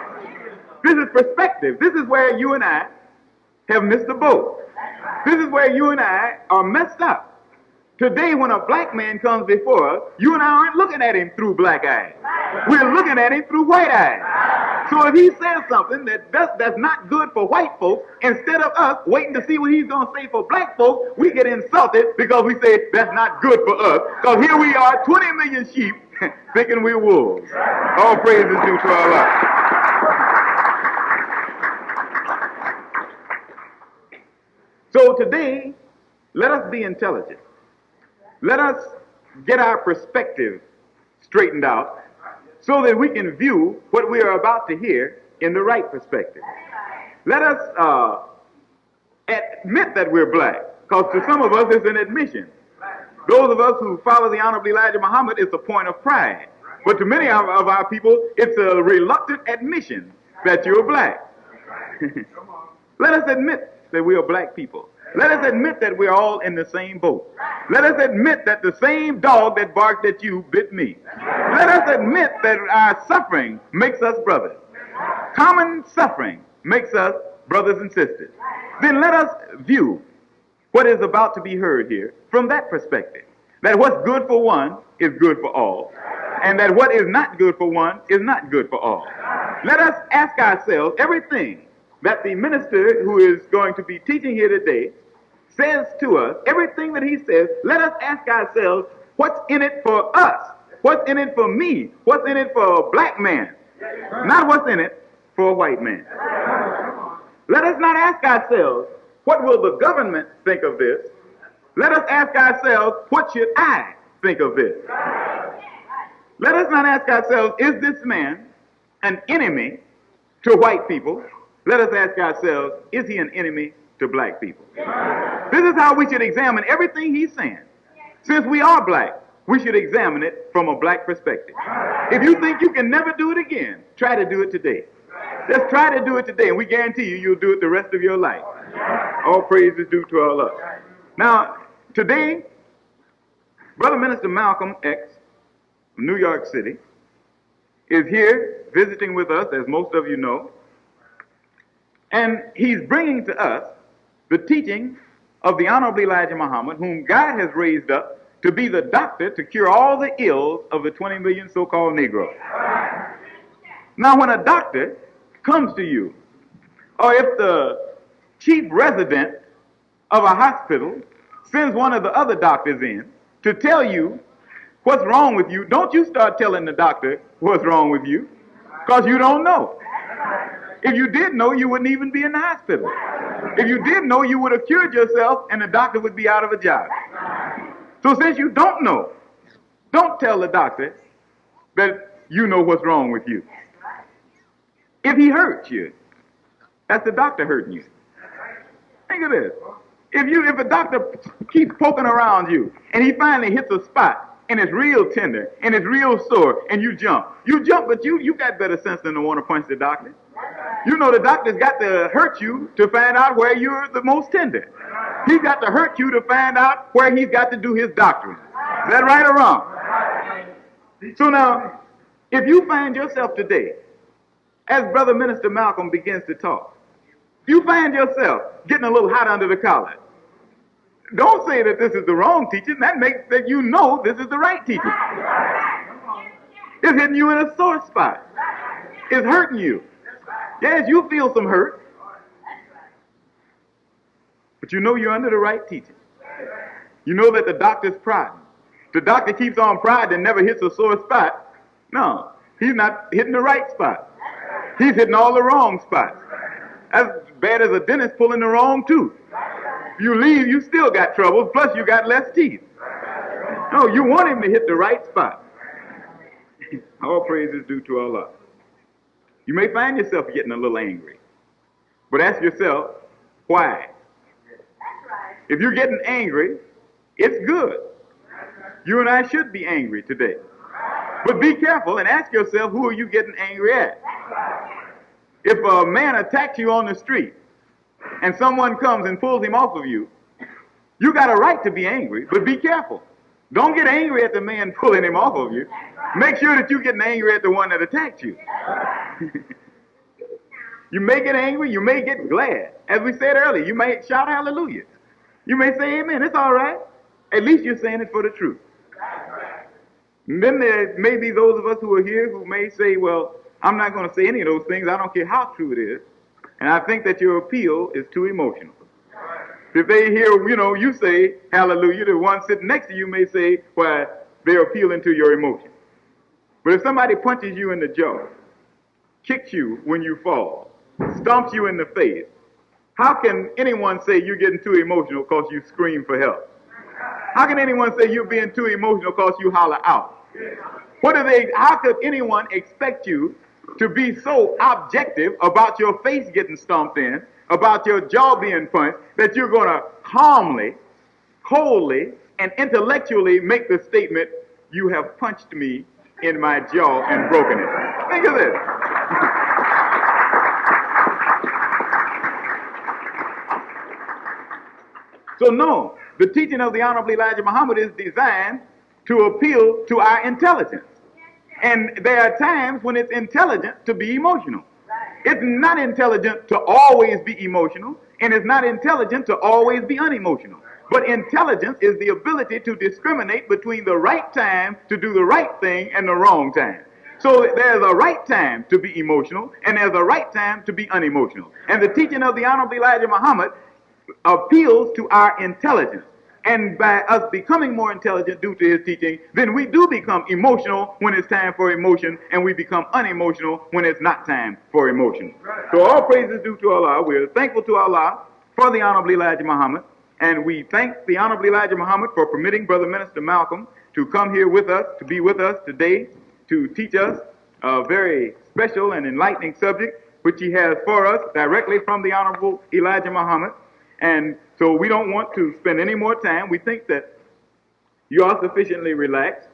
Speaker 10: This is perspective. This is where you and I have missed the boat. This is where you and I are messed up. Today, when a black man comes before us, you and I aren't looking at him through black eyes. We're looking at him through white eyes. So if he says something that's not good for white folks, instead of us waiting to see what he's going to say for black folks, we get insulted because we say that's not good for us. Because here we are, 20 million sheep, thinking we're wolves. All praise is due to Allah. So today, let us be intelligent. Let us get our perspective straightened out so that we can view what we are about to hear in the right perspective. Let us admit that we're black, because to some of us it's an admission. Those of us who follow the Honorable Elijah Muhammad, it's a point of pride. But to many of our people, it's a reluctant admission that you're black. Let us admit that we are black people. Let us admit that we're all in the same boat. Let us admit that the same dog that barked at you bit me. Let us admit that our suffering makes us brothers. Common suffering makes us brothers and sisters. Then let us view what is about to be heard here from that perspective. That what's good for one is good for all, and that what is not good for one is not good for all. Let us ask ourselves everything that the minister who is going to be teaching here today says to us, everything that he says, let us ask ourselves, what's in it for us? What's in it for me? What's in it for a black man? Not what's in it for a white man. Let us not ask ourselves, what will the government think of this? Let us ask ourselves, what should I think of this? Let us not ask ourselves, is this man an enemy to white people? Let us ask ourselves, is he an enemy to black people? This is how we should examine everything he's saying. Since we are black, we should examine it from a black perspective. If you think you can never do it again, try to do it today. Just try to do it today, and we guarantee you, you'll do it the rest of your life. All praise is due to Allah. Now, today, Brother Minister Malcolm X from New York City is here visiting with us, as most of you know, and he's bringing to us the teaching of the Honorable Elijah Muhammad, whom God has raised up to be the doctor to cure all the ills of the 20 million so-called Negroes. Now, when a doctor comes to you, or if the chief resident of a hospital sends one of the other doctors in to tell you what's wrong with you, don't you start telling the doctor what's wrong with you, because you don't know. If you did know, you wouldn't even be in the hospital. If you did know, you would have cured yourself and the doctor would be out of a job. So since you don't know, don't tell the doctor that you know what's wrong with you. If he hurts you, that's the doctor hurting you. Think of this. If a doctor keeps poking around you and he finally hits a spot and it's real tender and it's real sore and you jump, but you got better sense than to want to punch the doctor. You know the doctor's got to hurt you to find out where you're the most tender. He's got to hurt you to find out where he's got to do his doctrine. Is that right or wrong? So now, if you find yourself today, as Brother Minister Malcolm begins to talk, you find yourself getting a little hot under the collar, don't say that this is the wrong teaching. That makes that you know this is the right teaching. It's hitting you in a sore spot. It's hurting you. Yes, you feel some hurt, but you know you're under the right teaching. You know that the doctor's prodding. The doctor keeps on prodding and never hits a sore spot. No, he's not hitting the right spot. He's hitting all the wrong spots. As bad as a dentist pulling the wrong tooth. If you leave, you still got trouble, plus you got less teeth. No, you want him to hit the right spot. All praise is due to Allah. You may find yourself getting a little angry, but ask yourself, why? If you're getting angry, it's good. You and I should be angry today. But be careful and ask yourself, who are you getting angry at? If a man attacks you on the street and someone comes and pulls him off of you, you got a right to be angry, but be careful. Don't get angry at the man pulling him off of you. Make sure that you're getting angry at the one that attacked you. You may get angry, you may get glad. As we said earlier, you may shout hallelujah. You may say amen, it's all right. At least you're saying it for the truth. And then there may be those of us who are here who may say, well, I'm not going to say any of those things. I don't care how true it is. And I think that your appeal is too emotional. If they hear, you say hallelujah, the one sitting next to you may say, well, they're appealing to your emotion. But if somebody punches you in the jaw, kicks you when you fall, stomps you in the face, how can anyone say you're getting too emotional because you scream for help? How can anyone say you're being too emotional because you holler out? How could anyone expect you to be so objective about your face getting stomped in, about your jaw being punched, that you're going to calmly, coldly, and intellectually make the statement, you have punched me in my jaw and broken it? Think of this. So no, the teaching of the Honorable Elijah Muhammad is designed to appeal to our intelligence. And there are times when it's intelligent to be emotional. It's not intelligent to always be emotional, and it's not intelligent to always be unemotional. But intelligence is the ability to discriminate between the right time to do the right thing and the wrong time. So there's a right time to be emotional, and there's a right time to be unemotional. And the teaching of the Honorable Elijah Muhammad appeals to our intelligence. And by us becoming more intelligent due to his teaching, then we do become emotional when it's time for emotion, and we become unemotional when it's not time for emotion. So all praise is due to Allah. We're thankful to Allah for the Honorable Elijah Muhammad, and we thank the Honorable Elijah Muhammad for permitting Brother Minister Malcolm to come here with us, to be with us today, to teach us a very special and enlightening subject, which he has for us directly from the Honorable Elijah Muhammad. And so we don't want to spend any more time. We think that you are sufficiently relaxed,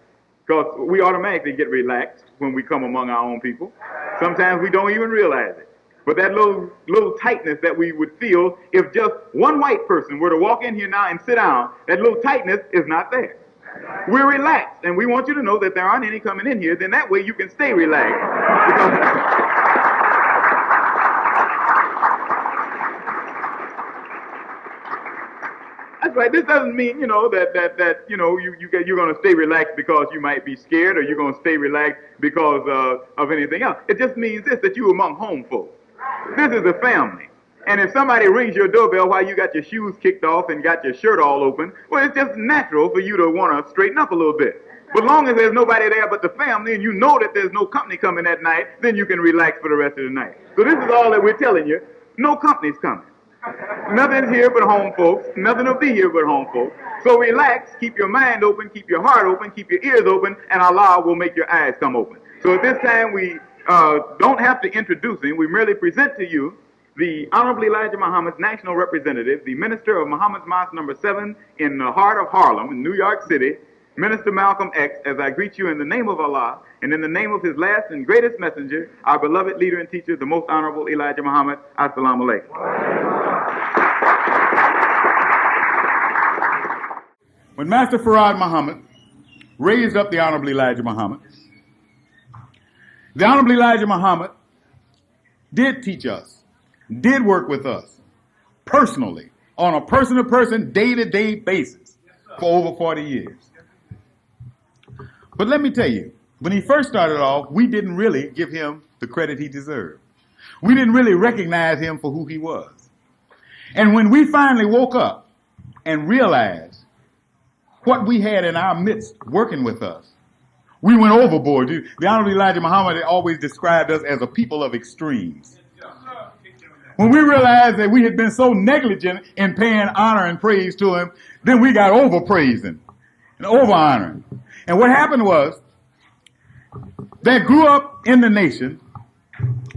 Speaker 10: because we automatically get relaxed when we come among our own people. Sometimes we don't even realize it. But that little tightness that we would feel if just one white person were to walk in here now and sit down, that little tightness is not there. We're relaxed, and we want you to know that there aren't any coming in here. Then that way you can stay relaxed. That's right. This doesn't mean, that you're going to stay relaxed because you might be scared, or you're going to stay relaxed because of anything else. It just means this, that you're among home folk. This is a family. And if somebody rings your doorbell while you got your shoes kicked off and got your shirt all open, well, it's just natural for you to want to straighten up a little bit. But as long as there's nobody there but the family, and you know that there's no company coming that night, then you can relax for the rest of the night. So this is all that we're telling you. No company's coming. Nothing's here but home folks. Nothing will be here but home folks. So relax, keep your mind open, keep your heart open, keep your ears open, and Allah will make your eyes come open. So at this time, we don't have to introduce him. We merely present to you the Honorable Elijah Muhammad's national representative, the minister of Muhammad's Mosque number 7 in the heart of Harlem, in New York City, Minister Malcolm X, as I greet you in the name of Allah and in the name of his last and greatest messenger, our beloved leader and teacher, the most honorable Elijah Muhammad. Assalamu alaikum.
Speaker 8: When Master Farad Muhammad raised up the Honorable Elijah Muhammad, the Honorable Elijah Muhammad did teach us, did work with us personally on a person-to-person, day-to-day basis for over 40 years. But let me tell you, when he first started off, we didn't really give him the credit he deserved. We didn't really recognize him for who he was. And when we finally woke up and realized what we had in our midst working with us, we went overboard. The Honorable Elijah Muhammad always described us as a people of extremes. When we realized that we had been so negligent in paying honor and praise to him, then we got over-praising and over-honoring. And what happened was, there grew up in the nation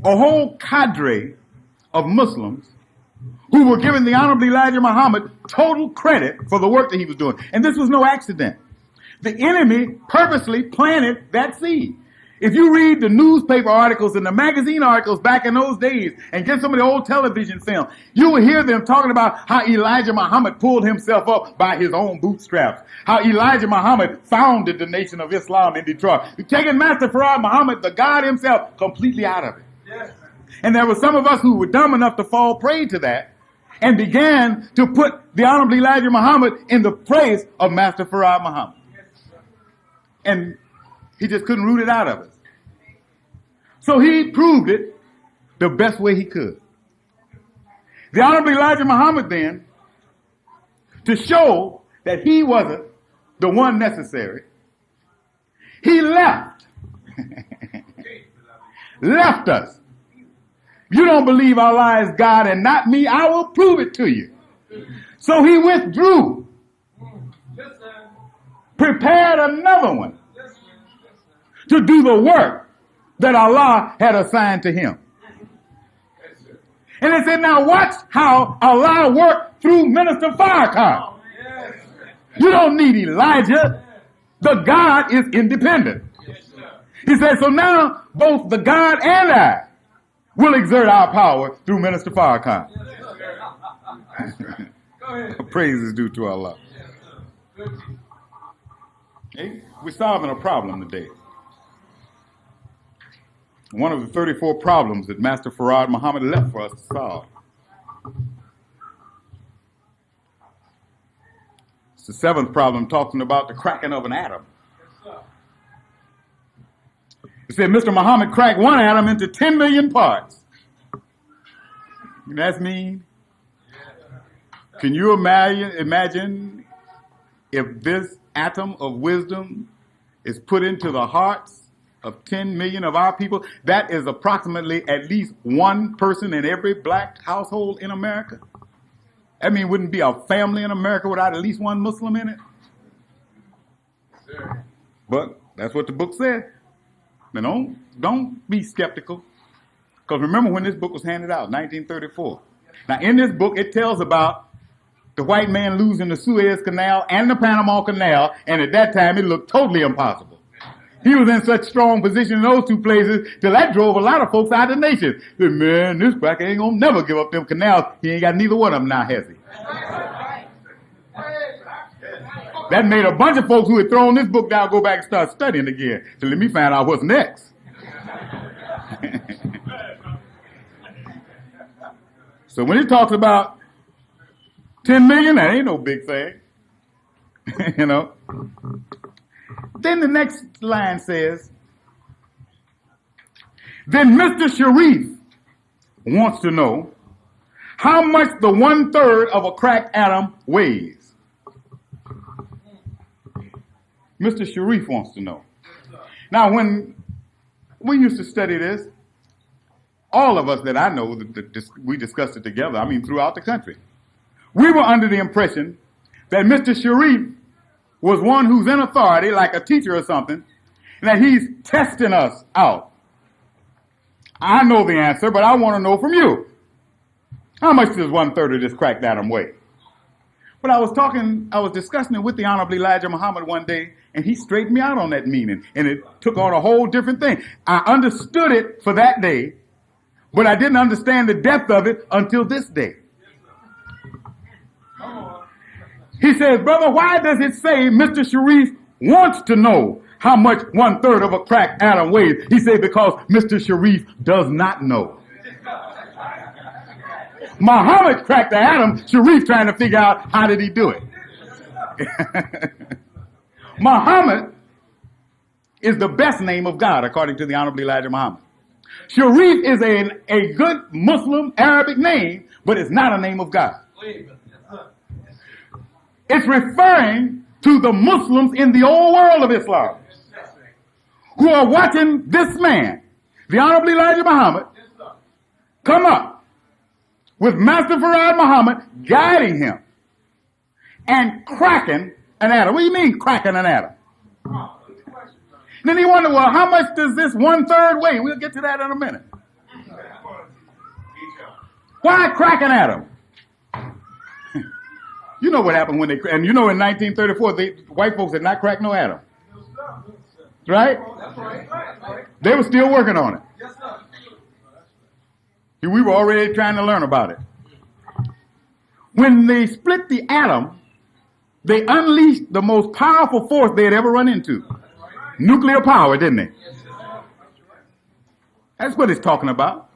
Speaker 8: a whole cadre of Muslims who were giving the Honorable Elijah Muhammad total credit for the work that he was doing. And this was no accident. The enemy purposely planted that seed.
Speaker 11: If you read the newspaper articles and the magazine articles back in those days and get some of the old television film, you will hear them talking about how Elijah Muhammad pulled himself up by his own bootstraps, how Elijah Muhammad founded the Nation of Islam in Detroit, taking Master Farad Muhammad, the God himself, completely out of it. Yes. And there were some of us who were dumb enough to fall prey to that and began to put the Honorable Elijah Muhammad in the place of Master Farad Muhammad. And he just couldn't root it out of us. So he proved it the best way he could. The Honorable Elijah Muhammad then, to show that he wasn't the one necessary, he left. Left us. You don't believe Allah is God and not me, I will prove it to you. So he withdrew. Prepared another one to do the work that Allah had assigned to him. And they said, now watch how Allah worked through Minister Farrakhan. You don't need Elijah. The God is independent. He said, so now both the God and I will exert our power through Minister Farrakhan. Praise is due to Allah. Hey, we're solving a problem today. One of the 34 problems that Master Farad Muhammad left for us to solve. It's the seventh problem, talking about the cracking of an atom. It said Mr. Muhammad cracked one atom into 10 million parts. That's mean. Can you imagine if this atom of wisdom is put into the hearts of 10 million of our people? That is approximately at least one person in every black household in America. I mean, wouldn't be a family in America without at least one Muslim in it? Sure. But that's what the book said. Now don't be skeptical. Because remember when this book was handed out, 1934. Now in this book, it tells about the white man losing the Suez Canal and the Panama Canal, and at that time it looked totally impossible. He was in such strong position in those two places till that drove a lot of folks out of the nation. Said, man, this cracker ain't gonna never give up them canals. He ain't got neither one of them now, has he? That made a bunch of folks who had thrown this book down go back and start studying again. So let me find out what's next. So when he talks about 10 million, that ain't no big thing. You know. Then the next line says, then Mr. Sharif wants to know how much the 1/3 of a cracked atom weighs. Mr. Sharif wants to know. Now, when we used to study this, all of us that I know, we discussed it together, I mean throughout the country, we were under the impression that Mr. Sharif was one who's in authority, like a teacher or something, and that he's testing us out. I know the answer, but I want to know from you. How much does 1/3 of this cracked atom weigh? But I was discussing it with the Honorable Elijah Muhammad one day, and he straightened me out on that meaning, and it took on a whole different thing. I understood it for that day, but I didn't understand the depth of it until this day. He says, brother, why does it say Mr. Sharif wants to know how much 1/3 of a cracked atom weighs? He said, because Mr. Sharif does not know. Muhammad cracked the atom, Sharif trying to figure out how did he do it. Muhammad is the best name of God, according to the Honorable Elijah Muhammad. Sharif is a good Muslim Arabic name, but it's not a name of God. It's referring to the Muslims in the old world of Islam who are watching this man, the Honorable Elijah Muhammad, come up with Master Farad Muhammad guiding him and cracking an atom. What do you mean cracking an atom? Then he wondered, well, how much does this 1/3 weigh? We'll get to that in a minute. Why crack an atom? You know what happened when they, and you know in 1934, white folks had not cracked no atom. Right? They were still working on it. We were already trying to learn about it. When they split the atom, they unleashed the most powerful force they had ever run into. Nuclear power, didn't they? That's what it's talking about.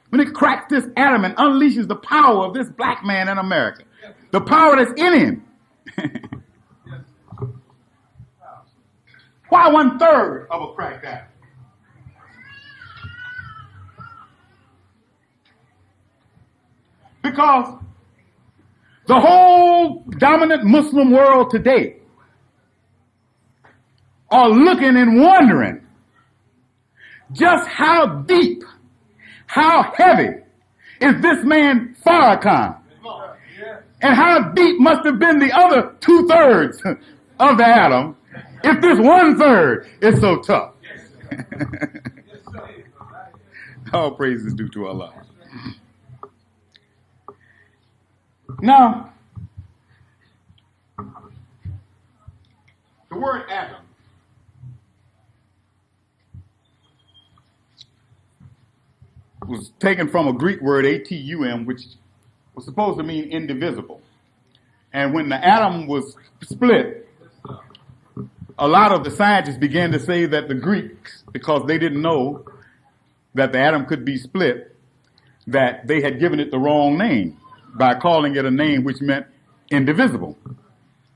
Speaker 11: When it cracks this atom and unleashes the power of this black man in America. The power that's in him. Why 1/3 of a cracked atom? Because the whole dominant Muslim world today are looking and wondering just how deep, how heavy is this man Farrakhan? And how deep must have been the other 2/3 of the atom if this 1/3 is so tough? All praise is due to Allah. Now, the word atom was taken from a Greek word, atum, which was supposed to mean indivisible. And when the atom was split, a lot of the scientists began to say that the Greeks, because they didn't know that the atom could be split, that they had given it the wrong name by calling it a name which meant indivisible.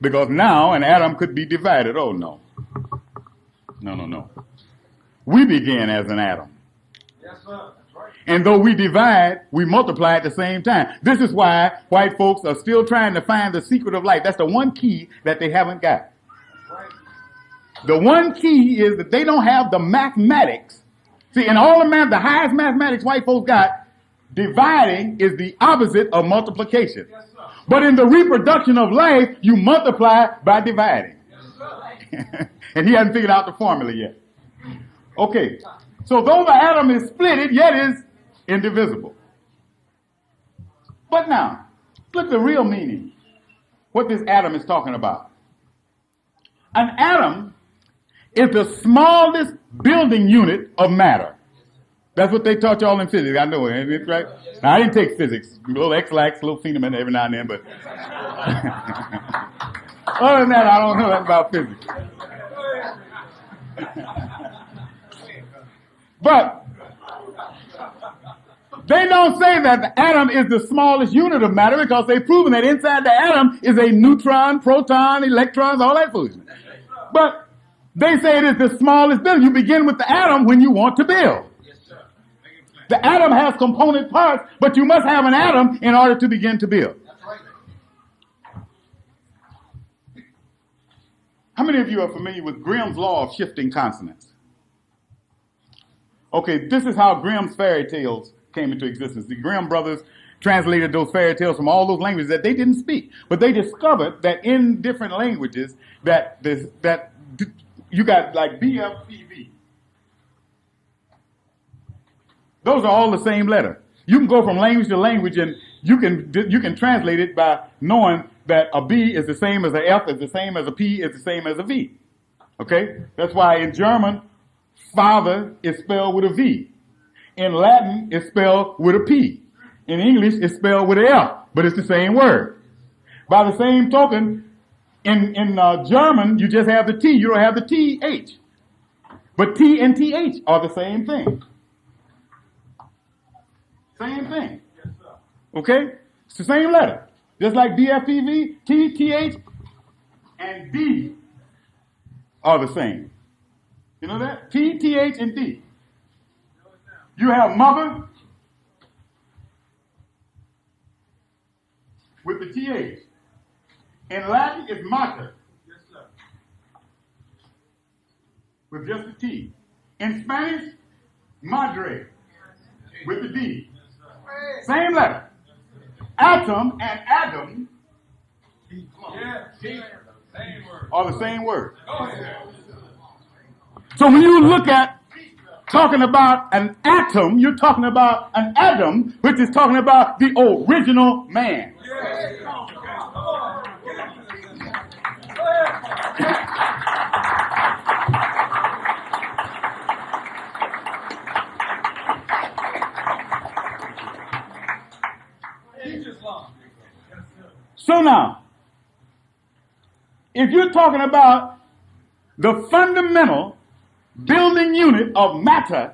Speaker 11: Because now an atom could be divided. Oh, no. No. We began as an atom.
Speaker 5: Yes, sir.
Speaker 11: And though we divide, we multiply at the same time. This is why white folks are still trying to find the secret of life. That's the one key that they haven't got. The one key is that they don't have the mathematics. See, in all the highest mathematics white folks got, dividing is the opposite of multiplication.
Speaker 5: Yes,
Speaker 11: but in the reproduction of life, you multiply by dividing.
Speaker 5: Yes,
Speaker 11: and he hasn't figured out the formula yet. Okay. So though the atom is split, it yet is indivisible. But now, look at the real meaning. What this atom is talking about. An atom is the smallest building unit of matter. That's what they taught y'all in physics. I know it, right? Now, I didn't take physics. A little X-lax, a little phenomenon every now and then, but other than that, I don't know nothing about physics. But they don't say that the atom is the smallest unit of matter because they've proven that inside the atom is a neutron, proton, electrons, all that foolishness. But they say it is the smallest building. You begin with the atom when you want to build. The atom has component parts, but you must have an atom in order to begin to build. How many of you are familiar with Grimm's law of shifting consonants? Okay, this is how Grimm's fairy tales came into existence. The Grimm brothers translated those fairy tales from all those languages that they didn't speak. But they discovered that in different languages that you got like BFPV. Those are all the same letter. You can go from language to language and you can translate it by knowing that a B is the same as a F, is the same as a P, is the same as a V. Okay? That's why in German, father is spelled with a V. In Latin, it's spelled with a P. In English, it's spelled with an F, but it's the same word. By the same token, in German, you just have the T. You don't have the TH. But T and TH are the same thing. Same thing. Okay? It's the same letter. Just like BFPV, T, TH, and D are the same. You know that? T, TH, and D. You have mother with the TH. In Latin, it's mater. With just the T. In Spanish, madre with the D. Same letter. Atom and Adam are the same word. So when you look at talking about an atom, you're talking about an Adam, which is talking about the original man. So now, if you're talking about the fundamental building unit of matter,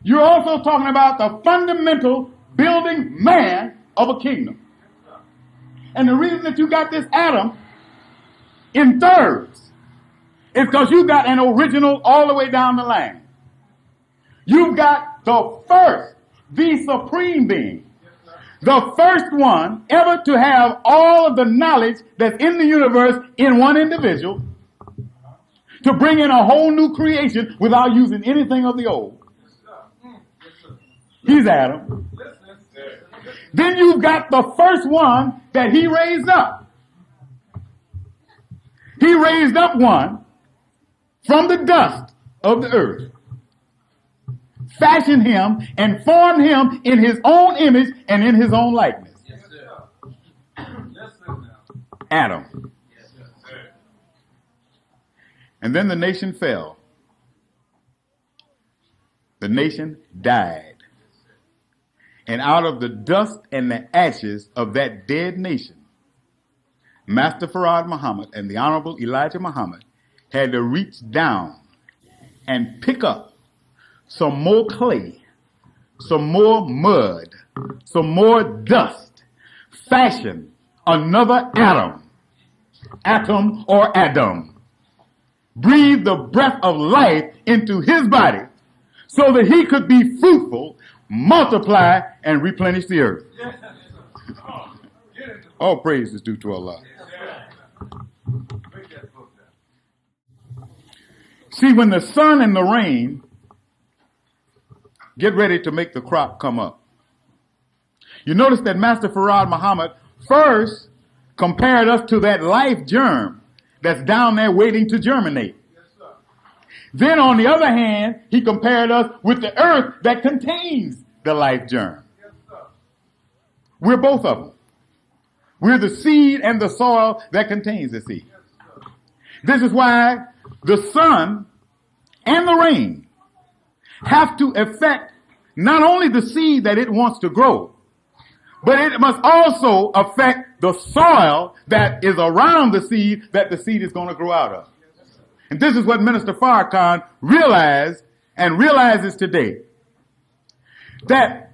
Speaker 11: you're also talking about the fundamental building man of a kingdom. And the reason that you got this atom in thirds is because you got an original all the way down the line. You've got the first, the supreme being, the first one ever to have all of the knowledge that's in the universe in one individual, to bring in a whole new creation without using anything of the old. He's Adam. Then you've got the first one that he raised up. He raised up one from the dust of the earth, fashioned him and formed him in his own image and in his own likeness. Adam. And then the nation fell. The nation died. And out of the dust and the ashes of that dead nation, Master Farad Muhammad and the Honorable Elijah Muhammad had to reach down and pick up some more clay, some more mud, some more dust, fashion another atom or Adam, breathe the breath of life into his body so that he could be fruitful, multiply, and replenish the earth. All praise is due to Allah. See, when the sun and the rain get ready to make the crop come up, you notice that Master Farad Muhammad first compared us to that life germ that's down there waiting to germinate. Then on the other hand, he compared us with the earth that contains the life germ. We're both of them. We're the seed and the soil that contains the seed. This is why the sun and the rain have to affect not only the seed that it wants to grow, but it must also affect the soil that is around the seed that the seed is going to grow out of. And this is what Minister Farrakhan realized and realizes today. That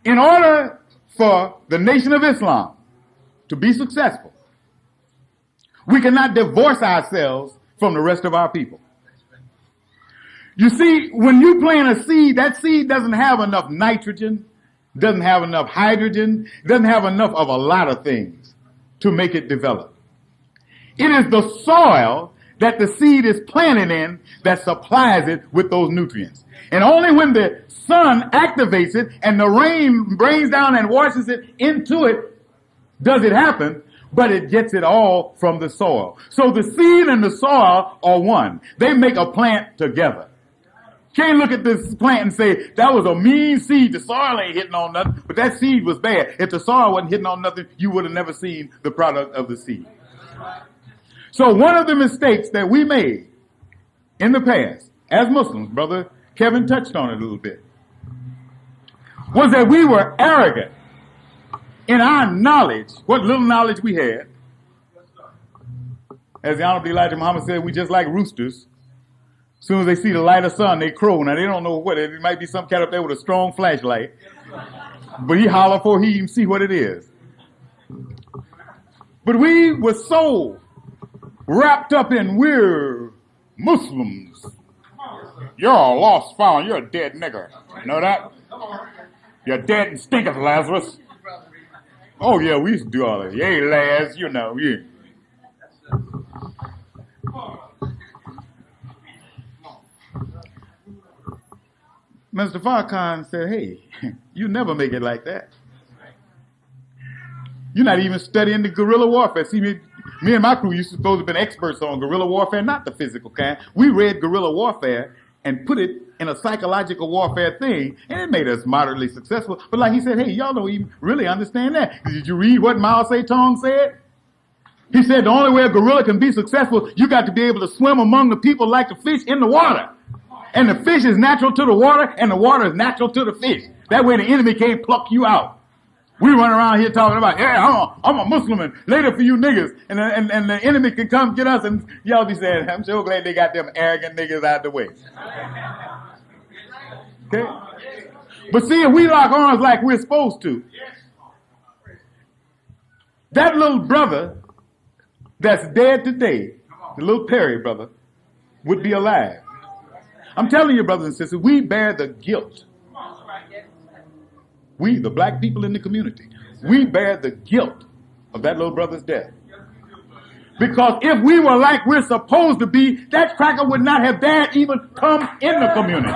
Speaker 11: in order for the Nation of Islam to be successful, we cannot divorce ourselves from the rest of our people. You see, when you plant a seed, that seed doesn't have enough nitrogen, doesn't have enough hydrogen, doesn't have enough of a lot of things to make it develop. It is the soil that the seed is planted in that supplies it with those nutrients. And only when the sun activates it and the rain rains down and washes it into it does it happen, but it gets it all from the soil. So the seed and the soil are one. They make a plant together. Can't look at this plant and say, that was a mean seed. The soil ain't hitting on nothing, but that seed was bad. If the soil wasn't hitting on nothing, you would have never seen the product of the seed. So one of the mistakes that we made in the past, as Muslims, Brother Kevin touched on it a little bit, was that we were arrogant in our knowledge, what little knowledge we had. As the Honorable Elijah Muhammad said, we just like roosters. As soon as they see the light of sun, they crow. Now, they don't know what it might be. Some cat up there with a strong flashlight. But he holler before he even see what it is. But we were so wrapped up in we're Muslims. You're a lost found. You're a dead nigger. You know that? You're dead and stinketh, Lazarus. Oh, yeah, we used to do all that. Hey, Laz, you know, yeah. Mr. Farrakhan said, hey, you never make it like that. You're not even studying the guerrilla warfare. See, me and my crew used to supposed to have been experts on guerrilla warfare, not the physical kind. We read guerrilla warfare and put it in a psychological warfare thing, and it made us moderately successful. But like he said, hey, y'all don't even really understand that. Did you read what Mao Zedong said? He said the only way a gorilla can be successful, you got to be able to swim among the people like the fish in the water. And the fish is natural to the water, and the water is natural to the fish. That way the enemy can't pluck you out. We run around here talking about, yeah, I'm a Muslim and later for you niggas. And the enemy can come get us and y'all be saying, I'm so glad they got them arrogant niggas out the way. Okay? But see, if we lock arms like we're supposed to, that little brother that's dead today, the little Perry brother, would be alive. I'm telling you, brothers and sisters, we bear the guilt. We, the black people in the community, we bear the guilt of that little brother's death. Because if we were like we're supposed to be, that cracker would not have dared even come in the community.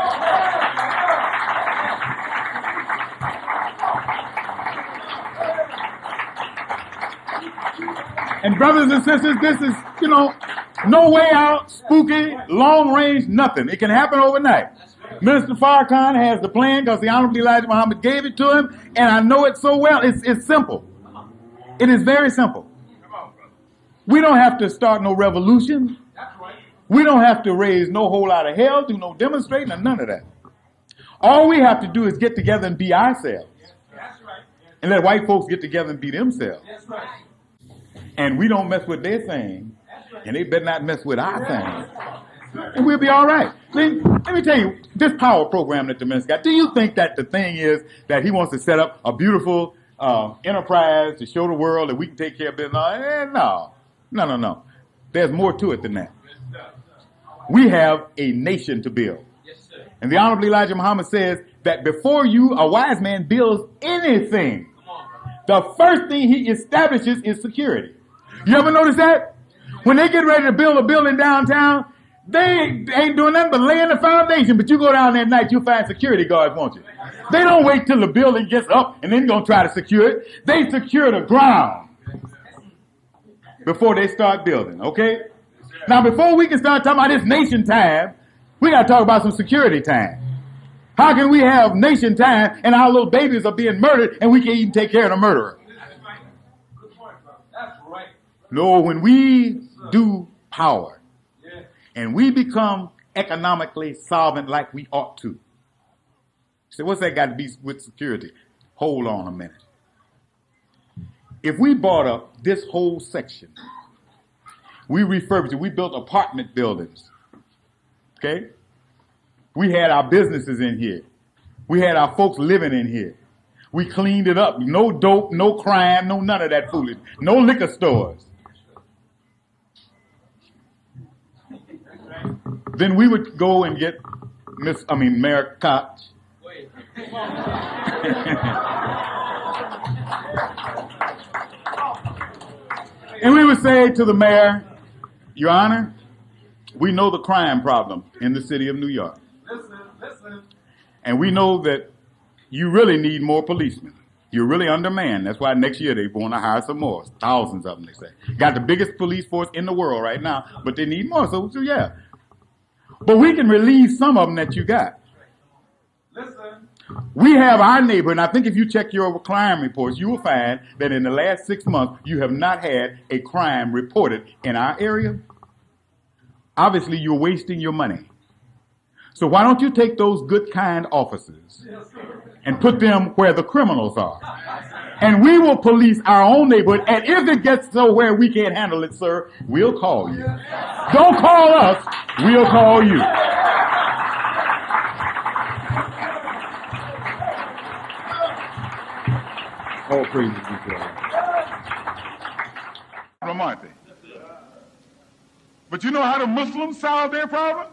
Speaker 11: And brothers and sisters, this is, no way out, spooky, long range, nothing. It can happen overnight. Minister Farrakhan has the plan because the Honorable Elijah Muhammad gave it to him, and I know it so well. It's simple. It is very simple. We don't have to start no revolution. We don't have to raise no whole lot of hell, do no demonstrating, or none of that. All we have to do is get together and be ourselves. And let white folks get together and be themselves. And we don't mess with their thing, and they better not mess with our thing. And we'll be all right. Let me tell you, this power program that the minister got, do you think that the thing is that he wants to set up a beautiful enterprise to show the world that we can take care of business? No. There's more to it than that. We have a nation to build. And the Honorable Elijah Muhammad says that before a wise man builds anything, the first thing he establishes is security. You ever notice that? When they get ready to build a building downtown, they ain't doing nothing but laying the foundation, but you go down there at night, you'll find security guards, won't you? They don't wait till the building gets up and then gonna try to secure it. They secure the ground before they start building, okay? Now, before we can start talking about this nation time, we gotta talk about some security time. How can we have nation time and our little babies are being murdered and we can't even take care of the murderer? No, when we do power, and we become economically solvent like we ought to. So what's that got to be with security? Hold on a minute. If we bought up this whole section, we refurbished it, we built apartment buildings, okay? We had our businesses in here. We had our folks living in here. We cleaned it up. No dope, no crime, no none of that foolishness. No liquor stores. Then we would go and get Mayor Koch. And we would say to the mayor, Your Honor, we know the crime problem in the city of New York. Listen. And we know that you really need more policemen. You're really undermanned. That's why next year they want to hire some more. Thousands of them, they say. Got the biggest police force in the world right now, but they need more. So yeah. But we can relieve some of them that you got. Listen. We have our neighborhood, and I think if you check your crime reports, you will find that in the last 6 months, you have not had a crime reported in our area. Obviously, you're wasting your money. So why don't you take those good, kind officers and put them where the criminals are? And we will police our own neighborhood, and if it gets so where we can't handle it, sir, we'll call you. Don't call us, we'll call you.
Speaker 5: All praises be to God.
Speaker 8: Aren't they? But you know how the Muslims solve their problem?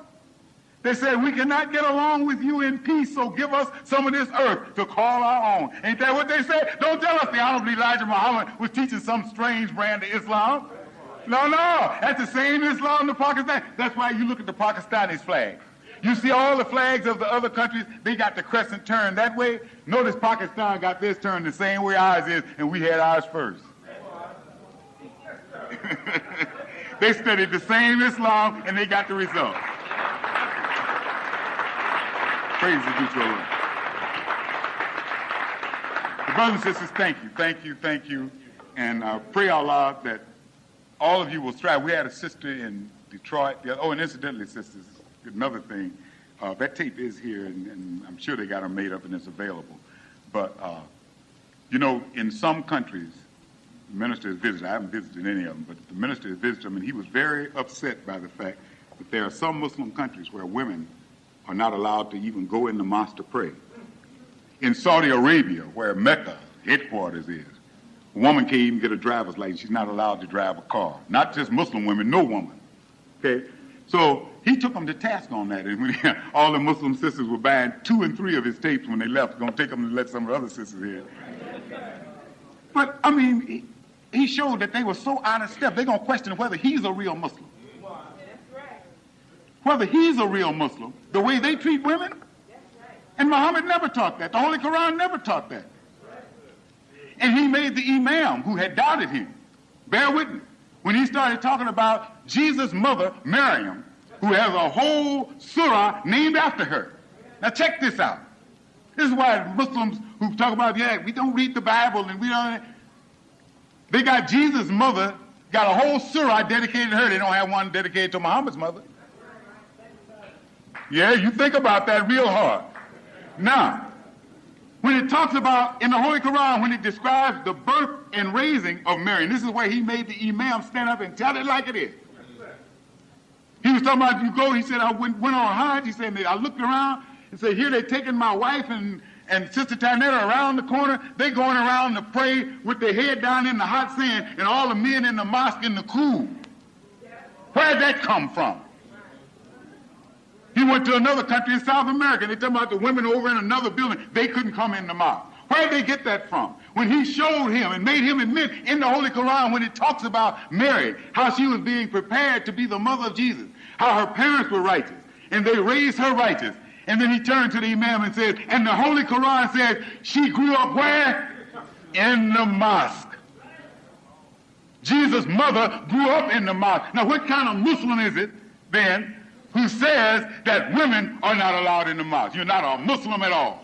Speaker 8: They said, we cannot get along with you in peace, so give us some of this earth to call our own. Ain't that what they said? Don't tell us the Honorable Elijah Muhammad was teaching some strange brand of Islam. No, that's the same Islam to Pakistan. That's why you look at the Pakistanis' flag. You see all the flags of the other countries, they got the crescent turned that way. Notice Pakistan got theirs turned the same way ours is, and we had ours first. They studied the same Islam, and they got the result. Praise be to Allah. Brothers and sisters, thank you. And pray Allah that all of you will strive. We had a sister in Detroit. And incidentally, sisters, another thing, that tape is here, and I'm sure they got them made up and it's available. But You know, in some countries, the minister has visited. I haven't visited any of them, but the minister has visited them, and he was very upset by the fact that there are some Muslim countries where women are not allowed to even go in the mosque to pray. In Saudi Arabia, where Mecca headquarters is, a woman can't even get a driver's license. She's not allowed to drive a car. Not just Muslim women, no woman. Okay? So he took them to task on that. And when all the Muslim sisters were buying 2 and 3 of his tapes when they left, going to take them to let some of the other sisters hear. But, I mean, he showed that they were so out of step, they're going to question whether he's a real Muslim. Whether he's a real Muslim, the way they treat women. And Muhammad never taught that. The Holy Quran never taught that. And he made the imam who had doubted him bear witness when he started talking about Jesus' mother, Maryam, who has a whole surah named after her. Now check this out. This is why Muslims who talk about, yeah, we don't read the Bible and we don't, they got Jesus' mother, got a whole surah dedicated to her. They don't have one dedicated to Muhammad's mother. Yeah, you think about that real hard. Now, when it talks about, in the Holy Quran, when it describes the birth and raising of Mary, and this is where he made the imam stand up and tell it like it is. He was talking about, you go, he said, I went on Hajj, he said, I looked around and said, here they're taking my wife and Sister Tanetta around the corner. They going around to pray with their head down in the hot sand and all the men in the mosque in the cool. Where'd that come from? He went to another country in South America. They talking about the women over in another building. They couldn't come in the mosque. Where'd they get that from? When he showed him and made him admit in the Holy Quran when it talks about Mary, how she was being prepared to be the mother of Jesus, how her parents were righteous, and they raised her righteous. And then he turned to the imam and said, and the Holy Quran said, she grew up where? In the mosque. Jesus' mother grew up in the mosque. Now what kind of Muslim is it then who says that women are not allowed in the mosque? You're not a Muslim at all.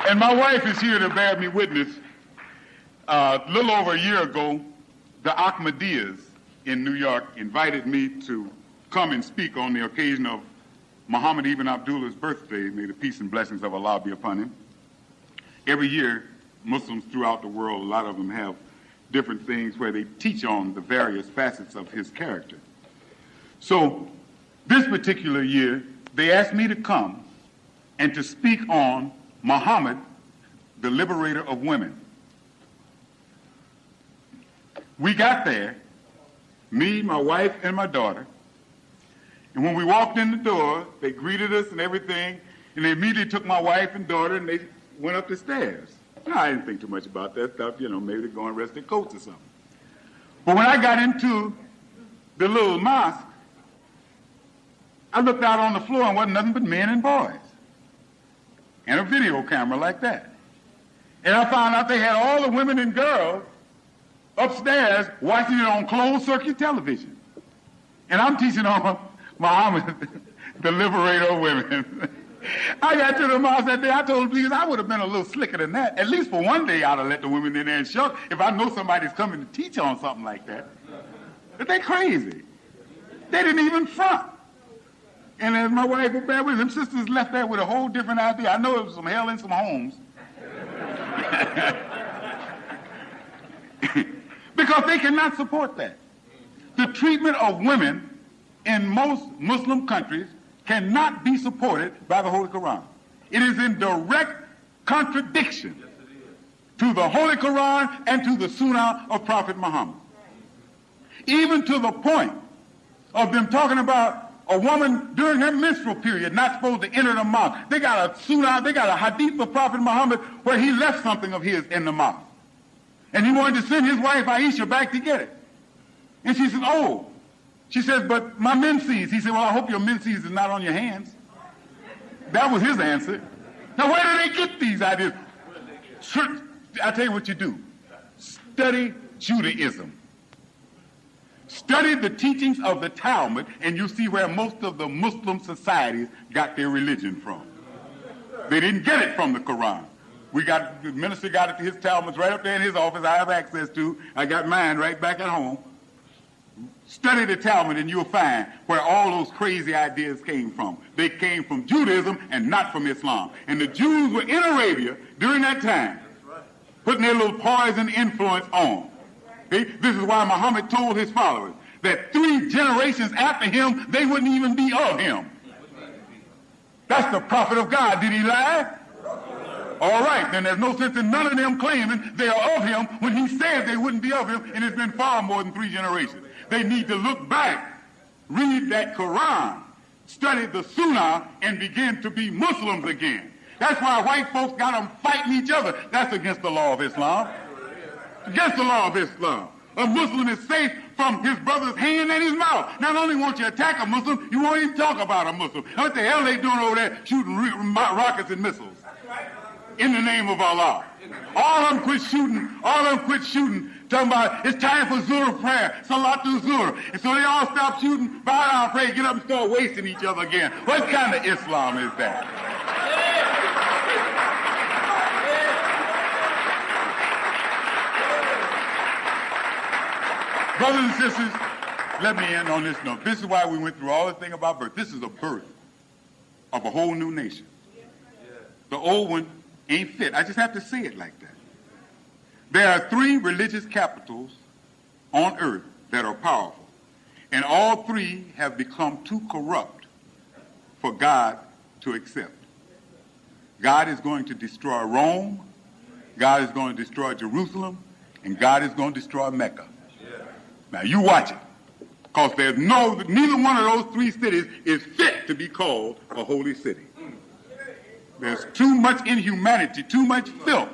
Speaker 8: And my wife is here to bear me witness. A little over a year ago, the Ahmadiyas in New York invited me to come and speak on the occasion of Muhammad ibn Abdullah's birthday. May the peace and blessings of Allah be upon him. Every year, Muslims throughout the world, a lot of them have different things where they teach on the various facets of his character. So this particular year, they asked me to come and to speak on Muhammad, the liberator of women. We got there, me, my wife, and my daughter, and when we walked in the door, they greeted us and everything, and they immediately took my wife and daughter and they went up the stairs. Now, I didn't think too much about that stuff, you know, maybe they're going to rest their coats or something. But when I got into the little mosque, I looked out on the floor and wasn't nothing but men and boys. And a video camera like that. And I found out they had all the women and girls upstairs watching it on closed circuit television. And I'm teaching on Muhammad, the liberator of women. I got to the mosque that day, I told them, please, I would have been a little slicker than that. At least for one day, I'd have let the women in there and show if I know somebody's coming to teach on something like that. But they crazy. They didn't even front. And as my wife was bad with them, sisters left there with a whole different idea. I know it was some hell in some homes. Because they cannot support that. The treatment of women in most Muslim countries cannot be supported by the Holy Quran. It is in direct contradiction to the Holy Quran and to the Sunnah of Prophet Muhammad. Even to the point of them talking about a woman during her menstrual period not supposed to enter the mosque. They got a sunnah, they got a hadith of Prophet Muhammad where he left something of his in the mosque. And he wanted to send his wife Aisha back to get it. And she said, oh. She said, but my menses. He said, well, I hope your menses is not on your hands. That was his answer. Now, where do they get these ideas? I tell you what you do. Study Judaism. Study the teachings of the Talmud, and you'll see where most of the Muslim societies got their religion from. They didn't get it from the Quran. The minister got it to his Talmuds right up there in his office I have access to. I got mine right back at home. Study the Talmud and you'll find where all those crazy ideas came from. They came from Judaism and not from Islam. And the Jews were in Arabia during that time, putting their little poison influence on. See? This is why Muhammad told his followers that 3 generations after him, they wouldn't even be of him. That's the prophet of God. Did he lie? All right, then there's no sense in none of them claiming they are of him when he said they wouldn't be of him, and it's been far more than 3 generations. They need to look back, read that Quran, study the Sunnah, and begin to be Muslims again. That's why white folks got them fighting each other. That's against the law of Islam. Against the law of Islam. A Muslim is safe from his brother's hand and his mouth. Not only won't you attack a Muslim, you won't even talk about a Muslim. What the hell are they doing over there shooting rockets and missiles? In the name of Allah. All of them quit shooting. All of them quit shooting. Talking about it's time for Zuhr prayer. Salatu Zuhr. And so they all stop shooting, bow down, pray, get up and start wasting each other again. What kind of Islam is that? Brothers and sisters, let me end on this note. This is why we went through all the thing about birth. This is a birth of a whole new nation. The old one ain't fit. I just have to say it like that. There are 3 religious capitals on earth that are powerful, and all 3 have become too corrupt for God to accept. God is going to destroy Rome, God is going to destroy Jerusalem, and God is going to destroy Mecca. Now you watch it, because there's neither one of those 3 cities is fit to be called a holy city. There's too much inhumanity, too much filth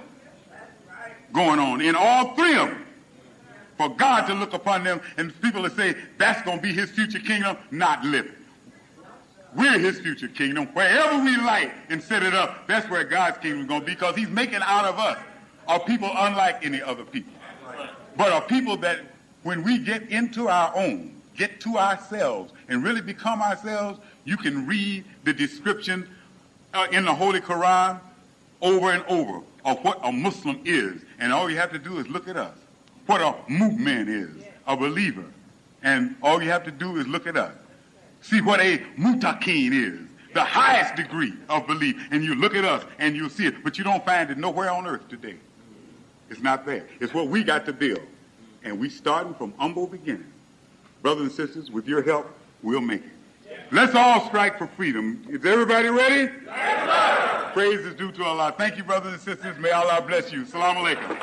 Speaker 8: going on in all 3 of them for God to look upon them and people to say that's going to be his future kingdom, not living. We're his future kingdom. Wherever we light and set it up, that's where God's kingdom is going to be, because he's making out of us a people unlike any other people. But a people that when we get into our own, get to ourselves and really become ourselves, you can read the description in the Holy Quran over and over of what a Muslim is, and all you have to do is look at us. What a mu'min is, a believer, and all you have to do is look at us. See what a mutaqin is, the highest degree of belief, and you look at us and you'll see it, but you don't find it nowhere on earth today. It's not there. It's what we got to build, and we starting from humble beginnings. Brothers and sisters, with your help, we'll make it. Let's all strike for freedom. Is everybody ready? Yes, sir. Praise is due to Allah. Thank you, brothers and sisters. May Allah bless you. Assalamu alaikum.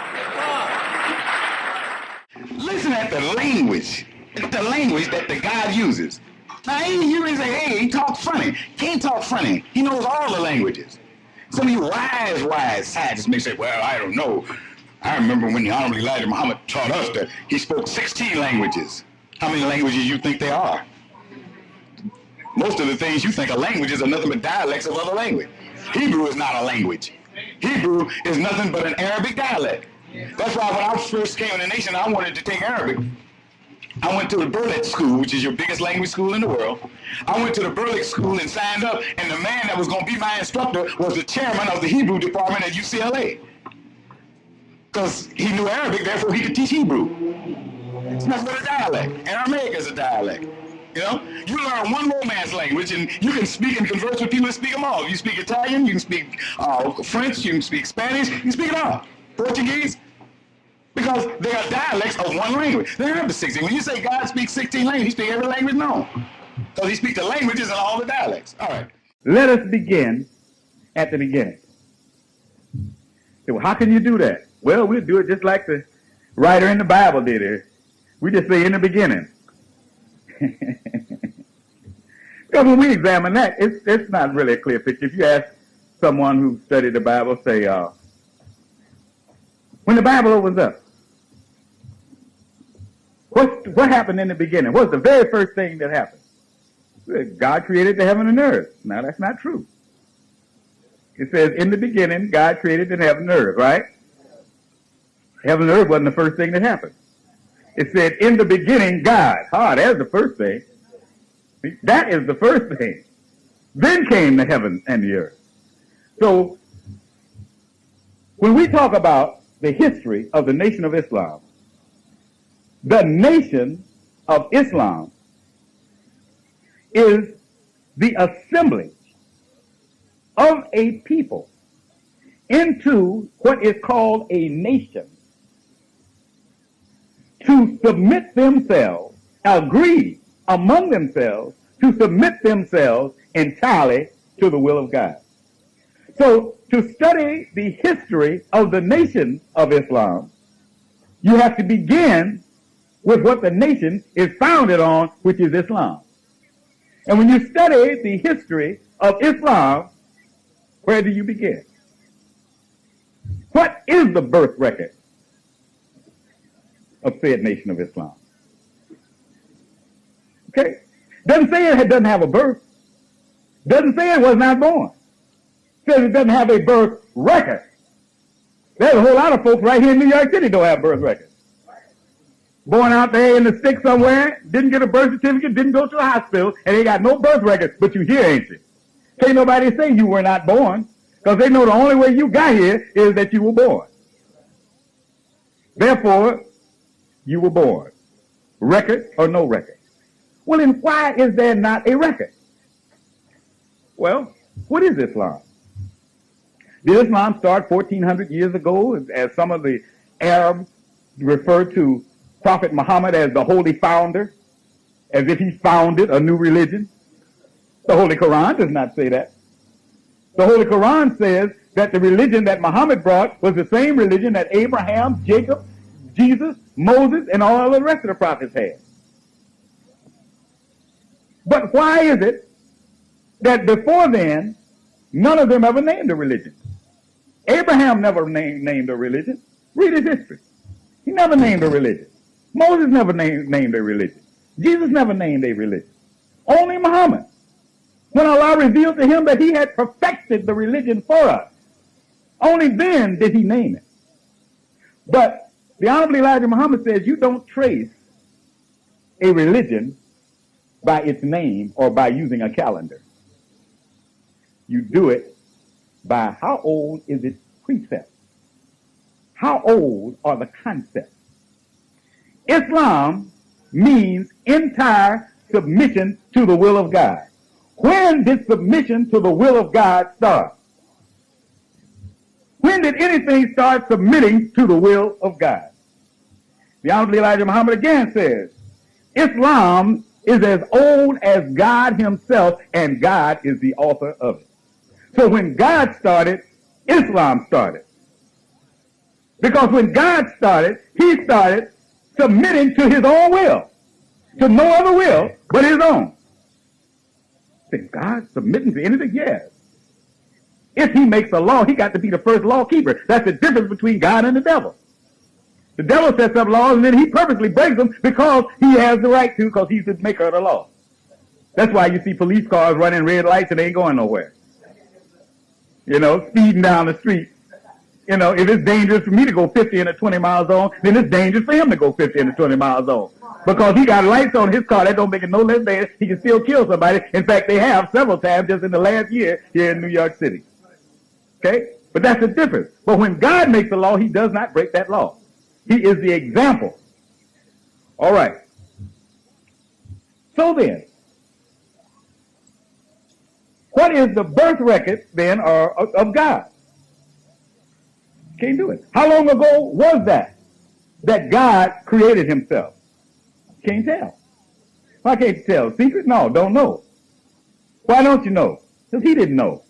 Speaker 12: Listen at the language. The language that the God uses. Now, you may say, hey, he talks funny. He ain't talk funny. He knows all the languages. Some of you wise scientists may say, well, I don't know. I remember when the Honorable Elijah Muhammad taught us that he spoke 16 languages. How many languages you think there are? Most of the things you think are languages are nothing but dialects of other language. Hebrew is not a language. Hebrew is nothing but an Arabic dialect. That's why when I first came in the nation, I wanted to take Arabic. I went to the Berlitz School, which is your biggest language school in the world. I went to the Berlitz School and signed up, and the man that was going to be my instructor was the chairman of the Hebrew department at UCLA. Because he knew Arabic, therefore he could teach Hebrew. It's nothing but a dialect. Aramaic is a dialect. You know, you learn one Romance language and you can speak and converse with people and speak them all. You speak Italian, you can speak French, you can speak Spanish, you can speak it all. Portuguese, because they are dialects of one language. They have the 16. When you say God speaks 16 languages, he speaks every language known. Because he speaks the languages and all the dialects. All right.
Speaker 11: Let us begin at the beginning. So, well, how can you do that? Well, we'll do it just like the writer in the Bible did it. We just say in the beginning. Because when we examine that, it's not really a clear picture. If you ask someone who studied the Bible, say, when the Bible opens up, what happened in the beginning? What's the very first thing that happened? God created the heaven and earth. Now, that's not true. It says, in the beginning, God created the heaven and earth, right? Heaven and earth wasn't the first thing that happened. It said, in the beginning, God. There's the first thing. That is the first thing. Then came the heaven and the earth. So, when we talk about the history of the Nation of Islam, the nation of Islam is the assemblage of a people into what is called a nation to submit themselves, agree among themselves to submit themselves entirely to the will of God. So to study the history of the nation of Islam, you have to begin with what the nation is founded on, which is Islam. And when you study the history of Islam, where do you begin? What is the birth record of said nation of Islam? Okay? Doesn't say it doesn't have a birth. Doesn't say it was not born. Says it doesn't have a birth record. There's a whole lot of folks right here in New York City don't have birth records. Born out there in the sticks somewhere, didn't get a birth certificate, didn't go to the hospital, and they got no birth record, but you here, ain't you? Can't nobody say you were not born, because they know the only way you got here is that you were born. Therefore, you were born. Record or no record. Well, then why is there not a record? Well, what is Islam? Did Islam start 1,400 years ago, as some of the Arabs refer to Prophet Muhammad as the holy founder, as if he founded a new religion? The Holy Quran does not say that. The Holy Quran says that the religion that Muhammad brought was the same religion that Abraham, Jacob, Jesus, Moses, and all the rest of the prophets had. But why is it that before then, none of them ever named a religion? Abraham never named a religion. Read his history. He never named a religion. Moses never named a religion. Jesus never named a religion. Only Muhammad. When Allah revealed to him that he had perfected the religion for us, only then did he name it. But the Honorable Elijah Muhammad says you don't trace a religion by its name or by using a calendar. You do it by how old is its precept? How old are the concepts? Islam means entire submission to the will of God. When did submission to the will of God start? When did anything start submitting to the will of God? The Honorable Elijah Muhammad again says, Islam is as old as God himself, and God is the author of it. So when God started, Islam started. Because when God started, he started submitting to his own will, to no other will but his own. Is God submitting to anything? Yes. If he makes a law, he got to be the first law keeper. That's the difference between God and the devil. The devil sets up laws and then he purposely breaks them because he has the right to, because he's the maker of the law. That's why you see police cars running red lights and they ain't going nowhere. You know, speeding down the street. You know, if it's dangerous for me to go 50 in a 20-mile zone, then it's dangerous for him to go 50 in a 20-mile zone. Because he got lights on his car, that don't make it no less dangerous. He can still kill somebody. In fact, they have several times just in the last year here in New York City. Okay? But that's the difference. But when God makes a law, he does not break that law. He is the example. All right. So then, what is the birth record then of God? Can't do it. How long ago was that God created himself? Can't tell. Why can't you tell? Secret? No, don't know. Why don't you know? Because he didn't know.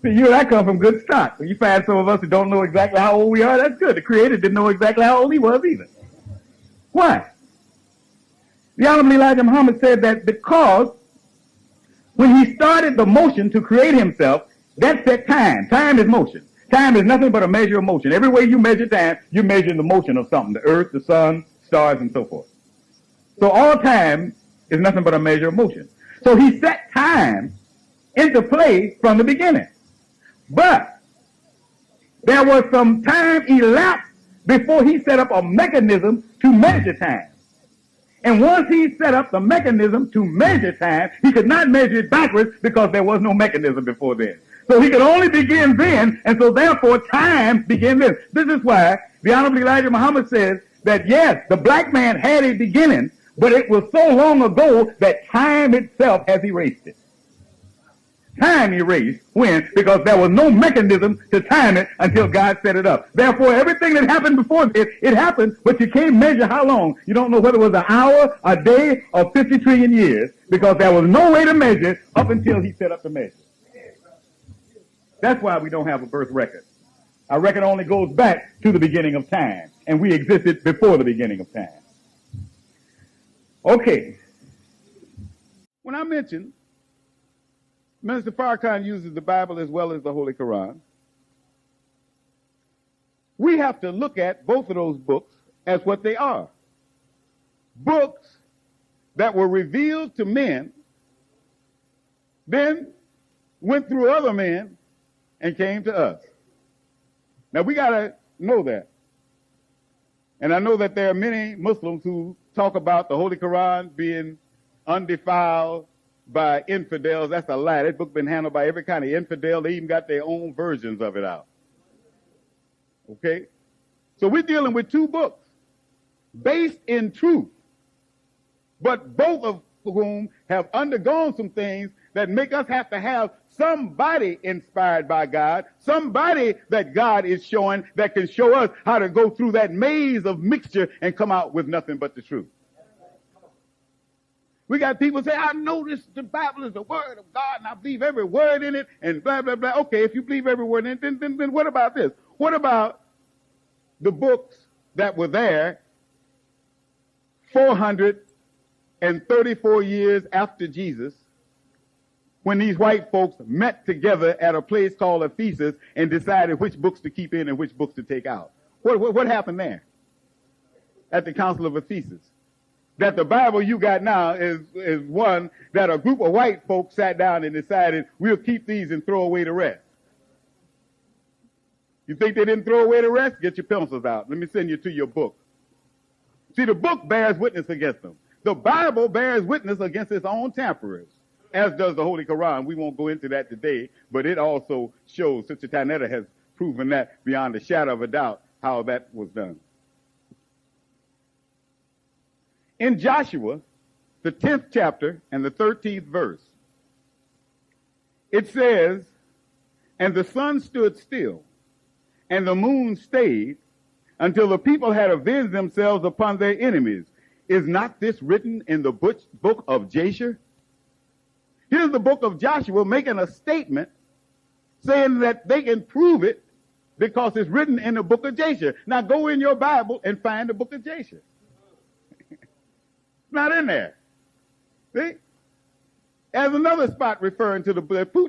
Speaker 11: See, you and I come from good stock. When you find some of us who don't know exactly how old we are, that's good. The Creator didn't know exactly how old he was either. Why? The Honorable Elijah Muhammad said that because when he started the motion to create himself, that set time. Time is motion. Time is nothing but a measure of motion. Every way you measure time, you're measuring the motion of something. The earth, the sun, stars, and so forth. So all time is nothing but a measure of motion. So he set time into play from the beginning. But there was some time elapsed before he set up a mechanism to measure time. And once he set up the mechanism to measure time, he could not measure it backwards because there was no mechanism before then. So he could only begin then, and so therefore time began then. This is why the Honorable Elijah Muhammad says that yes, the black man had a beginning, but it was so long ago that time itself has erased it. Time erased. When? Because there was no mechanism to time it until God set it up. Therefore, everything that happened before it happened, but you can't measure how long. You don't know whether it was an hour, a day, or 50 trillion years, because there was no way to measure up until he set up the measure. That's why we don't have a birth record. Our record only goes back to the beginning of time, and we existed before the beginning of time. Okay. When I mentioned Minister Farrakhan uses the Bible as well as the Holy Quran, we have to look at both of those books as what they are. Books that were revealed to men, then went through other men, and came to us. Now we got to know that. And I know that there are many Muslims who talk about the Holy Quran being undefiled by infidels. That's a lie. That book been handled by every kind of infidel. They even got their own versions of it out. Okay? So we're dealing with two books based in truth, but both of whom have undergone some things that make us have to have somebody inspired by God, somebody that God is showing that can show us how to go through that maze of mixture and come out with nothing but the truth. We got people say, I know the Bible is the word of God and I believe every word in it and blah, blah, blah. Okay, if you believe every word in it, then what about this? What about the books that were there 434 years after Jesus, when these white folks met together at a place called Ephesus and decided which books to keep in and which books to take out? What happened there at the Council of Ephesus? That the Bible you got now is one that a group of white folks sat down and decided, we'll keep these and throw away the rest. You think they didn't throw away the rest? Get your pencils out. Let me send you to your book. See, the book bears witness against them. The Bible bears witness against its own tamperers, as does the Holy Quran. We won't go into that today, but it also shows, Sister Tanetta has proven that beyond a shadow of a doubt, how that was done. In Joshua, the 10th chapter and the 13th verse, it says, and the sun stood still, and the moon stayed, until the people had avenged themselves upon their enemies. Is not this written in the book of Jasher? Here's the book of Joshua making a statement saying that they can prove it because it's written in the book of Jasher. Now go in your Bible and find the book of Jasher. It's not in there. See? There's another spot referring to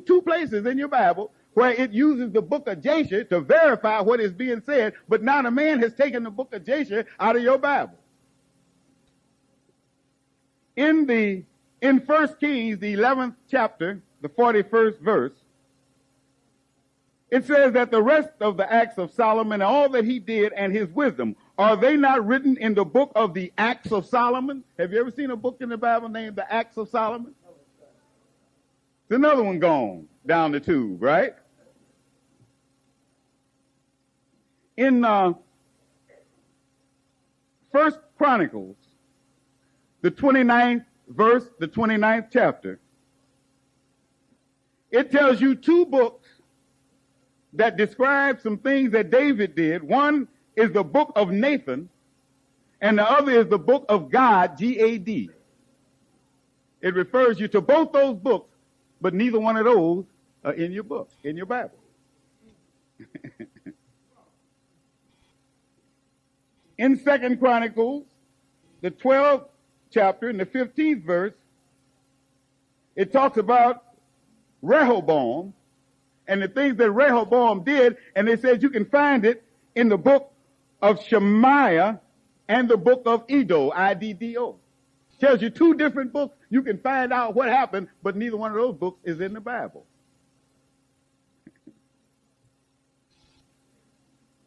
Speaker 11: two places in your Bible where it uses the book of Jasher to verify what is being said, but now the man has taken the book of Jasher out of your Bible. In 1 Kings, the 11th chapter, the 41st verse, it says that the rest of the acts of Solomon, all that he did and his wisdom, are they not written in the book of the Acts of Solomon? Have you ever seen a book in the Bible named the Acts of Solomon? There's another one gone down the tube, right? In 1 Chronicles, the 29th verse, the 29th chapter, it tells you two books that describe some things that David did. One is the book of Nathan, and the other is the book of God, G-A-D. It refers you to both those books, but neither one of those are in your book, in your Bible. In 2 Chronicles, the 12th chapter and the 15th verse, it talks about Rehoboam and the things that Rehoboam did, and it says you can find it in the book of Shemaiah and the book of Iddo, I-D-D-O. Tells you two different books. You can find out what happened, but neither one of those books is in the Bible.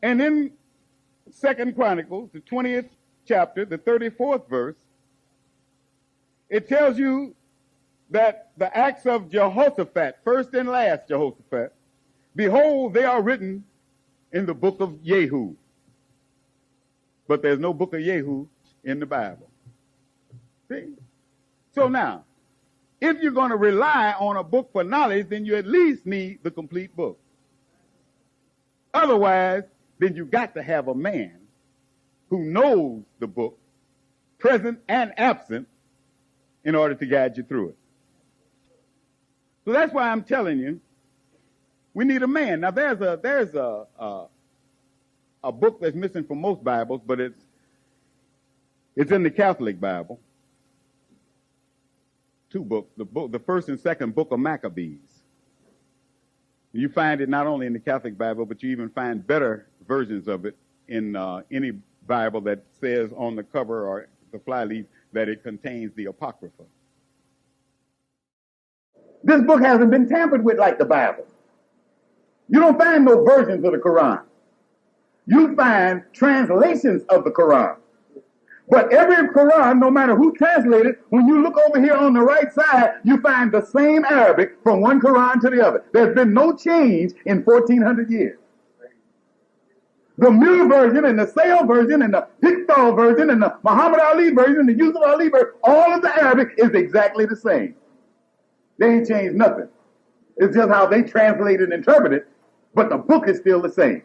Speaker 11: And in 2 Chronicles, the 20th chapter, the 34th verse, it tells you that the acts of Jehoshaphat, first and last Jehoshaphat, Behold, they are written in the book of Jehu. But there's no book of Jehu in the Bible. See? So now, if you're going to rely on a book for knowledge, then you at least need the complete book. Otherwise, then you got to have a man who knows the book, present and absent, in order to guide you through it. So that's why I'm telling you, we need a man. Now there's a book that's missing from most Bibles, but it's in the Catholic Bible. Two books, the first and second book of Maccabees. You find it not only in the Catholic Bible, but you even find better versions of it in any Bible that says on the cover or the flyleaf that it contains the Apocrypha.
Speaker 9: This book hasn't been tampered with like the Bible. You don't find no versions of the Quran. You find translations of the Quran. But every Quran, no matter who translated it, when you look over here on the right side, you find the same Arabic from one Quran to the other. There's been no change in 1,400 years. The Mule version and the Sale version and the Hickstall version and the Muhammad Ali version and the Yusuf Ali version, all of the Arabic is exactly the same. They ain't changed nothing. It's just how they translate and interpret it, but the book is still the same.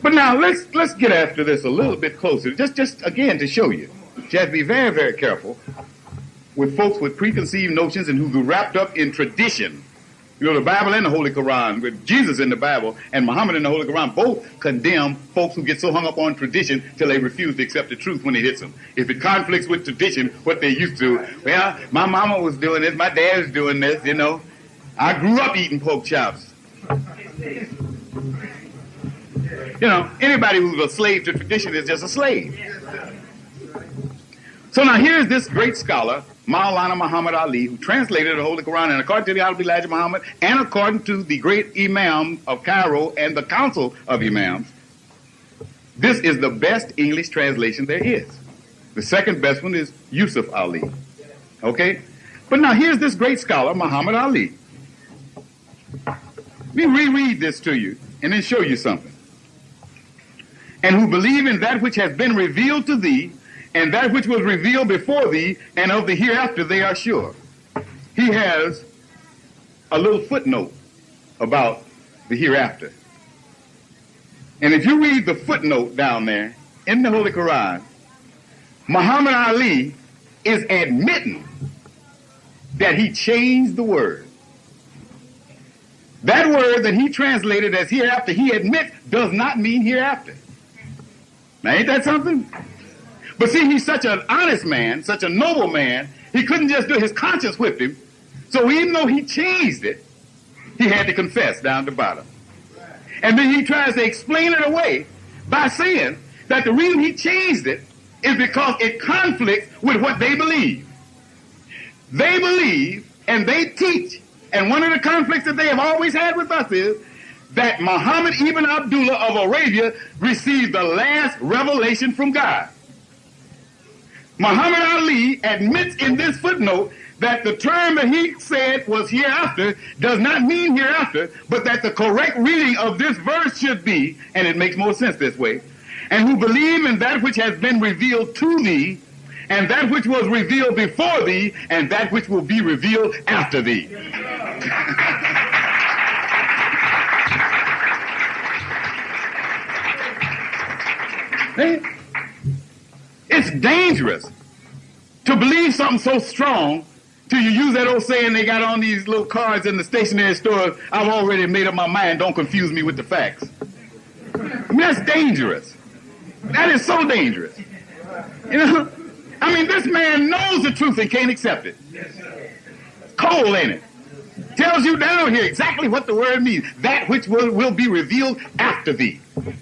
Speaker 11: But now let's get after this a little bit closer, just again to show you. You have to be very, very careful with folks with preconceived notions and who get wrapped up in tradition. You know, the Bible and the Holy Quran, with Jesus in the Bible and Muhammad in the Holy Quran, both condemn folks who get so hung up on tradition till they refuse to accept the truth when it hits them. If it conflicts with tradition, what they used to, well, my mama was doing this, my dad was doing this, you know. I grew up eating pork chops. You know, anybody who's a slave to tradition is just a slave. So now here's this great scholar, Maulana Muhammad Ali, who translated the Holy Quran, and according to the Honorable Elijah Muhammad, and according to the great Imam of Cairo and the Council of Imams, this is the best English translation there is. The second best one is Yusuf Ali. Okay? But now here's this great scholar, Muhammad Ali. Let me reread this to you and then show you something. And who believe in that which has been revealed to thee, and that which was revealed before thee, and of the hereafter they are sure. He has a little footnote about the hereafter. And if you read the footnote down there in the Holy Quran, Muhammad Ali is admitting that he changed the word. That word that he translated as hereafter, he admits, does not mean hereafter. Now, ain't that something? But see, he's such an honest man, such a noble man, he couldn't just do it. His conscience whipped him. So even though he changed it, he had to confess down the bottom. And then he tries to explain it away by saying that the reason he changed it is because it conflicts with what they believe. They believe and they teach, and one of the conflicts that they have always had with us is that Muhammad ibn Abdullah of Arabia received the last revelation from God. Muhammad Ali admits in this footnote that the term that he said was hereafter does not mean hereafter, but that the correct reading of this verse should be, and it makes more sense this way, and who believe in that which has been revealed to thee, and that which was revealed before thee, and that which will be revealed after thee. It's dangerous to believe something so strong till you use that old saying they got on these little cards in the stationery store, I've already made up my mind, don't confuse me with the facts. I mean, that's dangerous. That is so dangerous. You know, I mean, this man knows the truth and can't accept it. It's cold, ain't it? Tells you down here exactly what the word means. That which will be revealed after thee.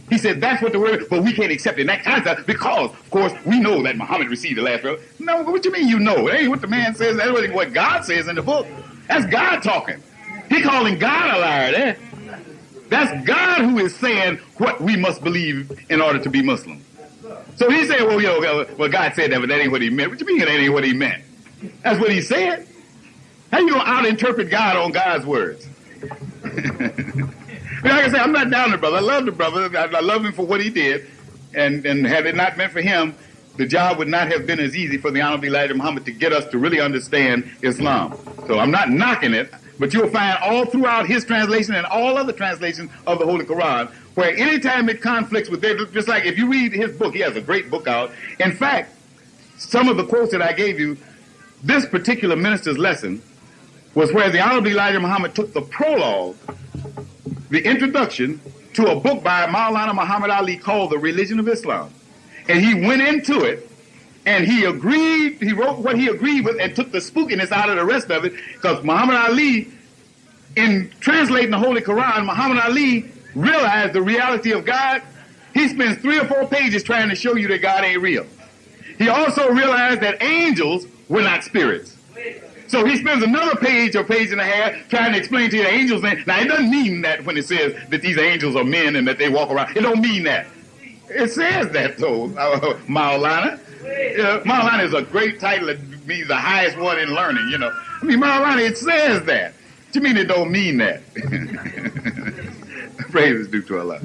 Speaker 11: He said that's what the word, but we can't accept it. And that kind of stuff because, of course, we know that Muhammad received the last word. No, what you mean you know? It ain't what the man says. That's what God says in the book. That's God talking. He calling God a liar there. That's God who is saying what we must believe in order to be Muslim. So he said, well, God said that, but that ain't what he meant. What you mean that ain't what he meant? That's what he said. How you going to out-interpret God on God's words?
Speaker 8: Like I say, I'm not down the brother. I love the brother. I love him for what he did. And had it not been for him, the job would not have been as easy for the Honorable Elijah Muhammad to get us to really understand Islam. So I'm not knocking it, but you'll find all throughout his translation and all other translations of the Holy Quran, where anytime it conflicts with their, just like if you read his book, he has a great book out. In fact, some of the quotes that I gave you, this particular minister's lesson was where the Honorable Elijah Muhammad took the prologue, the introduction to a book by Maulana Muhammad Ali called The Religion of Islam. And he went into it, and he wrote what he agreed with and took the spookiness out of the rest of it, because Muhammad Ali, in translating the Holy Quran, Muhammad Ali realized the reality of God. He spends 3 or 4 pages trying to show you that God ain't real. He also realized that angels were not spirits. So he spends another page or page and a half trying to explain to you the angels. Now, it doesn't mean that when it says that these angels are men and that they walk around. It don't mean that. It says that, though, Maulana. Maulana is a great title. It means the highest one in learning, you know. I mean, Maulana, it says that. What do you mean it don't mean that? Praise is due to Allah.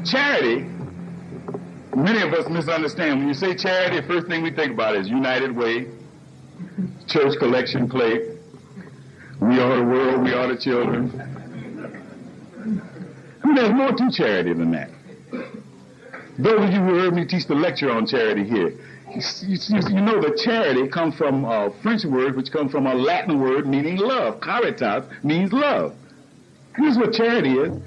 Speaker 8: Charity, many of us misunderstand. When you say charity, the first thing we think about is United Way, church collection plate, we are the world, we are the children. I mean, there's more to charity than that. Those of you who heard me teach the lecture on charity here, you know that charity comes from a French word which comes from a Latin word meaning love. Caritas means love. Here's what charity is.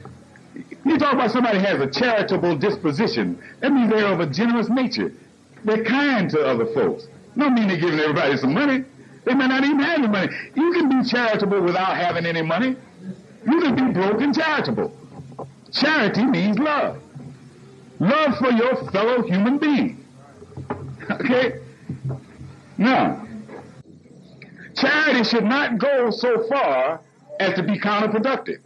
Speaker 8: You talk about somebody has a charitable disposition. That means they're of a generous nature. They're kind to other folks. Don't mean they're giving everybody some money. They may not even have any money. You can be charitable without having any money. You can be broke and charitable. Charity means love. Love for your fellow human being. Okay? Now, charity should not go so far as to be counterproductive.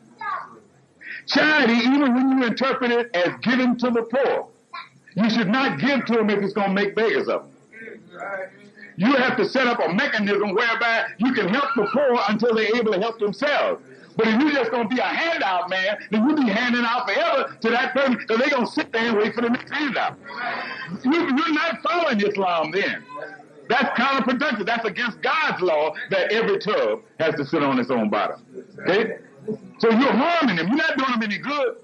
Speaker 8: Charity, even when you interpret it as giving to the poor, you should not give to them if it's going to make beggars of them. You have to set up a mechanism whereby you can help the poor until they're able to help themselves. But if you're just going to be a handout man, then you'll be handing out forever to that person, because they're going to sit there and wait for the next handout. You're not following Islam then. That's counterproductive. That's against God's law that every tub has to sit on its own bottom. Okay? So you're harming them. You're not doing them any good.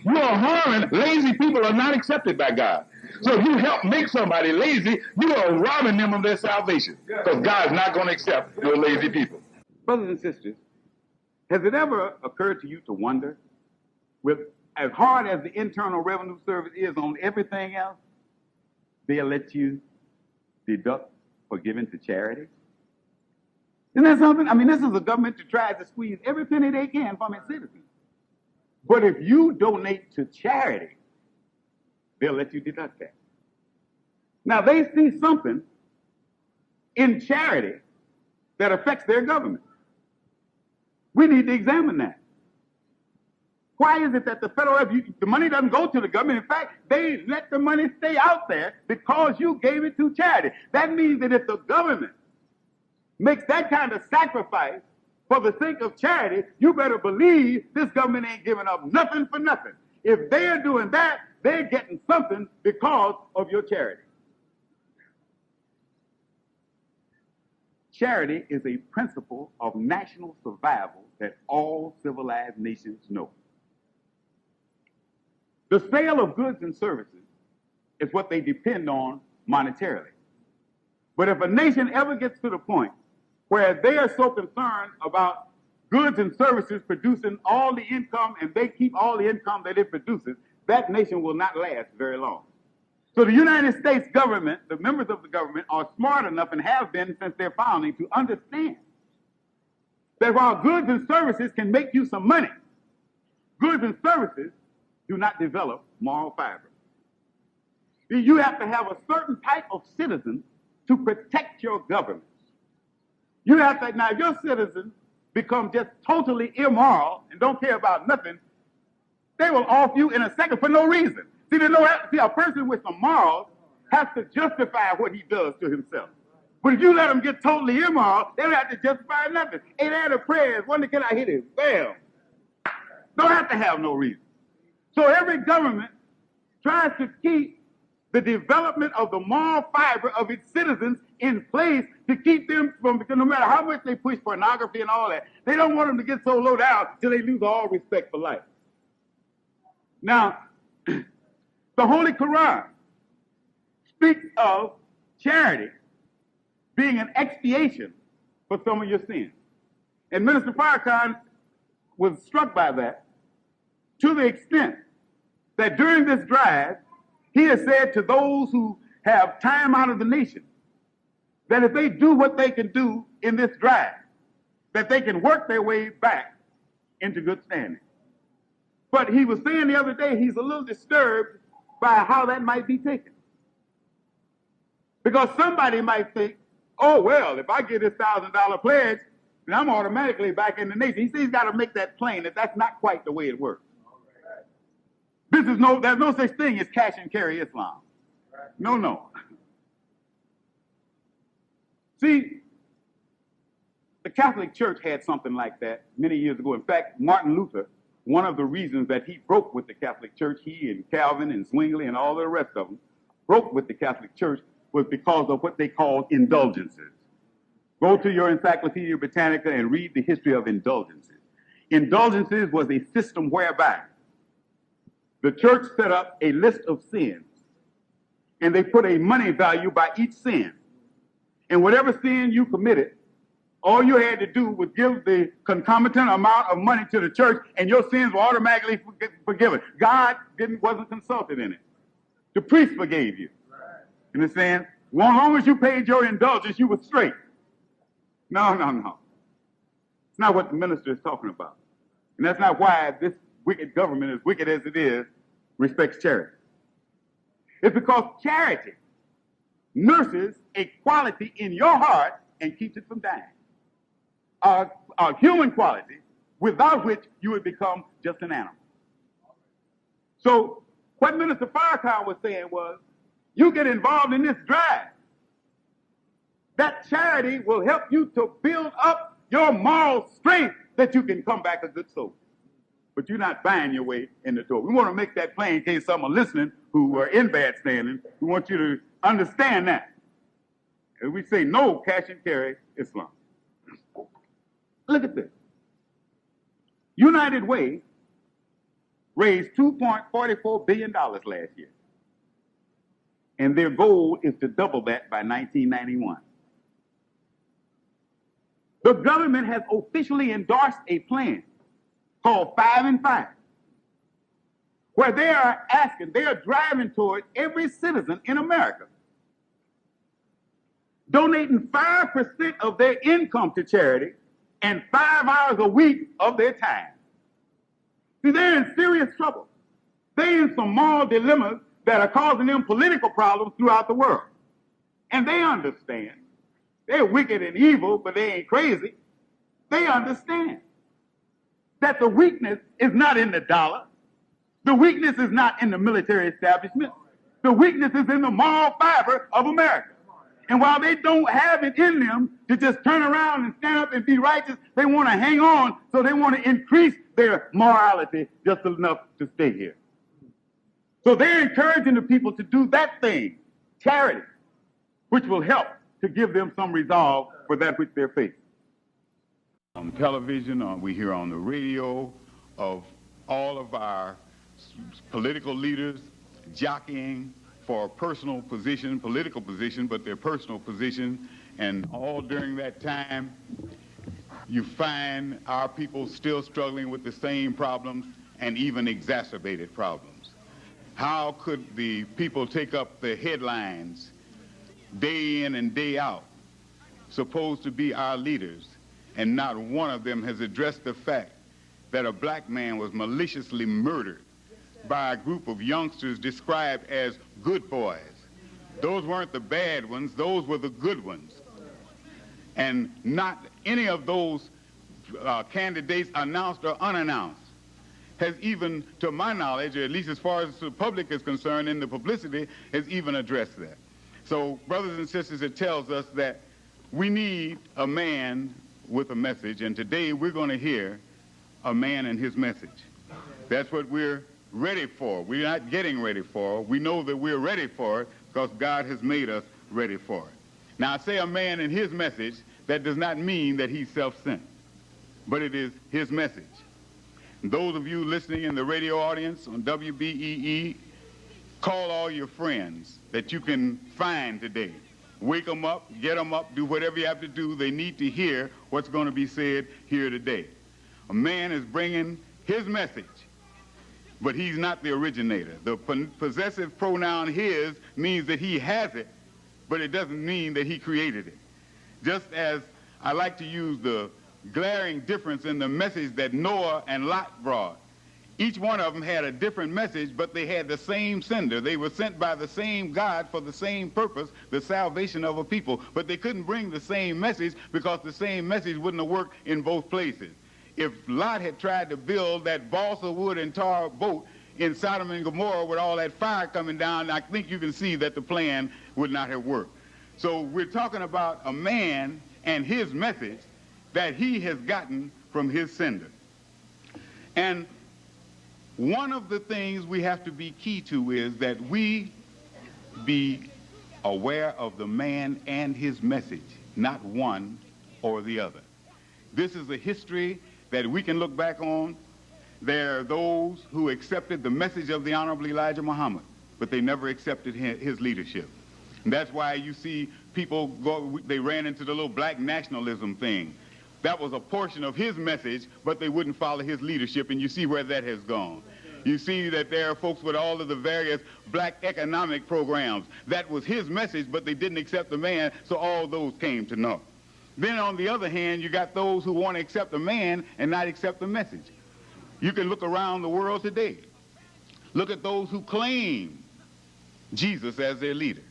Speaker 8: You are harming. Lazy people are not accepted by God. So if you help make somebody lazy, you are robbing them of their salvation, because God's not going to accept those lazy people.
Speaker 4: Brothers and sisters, has it ever occurred to you to wonder, with as hard as the Internal Revenue Service is on everything else, they'll let you deduct for giving to charity? Isn't that something? I mean, this is a government that tries to squeeze every penny they can from its citizens. But if you donate to charity, they'll let you deduct that. Now, they see something in charity that affects their government. We need to examine that. Why is it that the federal revenue, the money doesn't go to the government? In fact, they let the money stay out there because you gave it to charity. That means that if the government makes that kind of sacrifice for the sake of charity, you better believe this government ain't giving up nothing for nothing. If they're doing that, they're getting something because of your charity. Charity is a principle of national survival that all civilized nations know. The sale of goods and services is what they depend on monetarily. But if a nation ever gets to the point where they are so concerned about goods and services producing all the income, and they keep all the income that it produces, that nation will not last very long. So the United States government, the members of the government, are smart enough and have been since their founding to understand that while goods and services can make you some money, goods and services do not develop moral fiber. You have to have a certain type of citizen to protect your government. You have to, now your citizens become just totally immoral and don't care about nothing, they will off you in a second for no reason. See, a person with some morals has to justify what he does to himself. But if you let them get totally immoral, they don't have to justify nothing. Ain't had a prayer, wonder can I hit it? Bam.
Speaker 5: Don't have to have no reason. So every government tries to keep the development of the moral fiber of its citizens in place to keep them from, because no matter how much they push pornography and all that, they don't want them to get so low down till they lose all respect for life. Now, the Holy Quran speaks of charity being an expiation for some of your sins. And Minister Farrakhan was struck by that to the extent that during this drive, he has said to those who have time out of the nation that if they do what they can do in this drive, that they can work their way back into good standing. But he was saying the other day he's a little disturbed by how that might be taken. Because somebody might think, oh, well, if I get this $1,000 pledge, then I'm automatically back in the nation. He says he's got to make that plain that that's not quite the way it works. There's no such thing as cash and carry Islam. No. See, the Catholic Church had something like that many years ago. In fact, Martin Luther, one of the reasons that he broke with the Catholic Church, he and Calvin and Zwingli and all the rest of them broke with the Catholic Church, was because of what they called indulgences. Go to your Encyclopedia Britannica and read the history of indulgences. Indulgences was a system whereby the church set up a list of sins, and they put a money value by each sin. And whatever sin you committed, all you had to do was give the concomitant amount of money to the church, and your sins were automatically forgiven. God wasn't consulted in it. The priest forgave you. You understand? As long as you paid your indulgence, you were straight. No. It's not what the minister is talking about. And that's not why this wicked government, as wicked as it is, respects charity. It's because charity nurses a quality in your heart and keeps it from dying. A human quality without which you would become just an animal. So what Minister Farrakhan was saying was, you get involved in this drive. That charity will help you to build up your moral strength that you can come back a good soldier. But you're not buying your way in the door. We want to make that plain in case some are listening who are in bad standing. We want you to understand that. And we say no cash and carry Islam. Look at this. United Way raised $2.44 billion last year. And their goal is to double that by 1991. The government has officially endorsed a plan called 5 and 5, where they are driving toward every citizen in America donating 5% of their income to charity and 5 hours a week of their time. See, they're in serious trouble. They're in some moral dilemmas that are causing them political problems throughout the world. And they understand. They're wicked and evil, but they ain't crazy. They understand that the weakness is not in the dollar. The weakness is not in the military establishment. The weakness is in the moral fiber of America. And while they don't have it in them to just turn around and stand up and be righteous, they want to hang on, so they want to increase their morality just enough to stay here. So they're encouraging the people to do that thing, charity, which will help to give them some resolve for that which they're facing.
Speaker 11: On television, we hear on the radio of all of our political leaders jockeying for a personal position, political position, but their personal position. And all during that time, you find our people still struggling with the same problems and even exacerbated problems. How could the people take up the headlines day in and day out, supposed to be our leaders, and not one of them has addressed the fact that a black man was maliciously murdered by a group of youngsters described as good boys. Those weren't the bad ones, those were the good ones. And not any of those candidates, announced or unannounced, has even, to my knowledge, or at least as far as the public is concerned in the publicity, has even addressed that. So, brothers and sisters, it tells us that we need a man with a message, and today we're going to hear a man and his message.
Speaker 6: That's what we're ready for. We're not getting ready for. We know that we're ready for it because God has made us ready for it. Now, I say a man in his message, that does not mean that he's self-sent, but it is his message. And those of you listening in the radio audience on WBEE, call all your friends that you can find today. Wake them up, get them up, do whatever you have to do. They need to hear what's going to be said here today. A man is bringing his message, but he's not the originator. The possessive pronoun his means that he has it, but it doesn't mean that he created it. Just as I like to use the glaring difference in the message that Noah and Lot brought. Each one of them had a different message, but they had the same sender. They were sent by the same God for the same purpose, the salvation of a people. But they couldn't bring the same message because the same message wouldn't have worked in both places. If Lot had tried to build that balsa wood and tar boat in Sodom and Gomorrah with all that fire coming down, I think you can see that the plan would not have worked. So we're talking about a man and his message that he has gotten from his sender. And one of the things we have to be key to is that we be aware of the man and his message, not one or the other. This is a history that we can look back on. There are those who accepted the message of the Honorable Elijah Muhammad, but they never accepted his leadership. And that's why you see people they ran into the little black nationalism thing. That was a portion of his message, but they wouldn't follow his leadership, and you see where that has gone. You see that there are folks with all of the various black economic programs. That was his message, but they didn't accept the man, so all those came to naught. Then on the other hand, you got those who want to accept the man and not accept the message. You can look around the world today. Look at those who claim Jesus as their leader.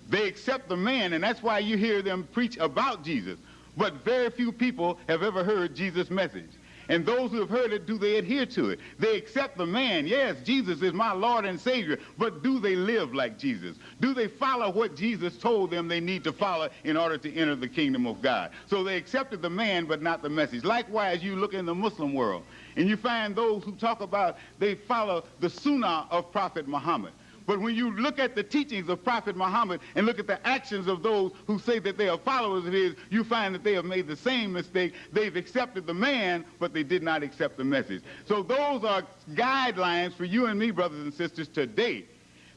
Speaker 6: They accept the man, and that's why you hear them preach about Jesus. But very few people have ever heard Jesus' message. And those who have heard it, do they adhere to it? They accept the man. Yes, Jesus is my Lord and Savior. But do they live like Jesus? Do they follow what Jesus told them they need to follow in order to enter the kingdom of God? So they accepted the man, but not the message. Likewise, you look in the Muslim world, and you find those who talk about they follow the sunnah of Prophet Muhammad. But when you look at the teachings of Prophet Muhammad and look at the actions of those who say that they are followers of his, you find that they have made the same mistake. They've accepted the man, but they did not accept the message. So those are guidelines for you and me, brothers and sisters, today,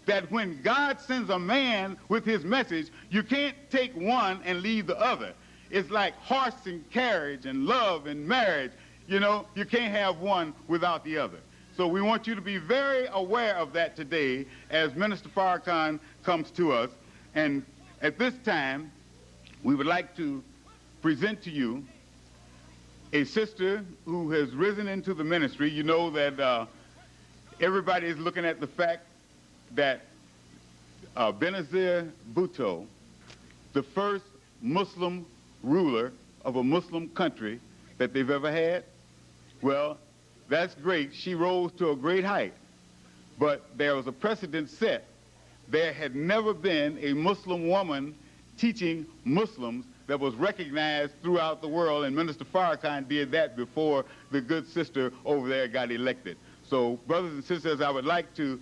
Speaker 6: that when God sends a man with his message, you can't take one and leave the other. It's like horse and carriage and love and marriage. You know, you can't have one without the other. So we want you to be very aware of that today as Minister Farrakhan comes to us. And at this time, we would like to present to you a sister who has risen into the ministry. You know that everybody is looking at the fact that Benazir Bhutto, the first Muslim ruler of a Muslim country that they've ever had, well, that's great. She rose to a great height. But there was a precedent set. There had never been a Muslim woman teaching Muslims that was recognized throughout the world, and Minister Farrakhan did that before the good sister over there got elected. So, brothers and sisters, I would like to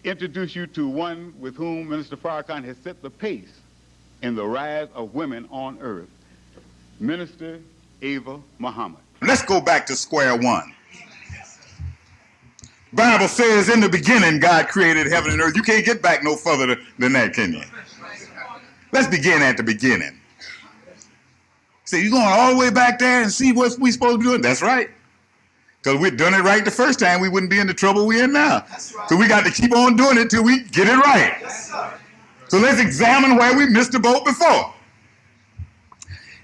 Speaker 6: introduce you to one with whom Minister Farrakhan has set the pace in the rise of women on earth, Minister Ava Muhammad.
Speaker 8: Let's go back to square one. Bible says in the beginning God created heaven and earth. You can't get back no further than that, can you? Let's begin at the beginning. So you're going all the way back there and see what we're supposed to be doing? That's right. Because we'd done it right the first time, we wouldn't be in the trouble we're in now. So we got to keep on doing it till we get it right. So let's examine where we missed the boat before.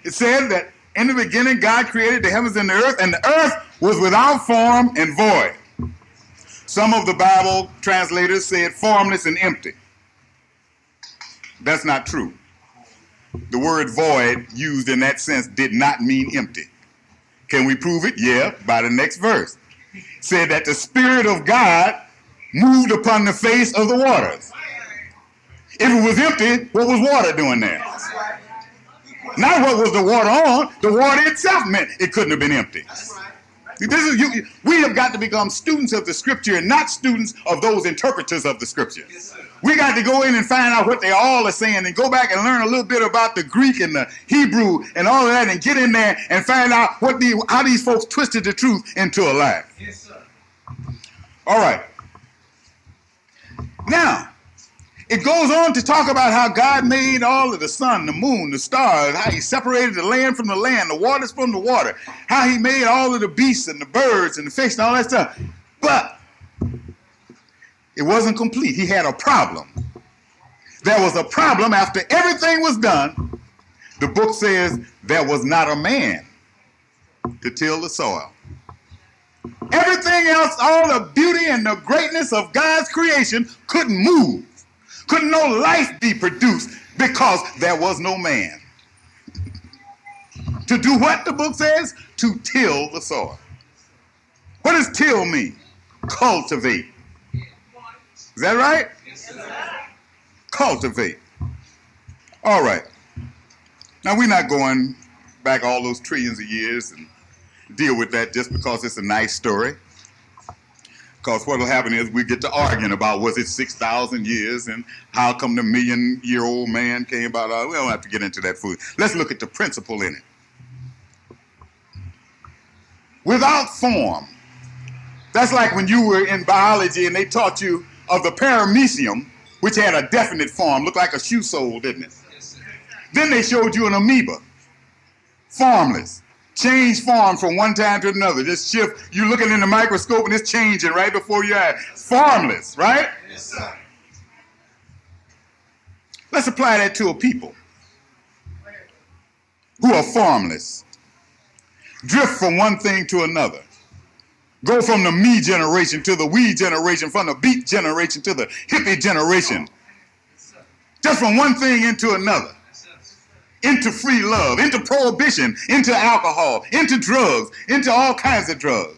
Speaker 8: It says that in the beginning God created the heavens and the earth was without form and void. Some of the Bible translators said formless and empty. That's not true. The word void used in that sense did not mean empty. Can we prove it? Yeah, by the next verse. It said that the Spirit of God moved upon the face of the waters. If it was empty, what was water doing there? Not what was the water on. The water itself meant it couldn't have been empty. We have got to become students of the Scripture and not students of those interpreters of the Scripture. Yes, we got to go in and find out what they all are saying and go back and learn a little bit about the Greek and the Hebrew and all of that and get in there and find out how these folks twisted the truth into a lie. Yes, sir. All right. Now, it goes on to talk about how God made all of the sun, the moon, the stars, how he separated the land from the land, the waters from the water, how he made all of the beasts and the birds and the fish and all that stuff. But it wasn't complete. He had a problem. There was a problem after everything was done. The book says there was not a man to till the soil. Everything else, all the beauty and the greatness of God's creation couldn't move. Couldn't no life be produced because there was no man. To do what, the book says? To till the soil. What does till mean? Cultivate. Is that right? Yes, cultivate. All right. Now, we're not going back all those trillions of years and deal with that just because it's a nice story. Because what will happen is we get to arguing about was it 6,000 years and how come the million-year-old man came about. We don't have to get into that food. Let's look at the principle in it. Without form. That's like when you were in biology and they taught you of the paramecium, which had a definite form, looked like a shoe sole, didn't it? Then they showed you an amoeba, formless. Change form from one time to another. Just shift. You're looking in the microscope and it's changing right before your eyes. Formless, right? Yes, sir. Let's apply that to a people who are formless. Drift from one thing to another. Go from the me generation to the we generation, from the beat generation to the hippie generation. Just from one thing into another. Into free love, into prohibition, into alcohol, into drugs, into all kinds of drugs,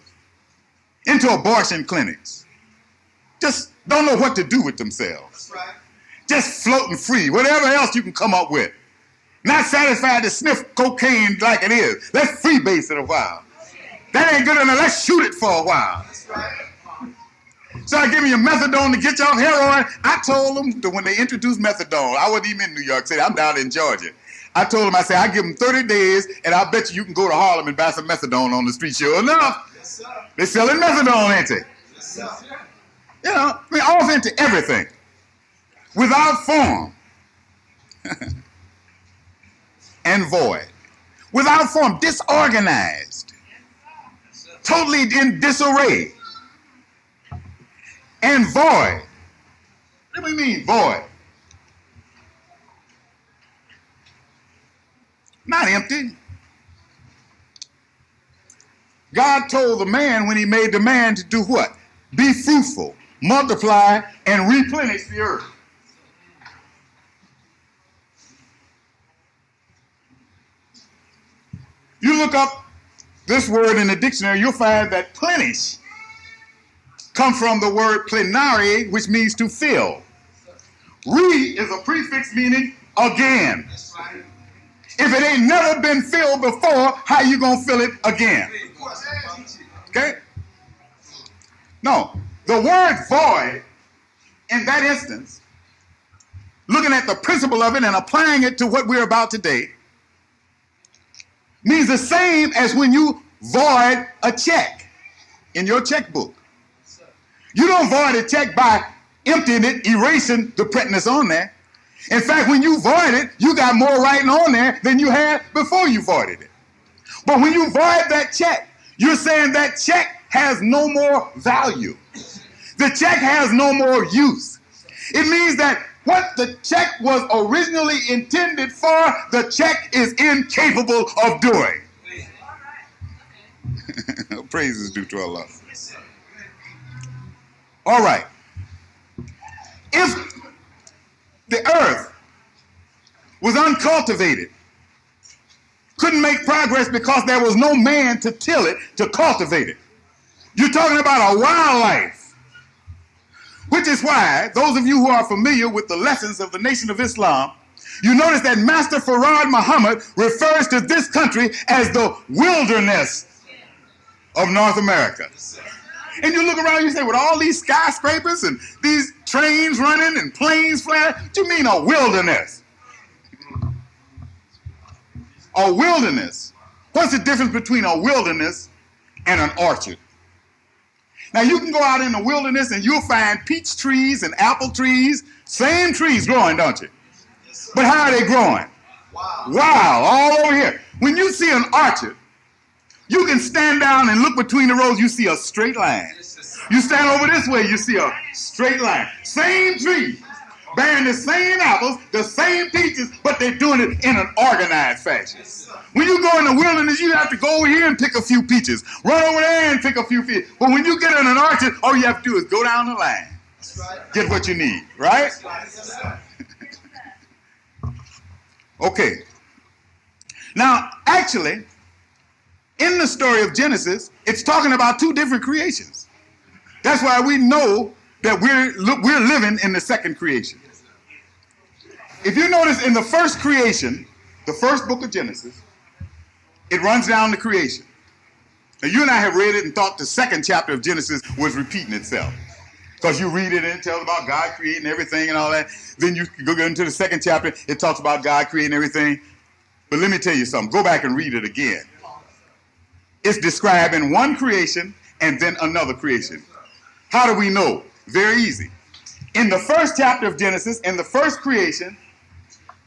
Speaker 8: into abortion clinics. Just don't know what to do with themselves. That's right. Just floating free, whatever else you can come up with. Not satisfied to sniff cocaine like it is. Let's freebase it a while. That ain't good enough. Let's shoot it for a while. That's right. So I give me a methadone to get you off heroin. I told them that when they introduced methadone, I wasn't even in New York City. I'm down in Georgia. I told them, I said, I give them 30 days, and I bet you can go to Harlem and buy some methadone on the street. Sure enough, yes, they're selling methadone, ain't they? Yes, you know, I mean, off into everything. Without form. And void. Without form, disorganized. Totally in disarray. And void. What do we mean, void? Not empty. God told the man when he made the man to do what? Be fruitful, multiply, and replenish the earth. You look up this word in the dictionary, you'll find that plenish comes from the word plenare, which means to fill. Re is a prefix meaning again. If it ain't never been filled before, how you gonna fill it again? Okay? No, the word void, in that instance, looking at the principle of it and applying it to what we're about today, means the same as when you void a check in your checkbook. You don't void a check by emptying it, erasing the printing on there. In fact, when you void it, you got more writing on there than you had before you voided it. But when you void that check, you're saying that check has no more value. The check has no more use. It means that what the check was originally intended for, the check is incapable of doing. Praise is due to Allah. All right. If the earth was uncultivated, couldn't make progress because there was no man to till it, to cultivate it. You're talking about a wildlife, which is why those of you who are familiar with the lessons of the Nation of Islam, you notice that Master Farad Muhammad refers to this country as the wilderness. of North America. And you look around, you say, with all these skyscrapers and these trains running and planes flying, what do you mean a wilderness? A wilderness. What's the difference between a wilderness and an orchard? Now, you can go out in the wilderness and you'll find peach trees and apple trees, same trees growing, don't you? But how are they growing? Wow, all over here. When you see an orchard, you can stand down and look between the rows, you see a straight line. You stand over this way, you see a straight line. Same tree, bearing the same apples, the same peaches, but they're doing it in an organized fashion. When you go in the wilderness, you have to go over here and pick a few peaches. Run over there and pick a few peaches. But when you get in an orchard, all you have to do is go down the line. Get what you need, right? Okay. Now, actually, in the story of Genesis, it's talking about two different creations. That's why we know that we're living in the second creation. If you notice in the first creation, the first book of Genesis, it runs down the creation. Now, you and I have read it and thought the second chapter of Genesis was repeating itself. Because you read it and it tells about God creating everything and all that. Then you go into the second chapter, it talks about God creating everything. But let me tell you something. Go back and read it again. It's describing one creation and then another creation. How do we know? Very easy. In the first chapter of Genesis, in the first creation,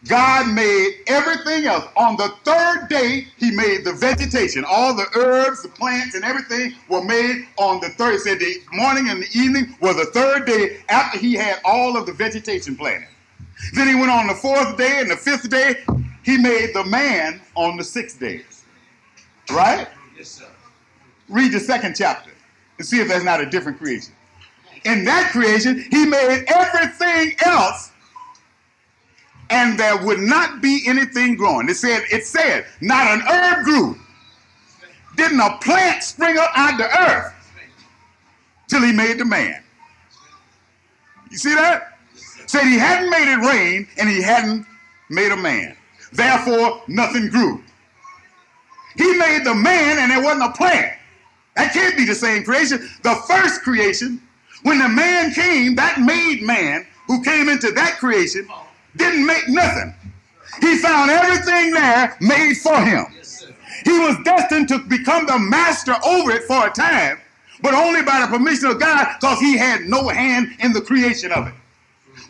Speaker 8: God made everything else. On the third day, he made the vegetation. All the herbs, the plants, and everything were made on the third. It said the morning and the evening were the third day after he had all of the vegetation planted. Then he went on the fourth day and the fifth day. He made the man on the sixth day. Right? Yes, sir. Read the second chapter and see if there's not a different creation. In that creation, he made everything else, and there would not be anything growing. It said, not an herb grew. Didn't a plant spring up out of the earth till he made the man. You see that? Said he hadn't made it rain, and he hadn't made a man. Therefore, nothing grew. He made the man, and there wasn't a plant. That can't be the same creation. The first creation, when the man came, that made man who came into that creation didn't make nothing. He found everything there made for him. He was destined to become the master over it for a time, but only by the permission of God, because he had no hand in the creation of it.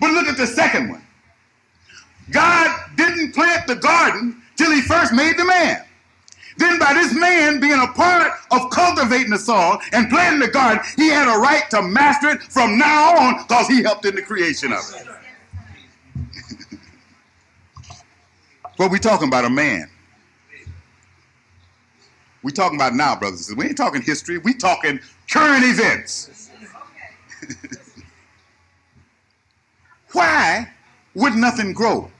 Speaker 8: But look at the second one. God didn't plant the garden till he first made the man. Then by this man being a part of cultivating the soil and planting the garden, he had a right to master it from now on because he helped in the creation of it. But we're talking about a man. We're talking about now, brothers and sisters. We ain't talking history. We're talking current events. Why would nothing grow?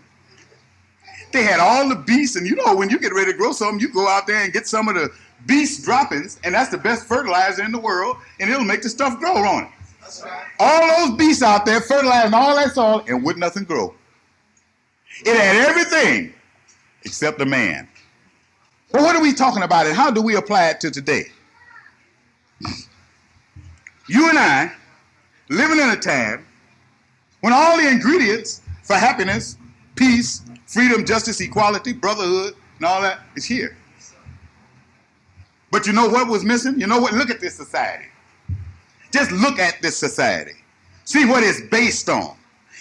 Speaker 8: They had all the beasts, and you know when you get ready to grow something, you go out there and get some of the beast droppings, and that's the best fertilizer in the world, and it'll make the stuff grow on it. That's right. All those beasts out there fertilizing all that soil, and would nothing grow. It had everything except the man. Well, what are we talking about, and how do we apply it to today? You and I living in a time when all the ingredients for happiness, peace, freedom, justice, equality, brotherhood, and all that is here. But you know what was missing? You know what? Look at this society. Just look at this society. See what it's based on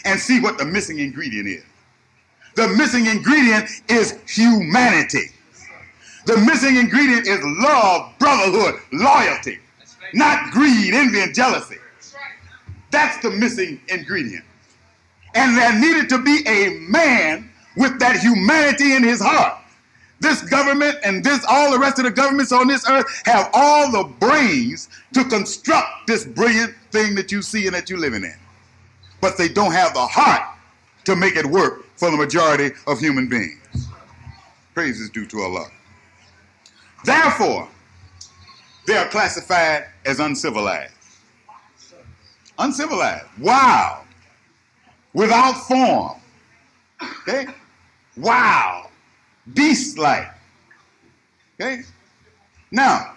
Speaker 8: and see what the missing ingredient is. The missing ingredient is humanity. The missing ingredient is love, brotherhood, loyalty, not greed, envy, and jealousy. That's the missing ingredient. And there needed to be a man with that humanity in his heart. This government and all the rest of the governments on this earth have all the brains to construct this brilliant thing that you see and that you're living in. But they don't have the heart to make it work for the majority of human beings. Praise is due to Allah. Therefore, they are classified as uncivilized. Uncivilized. Wow. Without form. Okay? Wow. Beast-like. Okay? Now,